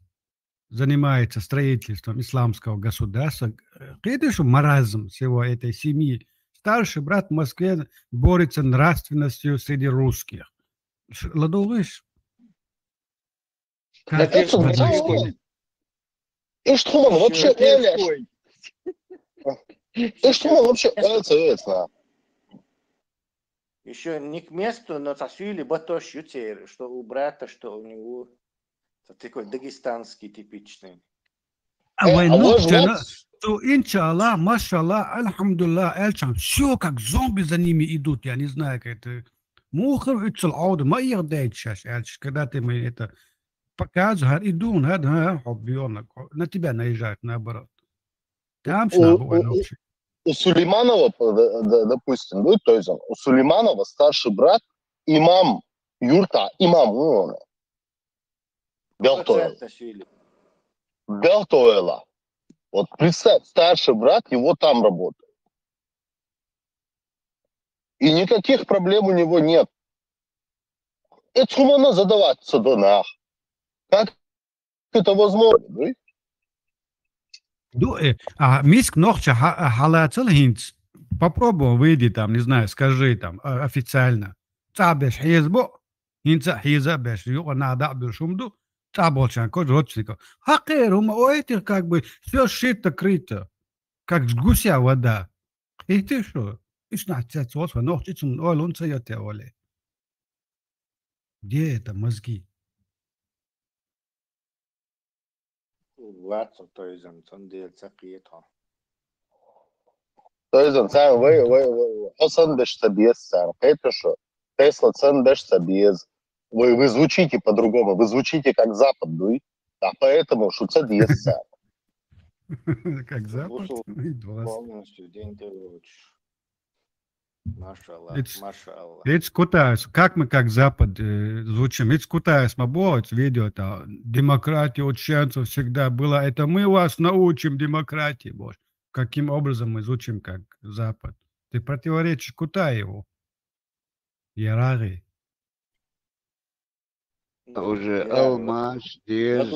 занимается строительством исламского государства. Это что маразм всего этой семьи. Старший брат в Москве борется нравственностью среди русских. Ладулыш?
На Тверской.
И что он вообще Эля? И что он вообще это?
Еще не к месту, но тасуили батош ютер, что у брата, что у него такой дагестанский типичный.
А войну, то иншаллах, машаллах, альхамдуллах, эльчам, все как зомби за ними идут, я не знаю, как это. Мухар ицел ауд, моих дейчаш, эльч, когда ты мне это показываешь, идут, на тебя наезжают, наоборот. Там
у Сулейманова, допустим, ну, то есть у Сулейманова старший брат имам юрта, имам он. Белтоэла. Вот представь, старший брат его там работает. И никаких проблем у него нет. Это можно задаваться до нах. Как это возможно? Да?
А миск ногча халацел хинц. Попробуй, выйди там, не знаю, скажи там официально. Цабеш хизбо, хинца хиза беш, надо бешумду, цаболчан, код родственников. Хакерум, у этих как бы все шито-крыто, как с гуся вода. И ты что? И снадцать вот, ногчицун, он цаёте оле. Где это мозги?
Ватсон, то есть он делает цакиетон.
То есть он сам вы Осан беш собес сам. Это что? Тесла цен беш собес. Вы звучите по-другому, вы звучите как Запад, да? А поэтому шуца диес сам.
Как Запад?
Полностью день ты лучше. Машаллах, машаллах.
Ведь скутаюсь, как мы как Запад звучим, ведь скутаюсь, мы вот видео, демократия от шансов всегда была, это мы вас научим демократии, боже. Каким образом мы звучим как Запад? Ты противоречишь Кутаеву. Ярари.
Уже алмаш, дез,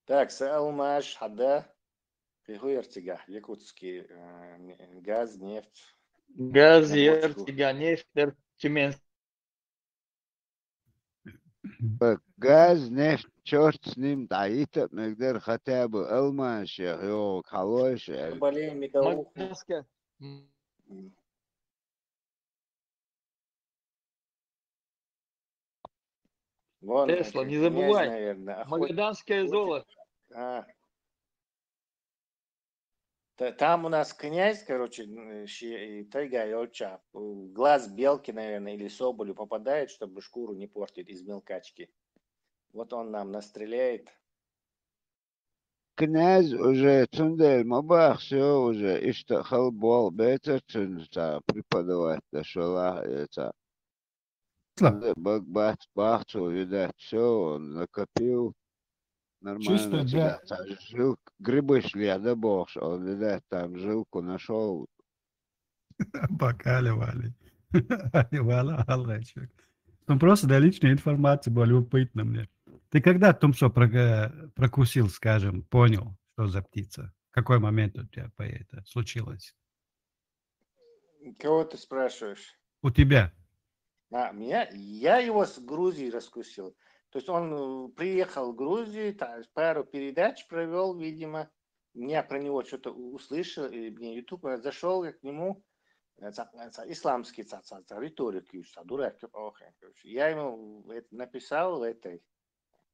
Так, алмаш, хада. Пригуертига, якутский газ, нефть.
Газ, Ертига, нефть, Тюмень.
Газ, нефть, черт с ним, да и то, мегдер хотя бы алмаш, его халош.
Болеем медовуху.
Тесла, не забывай. Магаданское золото.
Там у нас князь, короче, тайга Йолча, глаз белки, наверное, или соболю попадает, чтобы шкуру не портить из мелкачки. Вот он нам настреляет.
Князь уже цундель мабах, все уже иштахал бол бета цунца преподавать дошла это. Бахцу, видать, все, он накопил. Нормально
Чувствую,
тебя
да.
жил, грибы шли, а да бог, он, видать, там жилку нашел.
Пока, Вали. Вала, Аллачек. Ну, просто, да, личная информация была любопытна мне. Ты когда, Тумсо, прокусил, скажем, понял, что за птица? В какой момент у тебя это случилось?
Кого ты спрашиваешь?
У тебя.
Меня? Я его с Грузии раскусил. То есть он приехал в Грузию, пару передач провел, видимо. Я про него что-то услышал, и мне YouTube зашел я к нему, исламский риторик, дурак. Я ему написал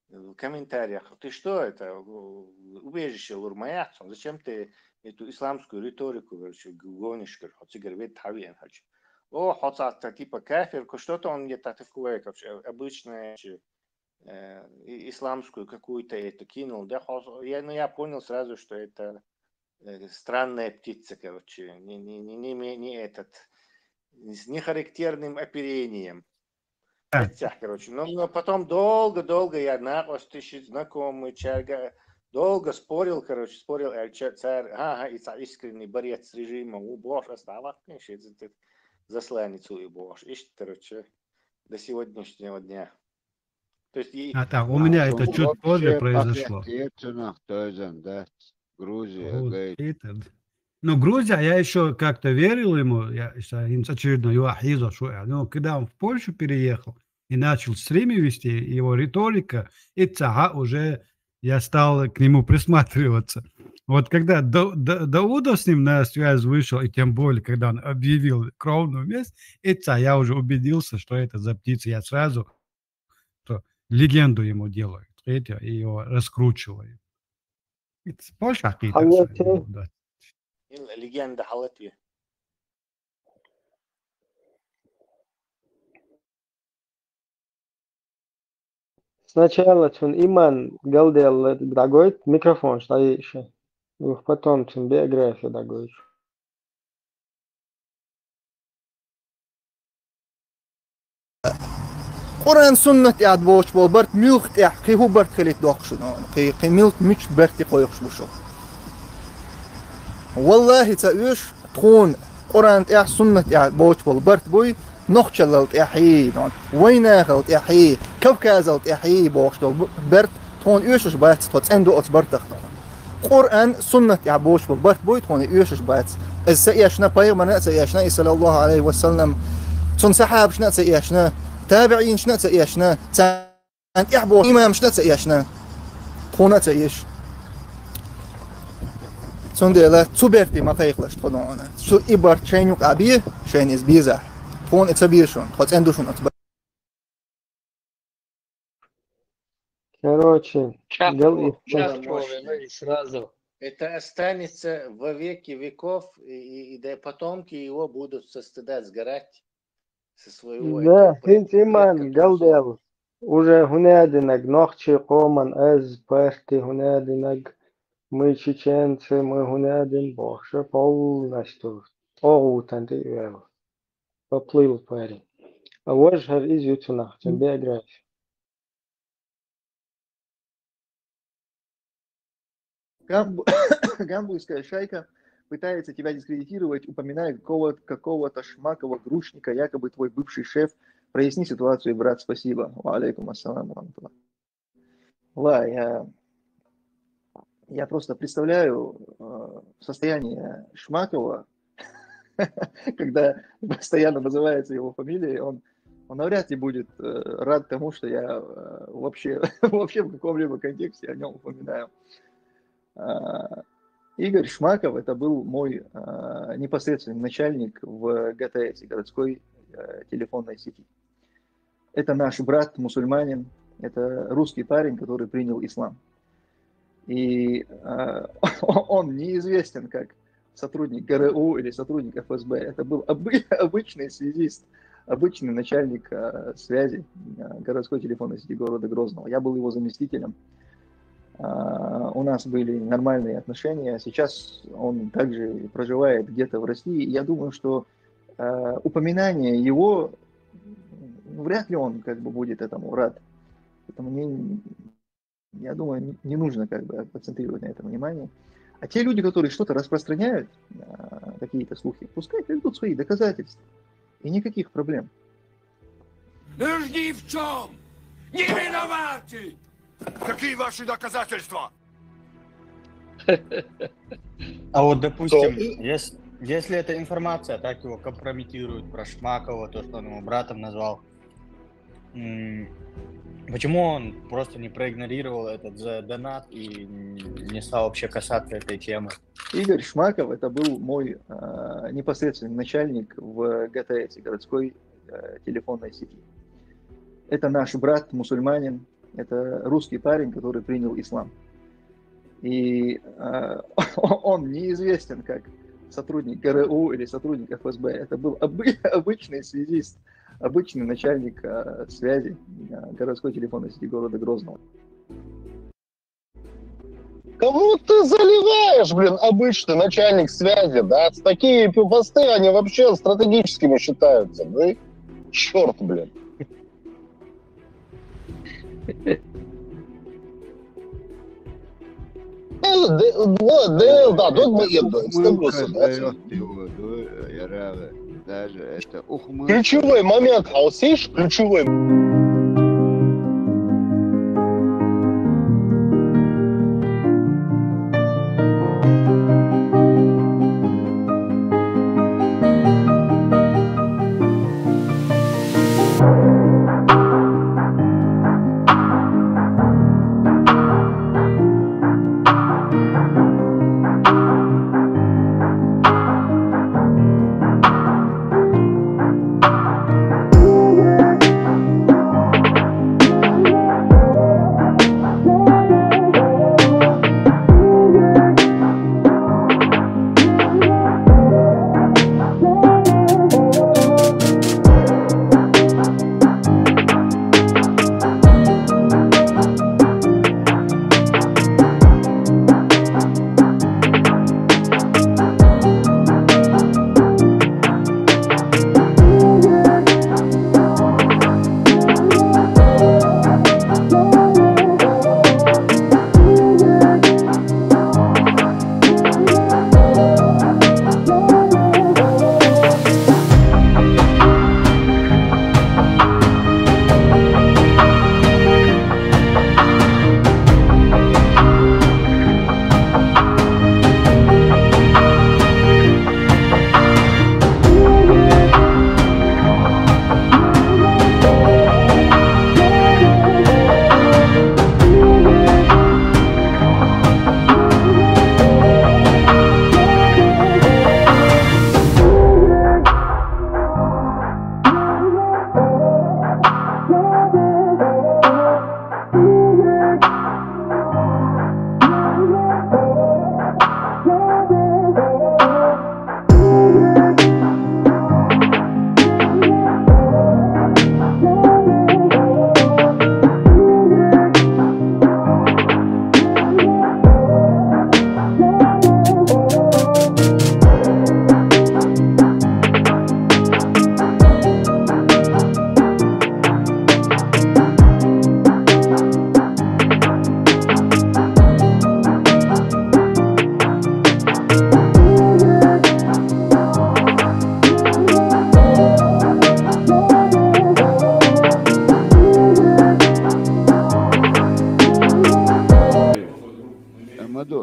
в комментариях: ты что это, убежище Лурмаят, зачем ты эту исламскую риторику гонишь? О, хотя типа кафир, что-то он мне такое, обычное, исламскую какую-то это кинул. Да, я понял сразу, что это странная птица, короче, с нехарактерным оперением. Хотя, короче, но потом долго я знакомый, долго спорил, короче, царь, и царь искренний борец с режимом, боже, стало, конечно, засланец у боже, короче, до сегодняшнего дня. То есть
У меня это чуть позже произошло.
Грузия,
ну, Грузия, я еще как-то верил ему, очередно, но когда он в Польшу переехал и начал стримы вести, его риторика, уже я стал к нему присматриваться. Вот когда Дауда с ним на связь вышел, и тем более, когда он объявил кровную месть, я уже убедился, что это за птица. Я сразу легенду ему делаю, и его раскручиваю. Польша какие-то.
Легенда Халатви.
Сначала Иман Галдел дагой микрофон стоящий. Потом биографию дагой.
قرآن سنة يعد بوش بولبرت ملك يحكي هو برت خليت دوخشنون قي ملك مش برتي قويخش بشو والله تأيش تكون قرآن يح سنة يعد بوش بولبرت بوي نخشلت يحيي ويناخلت يحيي كوكازلت يحيي بوش برت تكون يوشش بات تتعندو أتبرتخ قرآن سنة يعد بوش بولبرت بوي تكون يوشش بات السياشنا بايغمنا سياشنا صلى الله عليه وسلم تون سحاب شنا سياشنا تابعين شنا تأيشنا أنت يحبو إمام شنا تأيشنا خونا تأيش سندلا تبرتي ما خيخلش تفضلنا شو إبر شينيك أبيه شين إزبيزة خون إتبيشون خد عندوشون أتبع
Короче,
сразу.
Это останется во веки веков, и потомки его будут со стыда сгорать.
Да, Иман Галдел. Уже гунядинаг, нохчи коман эз парти гунядинаг. Мы чеченцы, мы гунядин, боже, полностью. Огутан ты вел. Поплыл парень. А вожгар из ютунах, тем биография.
Гамбургская шайка пытается тебя дискредитировать, упоминая какого-то шмакова грушника, якобы твой бывший шеф. Проясни ситуацию, брат, спасибо. Ва алейкум ассалам. Я просто представляю состояние Шмакова, когда постоянно называется его фамилией, он навряд ли будет рад тому, что я вообще в каком-либо контексте о нем упоминаю. Игорь Шмаков — это был мой непосредственный начальник в ГТС, городской телефонной сети. Это наш брат, мусульманин, это русский парень, который принял ислам. И он неизвестен как сотрудник ГРУ или сотрудник ФСБ. Это был обычный связист, обычный начальник связи городской телефонной сети города Грозного. Я был его заместителем. У нас были нормальные отношения. Сейчас он также проживает где-то в России. Я думаю, что упоминание его, вряд ли он как бы будет этому рад. Поэтому я думаю, не нужно как бы акцентировать на этом внимание. А те люди, которые что-то распространяют, какие-то слухи, пускай приведут свои доказательства. И никаких проблем.
Ни в чем! Не виноваты! Какие ваши доказательства?
А вот, допустим, если эта информация так его компрометирует про Шмакова, то, что он его братом назвал, почему он просто не проигнорировал этот донат и не стал вообще касаться этой темы?
Игорь Шмаков, это был мой непосредственный начальник в ГТС, городской телефонной сети. Это наш брат, мусульманин, это русский парень, который принял ислам. И он неизвестен как сотрудник ГРУ или сотрудник ФСБ. Это был обычный связист, обычный начальник связи городской телефонной сети города Грозного.
Кому ты заливаешь, блин, обычный начальник связи, да? Такие посты, они вообще стратегическими считаются, да? Черт, блин. Да, тут мы ключевой момент, а вот видишь, ключевой.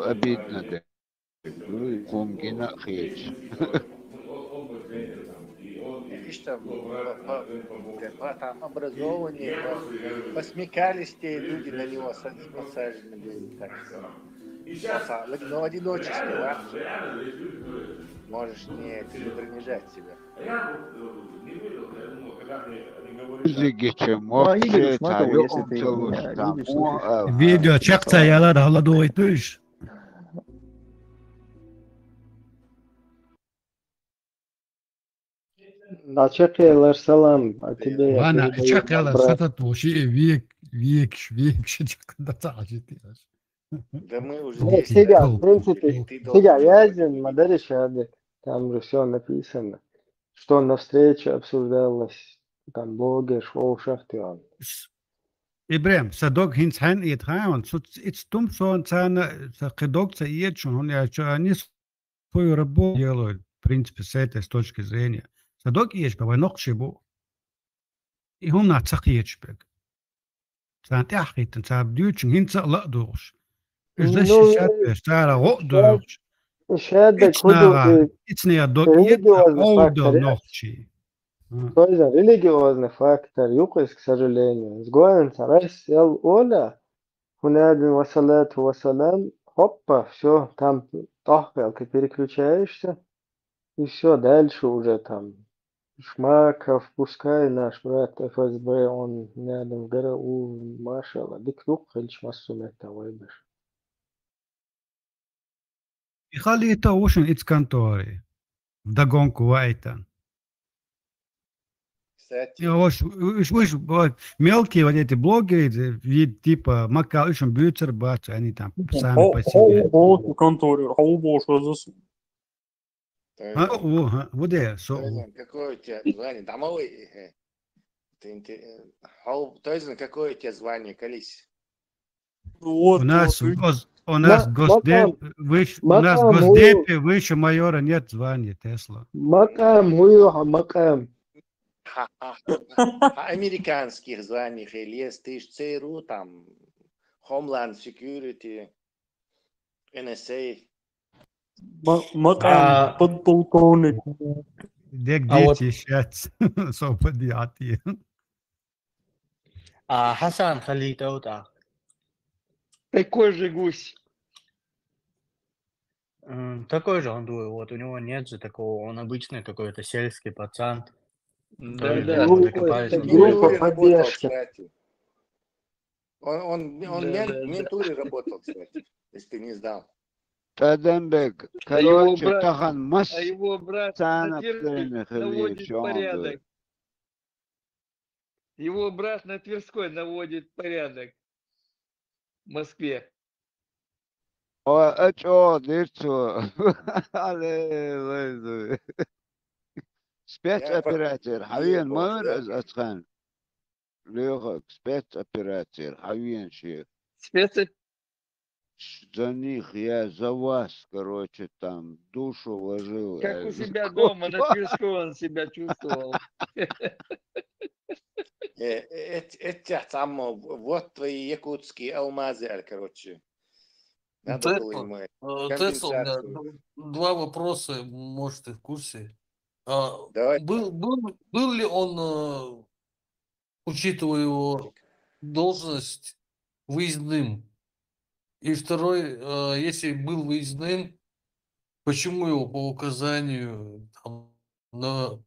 обидно, да. Кумгина хейч.
Видишь, там, там образованные, посмекались те люди на него посажены были, так что. Но в одиночестве, да? Можешь не принижать себя.
Video çaksa yalar hala doğuytuş.
Çakıyorlar selam. Atibe
وانا
yapıyor.
شغل خطط وشيء فيك شيء كنت تعجبتي
Да мы уже
Ну,
10
всегда,
раз
в принципе,
ты
всегда
должен
ясен, модель шады, там же все написано, что на встрече обсуждалось, там блогер, шоу, шахтер.
إبراهيم صدق هنس هن يتخاون صوت إتستم صون سانا صدق سيد شون هون يعني свою работу делают, в принципе, с этой точки зрения. Садок есть, бывай нокшибу. И هم نعتق يشبك. سانت أحكي تنساب ديوتشن هنسا لا دوش. إيش ده
Ну,
الشاشات بيشتغل غو دوش.
шада
إتش
коду
ناغا إتش نيا دوك يتلا
религиозный фактор,
أودل نوخشي.
то есть религиозный фактор, юкос, к сожалению. Сгоен царес сел оля, хунядин вассалату вассалам, хоппа, все, там тахпелка переключаешься, и все, дальше уже там Шмаков, пускай наш брат ФСБ, он рядом в ГРУ, машалла, дикнук, хельч массумет того бишь.
يخلي يتوشن إتس كانتوري. вдогонку вайтан.
Кстати,
وش мелкие вот эти блогеры, вид типа Макал, еще бьются, бац, они там сами по себе. Вот это,
какое у тебя звание? Домовой. Какое у тебя звание, колись?
У нас Госдепе выше майора нет звания Тесла.
Макам, макам.
Американских званиях или есть ты ж ЦРУ, там, Homeland Security, NSA.
Макам подполковник.
Где дети сейчас? Совпадение.
Хасан Халитаута.
Такой же гусь.
Такой же он дует. Вот у него нет же такого, он обычный какой-то сельский пацан.
Да-да.
Группа поддержки.
Он в ментуре работал, кстати, если ты не знал.
Тадембек, короче, тахан мас.
А его брат наводит порядок. Его брат на Тверской наводит порядок в Москве.
спецоператор حاليا ما مرز أسخن ليغك спецоператор حاليا شيء Заних я за вас, короче, там душу вложил.
Как у себя дома на Тверской он себя чувствовал.
Там вот твои якутские алмазы, короче. Надо было ему
компенсацию. Два вопроса, может, ты в курсе. Был ли он, учитывая его должность, выездным? И второй, если был выездным, почему его по указанию там, на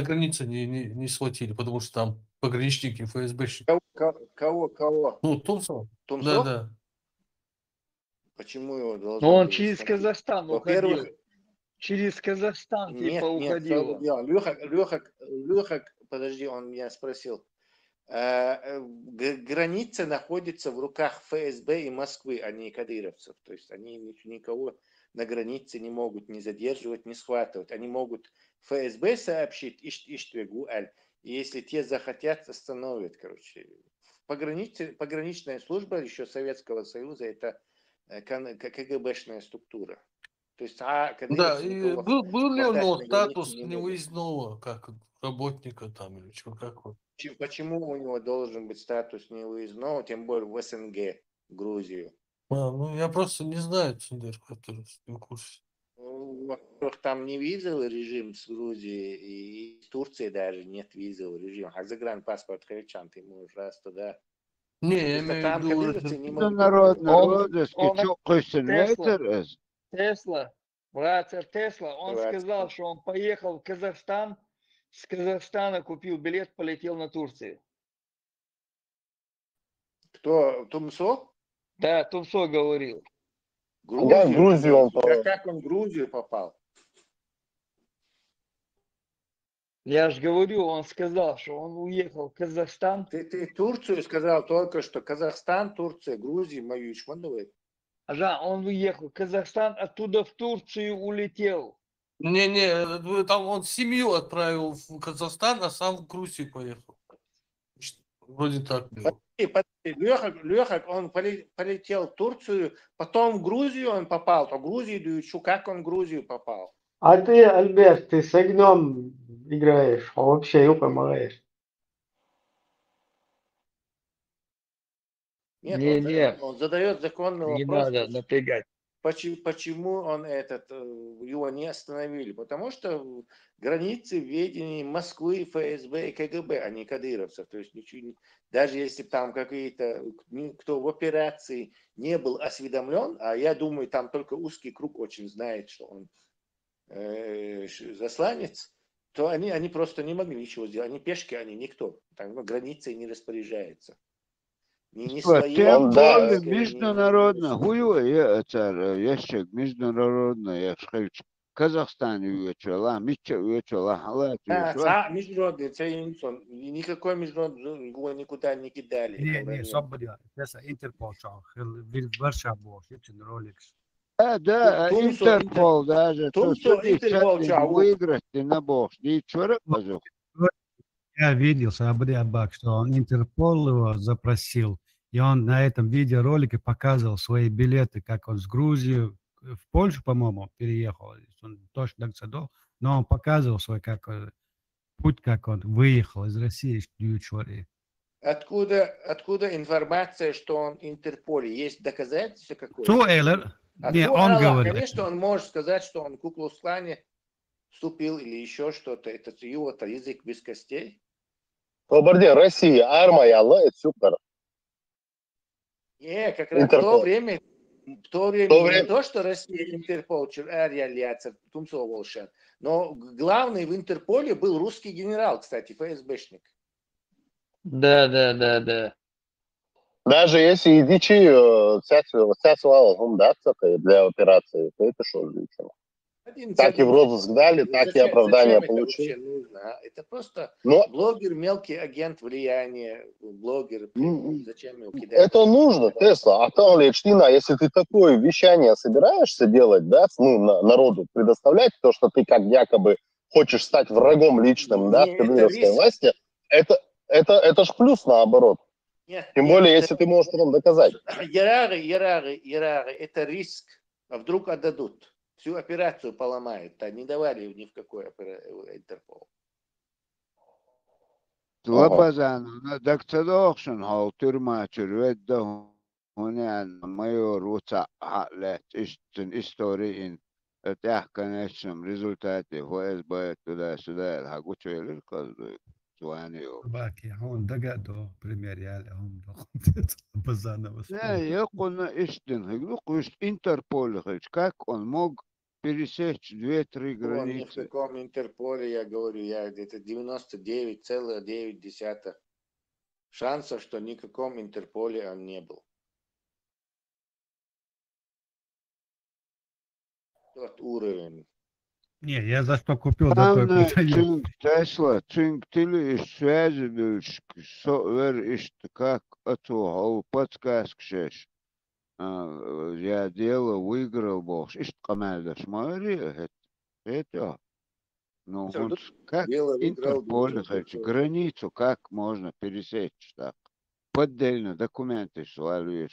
границе не схватили? Потому что там пограничники, ФСБшники.
Кого?
Ну, Тумсо.
Тумсо?
Да.
Почему его должны?
Но он через Казахстан уходил. Через Казахстан
нет,
уходил.
Леха, подожди, он меня спросил. Граница находится в руках ФСБ и Москвы, а не кадыровцев. То есть они никого на границе не могут ни задерживать, ни схватывать. Они могут ФСБ сообщить, и если те захотят, остановят. Короче. Пограничная служба еще Советского Союза — это КГБшная структура. То есть,
да, и был ли у него статус невыездного, как работника там или что, как вот?
Почему у него должен быть статус невыездного, тем более в СНГ, Грузию?
Ну, я просто не знаю, Цундер, который в курсе.
Во-первых, там не визовый режим с Грузией, и в Турции даже нет визового режима. А загранпаспорт хричан, ты можешь раз туда.
Не, я имею в
виду...
Тесла, братья Тесла, он сказал, что он поехал в Казахстан, с Казахстана купил билет, полетел на Турцию.
Кто? Тумсо?
Да, Тумсо говорил.
Грузию?
Да, в Грузию он попал.
Как он в Грузию попал?
Я же говорю, он сказал, что он уехал в Казахстан.
Ты Турцию сказал только что. Казахстан, Турция, Грузия, мою Ишмановой.
Да, он уехал в Казахстан, оттуда в Турцию улетел.
Не, там он семью отправил в Казахстан, а сам в Грузию поехал. Вроде так было.
Леха, он полетел в Турцию, потом в Грузию он попал, то Грузию дают, как он в Грузию попал.
А ты, Альберт, ты с огнем играешь, а вообще его помогаешь.
Нет,
Не,
он задает законный
не
вопрос.
надо напрягать.
Почему его не остановили? Потому что границы в ведении Москвы, ФСБ и КГБ, а не кадыровцев. То есть даже если там какие-то, кто в операции не был осведомлен, а я думаю, там только узкий круг очень знает, что он засланец, то они просто не могли ничего сделать. Они пешки, они никто. Там границей не распоряжается. Не
Тем более международно, хуевый ящик международный ящик. Казахстан уечила, Митча уечила, Халат уечила.
Международный, никакой международный его никуда не кидали.
Не, собственно, это Интерпол, Варшава, Ролекс.
Да, Интерпол даже.
Интерпол
выиграть ты на бокс. Ничего, пожалуйста.
Я видел Сабриабак, что он Интерпол его запросил, и он на этом видеоролике показывал свои билеты, как он с Грузии в Польшу, по-моему, переехал. Он точно доксадол, но он показывал свой путь, как он выехал из России.
Откуда информация, что он в Интерполе? Есть доказательства какое-то?
Не, он говорит.
Конечно, он может сказать, что он в Ку-клукс-клане вступил или еще что-то. Это его-то язык без костей.
Кабарде, Россия, армия, Аллах, супер.
Не, как раз в то время не то, что Россия Интерпол, но главный в Интерполе был русский генерал, кстати, ФСБшник.
Да.
Даже если дичи для операции, то это что лично? Так и в розыск дали, так и оправдание получили.
Это просто блогер, мелкий агент влияния, блогер. Зачем его кидать?
Это нужно, Тесла. А там, если ты такое вещание собираешься делать, да, народу предоставлять, то, что ты как якобы хочешь стать врагом личным, да, в кадыровской власти, это ж плюс наоборот. Тем более, если ты можешь потом доказать.
Ярары, это риск. А вдруг отдадут? Всю операцию поломают. А не давали ни в какой Интерпол.
Лабазан, докторокшн, тюрьма, черведда, он майор уца хатлет, истории, это, конечно, в результате ФСБ туда-сюда, хагучели,
Баки, он догадал, пример, он Лабазанова.
Я кона истин, Интерпол, как он мог пересечь 2-3 границы?
Ни в каком Интерполе, я говорю, это 99,9 шансов, что ни в каком Интерполе он не был. Тот уровень.
Не, я за что купил, за то и продаю.
Тесла, цинктили из связи, как это, подсказка шеш. Я дело выиграл, бог. Ишь, команда, смотри, это. Ну, как Интерпол, границу, как можно пересечь так? Поддельно документы свалили,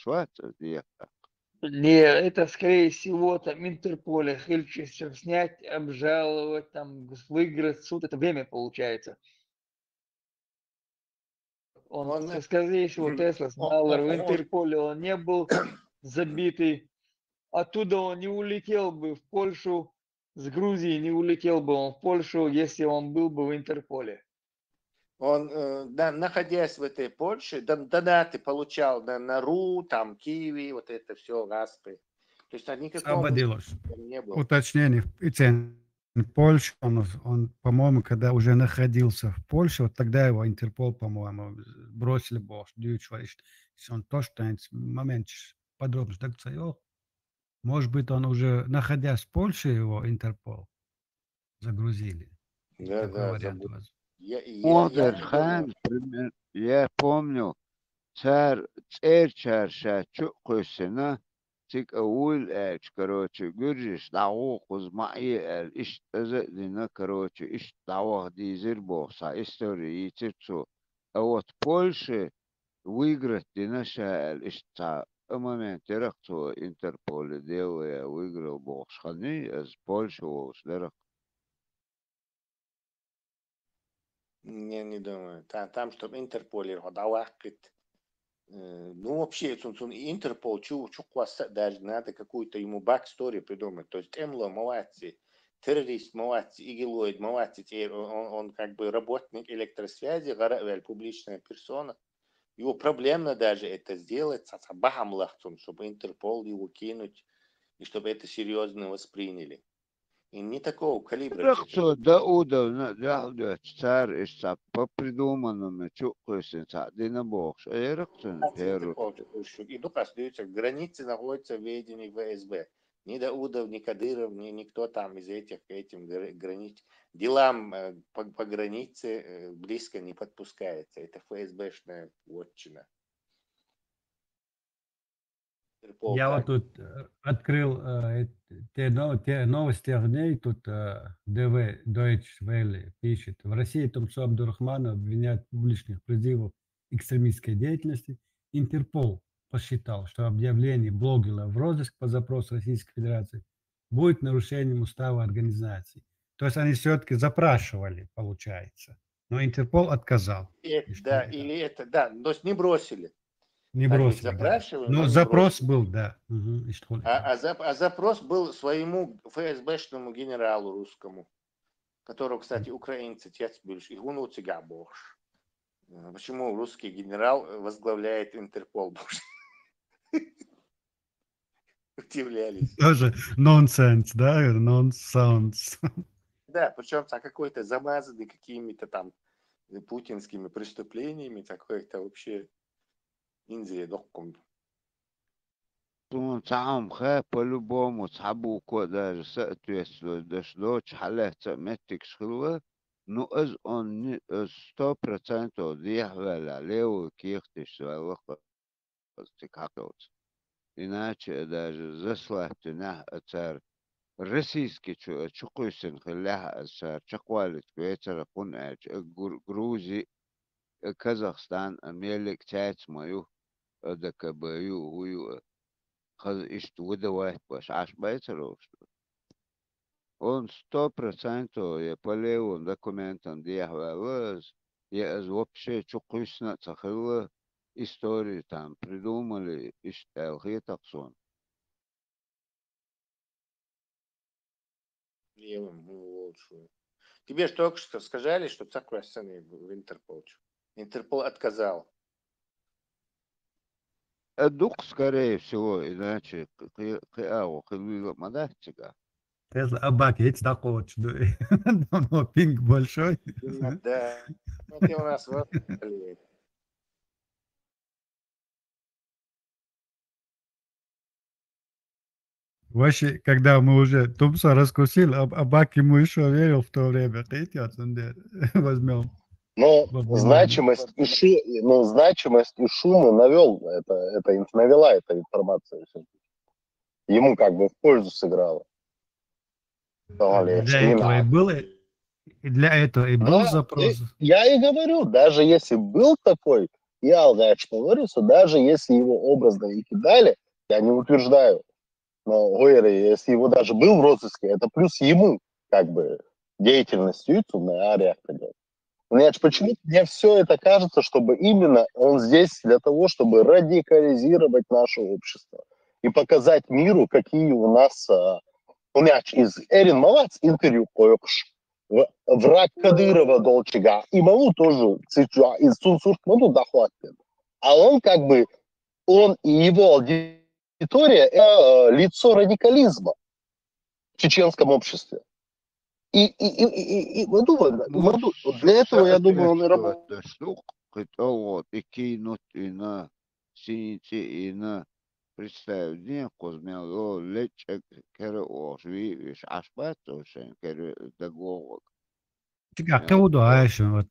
Не, это скорее всего там Интерполе хочется снять, обжаловать, там выиграть суд, это время получается. Он скорее всего, Тесла Смайлер в Интерполе, он не был забитый. Оттуда он не улетел бы в Польшу, с Грузии не улетел бы он в Польшу, если он был бы в Интерполе.
Он, находясь в этой Польше, донаты получал на РУ, там, Киеве, вот это все, Гаспы. То есть никакого не было.
Уточнение. Польша, он, по-моему, когда уже находился в Польше, вот тогда его Интерпол, по-моему, бросили бог. Он то, что момент подробно так сказал. Может быть, он уже, находясь в Польше, его Интерпол загрузили. Это
Да,
такой
да,
вариант у
забыл.
вас.
Я
Модер
не
хан,
думаю.
пример, я помню, царь чарша чукусина, тик аул короче, гуржиш, дау кузмаи иш тазадина, короче, иш дау дизель бокса, истории тицу. А вот Польша выиграть динаша иш та момент теракту Интерполе делая выиграл боксханы, из Польши ушлерах.
Не думаю. Там, чтобы Интерпол давакит. Ну, вообще, Интерпол, даже надо какую-то ему бэкстори придумать. То есть, Эмло, молодцы, террорист, молодцы, игилоид, молодцы. Он как бы работник электросвязи, публичная персона. Его проблемно даже это сделать, чтобы Интерпол его кинуть, и чтобы это серьезно восприняли. И не такого калибра.
Рахцо Даудов, да, царь иш та по придуманному чукусин, та дина бокс. Рахцо перу.
И ну, остаются, границы находятся в ведении ФСБ. Ни Даудов, ни Кадыров, ни никто там из этим границ. Делам по границе близко не подпускается. Это ФСБшная вотчина.
Я вот тут открыл те новости огней, тут ДВ, Deutsche Welle пишет. В России Тумсо Абдурахмана обвиняют в публичных призывах экстремистской деятельности. Интерпол посчитал, что объявление блогера в розыск по запросу Российской Федерации будет нарушением устава организации. То есть они все-таки запрашивали, получается. Но Интерпол отказал.
Да, или это, да, то есть не бросили.
Не
Так ведь
бросили, да.
запрашивали, но
Но
не
запрос
бросили.
был, да.
А запрос был своему ФСБшному генералу русскому, которого, кстати, украинцы тец больше. Игуну цыга больше. Почему русский генерал возглавляет Интерпол? Удивлялись.
Тоже нонсенс, да? Нонсенс.
Да, причем там какой-то замазанный какими-то там путинскими преступлениями, такой-то вообще Индия докум.
Цаам хэ по-любому цабу ко даже соответствует дошло, чхалехца метик шхилва, ну он не 100% дьявола левую кихтиш свалых стикакаут. Иначе даже заслать на царь российский чукусин хлях царь чаквалит кветера кунач Грузии Казахстан Америк тять мою ДКБЮ хую ист выдавать баш аж байцеров. Он 100% я по левым документам дьяволос, я вообще чукусна цахила истории там придумали и штел хитаксон.
Левым лучшую. Тебе же только что сказали, что такой сцены в Интерпол. Интерпол отказал.
Дух, скорее всего, иначе мадатчика.
Тесла обакеть такой, но пинг большой.
Да. Вот и у нас вот.
Вообще, когда мы уже Тумса раскусил, Абак ему еще верил в то время. Возьмем.
Но
во внимание.
значимость и шумы навела эта информация. Ему как бы в пользу сыграла.
Для этого и был запрос.
Я и говорю, даже если был такой, я говорю, что даже если его образно и кидали, я не утверждаю, но говорю, если его даже был в розыске, это плюс ему как бы деятельностью на ареях придет. Мне все это кажется, чтобы именно он здесь для того, чтобы радикализировать наше общество и показать миру, какие у нас из Эрин Малац интервью койокш. Враг Кадырова Долчига. И Малу тоже из Цунсуртману дохватит. А он как бы, он и его аудитория это лицо радикализма в чеченском обществе. И для этого, я думаю, он и работает.
И кинуть, и на сините, и на представь, не козмел, лечек, кере ошви, аш бат, ошен, кере дагог.
Кто вот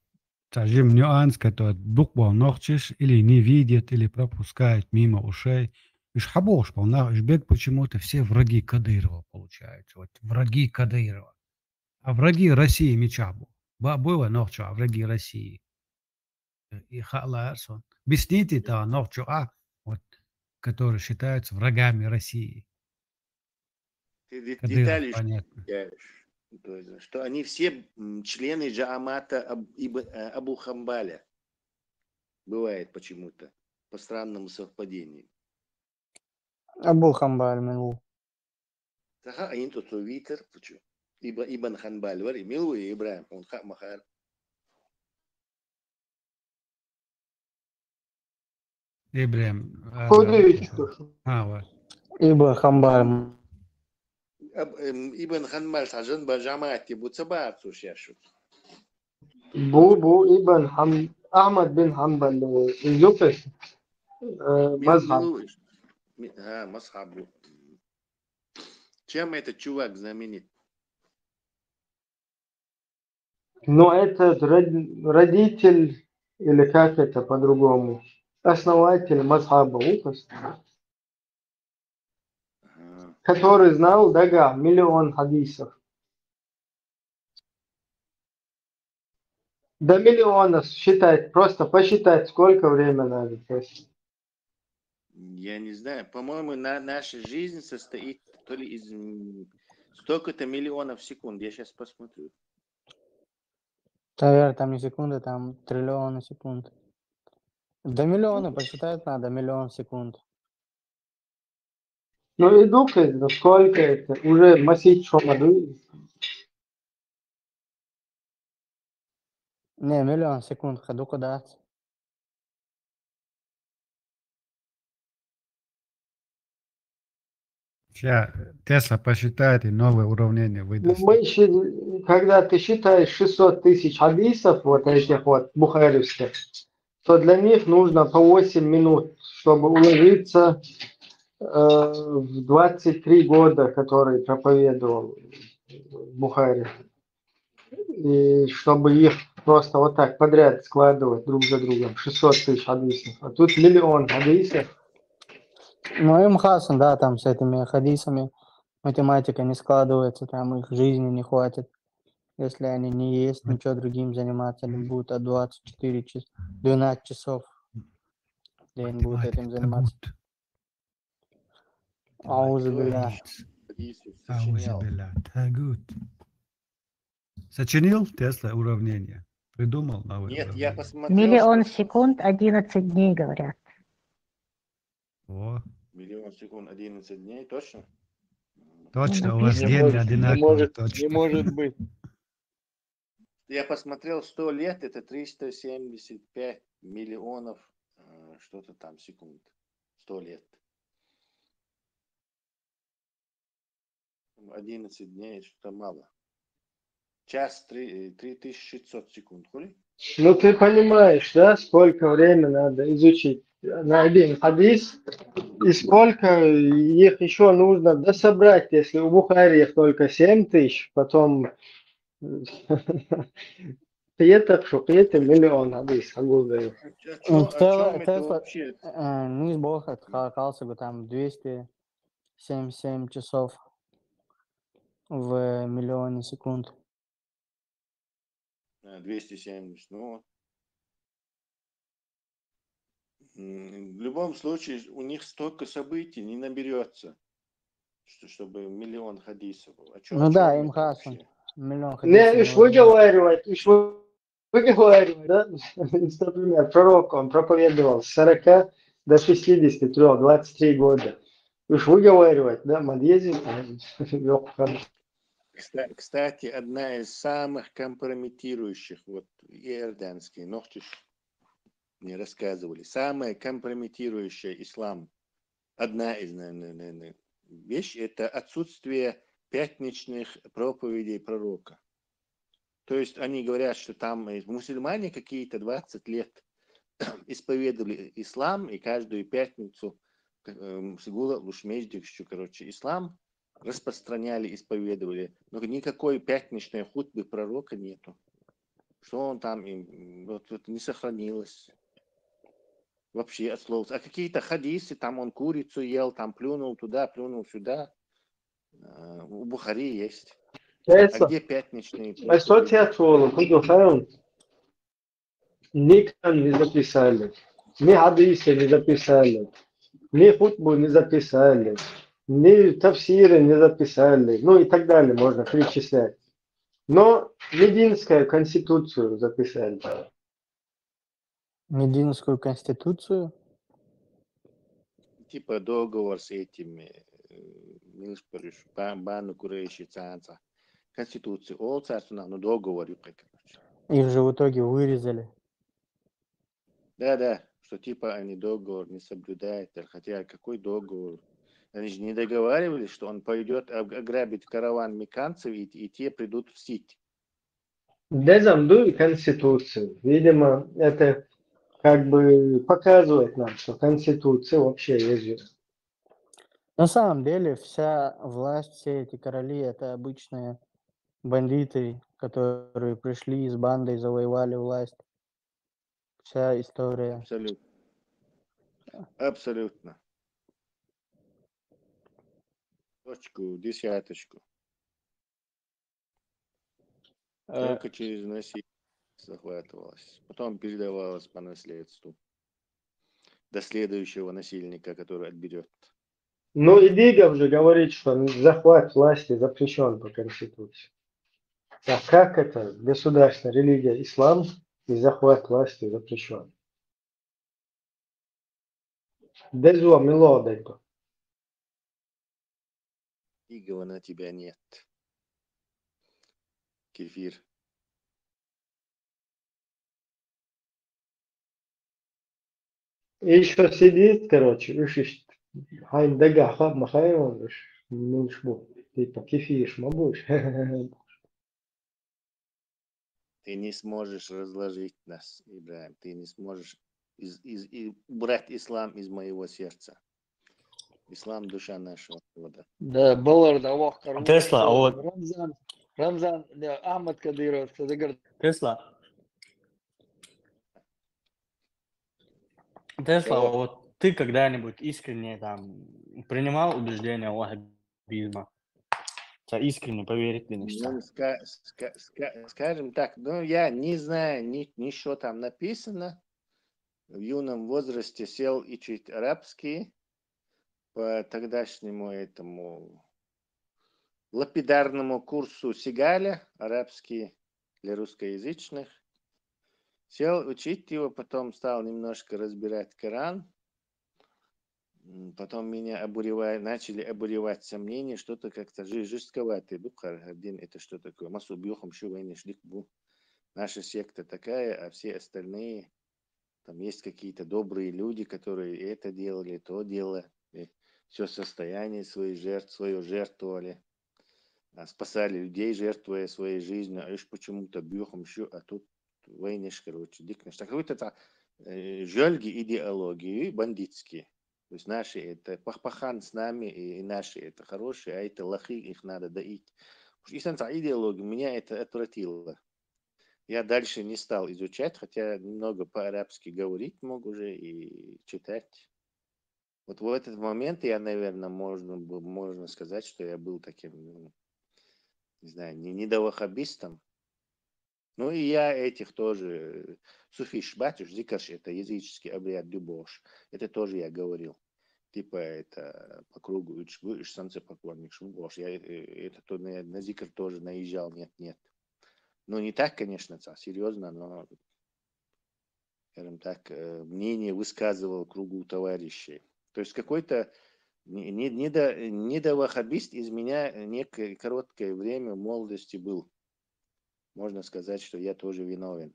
скажем, нюанс, который букву ногчишь или не видит, или пропускает мимо ушей. Иш хабош, Ишбек почему-то все враги Кадырова получается. Вот враги Кадырова. А враги России мечабу. Было ногчу, а враги России. И халарсон. Объясните это ногчу, вот, которые считаются врагами России.
Ты
Кадыров,
детали
понятно.
считаешь, то есть, что они все члены Джаамата Абу Хамбаля. Бывает почему-то. По странному совпадению.
Абу Хамбаль Милу.
Таха они тут Витер, Ибн Ханбаль, вари, Милу и Ибраим, он хак махар.
Ибрахим. Вот.
Ибн Хамбаль.
Ибн Ханбаль сажен Баджамати Буцабар сушяшут.
بو ابن أحمد بن حنبل يوسف مذهب.
Масхабу. Чем этот чувак знаменит?
Но этот родитель, или как это по-другому, основатель мазхаба, который знал, дага, 1 миллион хадисов. До миллиона считать, просто посчитать, сколько времени надо.
Я не знаю. По-моему, наша жизнь состоит то ли из столько-то миллионов секунд. Я сейчас посмотрю.
Наверное, там не секунды, там триллионы секунд. До миллиона посчитать надо, 1 миллион секунд.
Ну и думаю, сколько это? Уже масить шомаду.
Не, 1 миллион секунд, ходу куда.
Сейчас Тесла посчитает и новое уравнение выдаст.
Когда ты считаешь 600 тысяч хадисов, вот этих вот бухаревских, то для них нужно по 8 минут, чтобы уложиться в 23 года, который проповедовал Бухари. И чтобы их просто вот так подряд складывать друг за другом. 600 тысяч хадисов. А тут 1 миллион хадисов.
Ну, им Хасан, да, там с этими хадисами математика не складывается, там их жизни не хватит. Если они не есть, ничего другим заниматься, они будут 12 часов в день будут этим заниматься. Аузубилля.
Аузубилля. Тагут. Сочинил Тесла уравнение? Придумал новое
Нет,
уравнение?
я посмотрел.
1 миллион секунд, 11 дней, говорят.
О.
1 миллион секунд, 11 дней, точно?
Точно, у вас гены одинаковые.
Не может быть.
Я посмотрел, 100 лет это 375 миллионов что-то там секунд. 100 лет. 11 дней, что-то мало. Час 3600 секунд, хули?
Ну ты понимаешь, да, сколько времени надо изучить на один хадис, и сколько их еще нужно дособрать, если у Бухари их только 7 тысяч, потом это 1 миллион хадис.
Тесла, не бог отхалкался бы там 277 часов в миллионе секунд.
270, ну. В любом случае, у них столько событий не наберется, чтобы 1 миллион хадисов.
Ну да, им Хасан. 1 миллион хадисов.
Не, выговаривать, да? Например, пророк, он проповедовал с 40 до 63, 23 года. Уж выговаривать, да, Мадьези.
Кстати, одна из самых компрометирующих, вот иорданские, Нохтиш мне рассказывали, самая компрометирующая ислам, одна из, наверное, вещь, это отсутствие пятничных проповедей пророка. То есть они говорят, что там мусульмане какие-то 20 лет исповедовали ислам, и каждую пятницу ислам распространяли, исповедовали. Но никакой пятничной хутбы пророка нету. что он там вот не сохранилось. Вообще от слов. А какие-то хадисы, там он курицу ел, там плюнул туда, плюнул сюда. У Бухари есть. А где пятничные проповеди?
Ассоциацию Кудухаун никто не записали. Ни хадисы не записали. Ни хутбу не записали. Ни тафсиры не записали. Ну и так далее можно перечислять. Но Мединскую конституцию записали.
Мединскую конституцию?
Типа договор с этими Бану Курейши Цанца. Конституцию. Ол царственно, но договор.
Их же в итоге вырезали.
Да, что типа они договор не соблюдают. Хотя какой договор? Они же не договаривались, что он пойдет ограбить караван меканцев, и те придут в Сить.
Дезамдуй конституцию. Видимо, это как бы показывает нам, что конституция вообще есть.
На самом деле вся власть, все эти короли, это обычные бандиты, которые пришли с бандой, завоевали власть. Вся история.
Абсолютно. Абсолютно. Точку, десяточку. Только через насилие захватывалось. Потом передавалось по наследству до следующего насильника, который отберет.
Ну и Дигов же говорит, что захват власти запрещен по Конституции. А как это? Государственная религия ислам и захват власти запрещен. Дезуа мелодайко.
Дигова на тебя нет. Кефир.
И еще сидит, короче, ушишь. Хай дага хаб махаем, ну шму. Типа кефир шмабуш.
Ты не сможешь разложить нас, Ибрахим. Ты не сможешь убрать ислам из моего сердца. Ислам душа нашего народа.
Да, Балар, да, вах,
Тесла, а вот...
Рамзан, да, Ахмад Кадыров,
Тесла, вот ты когда-нибудь искренне там принимал убеждения ваххабизма? Искренне поверить ли
Ну, скажем так, ну, я не знаю, ничего там написано. В юном возрасте сел учить арабский по тогдашнему этому лапидарному курсу Сигаля, арабский для русскоязычных. Сел учить его, потом стал немножко разбирать Коран. Потом меня начали обуревать сомнения, что-то как-то жестковатый. Один это что такое? Масу бьехом шувайнишликбу. Наша секта такая, а все остальные, там есть какие-то добрые люди, которые это делали, то делали. Все состояние свое жертвовали. Спасали людей, жертвуя своей жизнью. А лишь почему-то бьехом а тут войниш, короче, дикнешь. Какой-то жёльги идеологии бандитские. То есть наши это пахпахан с нами, и наши это хорошие, а это лохи, их надо доить. Идеология меня это отвратило. Я дальше не стал изучать, хотя немного по-арабски говорить мог уже и читать. Вот в этот момент я, наверное, можно сказать, что я был таким, не знаю, недовахабистом. Ну и я этих тоже, суфиш батюш, зикаш, это языческий обряд дюбош, это тоже я говорил. Типа это по кругу, самцы поклонник шубош. Я это то на зикр тоже наезжал, нет. Ну не так, конечно, серьезно, но, скажем так, мнение высказывал кругу товарищей. То есть какой-то недовахабист из меня некое короткое время в молодости был. Можно сказать, что я тоже виновен.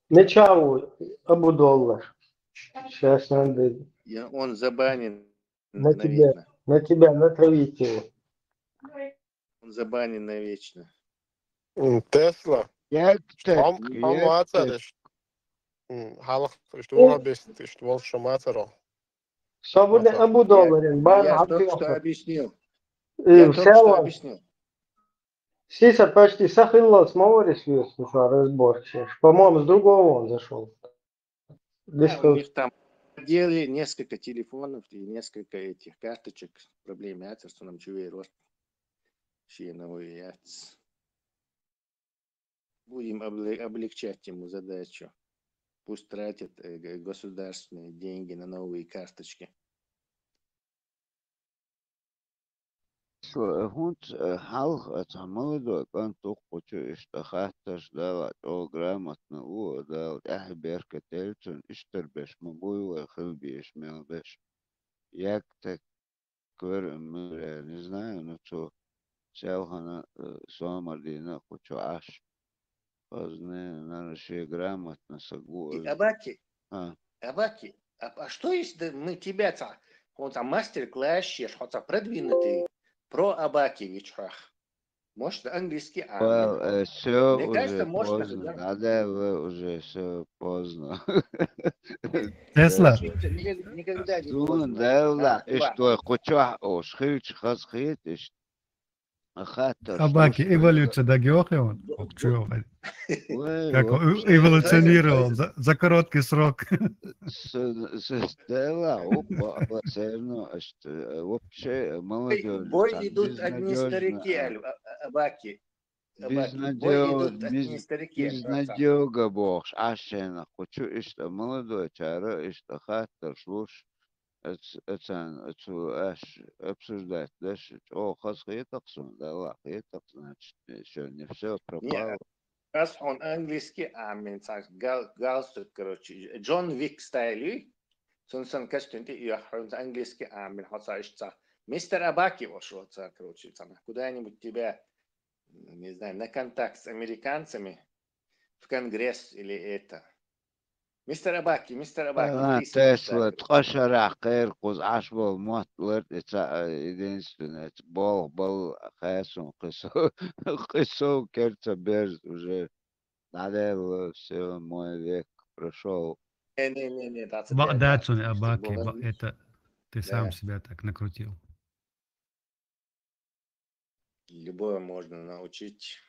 Начало Абу-Доллар. Сейчас надо
Он забанен
на
навечно.
тебя натравить его.
Он забанен навечно.
Tesla. Am Water ist Halach ist du bist ist wohl schon Mater.
Свободный
Хорошо.
$1 бар
Я
حط
только
فيه
что
أفضل.
объяснил.
إيه
Я только что
وساوى
объяснил.
Сиса почти сохранилась Маурис вес, ну что, разборчивый. По-моему, с другого он зашел.
Да, у них там делали несколько телефонов и несколько этих карточек. Проблемы что нам чувствует рост. Будем облегчать ему задачу. Пусть тратят государственные деньги на новые карточки.
هونت حلقة عملوا كان توقعوا اشتخاتش دالت أو جرامت نقول دالت أحبيرك تلتون اشتر بش مبوي وخل بيش ميل بش يكتك كور مير نزناي نتو سيوهنا سوامردينا كوچو عاش فازني نرشي جرامت نسقول
Абаки,
ها
Абаки, а что если мы тебя там мастер-класс, что-то продвинутый про Абаки вечерах? Может, английский амин.
Все
Мне кажется,
уже
можно.
поздно. Да, уже все поздно.
Тесла.
Никогда не
Тун
поздно.
да, и
Два.
что, хоча, о, шхильч, хасхит, и хатер,
Собаки,
слушай.
эволюция догёхи он. Чё,
Ой,
как он
вообще,
эволюционировал за короткий срок.
Стелла, опа, все что вообще молодежь,
Бой
так
идут одни старики,
безнадежно.
Абаки. Бой идут одни старики.
Безнадега бог, ашена, хочу что молодой чара, что хатер, слушай. Это обсуждать дальше. О, хасхитаксон, да ладно, хитак, значит, еще не все пропало.
Нет, раз он английский амин, галстук, короче, Джон Вик стайлю, сон кастунти и он английский амин, хотя мистер Абаки вошел, короче, куда-нибудь тебя, не знаю, на контакт с американцами в Конгресс или это. Мистер Абаки,
Тесла, тхашара, кэр, куз ашбол, мот, лэрт, это единственное, бол, хэсун, кысу, керца, без, уже, надо все, мой век прошел.
Не,
Датсун, Абаки, это ты сам себя так накрутил.
Любое можно научить.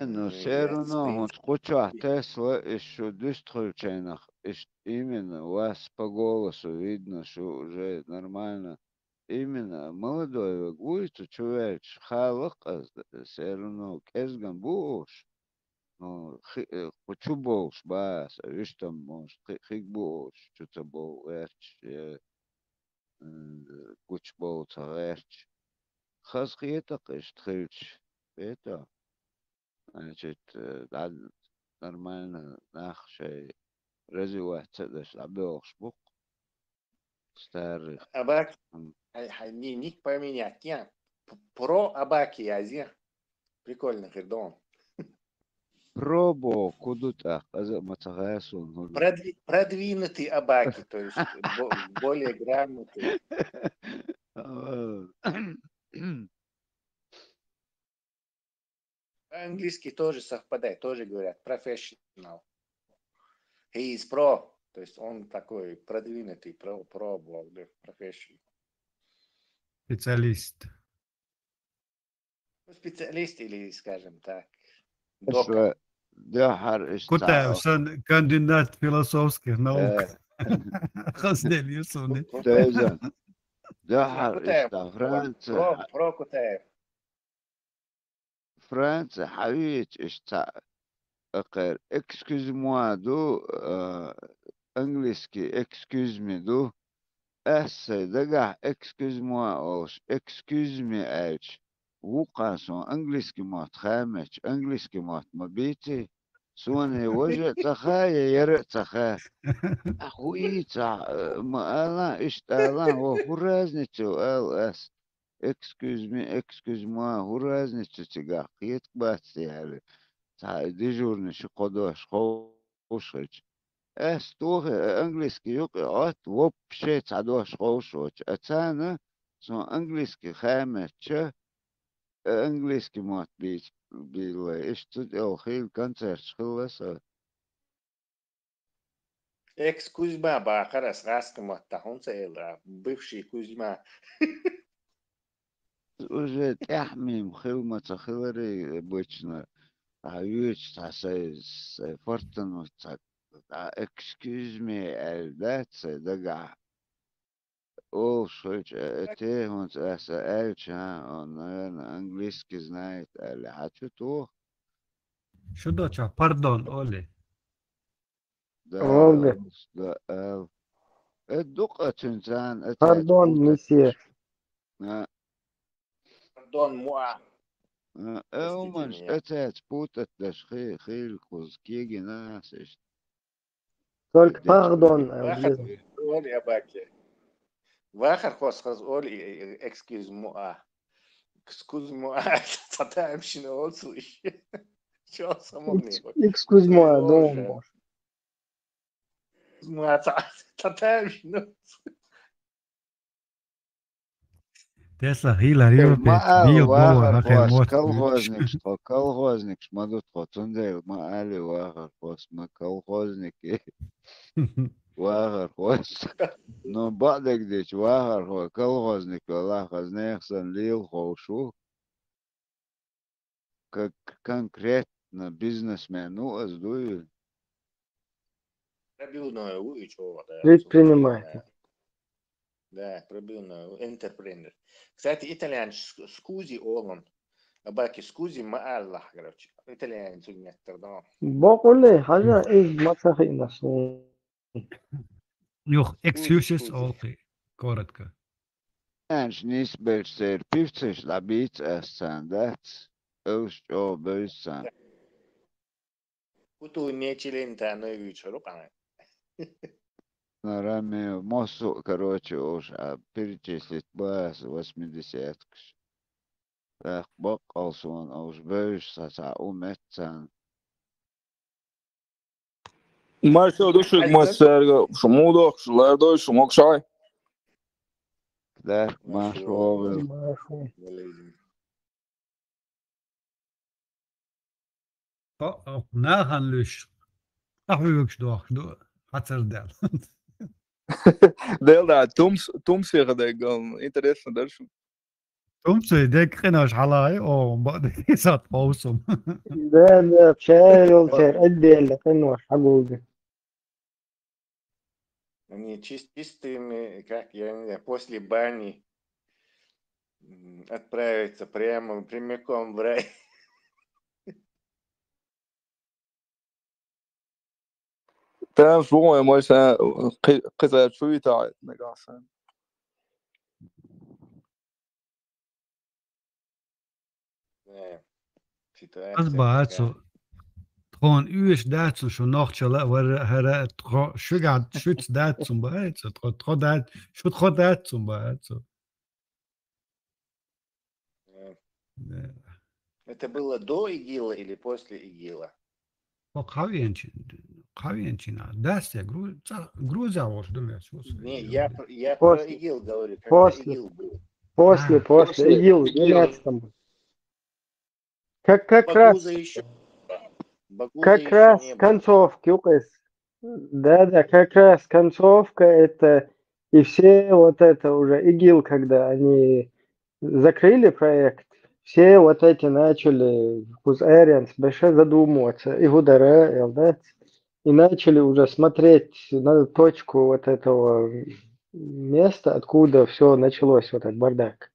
Но все равно, вот хоча Тесла еще дистрибьюционных, именно у вас по голосу видно, что уже нормально. Именно молодой будет человек, халак, все равно кезган буш. Ну, хочу больше, бас, видишь там, может, хик больше, что-то больше, куч больше, хасхиета, кэштрич, это. Значит, да, нормально нахшей развиваться, даже обёрш бук старых.
Абаки, ник поменять, я про Абаки язык. Прикольно, Хердон.
Пробо куда-то, мацагайсун.
Продвинутый Абаки, то есть более грамотный. Английский тоже совпадает, тоже говорят professional. He is pro, то есть он такой продвинутый, professional.
Специалист.
Специалист или, скажем так,
доктор.
Кутаев, сон кандидат философских наук. Хаснель Юсуны.
Франция.
Про Кутаев.
Франция, حبيبي اشتا أقر excuse moi دو انجلسكي excuse me دو دقع excuse moi اوش excuse me ايش وقاسو انجلسكي مات خامج انجلسكي مات مبيتي سوني وجه تخايا يرق تخا اخوي ما انا اشتالا وهو رازنتو اس excuse moi, هو разница тебя, хит бац яли. Дежурный шокодош, хоушич. Стух английский юк, от вообще цадош хоушоч. Цана, со английский хэмэчэ, английский мат бить билла. Иш тут хил концерт шхыласа.
Экс-Кузьма Бахарас Раскама Тахунца бывший Кузьма.
уже тяхмим хилма цахилари бычна. А юч тасайс фортану цак. Excuse me, that's daga. О, шойч, те он эльч, он английский знает, а что?
شو دوتشا باردون أولي
Да,
Olga,
да, الدقة تنزان أتات
pardon,
بوتت
monsieur.
Дон Муа.
أومنش أتات بوتت دش خيل كوز كيجي ناس إيش
Только
دش
pardon,
Вахар
anglais.
Оли Абаки. Вахар Хосхоз Оли Excuse Муа. Excuse Муа. Татаем шину отсу. Что самогни?
Excuse-moi, donc.
Муа татаем шину.
تسلا هيلا ريوبيت
ما
بيو
واخر
بوا هخير
خوس
موت
كالغوزنك شمدت خطندل ما قالي واخر خوس ما كالغوزنك واخر خوس نو بعدك ديش واخر خو كالغوزنك والله خزنيخسن ليل خوشو конкретно бизнесмен, ну, аздую.
Пробивную выучу.
Предприниматель.
Да, пробивную. Интерпренер. Кстати, итальян скузи олон. Абаки скузи маалла, короче. Итальян суньяттер, да.
بقول لي حاجة إيه ما تخي نسون.
يوخ excuses أوكي كورتك
Ens nisbēr pivceš labīts esandēts. Uz o bēsan.
Куту не член-то на вечеру, память.
На раме мосу, короче, уж перечислить бас 80-кш. Так, бақалсон, уж бēsasa umetsan.
Maar zo dus ik maar zeggen, vermoedig, leerders, moksai.
Так, машовел.
ناخن لوش أخويك شدوخ دو حتر دل
Deel daar, Toms zeggen dat ik dan interesse van dat soort.
تمسي ديك خناش حلاي أو بعد يسات قوسم
ده بشاي والخير أدي اللي قنوة حقوقي.
Они чистыми, как я не знаю, после бани отправиться прямиком в рай.
Там gewoon mooi zijn, gezegd voor tijd, negatie.
أصبحت تكون إيش داتسون شو نوخش لا ور هرا تخو شو قاعد شو داتسون بعد تخو دات شو تخو داتسون بعد
Это было до ИГИЛа или после ИГИЛа?
قوينشينا داستيا груза وش دمش
Не, я про ИГИЛ говорю, когда
После.
ИГИЛ был.
После ИГИЛ, 12-м. Как раз,
Багуза еще. Багуза
как
еще
раз
не было.
концовки, да, как раз концовка это и все вот это уже ИГИЛ, когда они закрыли проект, все вот эти начали Кузэрянс больше задумываться, и ГУДР, да, и начали уже смотреть на точку вот этого места, откуда все началось, вот этот бардак.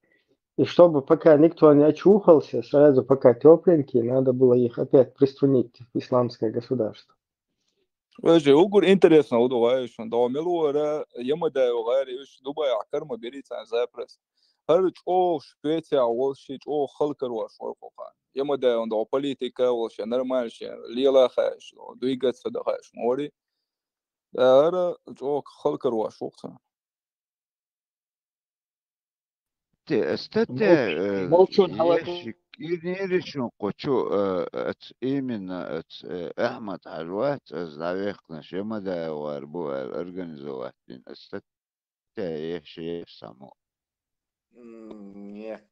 И чтобы пока никто не очухался, сразу пока тепленькие, надо было их опять приструнить в исламское государство.
Weet je, hoe goed interesse nou door is, want daar miloren, je moet daar ook is, Dubai akar maar berit zijn Cyprus. Het ook speciaal was het ook gelker was voor elkaar. Je moet daar onder politica was je normaal je lila gaas, doe je het voor de gaas, maar daar het ook gelker was ook zo.
Молчун ящик يريشون قوشو именно أحمد حلوات أزدعيقنا شمدا واربو الأورганизовать يحشي само.
Нет.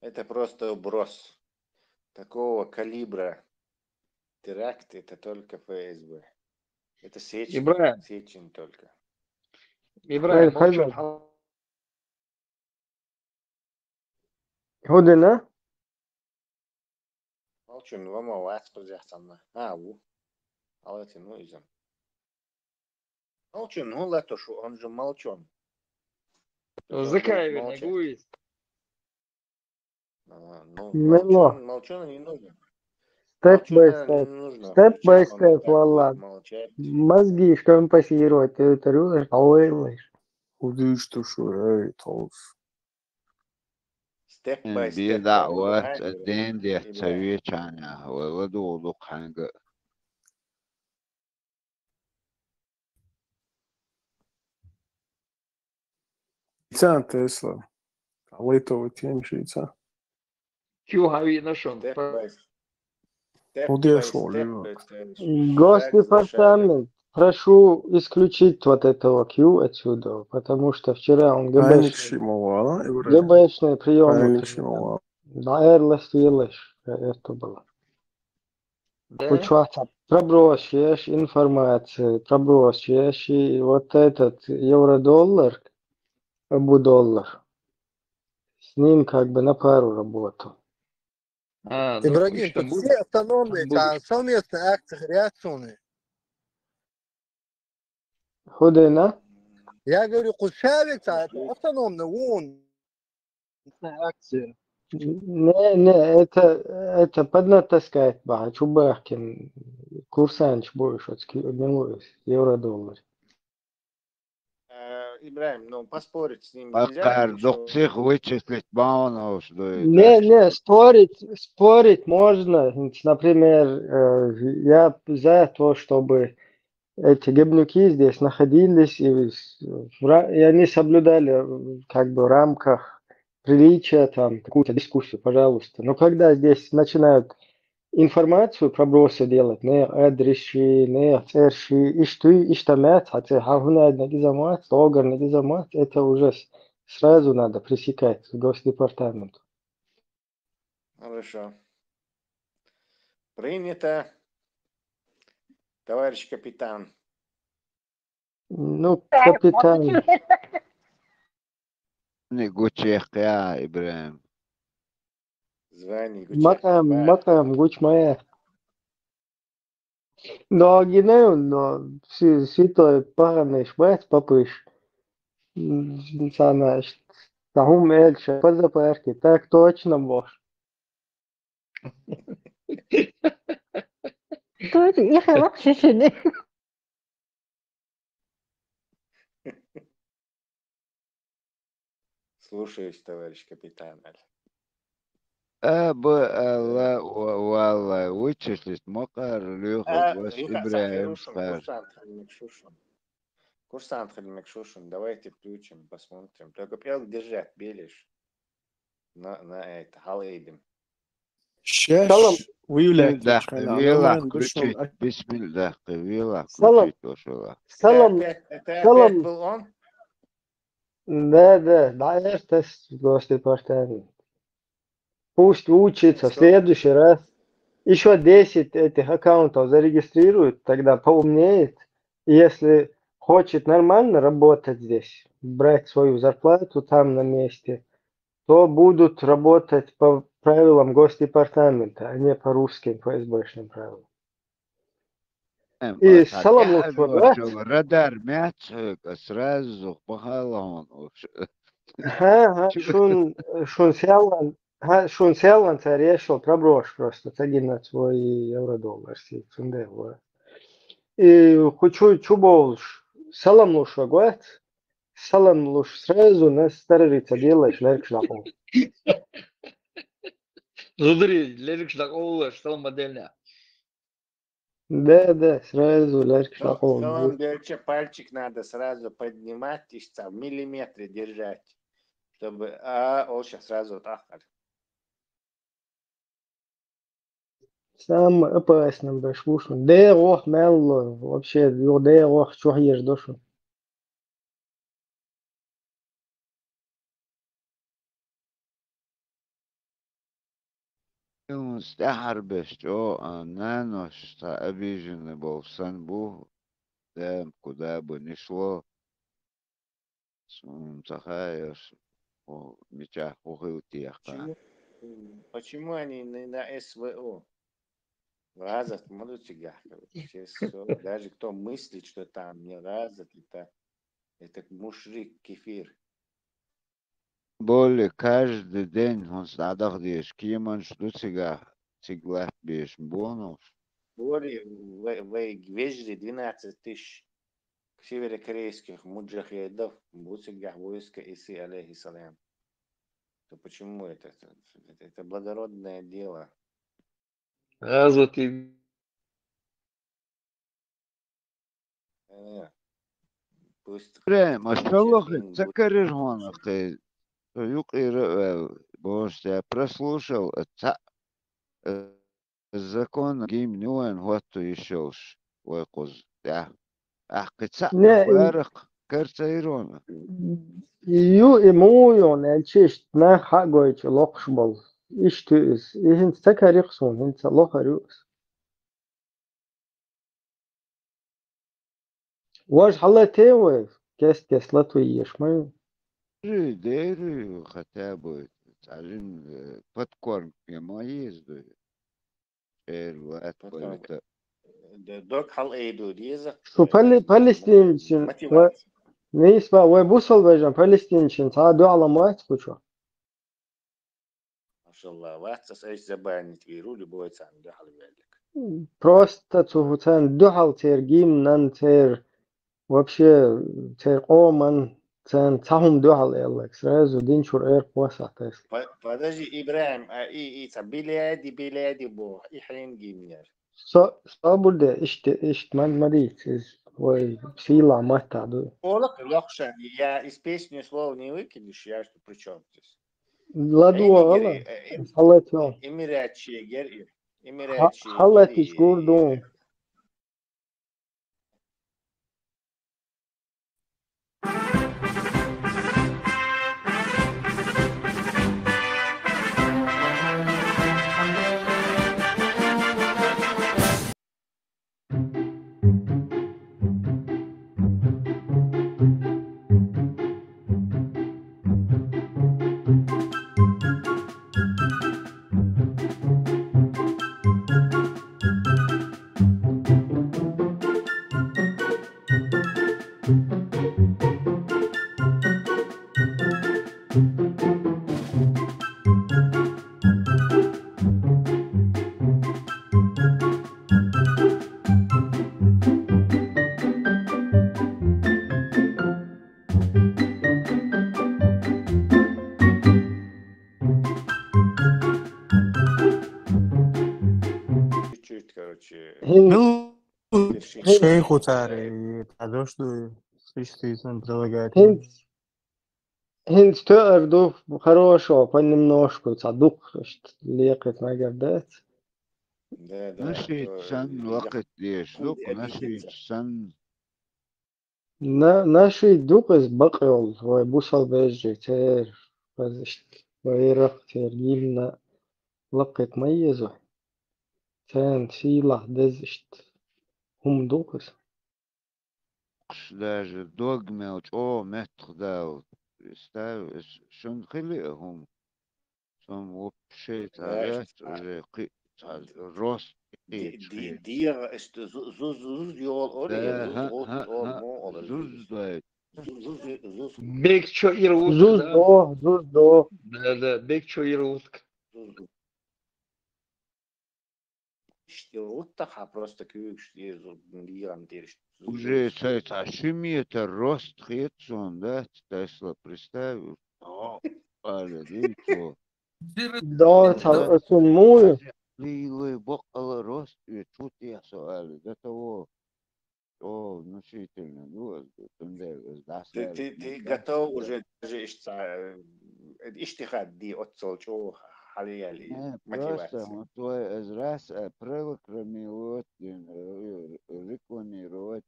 Это просто уброс. Такого калибра теракт это только ФСБ. Это Сечин.
Ибраим,
Сечин только.
Ибраим,
خير
молчун.
خير هدنا
Молчун, вама вац позяхтанна. Ву. Алатин, ну изем. Молчун, ну латошу, он же молчун. Только он будет
Закаевер,
молчать.
нагуист.
Ну,
ملو
молчун не нужно.
step by
Молчуна не
step
нужно
step by
включать, он и
step
так будет
والله
молчать.
مزقي شلون بسيروت تروح طويلش
وديش تشوي توس
Step by
بي
step.
دعوات
هاي
الدين دي
إبراهيم.
تسويه كان ولدو ولوك حنقة
شيطان تسلا عليته وتين شيطان
Чё гави нашон?
Step by step.
وديش وليو
Гости
Шаг за шагом.
департамент, прошу исключить вот этого Q отсюда, потому что вчера он
Паникши мовала, Ибраим.
ГБшные приемы
Паникши мовала.
Эрлес Виллеш, это было.
Да?
Учаться, пробросишь информацию, пробросишь, и вот этот евро-доллар, абу-доллар, с ним как бы на пару работал.
Ну
Ибрагим,
что
тут
будет?
все автономные,
Будешь.
совместные акции реакционные.
Худина?
Я говорю, Кушавик, это автономные, вон, акции.
Не, это поднатаскать, ба, чубахкин, курсанч будешь, от евро-доллар.
Ибраим, ну поспорить с ним нельзя.
Бакар доксих вычислить баунов, что
Не, спорить можно. Например, я за то, чтобы эти гибнюки здесь находились, и они соблюдали как бы в рамках приличия, там, какую-то дискуссию, пожалуйста. Но когда здесь начинают информацию пробросы делать, не адресши, не церши, и что мят, хотя хавна нагизамат, тогар нагизамат, это уже сразу надо пресекать Госдепартаменту.
Хорошо. Принято, товарищ капитан.
Ну, капитан.
не гучех я, Ибраим.
Звони,
Макам, гуч моя. Но гинею, но святой парный шмат попыш. Санаш. Тахум эльша, позапарки, так точно бож.
Кто это? Их вообще шины.
Слушаюсь, товарищ капитан.
والله وычислить مقر ليخل بس إبراهيم خير.
Курсант Хальмекшушин, давайте включим, посмотрим. Только первый держать, белишь. На это, халейдим.
شاش ويولك
دقيقة ويلا включить بسم الله ويلا включить وشو
Салам.
Это был он?
Да, это Госдепартамент. Пусть учится в следующий раз. Еще 10 этих аккаунтов зарегистрирует, тогда поумнеет. Если хочет нормально работать здесь, брать свою зарплату там на месте, то будут работать по правилам Госдепартамента, а не по русским ФСБшным правилам. И салам лучше, да?
радар мяч сразу пахалон.
Шун сялан решил проброш просто на свой евро-доллар. И хочу чуболш. Салам лучше, гуат. Салам лучше сразу на старырица делаешь, лерк шляпу.
Зудри, лерик шлагоула, что модельня.
Да, сразу лерк шляпу.
Салам берче, пальчик надо сразу поднимать и в миллиметре держать. Чтобы, он сейчас сразу так.
Сам опасным башвушным. Да, ох, мелло. Вообще, да, ох, что ешь душу.
مستحر بشتو نانوش تا أبيجن بوفسن بو Там, куда бы ни шло, Сахаеш, Мечах, Ухилтеха.
Почему они не на СВО? Газа могут говорить. Даже кто мыслит, что там не газа, это мушрик кефир.
Более каждый день он садах деш, киман что цигла беш бонус.
Более вежли 12 тысяч северокорейских муджахедов Буцигах войска Исы алейхиссалям. То почему это? Это благородное дело.
غزوة ال-
Пусть
ما شاء الله
Черлин будет.
تكرر هون أخي يقرأ بوش прослушал الزكون جيم نوين هوتو يشوش ويقوز أحكي تسع
Ne,
فارق كرتيرون
ju emojon elčist ne hagojč lokšbol. Ištuis. Ihins tekariqsun, hins lokarius. واش حلا تيوي كاس لطوي يشمي
ديري ختابو تعلم بوتكورن ما يزدو الوقت قلت
Dok hal eydu diye
شو فلسطين
motivacija.
نيسبا وبوصل بجان فلسطين صادوا على موات كوشو
Машаллах, вас эш забанить виру любой цан дохал велик.
просто цуфутان دحل تير جيم نان تير вообще تير قومن تان تهم دحل يلا سرازو دين شور اير قواسا تيس
Подожди, Ибраим, بلادي بو إحرين جيمير.
صابر ده اشت من مريت وي سيلا ما تعدو
Олак лохшан, я из песни слов не выкинешь, я что при чем здесь?
لا دوا غلا حلت يوم
Эмират Шегер, Эмират
حلت
Шегер,
شكور دون
чуть-чуть, короче,
هن
Шейху цари, а что существует прилагает?
هن تقدر хорошо понемножку صدق ليقت ما قدرت
да,
نشيد سن وقت ليش دوك نشيد
обидеться.
سن
наши дукас бакыл вой бусал бежи тер базишт вайрах тер гимна لقت ميزه تان سيلا دزشت هم دукас
даже dogme о метр дау ставь шун خلقهم сам вообще
Да,
тарат рост
dier ist zuz yol oraya, zuz ot ol mo olur
زوز دايت
zuz
Бекчо Ирутка,
زوز
да?
دو زوز دو
Да, Бекчо Ирутка.
işte ot da просто küyük işte diyelim der
уже сайт это рост хитсон да Тесла представил але динчо
دو سموي
ليه بقى рост тут я سؤال ده того о значительно ну
ты готов уже даже اشتغال دي отцол حاليا
просто
мотивация.
он твой из раз провокировать рекламировать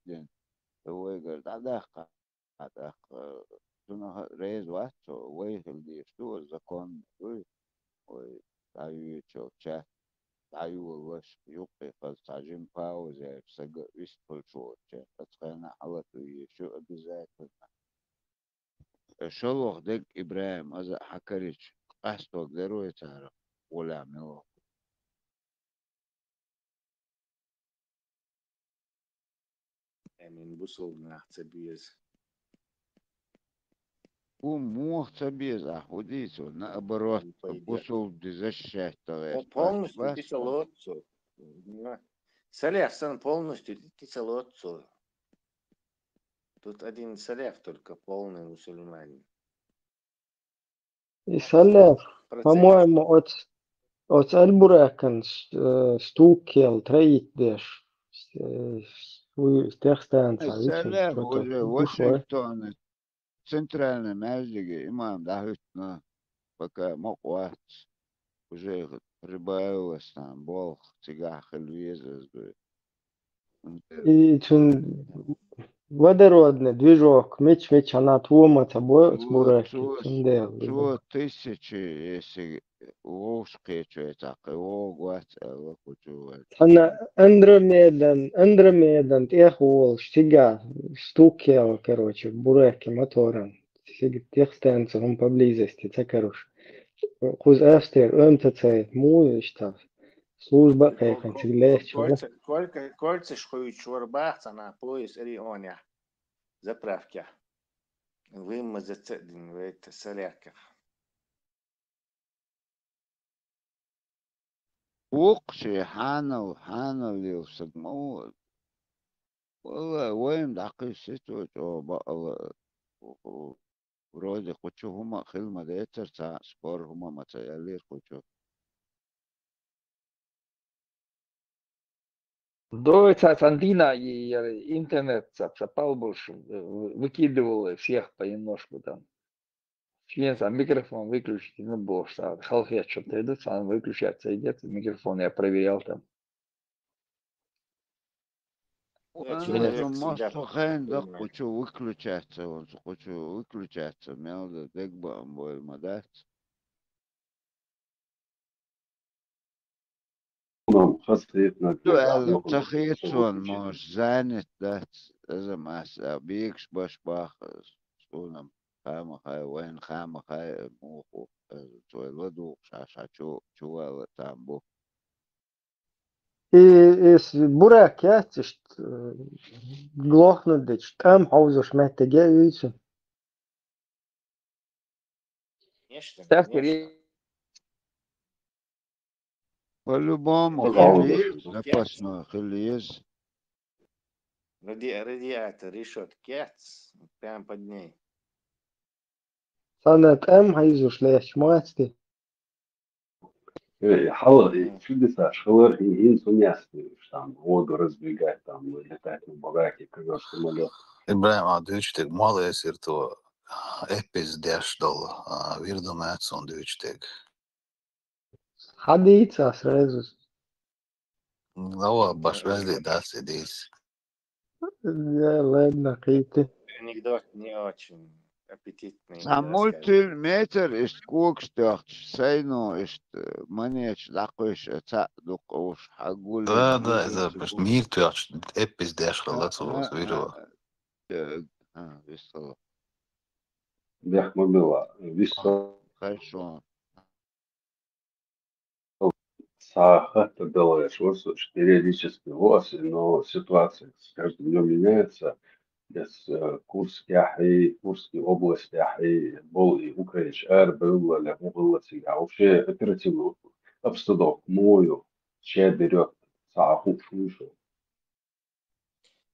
هو يقول هذا هذا شنو ريز واتو ويهل دي شو الزكون وي تعيو تشوف تعيوش يوقي قد تعجين باوزة بسجق يستقل شو أتخانع على شو بذات شلوخ دق إبراهيم أزا حكريش أحسوك ضروري تعرف ولا عملوه
من بوصل نحت بيز
وموخ بيز أحوديسو نأبروت بوصل دزشة
Он полностью кислотцу. Саляф полностью кислотцу. Тут один саляф только полный мусульманин.
يسلف по-моему от Альбуракан стукел троит деш техстанца
السلاف
что-то
واشنطن центральная мязига имам дахутна пока моkwат уже прибавилось там бол тигах львезes
и чун водородный движок меч она твома тобой с бураки
чего тысячи если ушки что-то огват
أنا أندروميدان تأخول штига стукел короче бураки мотором техстанца он поблизости это короче хуз эстер МТЦ мой что служба какая-то
Кольца шхуют шварбахца на пояс рионя. Заправки. Вымазаться в это солярках.
وقشي حانو ليو سقمو والله وين دقي ستو بقى ورودي قوتشو هما خدمة ديتر تاع سبور هما متيالير قوتشو
До Андина и интернет запал больше, выкидывал всех понемножку там. Член сам микрофон выключить, ну больше, халфет что-то идут, сам выключается, идет микрофон, я проверял там.
Мастохайн да хочу выключаться, он хочу выключаться, мелда дегба бой мадат. تخيطون مش زانت ده إذا ما بيكش باش باخ سونم خام خاي وين خام خاي موخو تولدو شو تامبو
И бурак я глохнуть дечь там хаузуш мette геюйся.
Конечно.
По-любому хилиез, запасной хилиез.
Радиатор решетки, прям под ней.
Санат хайзуш леш мастер.
حاول شو بدي صار شغل هي سونياسي там воду разбегать там летать на бараке когда самолет
İbrahim adı üçtek mal esirto epis deşdol virdum etson üçtek.
Hadīca srezuz.
Lava baš vezdi da se dis.
Ладно, какие-то.
Анекдот не очень аппетитный.
Самультил метр ist кукстört, сейно ist манеч лакош цадук уж хагул.
Да, это просто мир тёрч epis deşdol etson virdo.
Весело.
Бяхма была весело.
Хорошо.
Сахар ты делаешь вот периодически лосы, но ситуация с каждым днем меняется. Без Курский ахи, Курский область ахи, был и Украина, было ли было а вообще оперативную обстановку мою, чья берет саху слышал.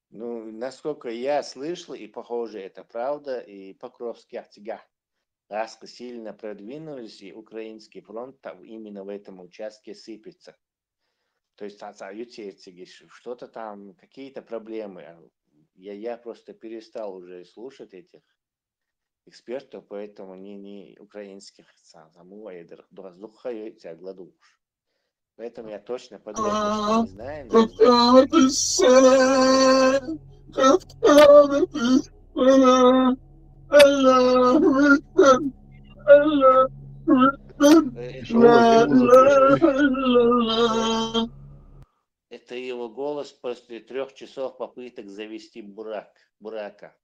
Ну, насколько я слышал, и похоже, это правда, и Покровский Ахтига резко сильно продвинулись, и украинский фронт именно в этом участке сыпется. То есть, что-то там, какие-то проблемы. Я просто перестал уже слушать этих экспертов, поэтому не украинских Поэтому я точно подтверждаю, что не знаю. Это его голос после 3 часов попыток завести бурака.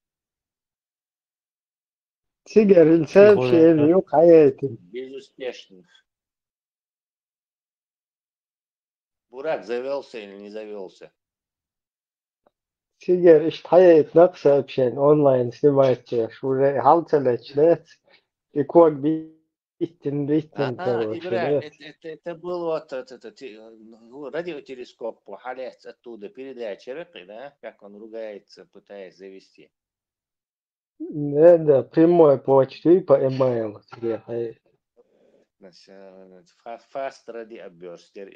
سيجار إنسان شيء يوق حياتي.
Безуспешных. Бурак завелся или не завелся?
سيجار إيش حياة نقصة بشين أونلاين سمعت شو حالته لشلات يكون بيتن
Игра,
كروشلات.
это был вот радиотелескоп, похалец оттуда, передача рыбы, да, как он ругается, пытаясь завести.
ده прямой почтой по email тебе حياة.
Fast ради оберстер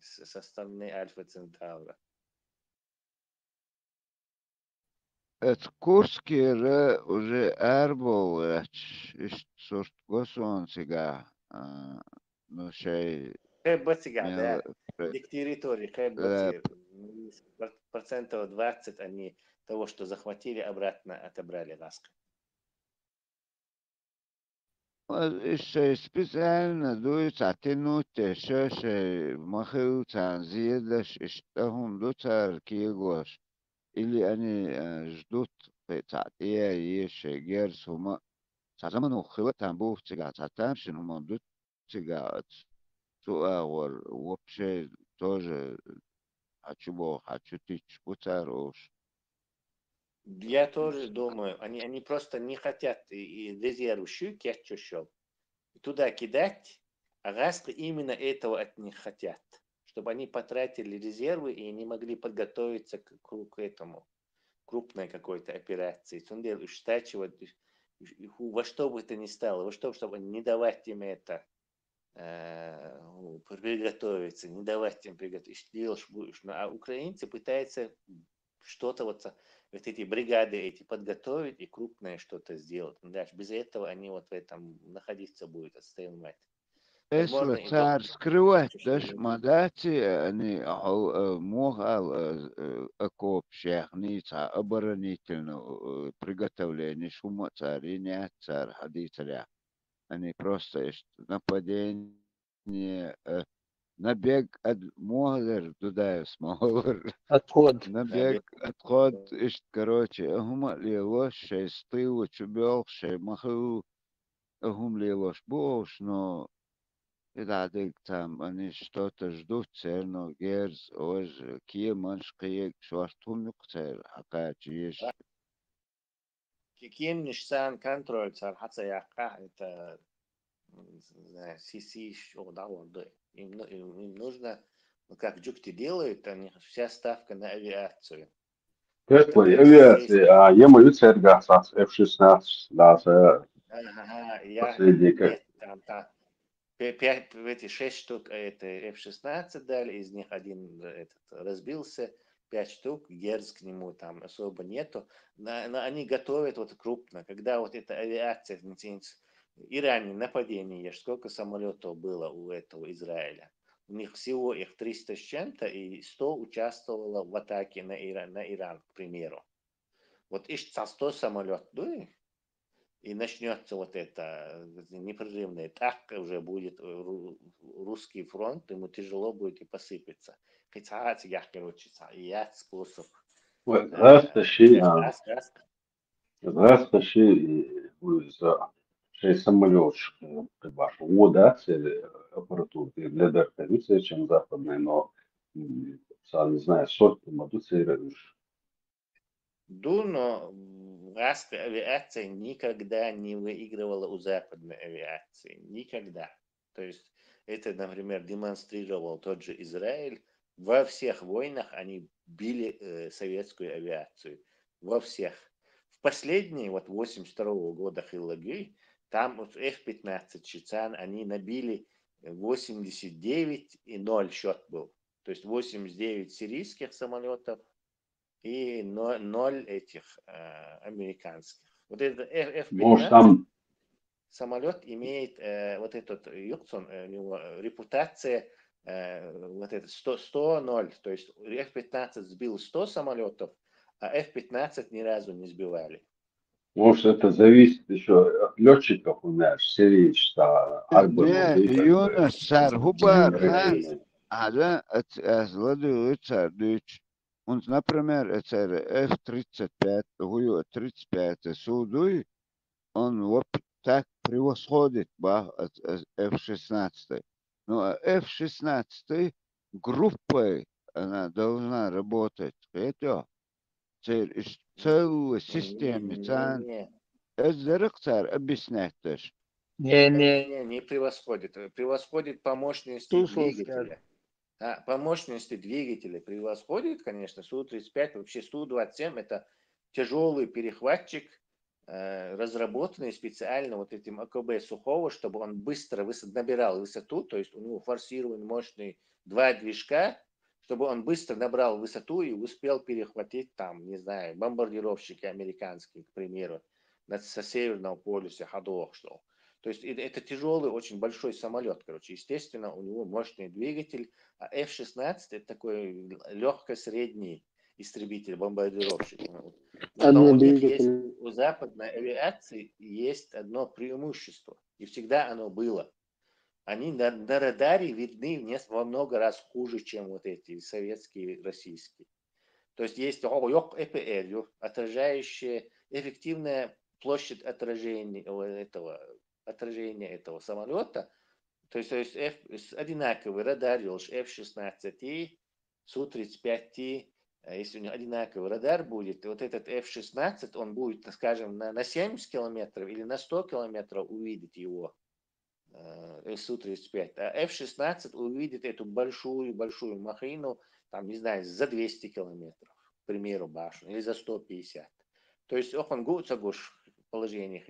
со стороны Альфа Центавра.
Это Курский уже эрбол, сорт госон сега, ну шей.
Хэббати, да, к территории Хэббати, процентов 20 они того, что захватили, обратно отобрали ласка.
Еще специально дуют оттянуть, что махают зиедаш, что он дутар киегош. Или они ждут تعطيه يش جيرس هما ساعتها نوخوة تنبوه تيجا ساعتها شنو مندوت تيجا تؤور وبشي тоже хочу тысяч путарош.
Я тоже думаю, они просто не хотят резерву щуки, туда кидать, а раска именно этого от них хотят, чтобы они потратили резервы и не могли подготовиться к этому крупной какой-то операции. Во что бы это ни стало, чтобы не давать им это приготовиться, не давать им приготовиться, делаешь будешь. А украинцы пытаются что-то вот эти бригады эти подготовить и крупное что-то сделать. Дальше без этого они вот в этом находиться будут, отстоять.
Если царь скрывать, даже мадати, они могал окоп шехница оборонительного приготовления шума царя, не царь ходителя. Они просто нападение, набег от мозер туда смогли.
Отход.
Набег, отход, короче, هم лилош, шей стыл, чубел, шей маху, هم лилош бош, но и там они что-то ждут, но герз, ож, киеманш, киек, швартумюк, акач, еш.
Кем нишсан контроль царь хацаяка, это сисиш одаварды. Им нужно, как джукти делают, они вся ставка на авиацию.
Теплой авиация, ему юцергас F-16, да, последний как.
Там 6 штук это F-16 дали, из них один разбился, 5 штук, Герц к нему там особо нету. Но они готовят вот крупно, когда вот эта авиация, Иране нападение, сколько самолетов было у этого Израиля. У них всего их 300 с чем-то, и 100 участвовало в атаке на Иран, к примеру. Вот ищется 100 самолетов, да, и начнется вот это непрерывное. Так уже будет русский фронт, ему тяжело будет и посыпется. Короче, есть способ.
هذا الشيء شيء самолётчик, вот, да, цель аппаратуры для дартовицы, чем западной, но сам не знаю, сотни модуцируешь.
Но авиация никогда не выигрывала у западной авиации. Никогда. То есть это, например, демонстрировал тот же Израиль. Во всех войнах они били советскую авиацию. Во всех. В последние, вот 82 года Хиллаги, там вот F-15 Чицан, они набили 89,0 счет был. То есть 89 сирийских самолетов и 0 этих американских. Вот этот F-15 самолет имеет вот этот Юксон, у него репутация вот это 100-0. То есть F-15 сбил 100 самолетов, а F-15 ни разу не сбивали.
Может, это зависит еще от летчиков у нас, Сирийчта, Арбану,
Не,
и как бы,
Юнус, цар
не
Губар,
Россия.
Злодую царь Дыч. Он, например, царь F-35, Гую 35, Судуй, он вот так превосходит F-16. Но F-16 группой она должна работать. Это целую систему.
Не-не-не.
Это царь объясняет.
Не-не,
Не превосходит. Превосходит по мощности
слушал, скажет.
двигателя. По мощности двигателя превосходит, конечно, Су-35, вообще Су-27 это тяжелый перехватчик, разработанный специально вот этим АКБ Сухого, чтобы он быстро набирал высоту, то есть у него форсирован мощный два движка, чтобы он быстро набрал высоту и успел перехватить там, не знаю, бомбардировщики американские, к примеру, со Северного полюса ходов, что. То есть это тяжелый, очень большой самолет, короче. Естественно, у него мощный двигатель, а F-16 это такой легко-средний истребитель, бомбардировщик. Но у них есть, у западной авиации есть одно преимущество, и всегда оно было. Они на радаре видны во много раз хуже, чем вот эти советские, российские. То есть есть ЭПР, отражающая эффективная площадь отражения этого самолета. То есть одинаковый радар F-16 и Су-35, если у него одинаковый радар будет, вот этот F-16, он будет, скажем, на 70 километров или на 100 километров увидеть его, Су-35, а F-16 увидит эту большую махину, там, не знаю, за 200 километров, к примеру, башню, или за 150. То есть, он гуцагуш положение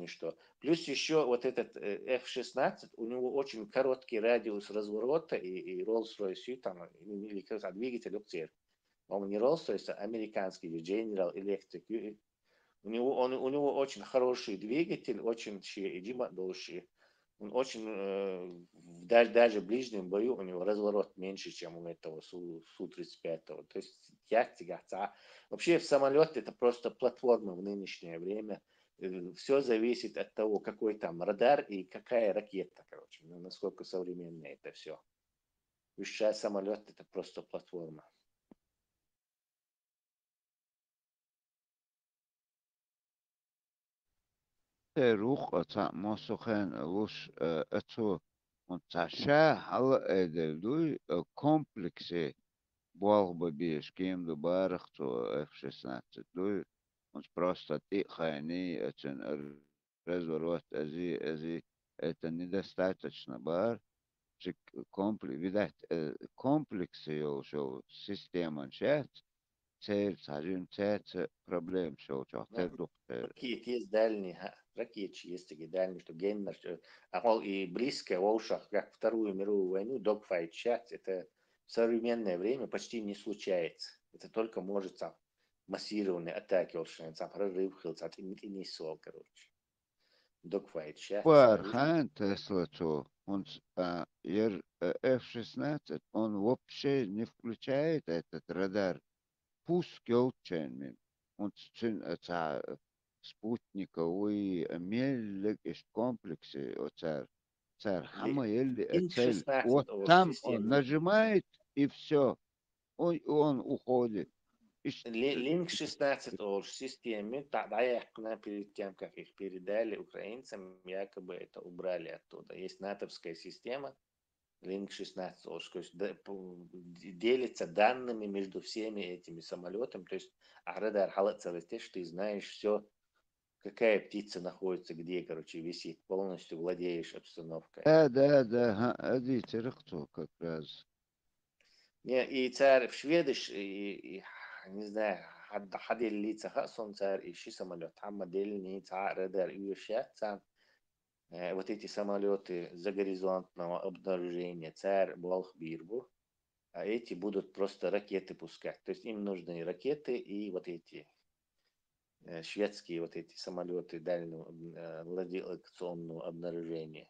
что. Плюс еще вот этот F-16, у него очень короткий радиус разворота, и Rolls-Royce, там, или двигатель, он не Rolls-Royce, а американский, General Electric. У него очень хороший двигатель, очень дольше. Он очень, даже в ближнем бою у него разворот меньше, чем у этого Су-35. То есть вообще в самолете это просто платформа в нынешнее время. Все зависит от того, какой там радар и какая ракета, короче, насколько современное это все. Сейчас самолет это просто платформа.
روح مسخن وش اتو منتشا هلا ادلوي كومبلكسي بوغ ببيش كيم دو بارخ تو اف 16 دوي مش просто ты хани этен разворот ази это недостаточно бар видать комплексы его система чат цель сажим цец проблем шо чахтер духтер.
Ракет есть дальние, ракетчи есть такие дальние, что геймер, и близко в ушах, как Вторую мировую войну, догфайт чат, это в современное время почти не случается. Это только может там массированные атаки, там прорыв, и не сол, короче. Dogfight чат.
Бархан Тесла, он F-16, он вообще не включает этот радар. Пуск елчен, он спутниковый мелик из комплексе, царь хама еле цель. Вот там он нажимает и все, он уходит.
Линк 16 в системе, перед тем, как их передали украинцам, якобы это убрали оттуда. Есть натовская система, Link 16, то есть делится данными между всеми этими самолетами. То есть радар халацалатеш, ты знаешь все, какая птица находится где, короче, висит, полностью владеешь обстановкой.
Да, одите рахту как раз.
Не, и царь в Шведиш, и не знаю, حد اللي تخصص صار إشي самолет, а модельный радар и еще сам вот эти самолеты загоризонтного обнаружения царь Болх Бирбу, а эти будут просто ракеты пускать. То есть им нужны ракеты и вот эти шведские вот эти самолеты дальнего радиолокационного обнаружения.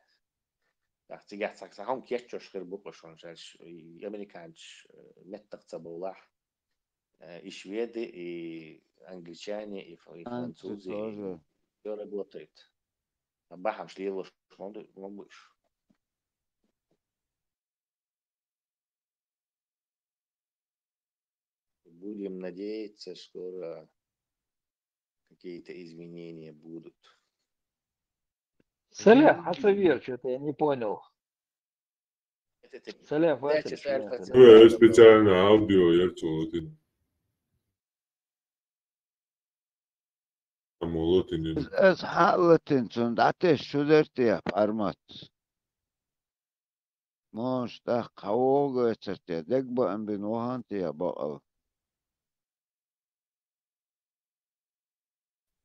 تيجي هم كيتشوش خير بوكوش ونشالش أمريكانش متق تبولاه И шведы, и англичане, и
Анцы
французы,
тоже.
все работает. А бахам шли больше. Будем надеяться, скоро какие-то изменения будут.
Салям, Хасавир, что-то я не понял. Салям, Василь,
Я специально аудио ярчу. Амолотин.
Ez حالتين عتش شو درتي أرمات مش ده قوة ترتي دك بقى بنوهان تي بقى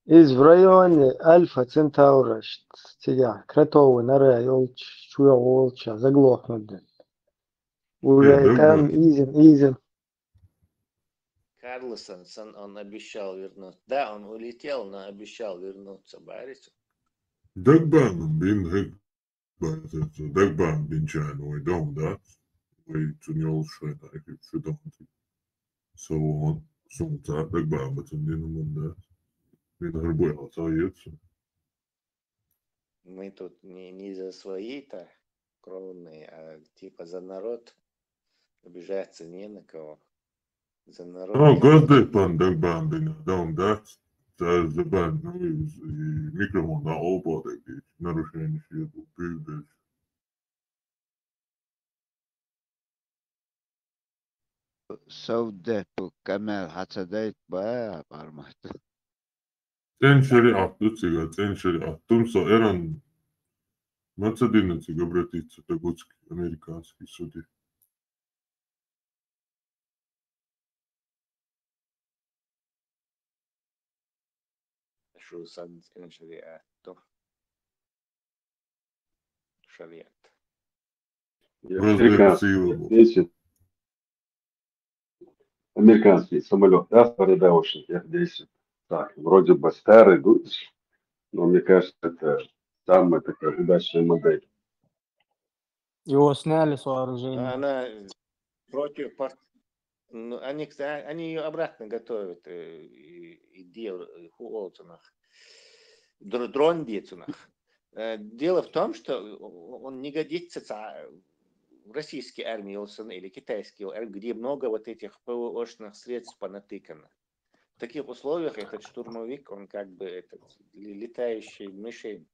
Iz v rajoni Alfa Centaura stiga kratovo nara jolč čuja volča zaglохнут. Уже там изен.
Карлсон, он обещал вернуться. Да, он улетел, но обещал вернуться. Барис.
Dagban bin hek Dagban bin chan we don't that we to know shred I could should don't so on so that Dagban but in the moment من هربوا عطايات
Мы тут не за свои-то кровные, а типа за народ. Обижаться не на кого. За народ.
قصد Dagban bin don't that the band no is microphone на оба такие нарушения все это
سودته كمال حتى دايت بقى أرمات
تين شريعة تسيغا تين شريعة تمسا إيران ما تصدقنا تيغا براتيتسا تاغوتسكي أمريكانسكي سودي
شو صد إن شريعته شريعة.
Американский самолет, да, порядочный F-10. Так, вроде бы старый, но мне кажется, это самая такая удачная модель.
Его сняли с вооружения.
Она против... Они ее обратно готовят и делают дрон бицунах. Дело в том, что он не годится в российской армии или китайской армии, где много вот этих ПВОшных средств понатыкано. В таких условиях этот штурмовик, он как бы летающий мишень.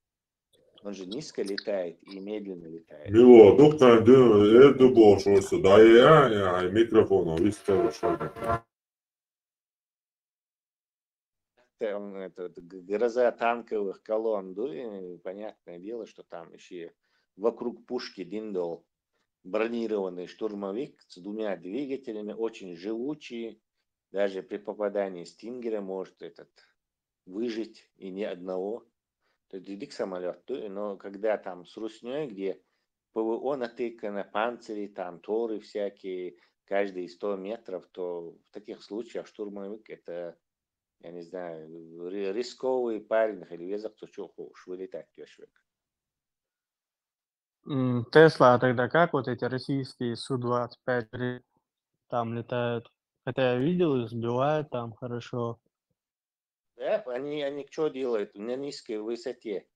Он же низко летает и медленно летает.
Мило, доктор, это было что-то. Да, я микрофон, виставил что-то.
Это гроза танковых колонн, и понятное дело, что там еще вокруг пушки диндол бронированный штурмовик с двумя двигателями, очень живучий, даже при попадании стингера может выжить и ни одного. То есть дик самолет, но когда там с русней, где ПВО натыкано, панцири, там торы всякие, каждые 100 метров, то в таких случаях штурмовик это, я не знаю, рисковый парень, или везах, то что хочешь, вылетать человек.
Тесла, а тогда как вот эти российские Су-25 там летают? Хотя я видел, их сбивают там хорошо.
Да, они что делают? На низкой высоте.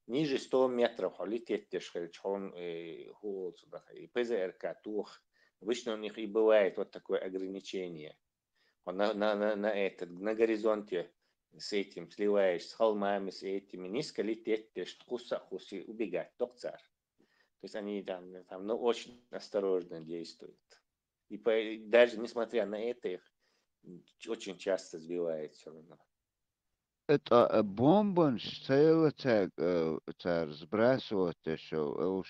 Ниже 100 метров лететь, он и ПЗРК, тух. Обычно у них и бывает вот такое ограничение. На горизонте с этим сливаешь, с холмами, с этими. Низко лететь, хуси убегать, доктор. То есть они там очень осторожно действуют. И даже несмотря на это, их очень часто сбивает все равно.
Это бомба стояла так сбрасывать еще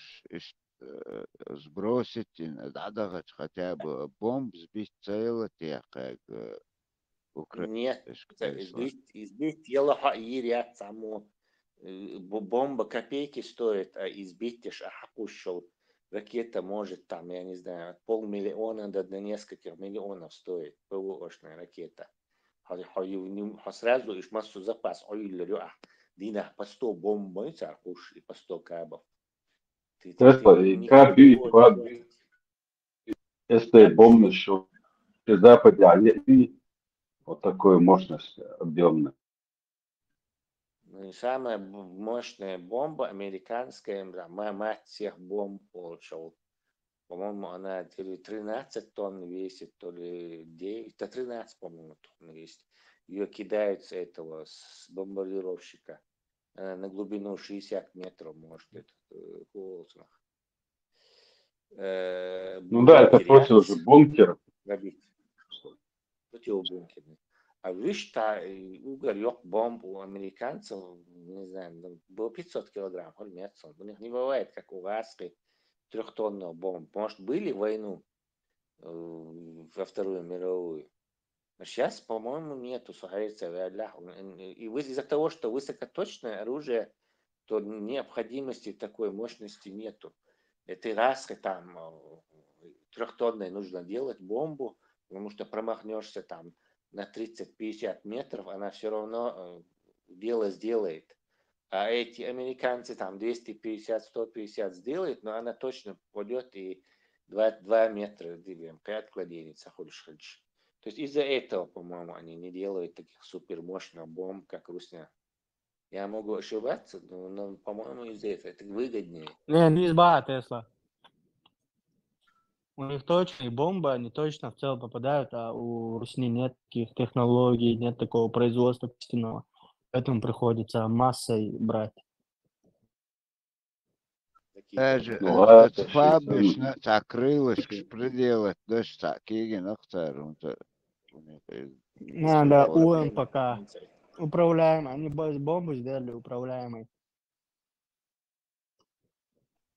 сбросить надо хотя бы бомб сбить целый тех как
Нет, избить елаха ирят само бомба копейки стоит, а избить ушел. Ракета может там, я не знаю, от 500 000 до нескольких миллионов стоит ПВОшная ракета. Сразу иш массу запас дина по 100 бомб и по 100 кабов.
Тесла и каби, если бомбы еще при Западе, они Вот такой мощности объемной.
Ну и самая мощная бомба американская, мать всех бомб получил. По-моему, она то ли 13 тонн весит, то ли 9, да 13, по-моему, тонн весит. Ее кидают с этого, с бомбардировщика. Она на глубину 60 метров может ползать.
Ну да, это против же бункеров.
Противобункерный. А видишь-то, уголь, бомб у американцев, не знаю, было 500 килограмм, у них не бывает, как у вас, 3-тонного бомб. Может, были в войну во Вторую мировую? Но сейчас, по-моему, нету, сухарится, и из-за того, что высокоточное оружие, то необходимости такой мощности нету. Это раз там 3-тонной нужно делать бомбу, потому что промахнешься там на 30-50 метров, она все равно дело сделает. А эти американцы там 250-150 сделают, но она точно пойдет и 2 метра, 5 кладенец, хочешь. То есть из-за этого, по-моему, они не делают таких супер мощных бомб, как Русня. Я могу ошибаться, но по-моему, из-за этого это выгоднее.
Не изба Тесла. У них точно и бомбы, они точно в целом попадают, а у Русни нет таких технологий, нет такого производства костяного. Поэтому приходится массой брать.
Даже
Ну ладно,
фабрично так крылышки приделать, дождь такие нахтар.
Надо УМПК. Управляемый. Они бомбу сделали управляемой.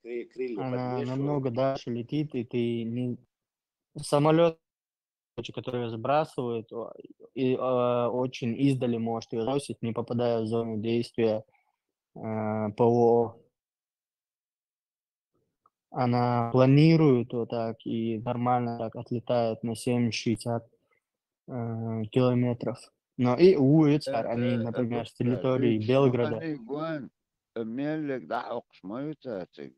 Крылья
Она
подвешивают.
намного дальше летит, и ты не... Самолет, который сбрасывает, и очень издали может ее бросить, не попадая в зону действия ПВО. Она планирует вот так и нормально так отлетает на 70-60 километров. Но и улица, они, например, с территории Белграда.
ملك ده عقش ما يتاتي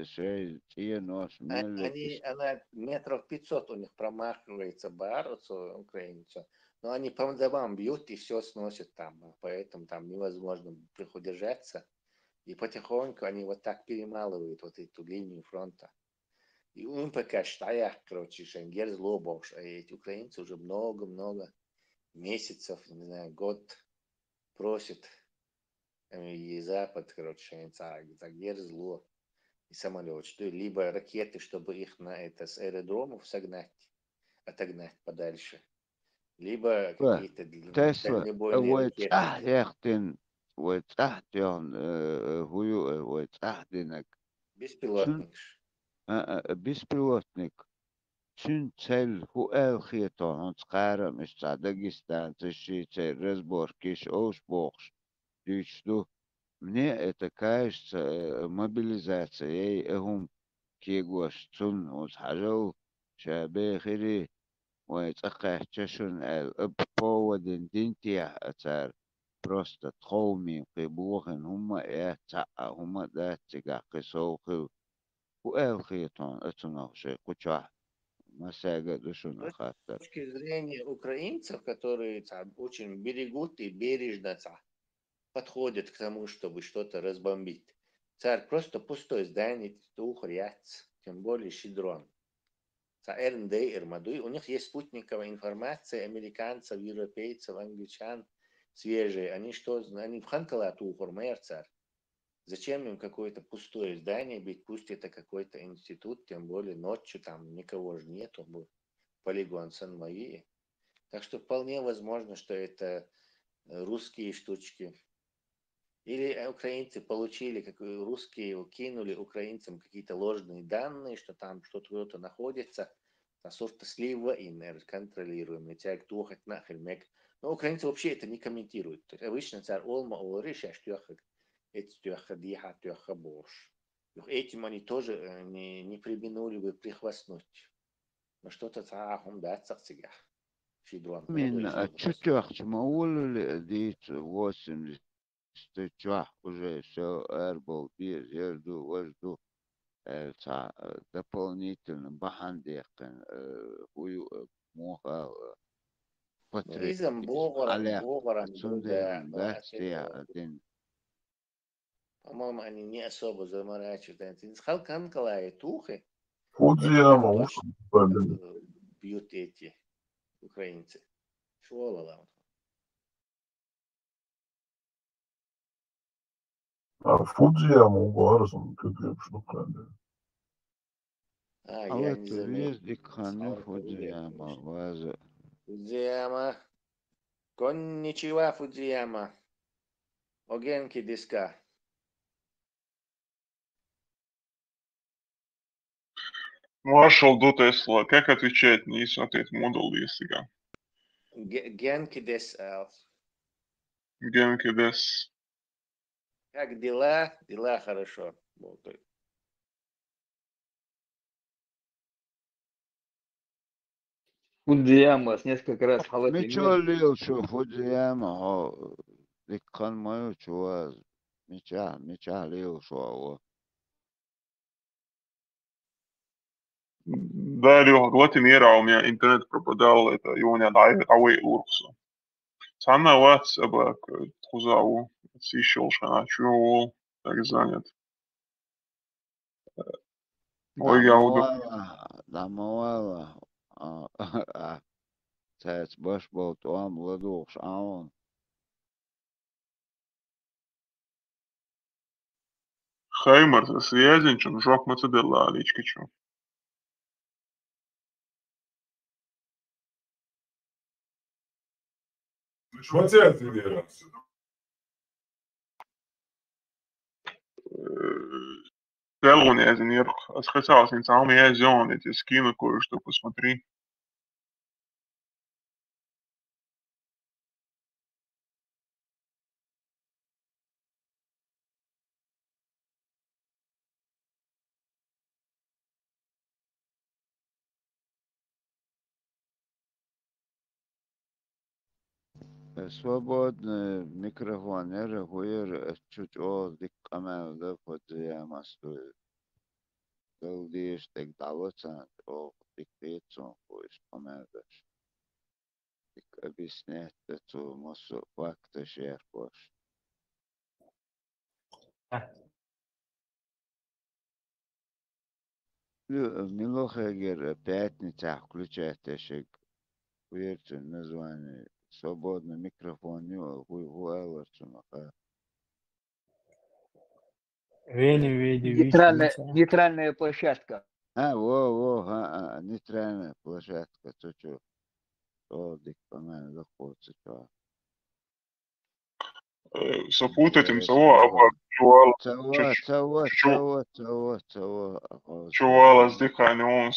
شيء نوش ملك
Она метров 500 у них промахивается барусу украинцу, но они по домам бьют и все сносят там, поэтому там невозможно удержаться. И потихоньку они вот так перемалывают вот эту линию фронта. И УМПК штаях, короче, шенгер злобовш, а эти украинцы уже много-много месяцев, не знаю, год просят и Запад, короче, за герзло и самолет, что либо ракеты, чтобы их на это с аэродромов отогнать подальше, либо какие-то
تسلا
дальнобойные ракеты.
يختن وتحتهم هيو وتحتنك
Беспилотник.
بسبلوتنك شن تل هو الخيطان هنس قارة مش تاع داغستان تشي تل رزبوركيش اوش بوخش ديشتو мне это кажется мобилизацией هم كيغوش تون وتحجو شابيخري ويتقحتشن الابقوة دينتيا أتار просто تخومي قبوخن هم هم داتيقا قصوخي وألخيطون أتنو شيء قچوح مساقة دشون
С
خاطر
точки зрения украинцев, которые очень берегут и бережно подходят к тому, чтобы что-то разбомбить. Царь просто пустое здание, тухряц, тем более щедрон. РНД, РМАДУ, у них есть спутниковая информация американцев, европейцев, англичан свежие. Они что, они в Ханкалату ухурмер, царь. Зачем им какое-то пустое здание бить, пусть это какой-то институт, тем более ночью там никого же нету, полигон Сан-Марии. Так что вполне возможно, что это русские штучки. Или украинцы получили, как русские кинули украинцам какие-то ложные данные, что там что-то находится, на сорта слива и контролируемый. Тяг тухать нахер мек. Но украинцы вообще это не комментируют. То есть обычно царь Олма Олрыша штёхак, эти тёха диха тёха бош. Этим они тоже не преминули бы прихвастнуть. Но что-то цахом даться цигах. Фидрон.
من أتشتوخ مول ديت واسم استجوح уже все эрбол бир ерду вожду дополнительно бахандехан хую моха
إذا
على
بوغران
سندر
بودا
لا تستطيع دين
по-моему, они не особо заморачиваются. Сколько Анкалая тухи,
Фудзияма
там
уж
тоже бьют эти украинцы. Шволола.
Фудзияма угарзун köprüymüş
Я
вот
не заметил.
есть дикханы Фудзияма вазу.
Фудзияма. Конничева, Фудзияма. Огенки диска.
Маршал до Тесла. Как отвечать на ответ модул языка?
Генки дис.
Генки дес.
Как дела? Дела хорошо.
Фудзияма несколько раз халат
Мичо лил шо Фудзияма хо дикхан мою чуаз. Мича лил шо.
Да, Леха, глотин у меня интернет пропадал, это его не авей урксу. Санна ватс абак тхузаву, сищел шана чуол, так занят. Ой, я уду.
Дамовала. Цец баш бол туам ладуш аун.
Хаймар, связен, жок мацедела, личкичу.
Шматят вера.
Телон я инженер, хотел сам я зон, эти скину кое-что посмотри.
Свободный микрофон, я регулирую чуть дик камел да Фудзияма стоит. Дaldíš tiek далоцент о дик пиццу, хуиш помедаш. Дик объяснять эту массу факта шерпош. Милохегер пятница включает шик. Уверьте название. Свободный микрофон, хуэлэрчунаха.
Нейтральная площадка.
Нейтральная площадка. Чё? О, дик помедаш, заходится, чё.
Сопут этим того, чувала с дыханием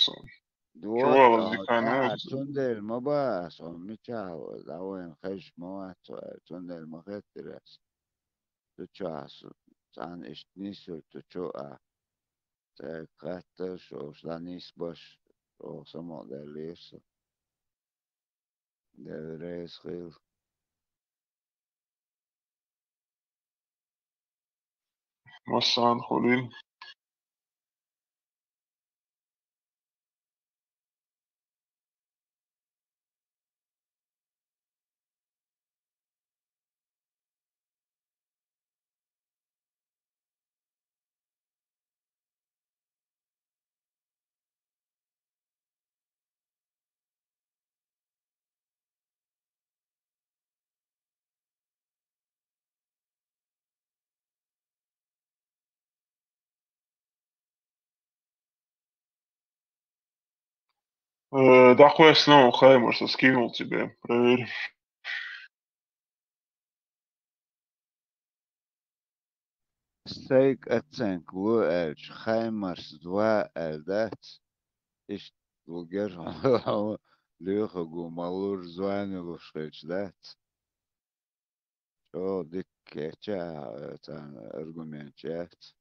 чувала с дыханием
Тундel мабас, он мечал, давай хэж муацу, тундел махетерес. Тучас, сан ишнису тучуа. Тэ катта шо шланис баш, шо само делису. Деврейс хил.
مسان خليل да хуя снова Хаймерса скинул тебе, проверь.
Стейк оценк, Луэльч, Хаймарс 2 Эльдат. Иш лугер, Леха гумалур званил ушеч, да? Что дик кетча, это аргумент чехт.